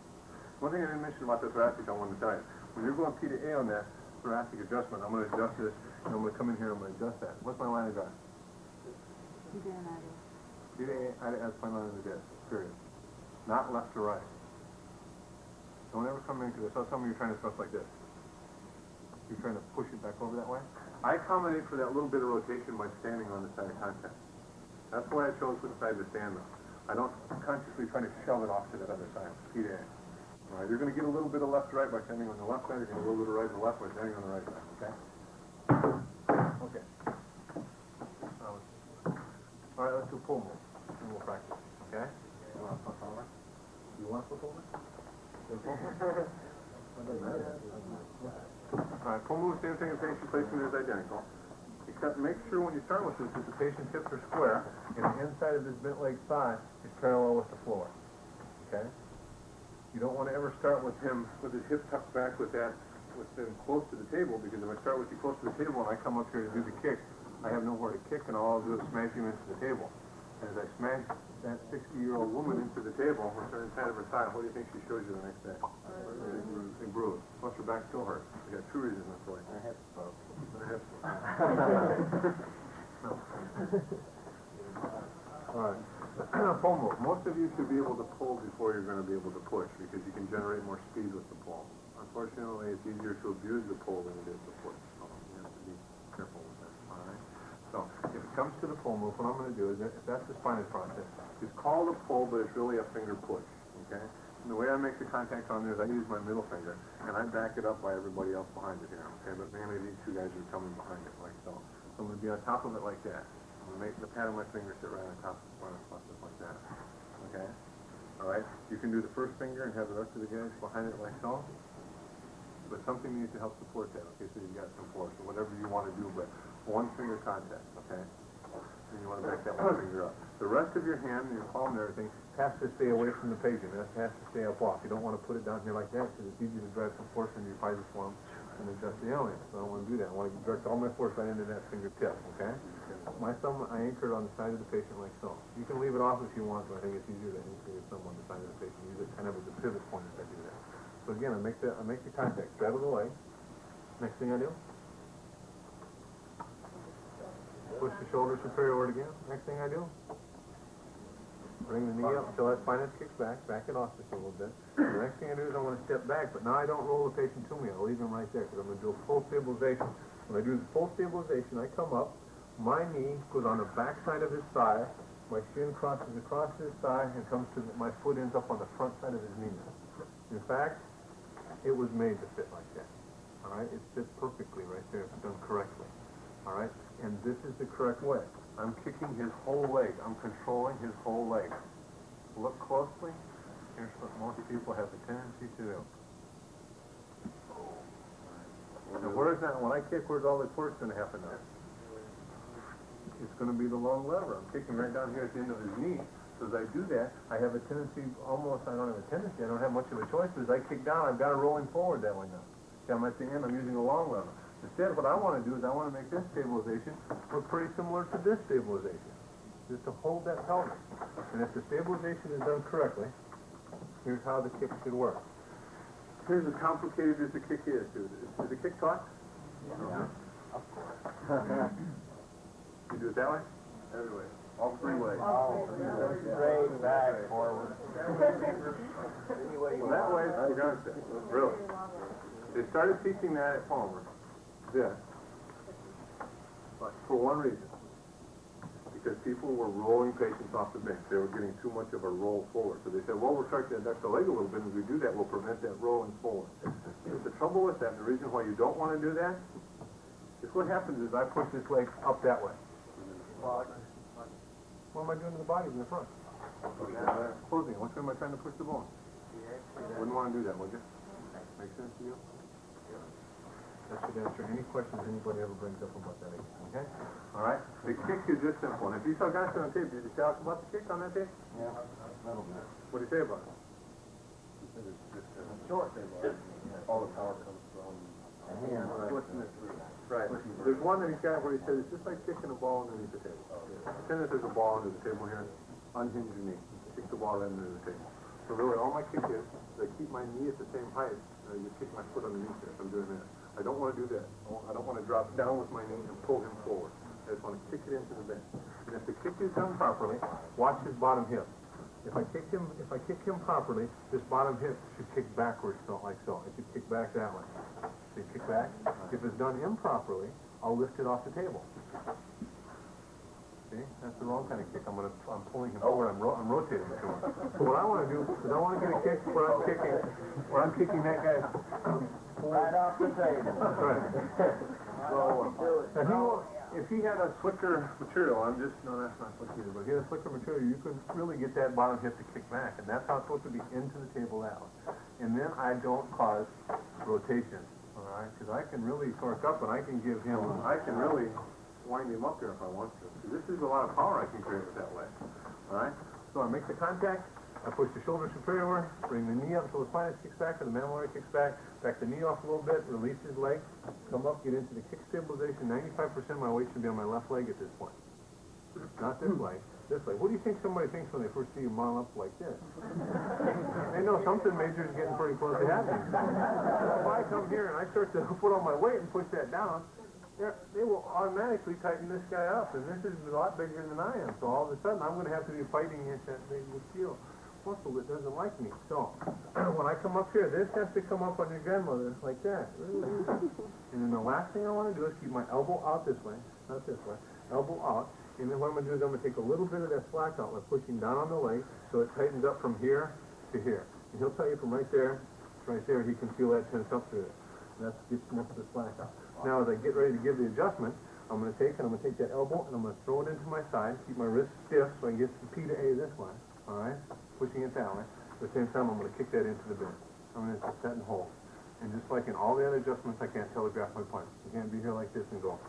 One thing I didn't mention about the thoracic, I wanted to tell you. When you're going P to A on that thoracic adjustment, I'm going to adjust this, and I'm going to come in here, I'm going to adjust that. What's my line of guard? P to A, that's my line of the disc, period. Not left to right. Don't ever come in, because I saw some of you trying to thrust like this. You're trying to push it back over that way. I accommodate for that little bit of rotation by standing on the side of contact. That's why I chose which side to stand on. I don't consciously try to shove it off to that other side, P to A. All right, you're going to get a little bit of left to right by standing on the left side, you're going to get a little bit of right to left by standing on the right side, okay? Okay. All right, let's do pull move, and we'll practice, okay? You want to flip over? You want to flip over? Alright, pull move, same thing, and patient placement is identical. Except make sure when you start with this that the patient's hips are square and the inside of his bent leg thigh is parallel with the floor. Okay? You don't want to ever start with him with his hip tucked back with them close to the table, because if I start with you close to the table and I come up here to do the kick, I have nowhere to kick, and all I'll do is smash him into the table. And as I smash that 60-year-old woman into the table, which is inside of her thigh, what do you think she shows you the next day? A bruise. Plus her back still hurts. We got 2 reasons that's why. Her hips broke. Her hips broke. All right. Pull move. Most of you should be able to pull before you're going to be able to push, because you can generate more speed with the pull. Unfortunately, it's easier to abuse the pull than it is to push. So you have to be careful with that. All right. So if it comes to the pull move, what I'm going to do is, if that's the spinous process, is call the pull, but it's really a finger push. Okay. And the way I make the contact on there is I use my middle finger, and I back it up by everybody else behind it here. Okay. But mainly these 2 guys are coming behind it like so. So I'm going to be on top of it like that. I'm going to make the pad of my finger sit right on top of the spinous process like that. Okay. All right. You can do the first finger and have the rest of the guys behind it like so. But something needs to help support that, okay, so you've got some force, or whatever you want to do, but 1 finger contact, okay? And you want to back that 1 finger up. The rest of your hand, your palm and everything, has to stay away from the patient. It has to stay up off. You don't want to put it down here like that, because it's easy to drive some force into your pisiform and adjust the alien. So I don't want to do that. I want to direct all my force right into that fingertip, okay? My thumb, I anchor it on the side of the patient like so. You can leave it off if you want, but I think it's easier to anchor your thumb on the side of the patient. Use it kind of as a pivot point as I do that. So again, I make the contact, straddle the leg. Next thing I do, push the shoulder superior again. Next thing I do, bring the knee up until that spinous kicks back it off just a little bit. The next thing I do is I want to step back, but now I don't roll the patient to me. I'll leave him right there, because I'm going to do a full stabilization. When I do the full stabilization, I come up, my knee goes on the back side of his thigh, my shin crosses across his thigh and comes to my foot ends up on the front side of his knee. In fact, it was made to fit like that. All right? It fits perfectly right there if it's done correctly. All right? And this is the correct way. I'm kicking his whole leg. I'm controlling his whole leg. Look closely. Here's what most people have a tendency to do. Now, where's that? When I kick, where's all the torque going to happen now? It's going to be the long lever. I'm kicking right down here at the end of his knee. So as I do that, I have a tendency, I don't have a tendency, I don't have much of a choice, but as I kick down, I've got to roll him forward that way now. See, I'm at the end, I'm using a long lever. Instead, what I want to do is I want to make this stabilization look pretty similar to this stabilization. Just to hold that pelvis. And if the stabilization is done correctly, here's how the kick should work. Here's as complicated as the kick is. Is the kick taught? Yeah. Of course. You do it that way? Every way. All three ways. Straight, back, forward. Well, that way is Gonstead. Really. They started teaching that at Palmer. This. But for one reason. Because people were rolling patients off the bench. They were getting too much of a roll forward. So they said, well, we're starting to adduct the leg a little bit. As we do that, we'll prevent that rolling forward. But the trouble with that, and the reason why you don't want to do that, is what happens is I push this leg up that way. What am I doing to the body in the front? Closing it. Which way am I trying to push the bone? Wouldn't want to do that, would you? Make sense to you? That should answer any questions anybody ever brings up about that again, okay? All right? The kick is just simple. And if you saw Gonstead on tape, did you talk about the kick on that tape? Yeah, a little bit. What did he say about it? Short. All the power comes from pushing it through. Right. There's one that he's got where he says it's just like kicking a ball underneath the table. Pretend that there's a ball under the table here. Unhinge your knee. Kick the ball underneath the table. So really, all my kick is I keep my knee at the same height. I just kick my foot underneath there. So I'm doing that. I don't want to do that. I don't want to drop down with my knee and pull him forward. I just want to kick it into the bench. And if the kick is done properly, watch his bottom hip. If I kick him properly, this bottom hip should kick backwards, so like so. It should kick back that way. So you kick back. If it's done improperly, I'll lift it off the table. See, that's the wrong kind of kick. I'm pulling him forward. I'm rotating it to him. So what I want to do is I want to get a kick where I'm kicking that guy Right off the table. That's right. Now if he had a slicker material, no, that's not slick either, but if he had a slicker material, you could really get that bottom hip to kick back, and that's how it's supposed to be into the table that way. And then I don't cause rotation, all right? Because I can really torque up, and I can really wind him up there if I want to. So this is a lot of power I can create with that leg, all right? So I make the contact, I push the shoulder superior, bring the knee up until the spinous kicks back, or the mammillary kicks back the knee off a little bit, release his leg, come up, get into the kick stabilization. 95% of my weight should be on my left leg at this point. Not this leg, this leg. What do you think somebody thinks when they first see you model up like this? They know something major is getting pretty close to happening. If I come here and I start to put on my weight and push that down, they will automatically tighten this guy up, and this is a lot bigger than I am. So all of a sudden, I'm going to have to be fighting against that big steel muscle that doesn't like me. So when I come up here, this has to come up on your grandmother like that. And then the last thing I want to do is keep my elbow out this way, not this way, elbow out. And then what I'm going to do is I'm going to take a little bit of that slack out by pushing down on the leg so it tightens up from here to here. And he'll tell you from right there to right there, he can feel that tense up through there. And that's gets most of the slack out. Now as I get ready to give the adjustment, I'm going to take that elbow and I'm going to throw it into my side, keep my wrist stiff so I can get the P to A this way. All right? Pushing it that way. At the same time, I'm going to kick that into the bench. I'm going to set and hold. And just like in all the other adjustments, I can't telegraph my punch. You can't be here like this and go.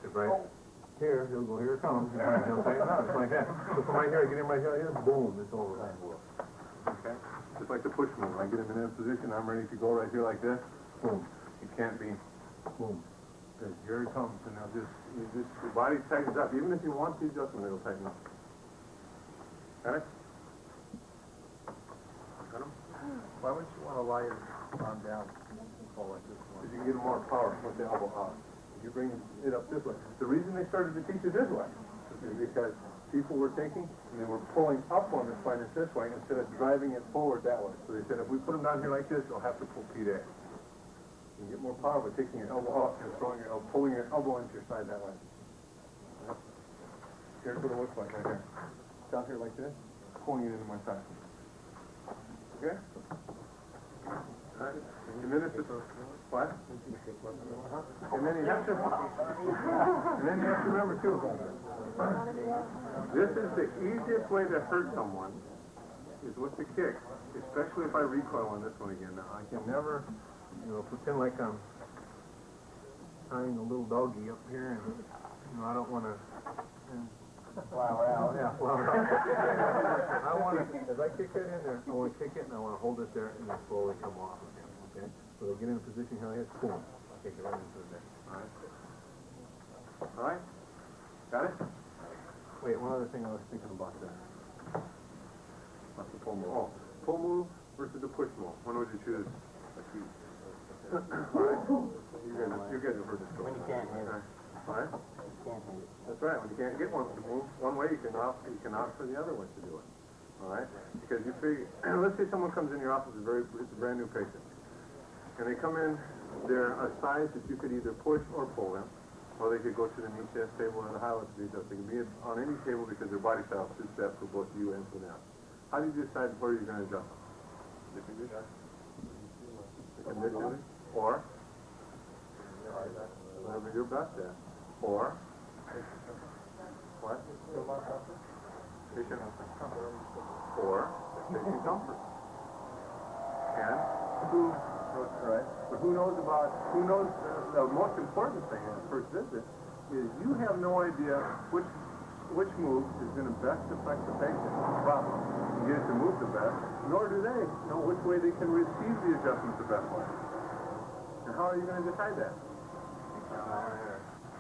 Right here, he'll go, here it comes. And he'll tighten up. Just like that. So from right here, I get him right here, boom, it's over. Okay? Just like the push move. I get him in a position, I'm ready to go right here like this. Boom. It can't be boom. Because here it comes. And now just the body tightens up. Even if you want the adjustment, it'll tighten up. Got it? Got him? Why wouldn't you want to lie your arm down and fall like this one? Because you can get more power with the elbow out. You bring it up this way. The reason they started to teach it this way is because people were thinking and they were pulling up on the spinous this way instead of driving it forward that way. So they said if we put them down here like this, they'll have to pull P there. You get more power by taking your elbow out and pulling your elbow into your side that way. Here's what it looks like right here. Down here like this, pulling it into my side. Okay? Alright. And then it's just what? And then you have to remember too. This is the easiest way to hurt someone is with the kick. Especially if I recoil on this one again. Now I can never, pretend like I'm tying a little doggy up here and I don't want to flower out. Yeah, flower out. I want to, as I kick that in there, I want to kick it and I want to hold it there and then slowly come off again. Okay? So they'll get in a position here like this, boom. kick it right into the neck. All right? All right? Got it? Wait, one other thing I was thinking about there. What's the pull move? Oh, pull move versus the push move. When would you choose? Acute. All right? You guys have heard this story. When you can't handle it. All right? You can't handle it. That's right. When you can't get one to move one way, you can opt for the other one to do it. All right? Because you figure, let's say someone comes in your office, it's a brand new patient, and they come in, they're a size that you could either push or pull them, or they could go to the knee chest table or the high-low to be adjusted. They can be on any table because their body style suits that for both you and for them. How do you decide where you're going to adjust them? Conditionally, or whatever you're best at, or what? Patient comfort, or patient comfort. And who knows the most important thing in the first visit is you have no idea which move is going to best affect the patient's problem and get it to move the best, nor do they know which way they can receive the adjustment the best way. And how are you going to decide that?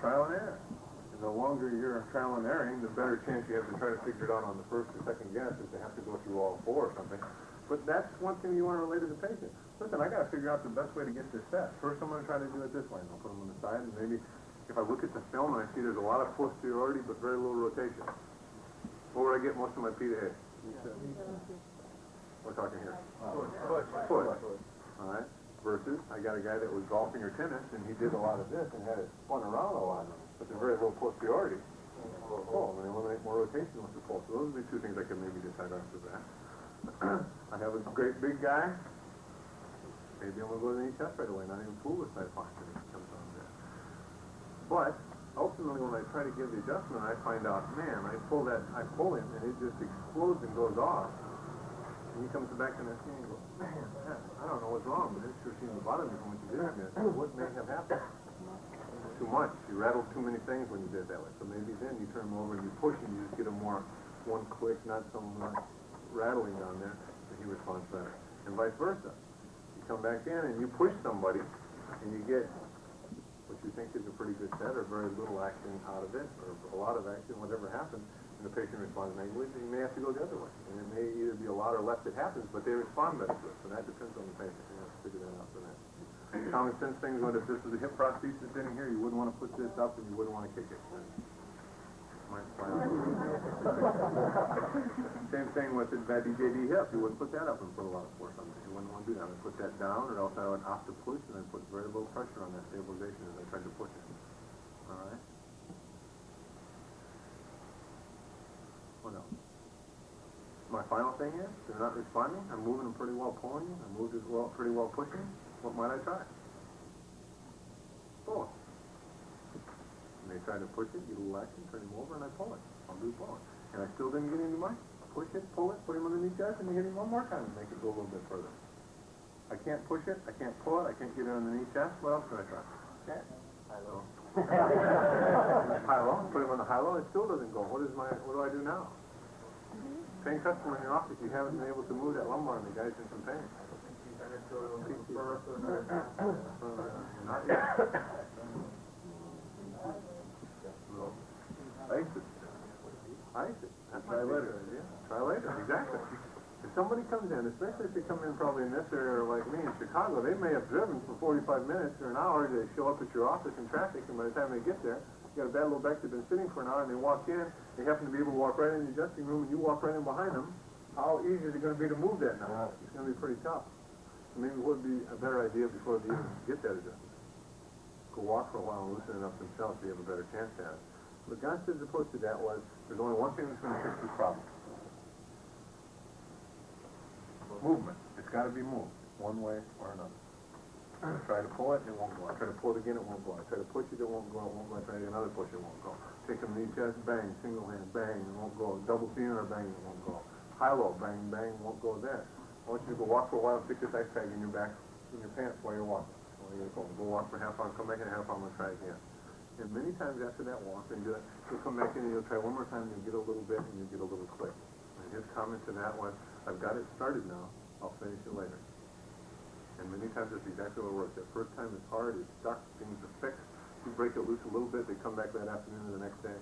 Trial and error. And the longer you're trial and erroring, the better chance you have to try to figure it out on the first or second guess if they have to go through all four or something. But that's one thing you want to relay to the patient. Listen, I got to figure out the best way to get this set. First, I'm going to try to do it this way, and I'll put them on the side, and maybe if I look at the film and I see there's a lot of posteriority but very little rotation, where would I get most of my P to A? We're talking here. Push. All right. Versus, I got a guy that was golfing or tennis, and he did a lot of this and had it spun around a lot, but there's very little posteriority. Pull, and eliminate more rotation with the pull. So those are the two things I can maybe decide after that. I have a great big guy. Maybe I'm going to go to the knee chest right away, not even fool with side posture if it comes on there. But ultimately, when I try to give the adjustment, I find out, man, I pull him, and it just explodes and goes off. And he comes back the next day and goes, man, I don't know what's wrong, but it sure seems to bother me from what you did to me. I said, what may have happened? Too much. You rattled too many things when you did it that way. So maybe then you turn them over and you push and you just get a more one click, not so much rattling down there, and he responds better. And vice versa. You come back in and you push somebody and you get what you think is a pretty good set or very little action out of it, or a lot of action, whatever happens, and the patient responds negatively, then you may have to go the other way. And it may either be a lot or less that happens, but they respond better to it. So that depends on the patient. You have to figure that out for that. Common sense things, when if this was a hip prosthesis in here, you wouldn't want to put this up and you wouldn't want to kick it. Same thing with the DJD hip. You wouldn't put that up and put a lot of force on it. You wouldn't want to do that. I would put that down, or else I would opt to push and then put very little pressure on that stabilization as I tried to push it. All right. What else? My final thing is, they're not responding. I'm moving them pretty well pulling. I moved as well, pretty well pushing. What might I try? Pull. And they try to push it, get a little action, turn him over, and I pull it. I'll do pulling. And I still didn't get into mine. Push it, pull it, put him underneath chest, and hit him one more time and make it go a little bit further. I can't push it, I can't pull it, I can't get it underneath chest. What else can I try? High-low. High-low. Put him on the high-low, it still doesn't go. What do I do now? Same customer in your office, you haven't been able to move that lumbar and the guy's in some pain. Not yet. Ice it. Try later. Yeah. Try later. Exactly. If somebody comes in, especially if they come in probably in this area like me in Chicago, they may have driven for 45 minutes or an hour. They show up at your office in traffic, and by the time they get there, you got a bad little back. They've been sitting for an hour, and they walk in. They happen to be able to walk right in the adjusting room, and you walk right in behind them. How easy is it going to be to move that now? It's going to be pretty tough. So maybe it would be a better idea before they even get that adjustment. Go walk for a while and loosen it up themselves so you have a better chance at it. What Gonstead's approach to that was, there's only one thing that's going to fix this problem. Movement. It's got to be moved, one way or another. I try to pull it, it won't go. I try to pull it again, it won't go. I try to push it, it won't go. It won't go. I try to get another push, it won't go. Take them knee chest, bang, single hand, bang, it won't go. Double femur, bang, it won't go. High-low, bang, bang, won't go there. I want you to go walk for a while, stick this ice pack in your back, in your pants while you're walking. Go walk for a half hour, come back in a half hour, I'm going to try again. And many times after that walk, and do it, you'll come back in and you'll try one more time, and you'll get a little bit, and you'll get a little click. And his comment to that was, I've got it started now, I'll finish it later. And many times that's exactly what works. That first time it's hard, it's stuck, things are fixed. You break it loose a little bit, they come back that afternoon or the next day,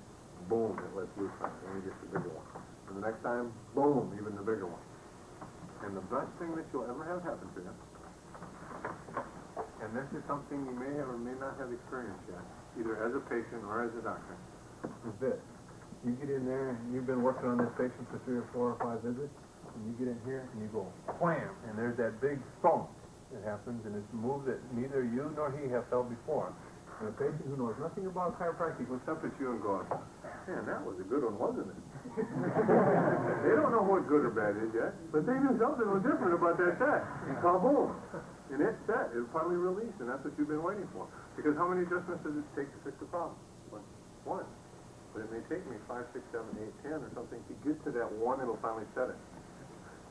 boom, it lets loose on it, and you get the bigger one. And the next time, boom, even the bigger one. And the best thing that you'll ever have happen to you, and this is something you may have or may not have experienced yet, either as a patient or as a doctor, is this. You get in there, and you've been working on this patient for 3 or 4 or 5 visits, and you get in here, and you go, wham, and there's that big thump that happens, and it's a move that neither you nor he have felt before. And a patient who knows nothing about chiropractic looks up at you and goes, man, that was a good one, wasn't it? They don't know what good or bad is yet, but they knew something was different about that set. Kaboom! And it's set. It'll finally release, and that's what you've been waiting for. Because how many adjustments does it take to fix the problem? One. But it may take me 5, 6, 7, 8, 10 or something to get to that one that'll finally set it.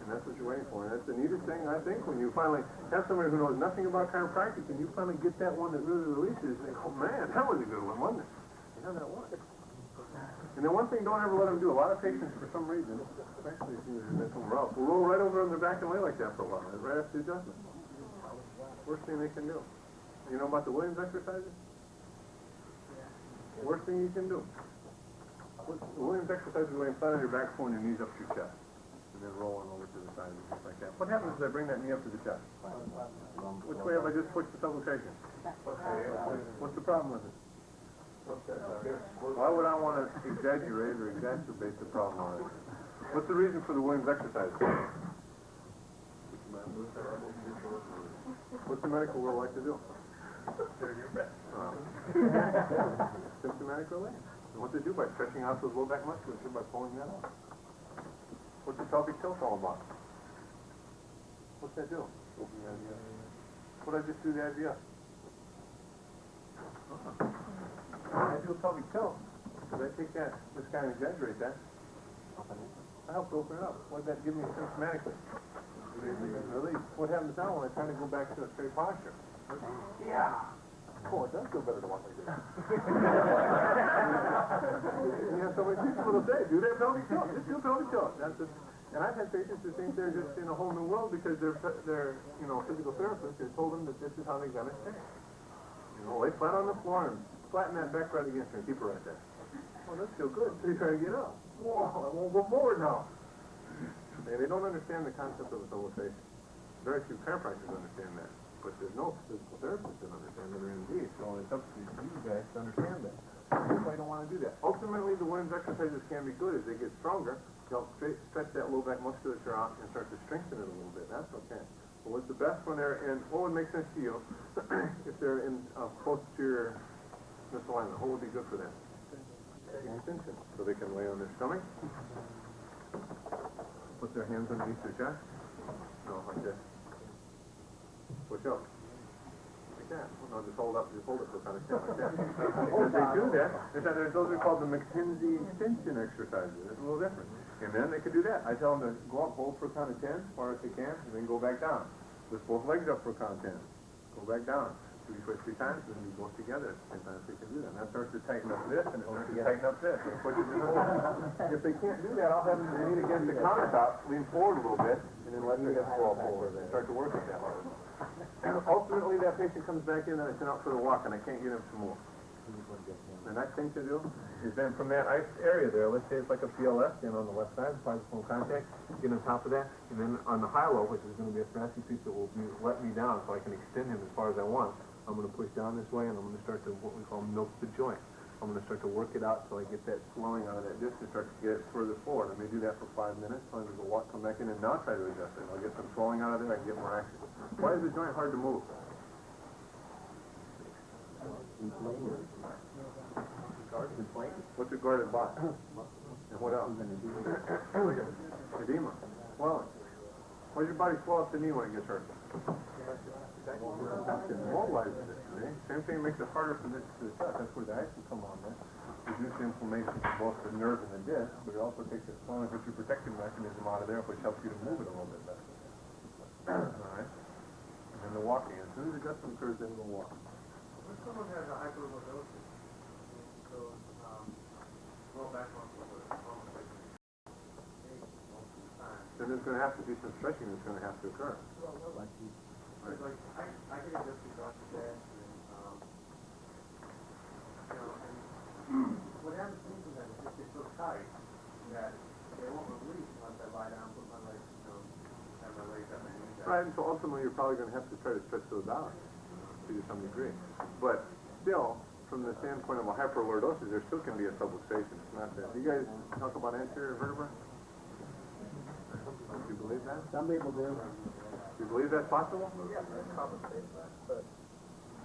And that's what you're waiting for. And that's the neatest thing, I think, when you finally have somebody who knows nothing about chiropractic and you finally get that one that really releases, and they go, man, that was a good one, wasn't it? Yeah, that was. And then one thing, don't ever let them do. A lot of patients, for some reason, especially if you've been somewhere else, will roll right over on their back and lay like that for a while, right after the adjustment. Worst thing they can do. You know about the Williams exercises? Worst thing you can do. The Williams exercise is laying flat on your back, pulling your knees up to your chest, and then rolling over to the side, just like that. What happens if I bring that knee up to the chest? Which way have I just pushed the subluxation? What's the problem with it? Why would I want to exaggerate or exacerbate the problem on it? What's the reason for the Williams exercise? What's the medical world like to do? Symptomatic relief. And what they do by stretching out those low back musculature by pulling that off. What's the pelvic tilt all about? What's that do? Open the IVS. What did I just do the IVS? I do a pelvic tilt. Because I take that, this guy and exaggerate that. I help to open it up. What did that give me symptomatically? Release. What happens now when I try to go back to a straight posture? Yeah. Oh, it does feel better to walk like this. You have so many people will say, do that pelvic tilt. Just do pelvic tilt. That's just, and I've had patients who think they're just in a whole new world because they're physical therapists who told them that this is how they're going to stay. Lay flat on the floor and flatten that back right against her and keep her right there. Oh, that feels good. So you try to get up. Whoa, I won't go forward now. They don't understand the concept of a subluxation. Very few chiropractors understand that. But there's no physical therapists that understand that in MD, so it's up to you guys to understand that. That's why you don't want to do that. Ultimately, the Williams exercises can be good as they get stronger to help stretch that low back musculature out and start to strengthen it a little bit. That's okay. But what's the best when they're in, what would make sense to you if they're in posterior misalignment? What would be good for them? Extension. So they can lay on their stomach, put their hands underneath their chest, like this. Push up. Like that. No, just hold it for kind of like that. Because they do that, those are called the McKenzie extension exercises. It's a little different. And then they could do that. I tell them to go up, hold for a count of 10, as far as they can, and then go back down. Lift both legs up for a count of 10. Go back down. Do each way 3 times, and then you both together at the same time if they can do that. And that starts to tighten up this, and it starts to tighten up this. And push it in forward. If they can't do that, I'll have them lean against the countertop, lean forward a little bit, and then let their hips fall forward. And start to work with that. And ultimately, that patient comes back in, and I send out for the walk, and I can't get him some more. The next thing to do is then from that ice area there, let's say it's like a PLS, stand on the left side, phone contact, get on top of that, and then on the high-low, which is going to be a thoracic piece that will let me down so I can extend him as far as I want, I'm going to push down this way, and I'm going to start to what we call milk the joint. I'm going to start to work it out until I get that swelling out of that disc and start to get it further forward. I may do that for 5 minutes, so I'm going to walk, come back in, and now try to adjust it. I'll get some swelling out of there, I can get more action. Why is the joint hard to move? What's a guarded box? And what else? Edema. Swelling. Why does your body swell up the knee when it gets hurt? It mobilizes it. Right? Same thing makes it harder for this to touch. That's where the ice will come on there. Reduce the inflammation for both the nerve and the disc, but it also takes the swelling, which is your protective mechanism out of there, which helps you to move it a little bit better. Alright? And then the walking. As soon as the adjustment occurs, then we'll walk. When someone has a hypermobility, so low back muscle with then there's going to have to be some stretching that's going to have to occur. It's like, I get a disc across the chest, and, you know, and what happens to me sometimes is just get so tight that they won't release unless I lie down, put my legs, you know, have my legs up, my knees up. Right, and so ultimately you're probably going to have to try to stretch those out to some degree. But still, from the standpoint of a hyperlordosis, there still can be a subluxation. It's not that. You guys talk about anterior vertebra? Do you believe that? Some people do. Do you believe that's possible?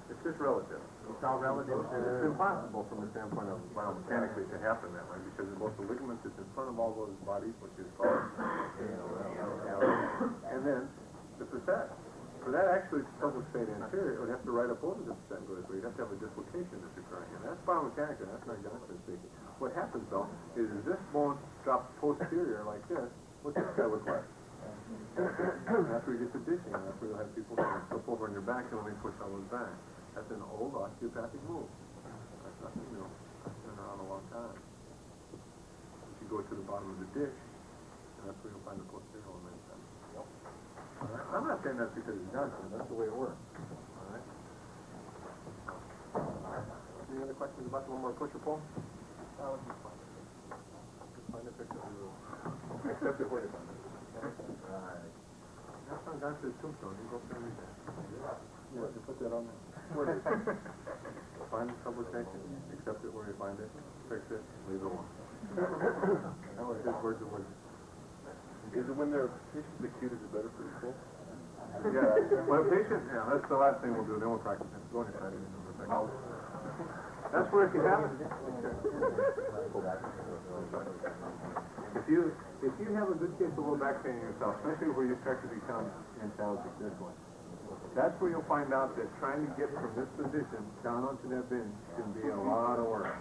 It's just relative. It's all relative to... It's impossible from the standpoint of biomechanically to happen that way because of both the ligaments that's in front of all those bodies, which is called, and then the facet. For that actually to subluxate anterior, it would have to right up over the facet and go this way. You'd have to have a dislocation that's occurring. And that's biomechanical, that's not gynecology speaking. What happens though is this bone drops posterior like this. What's this guy look like? That's where you get the dishing. That's where you'll have people flip over on your back and when they push all those back. That's an old osteopathic move. That's nothing new. That's been around a long time. If you go to the bottom of the dish, that's where you'll find the posterior one many times. All right. I'm not saying that's because it's done, that's the way it works. All right. Any other questions about the lumbar push or pull? Just find a picture. Accept it where you find it. Right. That's on Gonstead's tombstone. You go up there and read that. Yeah, you put that on there. Where is it? Find the subluxation. Accept it where you find it. Fix it. Leave it alone. That was his words of wisdom. Is it when their patient's acute, is it better for the pull? Yeah. When a patient, yeah, that's the last thing we'll do. Then we'll practice it. Go ahead, Friday. That's where if you have it. If you have a good case of low back pain in yourself, especially where you start to become antalgic this way, that's where you'll find out that trying to get from this position down onto that bench can be a lot of work.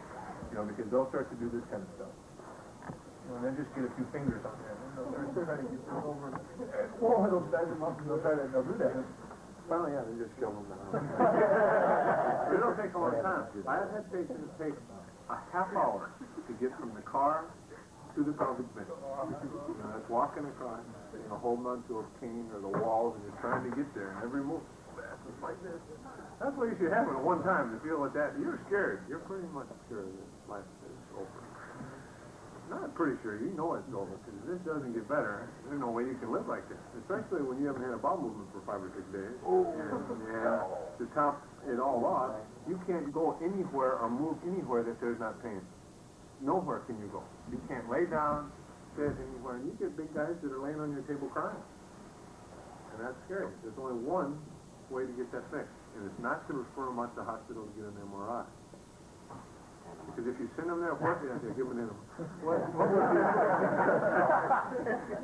You know, because they'll start to do this kind of stuff. You know, and then just get a few fingers on there. And they'll start to try to get this over. Whoa, they'll size them up and they'll do that. Finally, yeah, they just kill them now. It'll take a long time. I've had patients take a half hour to get from the car to the pelvic bench. You know, that's walking across, you know, holding on to a cane or the walls and you're trying to get there. And every move, it's like this. That's what you should have at one time to feel like that. You're scared. You're pretty much sure that life is over. Not pretty sure. You know it's over because if this doesn't get better, there's no way you can live like this. Especially when you haven't had a bowel movement for 5 or 6 days. And to top it all off, you can't go anywhere or move anywhere that there's not pain. Nowhere can you go. You can't lay down, sit anywhere, and you get big guys that are laying on your table crying. And that's scary. There's only one way to get that fixed, and it's not to refer them out to the hospital to get an MRI. Because if you send them there, what they have to give them in them.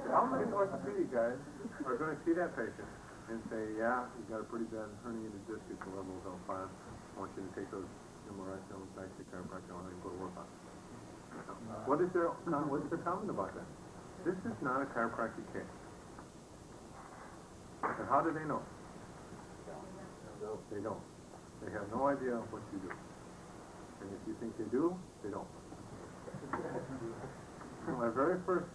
How many orthopedic guys are going to see that patient and say, yeah, you've got a pretty bad herniated disc at the level of L5. I want you to take those MRI films back to the chiropractor and go to work on it. What's their comment about that? This is not a chiropractic case. And how do they know? They don't. They have no idea what you do. And if you think they do, they don't. My very first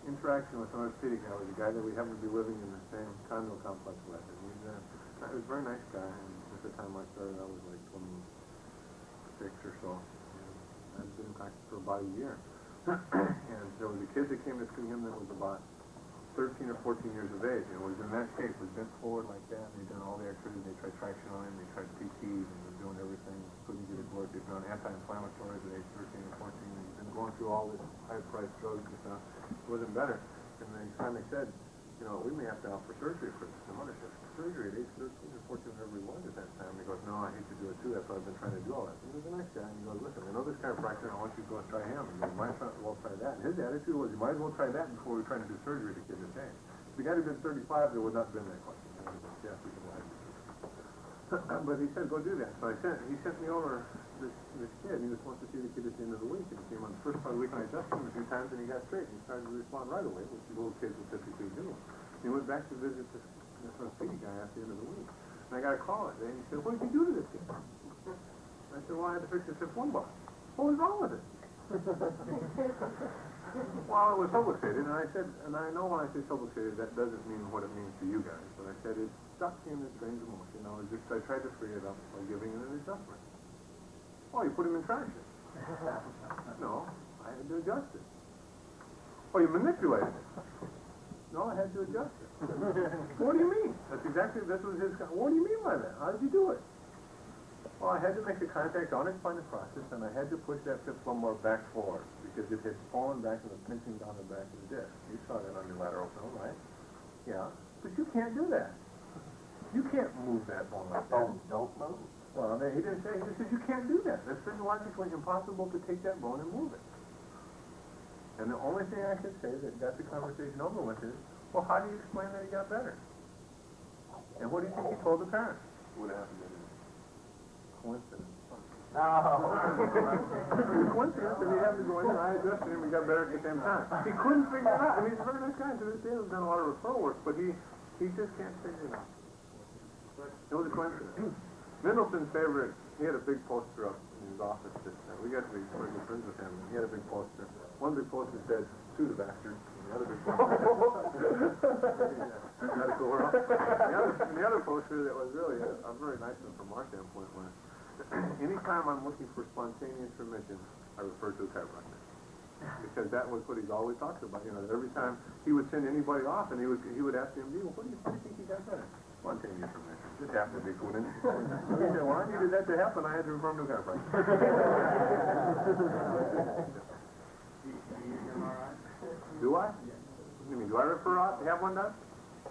interaction with an orthopedic guy was a guy that we happened to be living in the same condo complex with. And he was a very nice guy. And at the time I started, I was like 26 or so. And I'd been in practice for about a year. And there was a kid that came to see him that was about 13 or 14 years of age, and was in that shape, was bent forward like that, and they'd done all the exercises, they tried traction on him, they tried PTs, and were doing everything, couldn't get it to work, they'd been on anti-inflammatories at age 13 or 14, and he'd been going through all this high-priced drugs and stuff, it wasn't better, and they finally said, you know, we may have to offer surgery for this. The mother said, surgery at age 13 or 14, whatever he was at that time, and he goes, no, I hate to do it too, that's why I've been trying to do all that. And he was a nice guy, and he goes, listen, I know this chiropractor, I want you to go and try him, and he goes, might as well try that. And his attitude was, you might as well try that before we're trying to do surgery to kid this age. If the guy had been 35, there would not have been that question. Yes, we can go ahead. But he said, go do that. So he sent me over this kid, and he was supposed to see the kid at the end of the week. And he came on the first part of the week, and I adjusted him a few times, and he got straight. And he started to respond right away, which little kids will typically do. And he went back to visit this orthopedic guy at the end of the week. And I got a call that day, and he said, what did you do to this kid? I said, well, I had to fix his hip lumbar. What was wrong with it? Well, it was subluxated, and I said, and I know when I say subluxated, that doesn't mean what it means to you guys, but I said it's stuck in this range of motion. I tried to free it up by giving it an adjustment. Oh, you put him in traction. No, I had to adjust it. Oh, you manipulated it. No, I had to adjust it. What do you mean? This was his, what do you mean by that? How did you do it? Well, I had to make the contact on explain the process, and I had to push that fifth lumbar back forward because it had fallen back and was pinching down the back of the disc. You saw that on your lateral film, right? Yeah, but you can't do that. You can't move that bone like that. Don't move. Well, he didn't say, he just said you can't do that. That's physiologically impossible to take that bone and move it. And the only thing I could say that got the conversation over with is, well, how do you explain that he got better? And what do you think he told the parents? What happened to him? Coincidence. No. Coincidence that he happened to go in and I adjusted him and got better at the same time. He couldn't figure it out. I mean, he's a very nice guy. To this day, he's done a lot of referral work, but he just can't figure it out. It was a coincidence. Mendelssohn's favorite, he had a big poster up in his office. We got to be pretty good friends with him. He had a big poster. One big poster said, "Sue the bastard." And the other big poster medical world. And the other poster that was really a very nice one from our standpoint was, anytime I'm looking for spontaneous remission, I refer to a chiropractor. Because that was what he's always talked about. You know, every time he would send anybody off, and he would ask them, well, what do you think he got better? Spontaneous remission. Just happened to be coincidence. He said, well, I needed that to happen. I had to refer him to a chiropractor. Do I? You mean, do I refer out to have one done?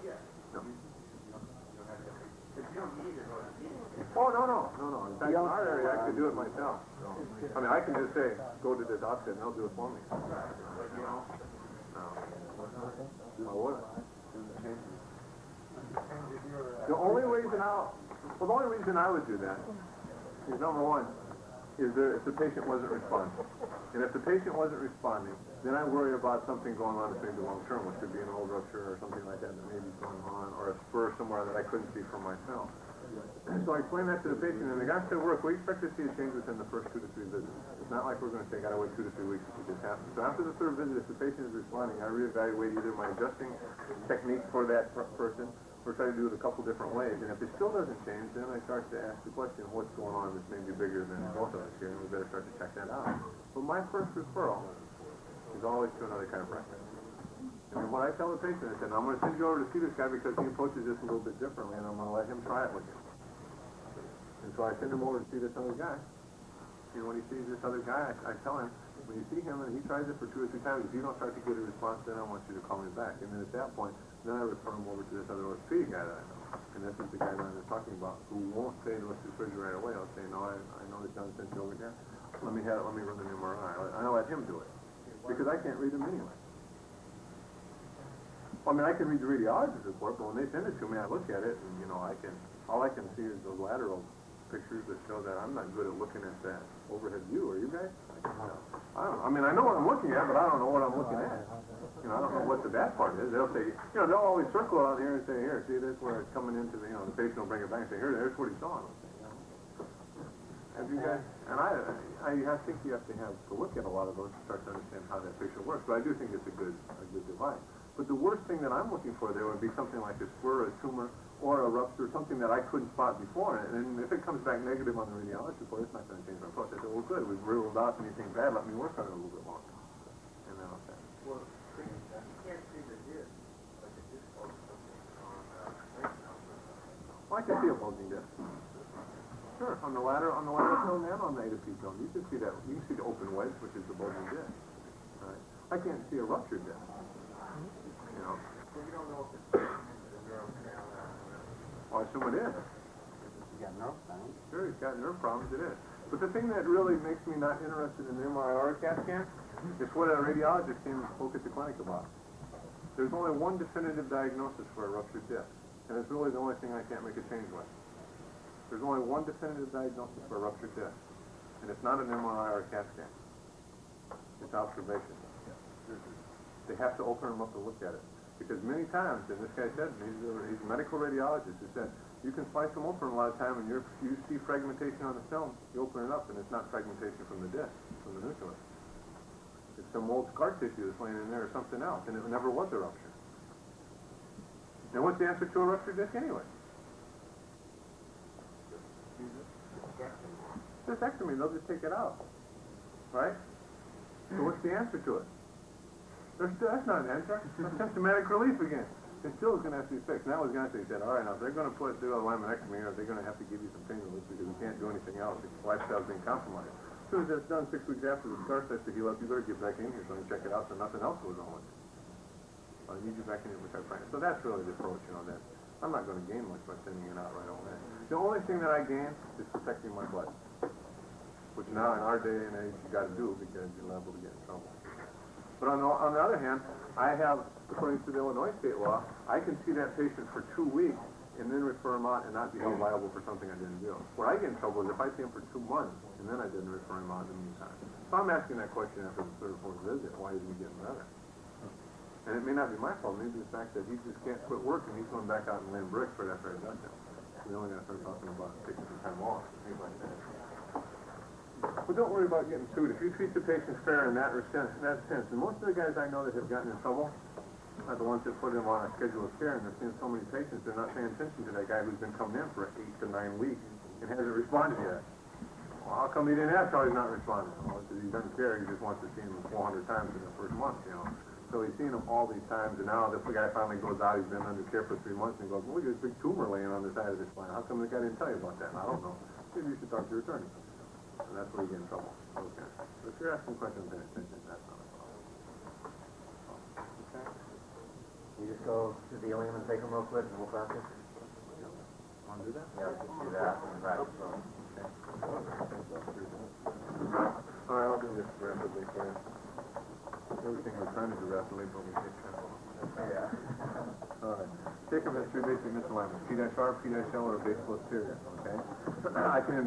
Yeah. No. If you don't need it, or you need it. Oh, no. In fact, in our area, I could do it myself. I mean, I can just say, go to this outfit, and they'll do it for me. But you know, I would. The only reason I would do that is, number one, is if the patient wasn't responding. And if the patient wasn't responding, then I worry about something going on that's maybe long term, which could be an old rupture or something like that may be going on, or a spur somewhere that I couldn't see for myself. So I explained that to the patient, and the guy said, we expect to see a change within the first 2 to 3 visits. It's not like we're going to say, gotta wait 2 to 3 weeks to see this happen. So after the third visit, if the patient is responding, I reevaluate either my adjusting technique for that person, or try to do it a couple different ways. And if it still doesn't change, then I start to ask the question, what's going on that's maybe bigger than both of us here, and we better start to check that out. But my first referral is always to another chiropractor. And when I tell the patient, I said, I'm going to send you over to see this guy because he approaches this a little bit differently, and I'm going to let him try it with you. And so I send him over to see this other guy. And when he sees this other guy, I tell him, when you see him and he tries it for 2 or 3 times, if you don't start to get a response, then I want you to call me back. And then at that point, then I refer him over to this other orthopedic guy that I know. And this is the guy that I was talking about, who won't say let's do surgery right away. I'll say, no, I know that John sent you over there. Let me run an MRI. I'll let him do it. Because I can't read them anyway. Well, I mean, I can read the radiologist report, but when they send it to me, I look at it, and, all I can see is those lateral pictures that show that I'm not good at looking at that overhead view. Are you guys? I don't know. I mean, I know what I'm looking at, but I don't know what I'm looking at. I don't know what the bad part is. They'll say, they'll always circle out here and say, here, see, that's where it's coming into the, the patient will bring it back and say, there's what he saw. Have you guys? And I think you have to look at a lot of those to start to understand how that picture works. But I do think it's a good device. But the worst thing that I'm looking for there would be something like a spur, a tumor, or a rupture, something that I couldn't spot before. And if it comes back negative on the radiology report, it's not going to change my approach. I said, well, good, we've ruled out anything bad. Let me work on it a little bit longer. And then I'll say. well, you can't see the disc, like a disc on Well, I can see a bulging disc. Sure, on the lateral film and on the A to P film, you can see that. You can see the open wedge, which is the bulging disc. Right? I can't see a ruptured disc. Well, you don't know if it's a nerve canal. Well, I assume it is. You got nerve problems. Sure, he's got nerve problems, it is. But the thing that really makes me not interested in the MRI or CAT scan is what a radiologist came and spoke at the clinic about. There's only one definitive diagnosis for a ruptured disc, and it's really the only thing I can't make a change with. There's only one definitive diagnosis for a ruptured disc, and it's not an MRI or a CAT scan. It's observation. They have to open them up to look at it. Because many times, and this guy said, he's a medical radiologist, he said, you can slice them open a lot of time and you see fragmentation on the film, you open it up and it's not fragmentation from the disc, from the nucleus. It's some old scar tissue that's laying in there or something else, and it never was a rupture. Now, what's the answer to a ruptured disc anyway? Discectomy, they'll just take it out, right? So what's the answer to it? That's not an answer. That's symptomatic relief again. It still is going to have to be fixed. And that was going to say, he said, all right, now if they're going to do a laminectomy, or they're going to have to give you some pain relief because you can't do anything else. Your lifestyle's being compromised. As soon as that's done, 6 weeks after the scar starts to heal up, you better get back in here so I can check it out so nothing else goes on with it. I need you back in here with our friend. So that's really the approach, you know, that I'm not going to gain much by sending it out right away. The only thing that I gain is protecting my blood, which now in our day and age you got to do because you're liable to get in trouble. But on the other hand, I have, according to the Illinois state law, I can see that patient for 2 weeks and then refer him out and not be held liable for something I didn't do. Where I get in trouble is if I see him for 2 months and then I didn't refer him out in the meantime. So I'm asking that question after the third or fourth visit, why isn't he getting better? And it may not be my fault, maybe the fact that he just can't quit work and he's going back out and laying bricks right after I does him. We only got to start talking about taking some time off, things like that. Well, don't worry about getting sued. If you treat the patients fair in that sense, and most of the guys I know that have gotten in trouble are the ones that put them on a schedule of care, and they're seeing so many patients, they're not paying attention to that guy who's been coming in for 8 to 9 weeks and hasn't responded yet. Well, how come he didn't ask how he's not responding? Well, because he doesn't care. He just wants to see him 400 times in the first month, you know. So he's seen him all these times, and now this guy finally goes out. He's been under care for 3 months, and he goes, well, there's a big tumor laying on the side of his spine. How come the guy didn't tell you about that? I don't know. Maybe you should talk to your attorney. And that's where you get in trouble. Okay. But if you're asking questions, pay attention. That's not a problem. Okay. You just go to the ilium and take them real quick, and we'll practice. Want to do that? Yeah, let's do that and practice. Okay. All right, I'll do this rapidly for you. Everything we're trying to do rapidly, but we take time. Yeah. All right. Sacrum has 3 basic misalignments: P-R, P-L, or a base posterior. Okay. I can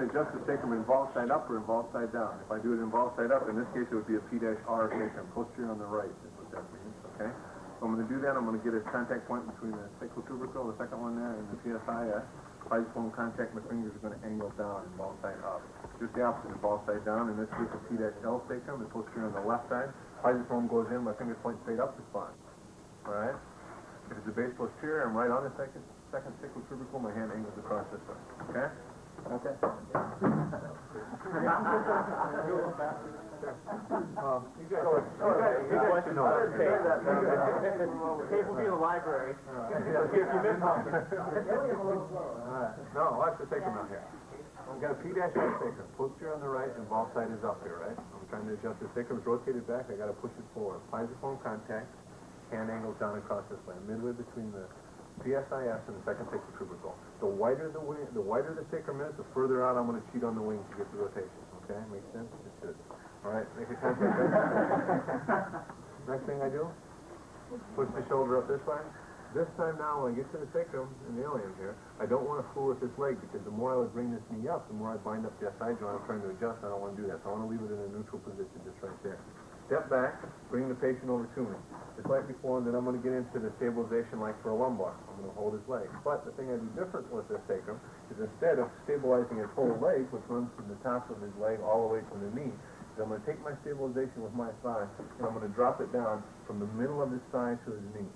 adjust the sacrum involved side up or involved side down. If I do it involved side up, in this case it would be a P-R sacrum, posterior on the right. Is what that means. Okay. So I'm going to do that. I'm going to get a contact point between the sacral tubercle, the second one there, and the PSIS. Physiform contact, my fingers are going to angle down and ball side up. Just the opposite of ball side down. In this case, a P-L sacrum, the posterior on the left side. Physiform goes in, my fingers point straight up the spine. All right? If it's a base posterior, I'm right on the second sacral tubercle, my hand angles across this way. Okay? Okay. You guys should know that. Tape will be in the library. If you miss something. No, watch the sacrum out here. I've got a P-L sacrum. Posterior on the right and ball side is up here, right? I'm trying to adjust the sacrum. It's rotated back. I got to push it forward. Physiform contact. Hand angles down across this way. Midway between the PSIS and the second sacral tubercle. The wider the sacrum is, the further out I'm going to cheat on the wings to get the rotation. Okay? Makes sense? It should. All right, make a contact. Next thing I do, push the shoulder up this way. This time now, when I get to the sacrum and the ilium here, I don't want to fool with this leg because the more I would bring this knee up, the more I bind up the SI joint I'm trying to adjust. I don't want to do that. So I want to leave it in a neutral position just right there. Step back, bring the patient over to me. Just like before, and then I'm going to get into the stabilization like for a lumbar. I'm going to hold his leg. But the thing I do different with this sacrum is instead of stabilizing his whole leg, which runs from the top of his leg all the way to the knee, I'm going to take my stabilization with my thigh, and I'm going to drop it down from the middle of his thigh to his knee.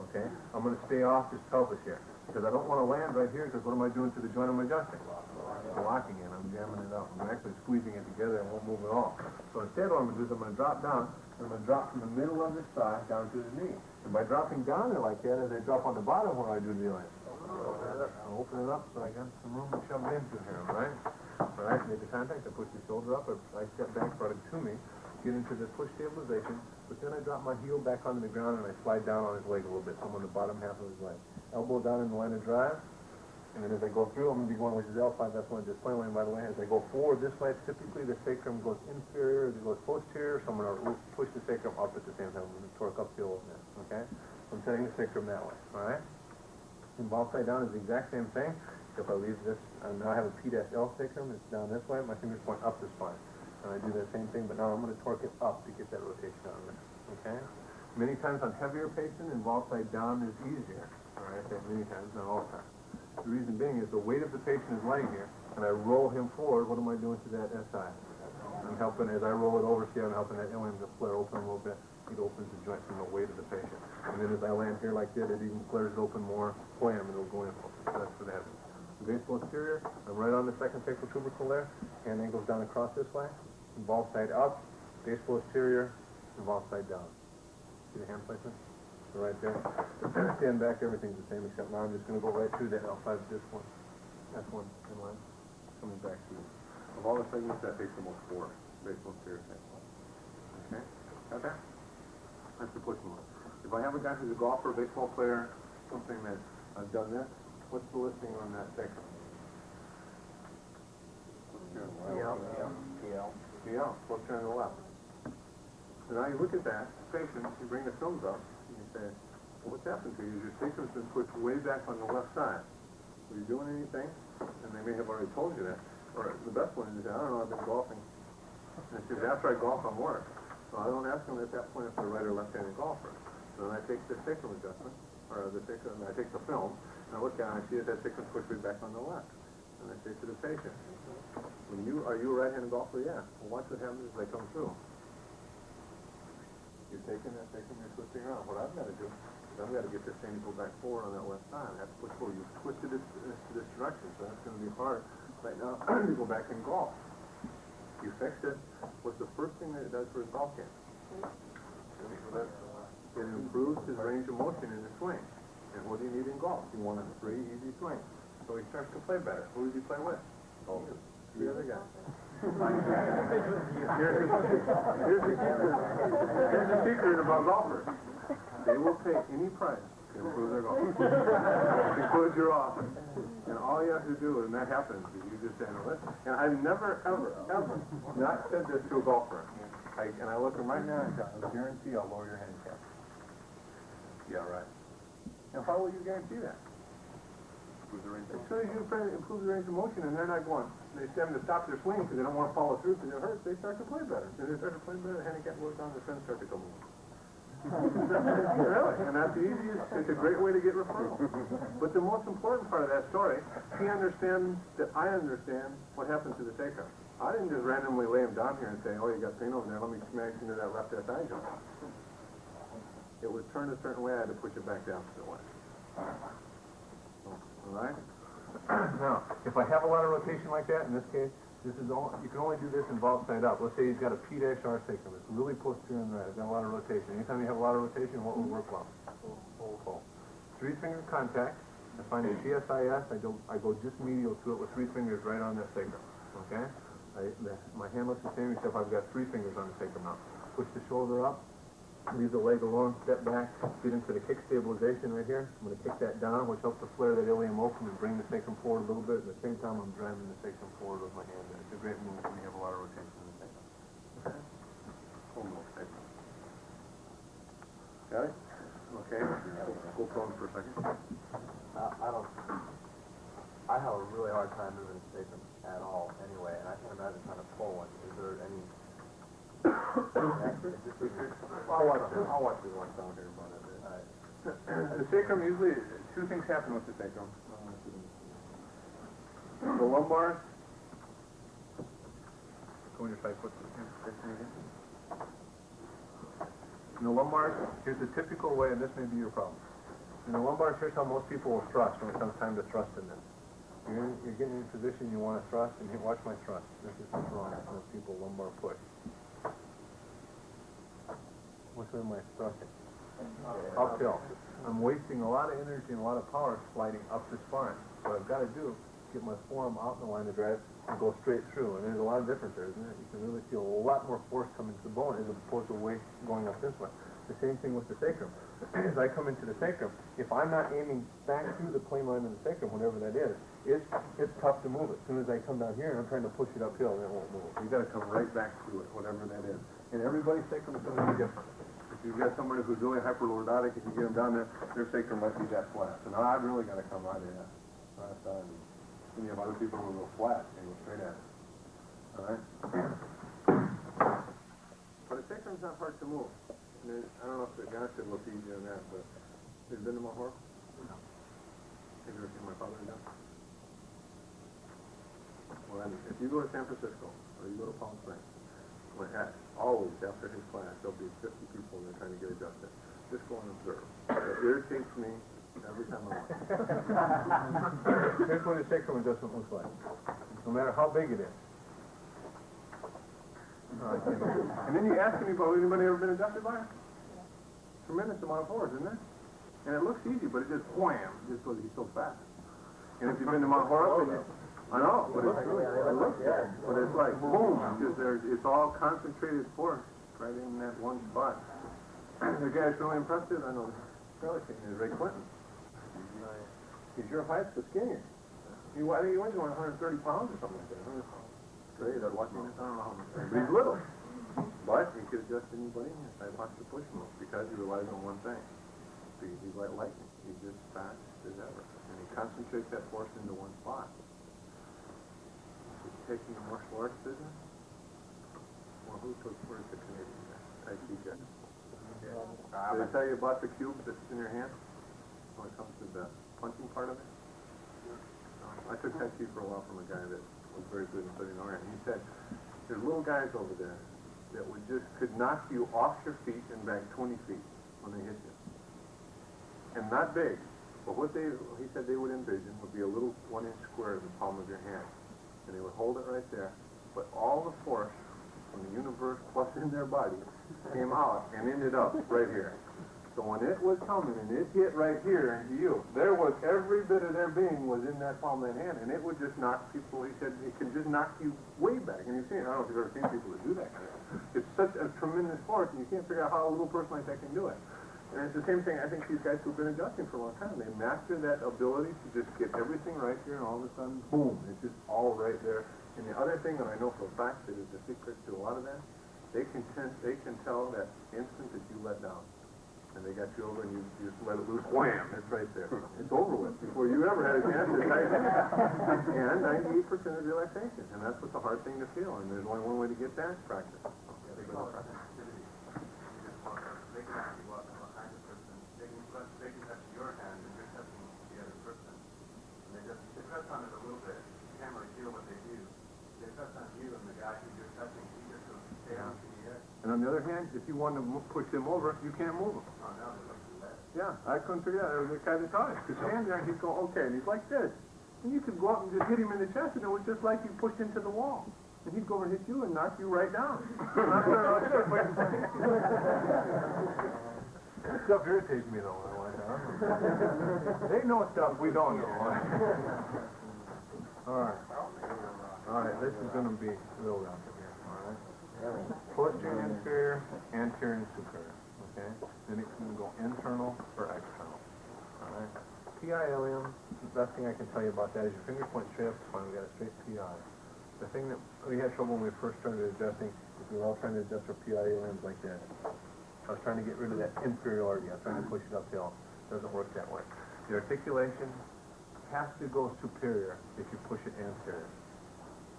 Okay? I'm going to stay off his pelvis here, because I don't want to land right here, because what am I doing to the joint I'm adjusting? I'm locking it, I'm jamming it up. I'm actually squeezing it together and won't move at all. So instead what I'm going to do is I'm going to drop down, and I'm going to drop from the middle of his thigh down to his knee. And by dropping down there like that, as I drop on the bottom where I do the line, I'll open it up so I got some room to shove it into here, all right? When I make the contact, I push the shoulder up, I step back, brought it to me, get into the push stabilization, but then I drop my heel back onto the ground and I slide down on his leg a little bit, so I'm on the bottom half of his leg. Elbow down in the line of drive, and then as I go through, I'm going to be going, which is L5, that's one just plain line, by the way. As I go forward this way, typically the sacrum goes inferior, as it goes posterior, so I'm going to push the sacrum up at the same time. I'm going to torque up the old man, okay? So I'm setting the sacrum that way, all right? And ball side down is the exact same thing. If I leave this, now I have a P-L sacrum, it's down this way, my fingers point up the spine. And I do the same thing, but now I'm going to torque it up to get that rotation out of there, okay? Many times on heavier patients, and ball side down is easier, all right? I say many times, not all the time. The reason being is the weight of the patient is laying here, and I roll him forward, what am I doing to that SI? I'm helping, as I roll it over, see I'm helping that ilium to flare open a little bit. It opens the joint from the weight of the patient. And then as I land here like that, it even flares it open more, wham, and it'll go in. So that's what happens. The base posterior, I'm right on the second sacral tubercle there. Hand angles down across this way. Ball side up, base posterior, and ball side down. See the hand placement? So right there. Stand back, everything's the same except now I'm just going to go right through that L5 disc one. That's one in line. Coming back to, of all the segments, that takes the most force, base posterior segment. Okay? Got that? That's the pushing one. If I have a guy who's a golfer, baseball player, something that I've done this, what's the listing on that sacrum? PL, posterior on the left. So now you look at that patient, you bring the films up, and you say, well, what's happened to you? Your sacrum's been pushed way back on the left side. Were you doing anything? And they may have already told you that. Or the best one is, I don't know, I've been golfing. And it says, after I golf, I'm work. So I don't ask them at that point if they're right or left-handed golfer. So then I take the sacrum adjustment, or the sacrum, I take the film, and I look at it and I see that sacrum's pushed way back on the left. And I say to the patient, are you a right-handed golfer? Yeah. Well, watch what happens as they come through. You're taking that sacrum, you're twisting around. What I've got to do is I've got to get this thing to go back forward on that left side. I have to push forward. You've twisted this direction, so that's going to be hard right now to go back and golf. You fix it. What's the first thing that it does for his golf game? It improves his range of motion in his swing. And what do you need in golf? You want a free, easy swing. So he starts to play better. Who does he play with? Oh, the other guy. Here's the secret about golfers. They will pay any price to improve their golf. Include your office. And all you have to do, and that happens, is you just handle it. And I've never, ever, ever not said this to a golfer. And I look at him right now and I guarantee I'll lower your handicap. Yeah, right. And how will you guarantee that? As soon as you improve the range of motion and they're not going, they stem to stop their swing because they don't want to follow through because it hurts, they start to play better. And they start to play better, the handicap goes down, the trends start to come over. Really? And that's the easiest, it's a great way to get referral. But the most important part of that story, he understands that I understand what happens to the sacrum. I didn't just randomly lay him down here and say, oh, you got pain over there, let me smash into that left SI joint. It was turned a certain way, I had to push it back down to the left. All right? Now, if I have a lot of rotation like that, in this case, this is all, you can only do this in valve side up. Let's say he's got a P-R sacrum. It's really posterior on the right. It's got a lot of rotation. Anytime you have a lot of rotation, what will work well? Full. 3-finger contact. I find a GSIS. I go just medial to it with 3 fingers right on that sacrum. Okay? My hand looks the same except I've got 3 fingers on the sacrum now. Push the shoulder up. Leave the leg alone, step back, get into the kick stabilization right here. I'm going to kick that down, which helps to flare that ilium open and bring the sacrum forward a little bit. At the same time, I'm driving the sacrum forward with my hand. It's a great move when you have a lot of rotation in the sacrum. Okay. Almost sacrum. Got it? Okay. Go prone for a second. I have a really hard time moving the sacrum at all anyway, and I can't imagine trying to pull one. Is there any... I'll watch this one down here about it. The sacrum, usually, 2 things happen with the sacrum. The lumbar. Go on your side foot. In the lumbar, here's the typical way, and this may be your problem. In the lumbar, here's how most people will thrust when it comes time to thrust in this. You're getting in a position you want to thrust, and you watch my thrust. This is what's wrong with most people, lumbar push. Which way am I thrusting? Uphill. I'm wasting a lot of energy and a lot of power sliding up the spine. What I've got to do is get my forearm out in the line of drive and go straight through. And there's a lot of difference there, isn't there? You can really feel a lot more force coming to the bone as opposed to weight going up this way. The same thing with the sacrum. As I come into the sacrum, if I'm not aiming back through the plane line of the sacrum, whatever that is, it's tough to move it. As soon as I come down here, I'm trying to push it uphill, and it won't move. You've got to come right back through it, whatever that is. And everybody's sacrum is going to be different. If you've got somebody who's really hyperlordotic, if you get them down there, their sacrum might be that flat. So now I've really got to come right in. Right side. And you have other people who go flat and go straight at it. All right? But a sacrum's not hard to move. And I don't know if the Gonstead will teach you on that, but have you been to Mahor? No. Have you ever seen my father in that? Well, if you go to San Francisco, or you go to Palm Springs, Always, after his class, there'll be 50 people and they're trying to get adjusted. Just go and observe. It irritates me every time I watch. Here's what a sacral adjustment looks like. No matter how big it is. And then you ask anybody, anybody ever been adjusted by it? Tremendous amount of force, isn't it? And it looks easy, but it just wham, just because he's so fast. And if you've been to Mount Horeb, I know, but it looks good. But it's like boom, because it's all concentrated force right in that one spot. The guy's really impressive. I know. Is Ray Clinton. He's your height, but skinnier. He weighs 130 pounds or something like that. Great, I was watching this, I don't know how much. But he's little. But he could adjust anybody. I watched the push move because he relies on one thing. He's like lightning. He's just fast as ever. And he concentrates that force into one spot. He's taking the martial arts business. Well, who took first the Canadian guy? I see that. Did I tell you about the cube that's in your hand? When it comes to the punching part of it? I took Tai Chi for a while from a guy that was very good in studying art. And he said, there's little guys over there that could knock you off your feet and back 20 feet when they hit you. And not big, but what he said they would envision would be a little 1-inch square in the palm of your hand. And they would hold it right there, but all the force from the universe plus in their body came out and ended up right here. So when it was coming and it hit right here into you, there was every bit of their being was in that palm of that hand, and it would just knock people. He said it can just knock you way back. And you've seen, I don't know if you've ever seen people that do that kind of thing. It's such a tremendous force, and you can't figure out how a little person like that can do it. And it's the same thing. I think these guys who've been adjusting for a long time, they master that ability to just get everything right here, and all of a sudden, boom, it's just all right there. And the other thing that I know for a fact that is the secret to a lot of that, they can tell that instant that you let down. And they got you over and you just let it loose, wham, it's right there. It's over with before you ever had a chance to tighten it. And 98% is relaxation. And that's what's the hard thing to feel. And there's only one way to get that, practice. They can ask you what kind of person. They can touch your hand and you're touching the other person. And they touch on it a little bit. You can't really feel what they do. They touch on you and the guy who you're touching, he just goes down to the edge. And on the other hand, if you want to push them over, you can't move them. Oh, no, they look too bad. Yeah, I couldn't figure that out. There was a guy that taught us. Because stand there and he'd go, okay, and he's like this. And you could go up and just hit him in the chest, and it was just like you pushed into the wall. And he'd go over and hit you and knock you right down. That stuff irritates me though when I watch that. They know stuff we don't know. All right, this is going to be real rapid here, all right? Posterior, inferior, anterior, and superior, okay? Then it can go internal or external, all right? PI ilium, the best thing I can tell you about that is your finger point straight up the spine. We got a straight PI. The thing that we had trouble when we first started adjusting is we were all trying to adjust our PI iliums like this. I was trying to get rid of that inferiority. I was trying to push it uphill. It doesn't work that way. The articulation has to go superior if you push it anterior.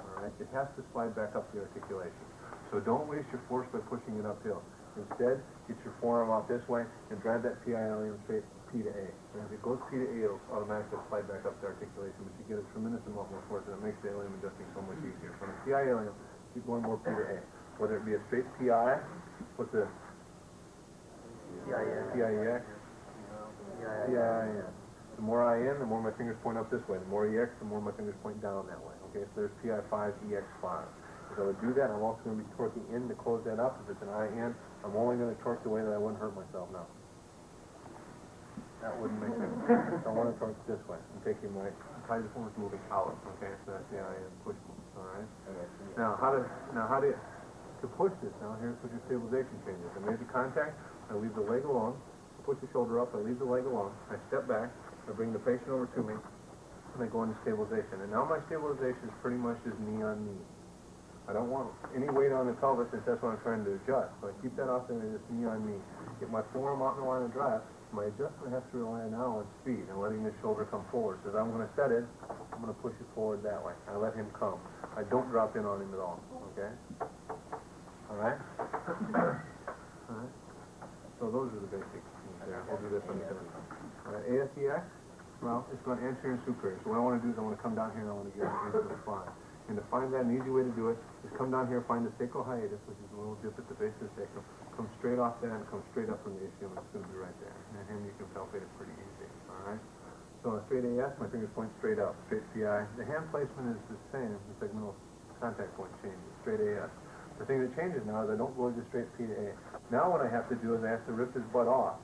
All right? It has to slide back up the articulation. So don't waste your force by pushing it uphill. Instead, get your forearm out this way and drive that PI ilium straight P to A. And if it goes P to A, it'll automatically slide back up the articulation, but you get a tremendous amount more force, and it makes the ilium adjusting so much easier. So on the PI ilium, keep going more P to A. Whether it be a straight PI with the PIEX, PIIN. The more I in, the more my fingers point up this way. The more EX, the more my fingers point down that way. Okay, so there's PI5, EX5. If I would do that, I'm also going to be torquing in to close that up. If it's an IN, I'm only going to torque the way that I wouldn't hurt myself now. That wouldn't make sense. I want to torque this way. I'm taking my tighter force moving out. Okay, so that's the IN push move. All right. Now, how do you push this? Now, here's what your stabilization changes. I made the contact. I leave the leg alone. I push the shoulder up. I leave the leg alone. I step back. I bring the patient over to me, and I go into stabilization. And now my stabilization is pretty much just knee on knee. I don't want any weight on the pelvis since that's what I'm trying to adjust. So I keep that off there and just knee on knee. Get my forearm out in the line of drive. My adjustment has to rely now on speed and letting the shoulder come forward. So as I'm going to set it, I'm going to push it forward that way. I let him come. I don't drop in on him at all. Okay? All right? All right? So those are the basic things there. We'll do this on the other side. All right, ASEX, well, it's going anterior and superior. So what I want to do is I want to come down here and I want to get into the spine. And to find that, an easy way to do it is come down here, find the sacral hiatus, which is a little dip at the base of the sacrum. Come straight off that and come straight up from the ischium, and it's going to be right there. And you can palpate it pretty easy, all right? So on a straight AS, my fingers point straight up, straight PI. The hand placement is the same, the segmental contact point changes, straight AS. The thing that changes now is I don't go just straight P to A. Now what I have to do is I have to rip his butt off.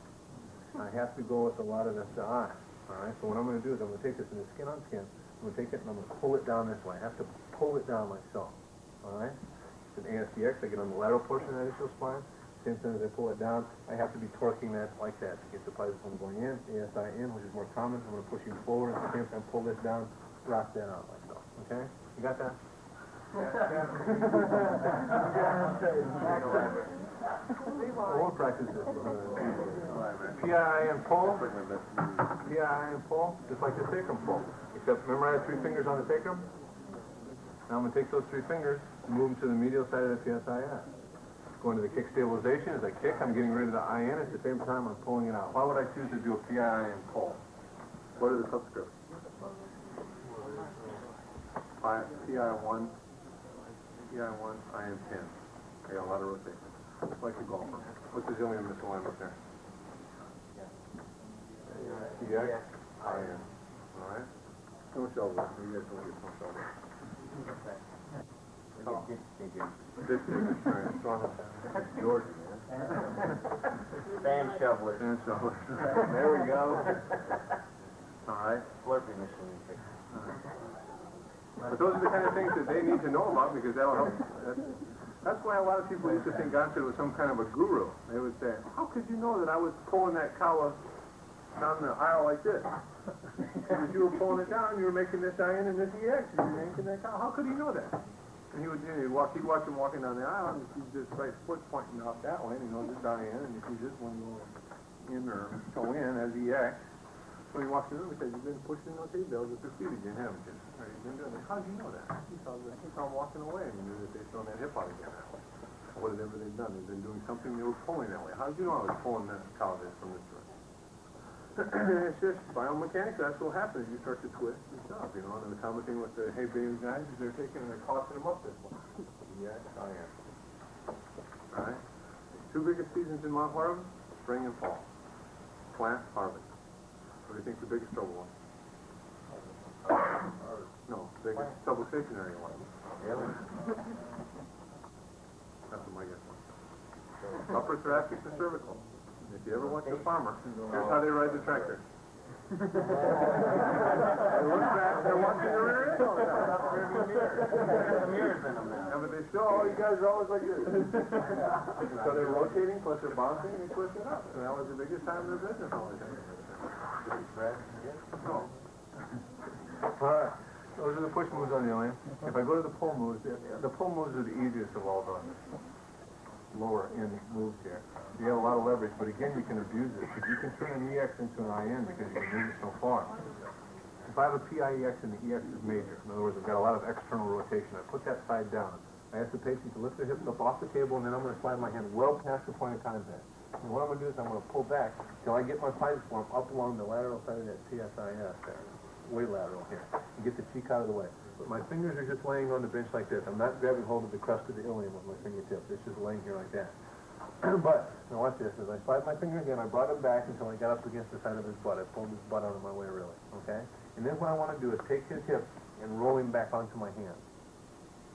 I have to go with a lot of this to I, all right? So what I'm going to do is I'm going to take this in the skin on skin. I'm going to take it and I'm going to pull it down this way. I have to pull it down myself, all right? It's an ASDX. I get on the lateral portion of that ischial spine. Same thing as I pull it down, I have to be torquing that like that to get the piezoform going in, ASI in, which is more common. I'm going to push you forward at the same time, pull this down, rock that out like so. Okay? You got that? We'll practice this. PI and pull. PI and pull, just like the sacrum pull. Except remember I have 3 fingers on the sacrum? Now I'm going to take those 3 fingers and move them to the medial side of the PSIS. Going to the kick stabilization. As I kick, I'm getting rid of the IN. At the same time, I'm pulling it out. Why would I choose to do a PI and pull? What are the subscripts? PI1, IN10. Okay, a lot of rotation. Like a golfer. What's the zillion misalignment there? PX, IN. All right? No shoulder. You guys don't get no shoulder. This is strong. That's Georgia, man. Sand shoveler. And shoulder. There we go. All right. Slurpee machine. But those are the kind of things that they need to know about because that'll help. That's why a lot of people used to think Gonstead was some kind of a guru. They would say, how could you know that I was pulling that collar down the aisle like this? Because you were pulling it down, you were making this IN and this EX, you were making that collar. How could he know that? And he would, he'd watch him walking down the aisle, and you see this right foot pointing out that way, and he knows it's IN, and you see this one go in or go in as EX. So he walks in and says, you've been pushing those hay-bales with your feet again, haven't you? Or you've been doing that. How did you know that? He saw him walking away, and he knew that they'd thrown that hip out again that way. Whatever they've done, they've been doing something, they were pulling that way. How did you know I was pulling that collar from this direction? It's just biomechanics, that's what happens. You start to twist and stuff, you know, and the common thing with the hay-bale guys is they're taking and they're tossing them up this way. Yes, I am. All right? 2 biggest seasons in Mount Harvest, spring and fall. Plant, harvest. What do you think the biggest trouble was? No, biggest subluxation area one. That's what my guess was. Upper thoracic to cervical. If you ever watch a farmer, here's how they ride the tractor. They look back, they're watching the rear end all the time. Yeah, but they still, all you guys are always like this. So they're rotating, plus they're bouncing, and they twist it up. And that was the biggest time in their business all the time. No. All right. Those are the push moves on the alien. If I go to the pull moves, the pull moves are the easiest of all the lower end moves here. You have a lot of leverage, but again, you can abuse it. Because you can turn an EX into an IN because you can move it so far. If I have a PIEX and the EX is major, in other words, I've got a lot of external rotation, I put that side down. I ask the patient to lift their hips up off the table, and then I'm going to slide my hand well past the point of contact. And what I'm going to do is I'm going to pull back till I get my piezoform up along the lateral side of that PSIS there, way lateral here, and get the cheek out of the way. But my fingers are just laying on the bench like this. I'm not grabbing hold of the crest of the ilium with my fingertips. It's just laying here like that. But, now watch this. As I slide my fingers in, I brought him back until I got up against the side of his butt. I pulled his butt out of my way, really. Okay? And then what I want to do is take his hips and roll him back onto my hand.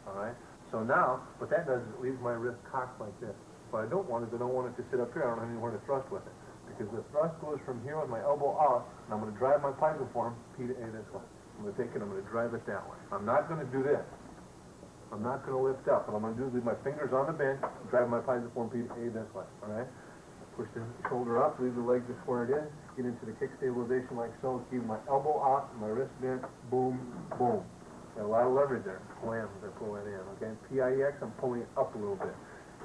All right? So now, what that does is it leaves my wrist cocked like this. What I don't want is I don't want it to sit up here. I don't have anywhere to thrust with it. Because the thrust goes from here with my elbow out, and I'm going to drive my piezoform P to A this way. I'm going to take it, I'm going to drive it that way. I'm not going to do this. I'm not going to lift up. What I'm going to do is leave my fingers on the bench, drive my piezoform P to A this way. All right? Push the shoulder up, leave the leg just where it is, get into the kick stabilization like so, keep my elbow out, my wrist bent, boom, boom. Got a lot of leverage there. Slam as I pull that in, okay? PIEX, I'm pulling it up a little bit.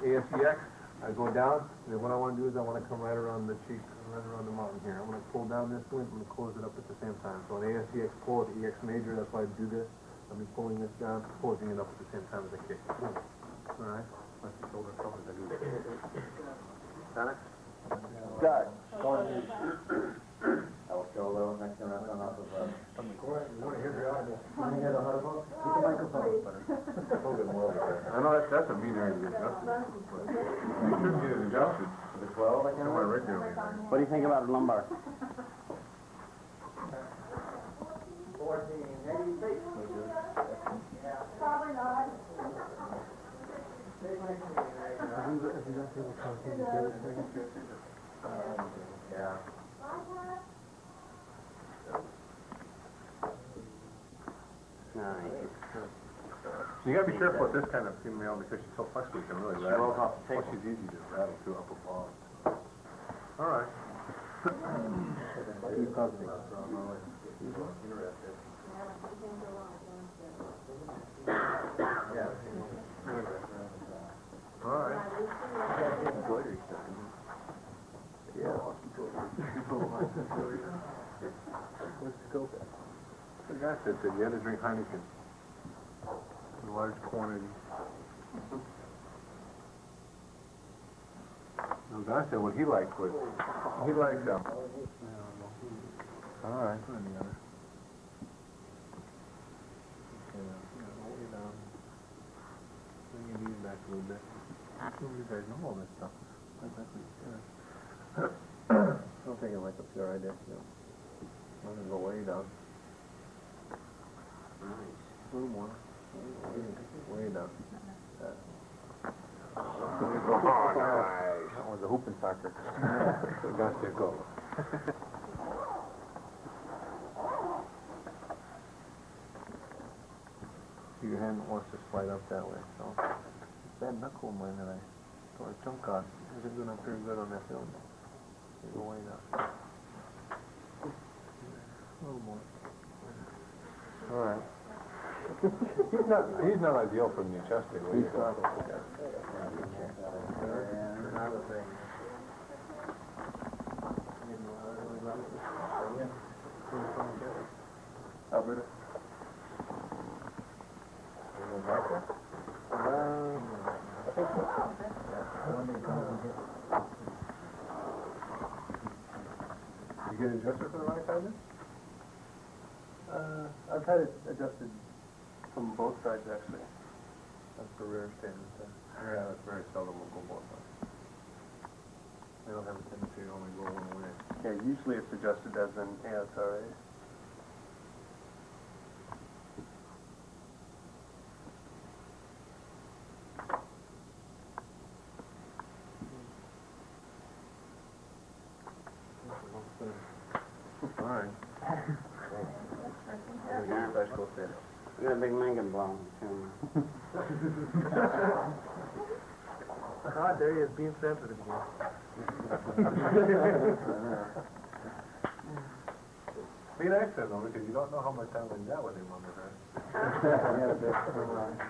ASEX, I go down, and then what I want to do is I want to come right around the cheek, right around the mountain here. I'm going to pull down this way, I'm going to close it up at the same time. So an ASEX pull, the EX major, that's why I do this. I'll be pulling this down, closing it up at the same time as I kick. All right? Let the shoulder come as I do this. Got it? Got it. I will show a little next time I come off of from the court. You want to hear the audience? Want to hear the huddle? Get the microphone. that's a mean area to get adjusted. You should get it adjusted. The 12, I can Somewhere regularly. What do you think about lumbar? 14, maybe 6. Probably not. Yeah. You gotta be careful with this kind of female because she's so flexible, you can really rattle. Plus she's easy to rattle through upper ball. All right. All right. What's the scope at? The guy said that you had to drink Heineken in large quantities. No, guy said what he liked was, he liked them. All right. Bring your knees back a little bit. You guys know all this stuff. I don't think it might be your idea. I'm gonna go way down. Nice. A little more. Way down. That was a hooping soccer. Gonstead goal. Your hand wants to slide up that way, so that knuckle of mine that I tore a chunk off isn't going to appear good on that film. You go way down. A little more. All right. He's not ideal for the chest day. He's not. Alberta. I think so. You get adjusted for the right side then? I've had it adjusted from both sides, actually. That's the rare statement. Yeah, that's very seldom will go both ways. They don't have a tendency to only go one way. Yeah, usually it's adjusted as an ASRA. All right. We got a big Lincoln blown. God, there he is, being sensitive again. Be an accent though, because you don't know how much time we got with him on the head.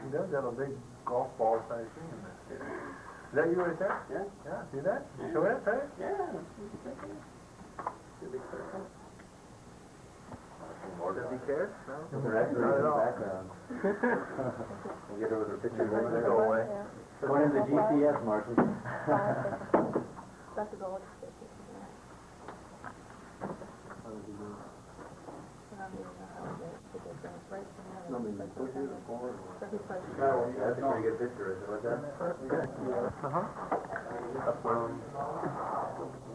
He does have a big golf ball size thing in there. Is that you right there? Yeah. Yeah, see that? You show that, right? Yeah. Does he care? No? Not at all. We'll get her with her picture Go away. Going in the GPS, Martin. That's a goal. That's a pretty good picture, is it? What's that?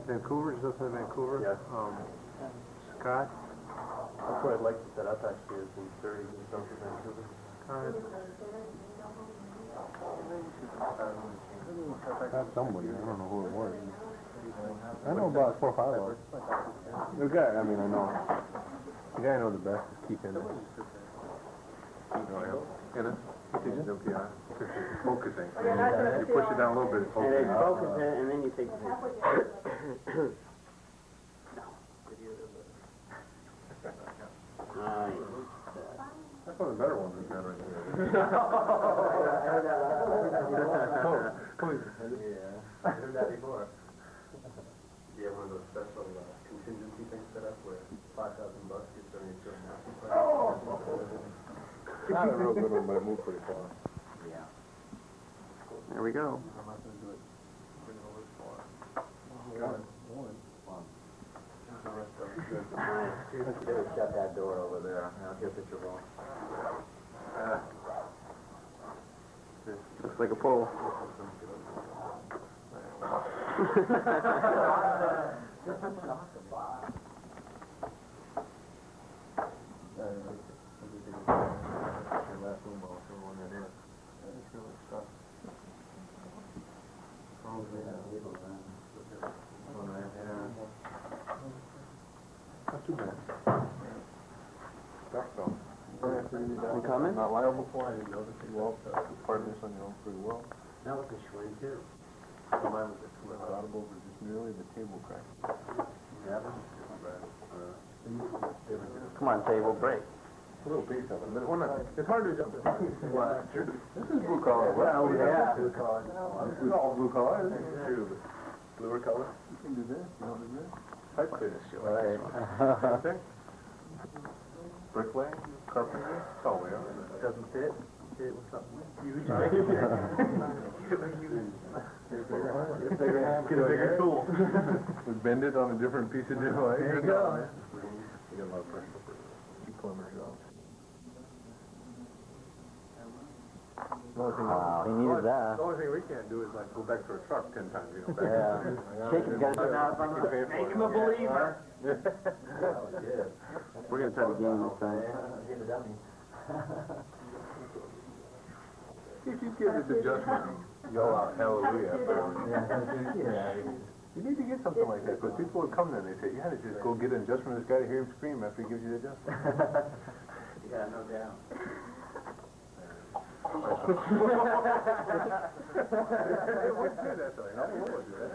Vancouver, is this in Vancouver? Yes. Scott? That's where I'd like to set up, actually, is in Surrey and South of Vancouver. Got somebody, I don't know who it was. I know about 4 or 5 of them. The guy, I mean, I know. The guy I know the best is Keith Ennis. Oh, yeah. Ennis? He teaches MPI. Focusing. You push it down a little bit, it's And then focusing. focus it, and then you take the picture. That's one of the better ones we've had right there. Yeah, I heard that before. You have one of those special contingency things set up where $5,000 gets donated to a master plan. Not a real good one, but it moved pretty far. Yeah. There we go. I'm not going to do it. Bring it over for Got it. Shut that door over there. I'll get a picture of all. this. Looks like a pole. Not too bad. Stuff though. You coming? Not liable for, I didn't notice it well, pardon this on your own pretty well. That was a swing too. Mine was audible, but just merely the table cracked. Yeah. Come on, table, break. A little piece of it, but it's hard to jump. What? This is blue collar. Well, yeah, blue collar. This is all blue collar, isn't it? True, but bluer color. You can do this, you don't do this. Pipe fitters, Right. same thing. Bricklaying, carpentry, that's all we are. Doesn't fit. Fit with something huge. Get a bigger tool. We bend it on a different piece of deal. There you go. We got a lot of pressure for keep plumbers out. Wow, he needed that. The only thing we can't do is like go back to our truck 10 times, you know. Back Yeah. Shake it, guys. Make him a believer. We're gonna try the game this time. If you give this adjustment, yell out hallelujah. You need to get something like that, because people would come there and they say, yeah, just go get an adjustment of this guy to hear him scream after he gives you the adjustment. Yeah, no doubt. It would do that though, you know, it would do that.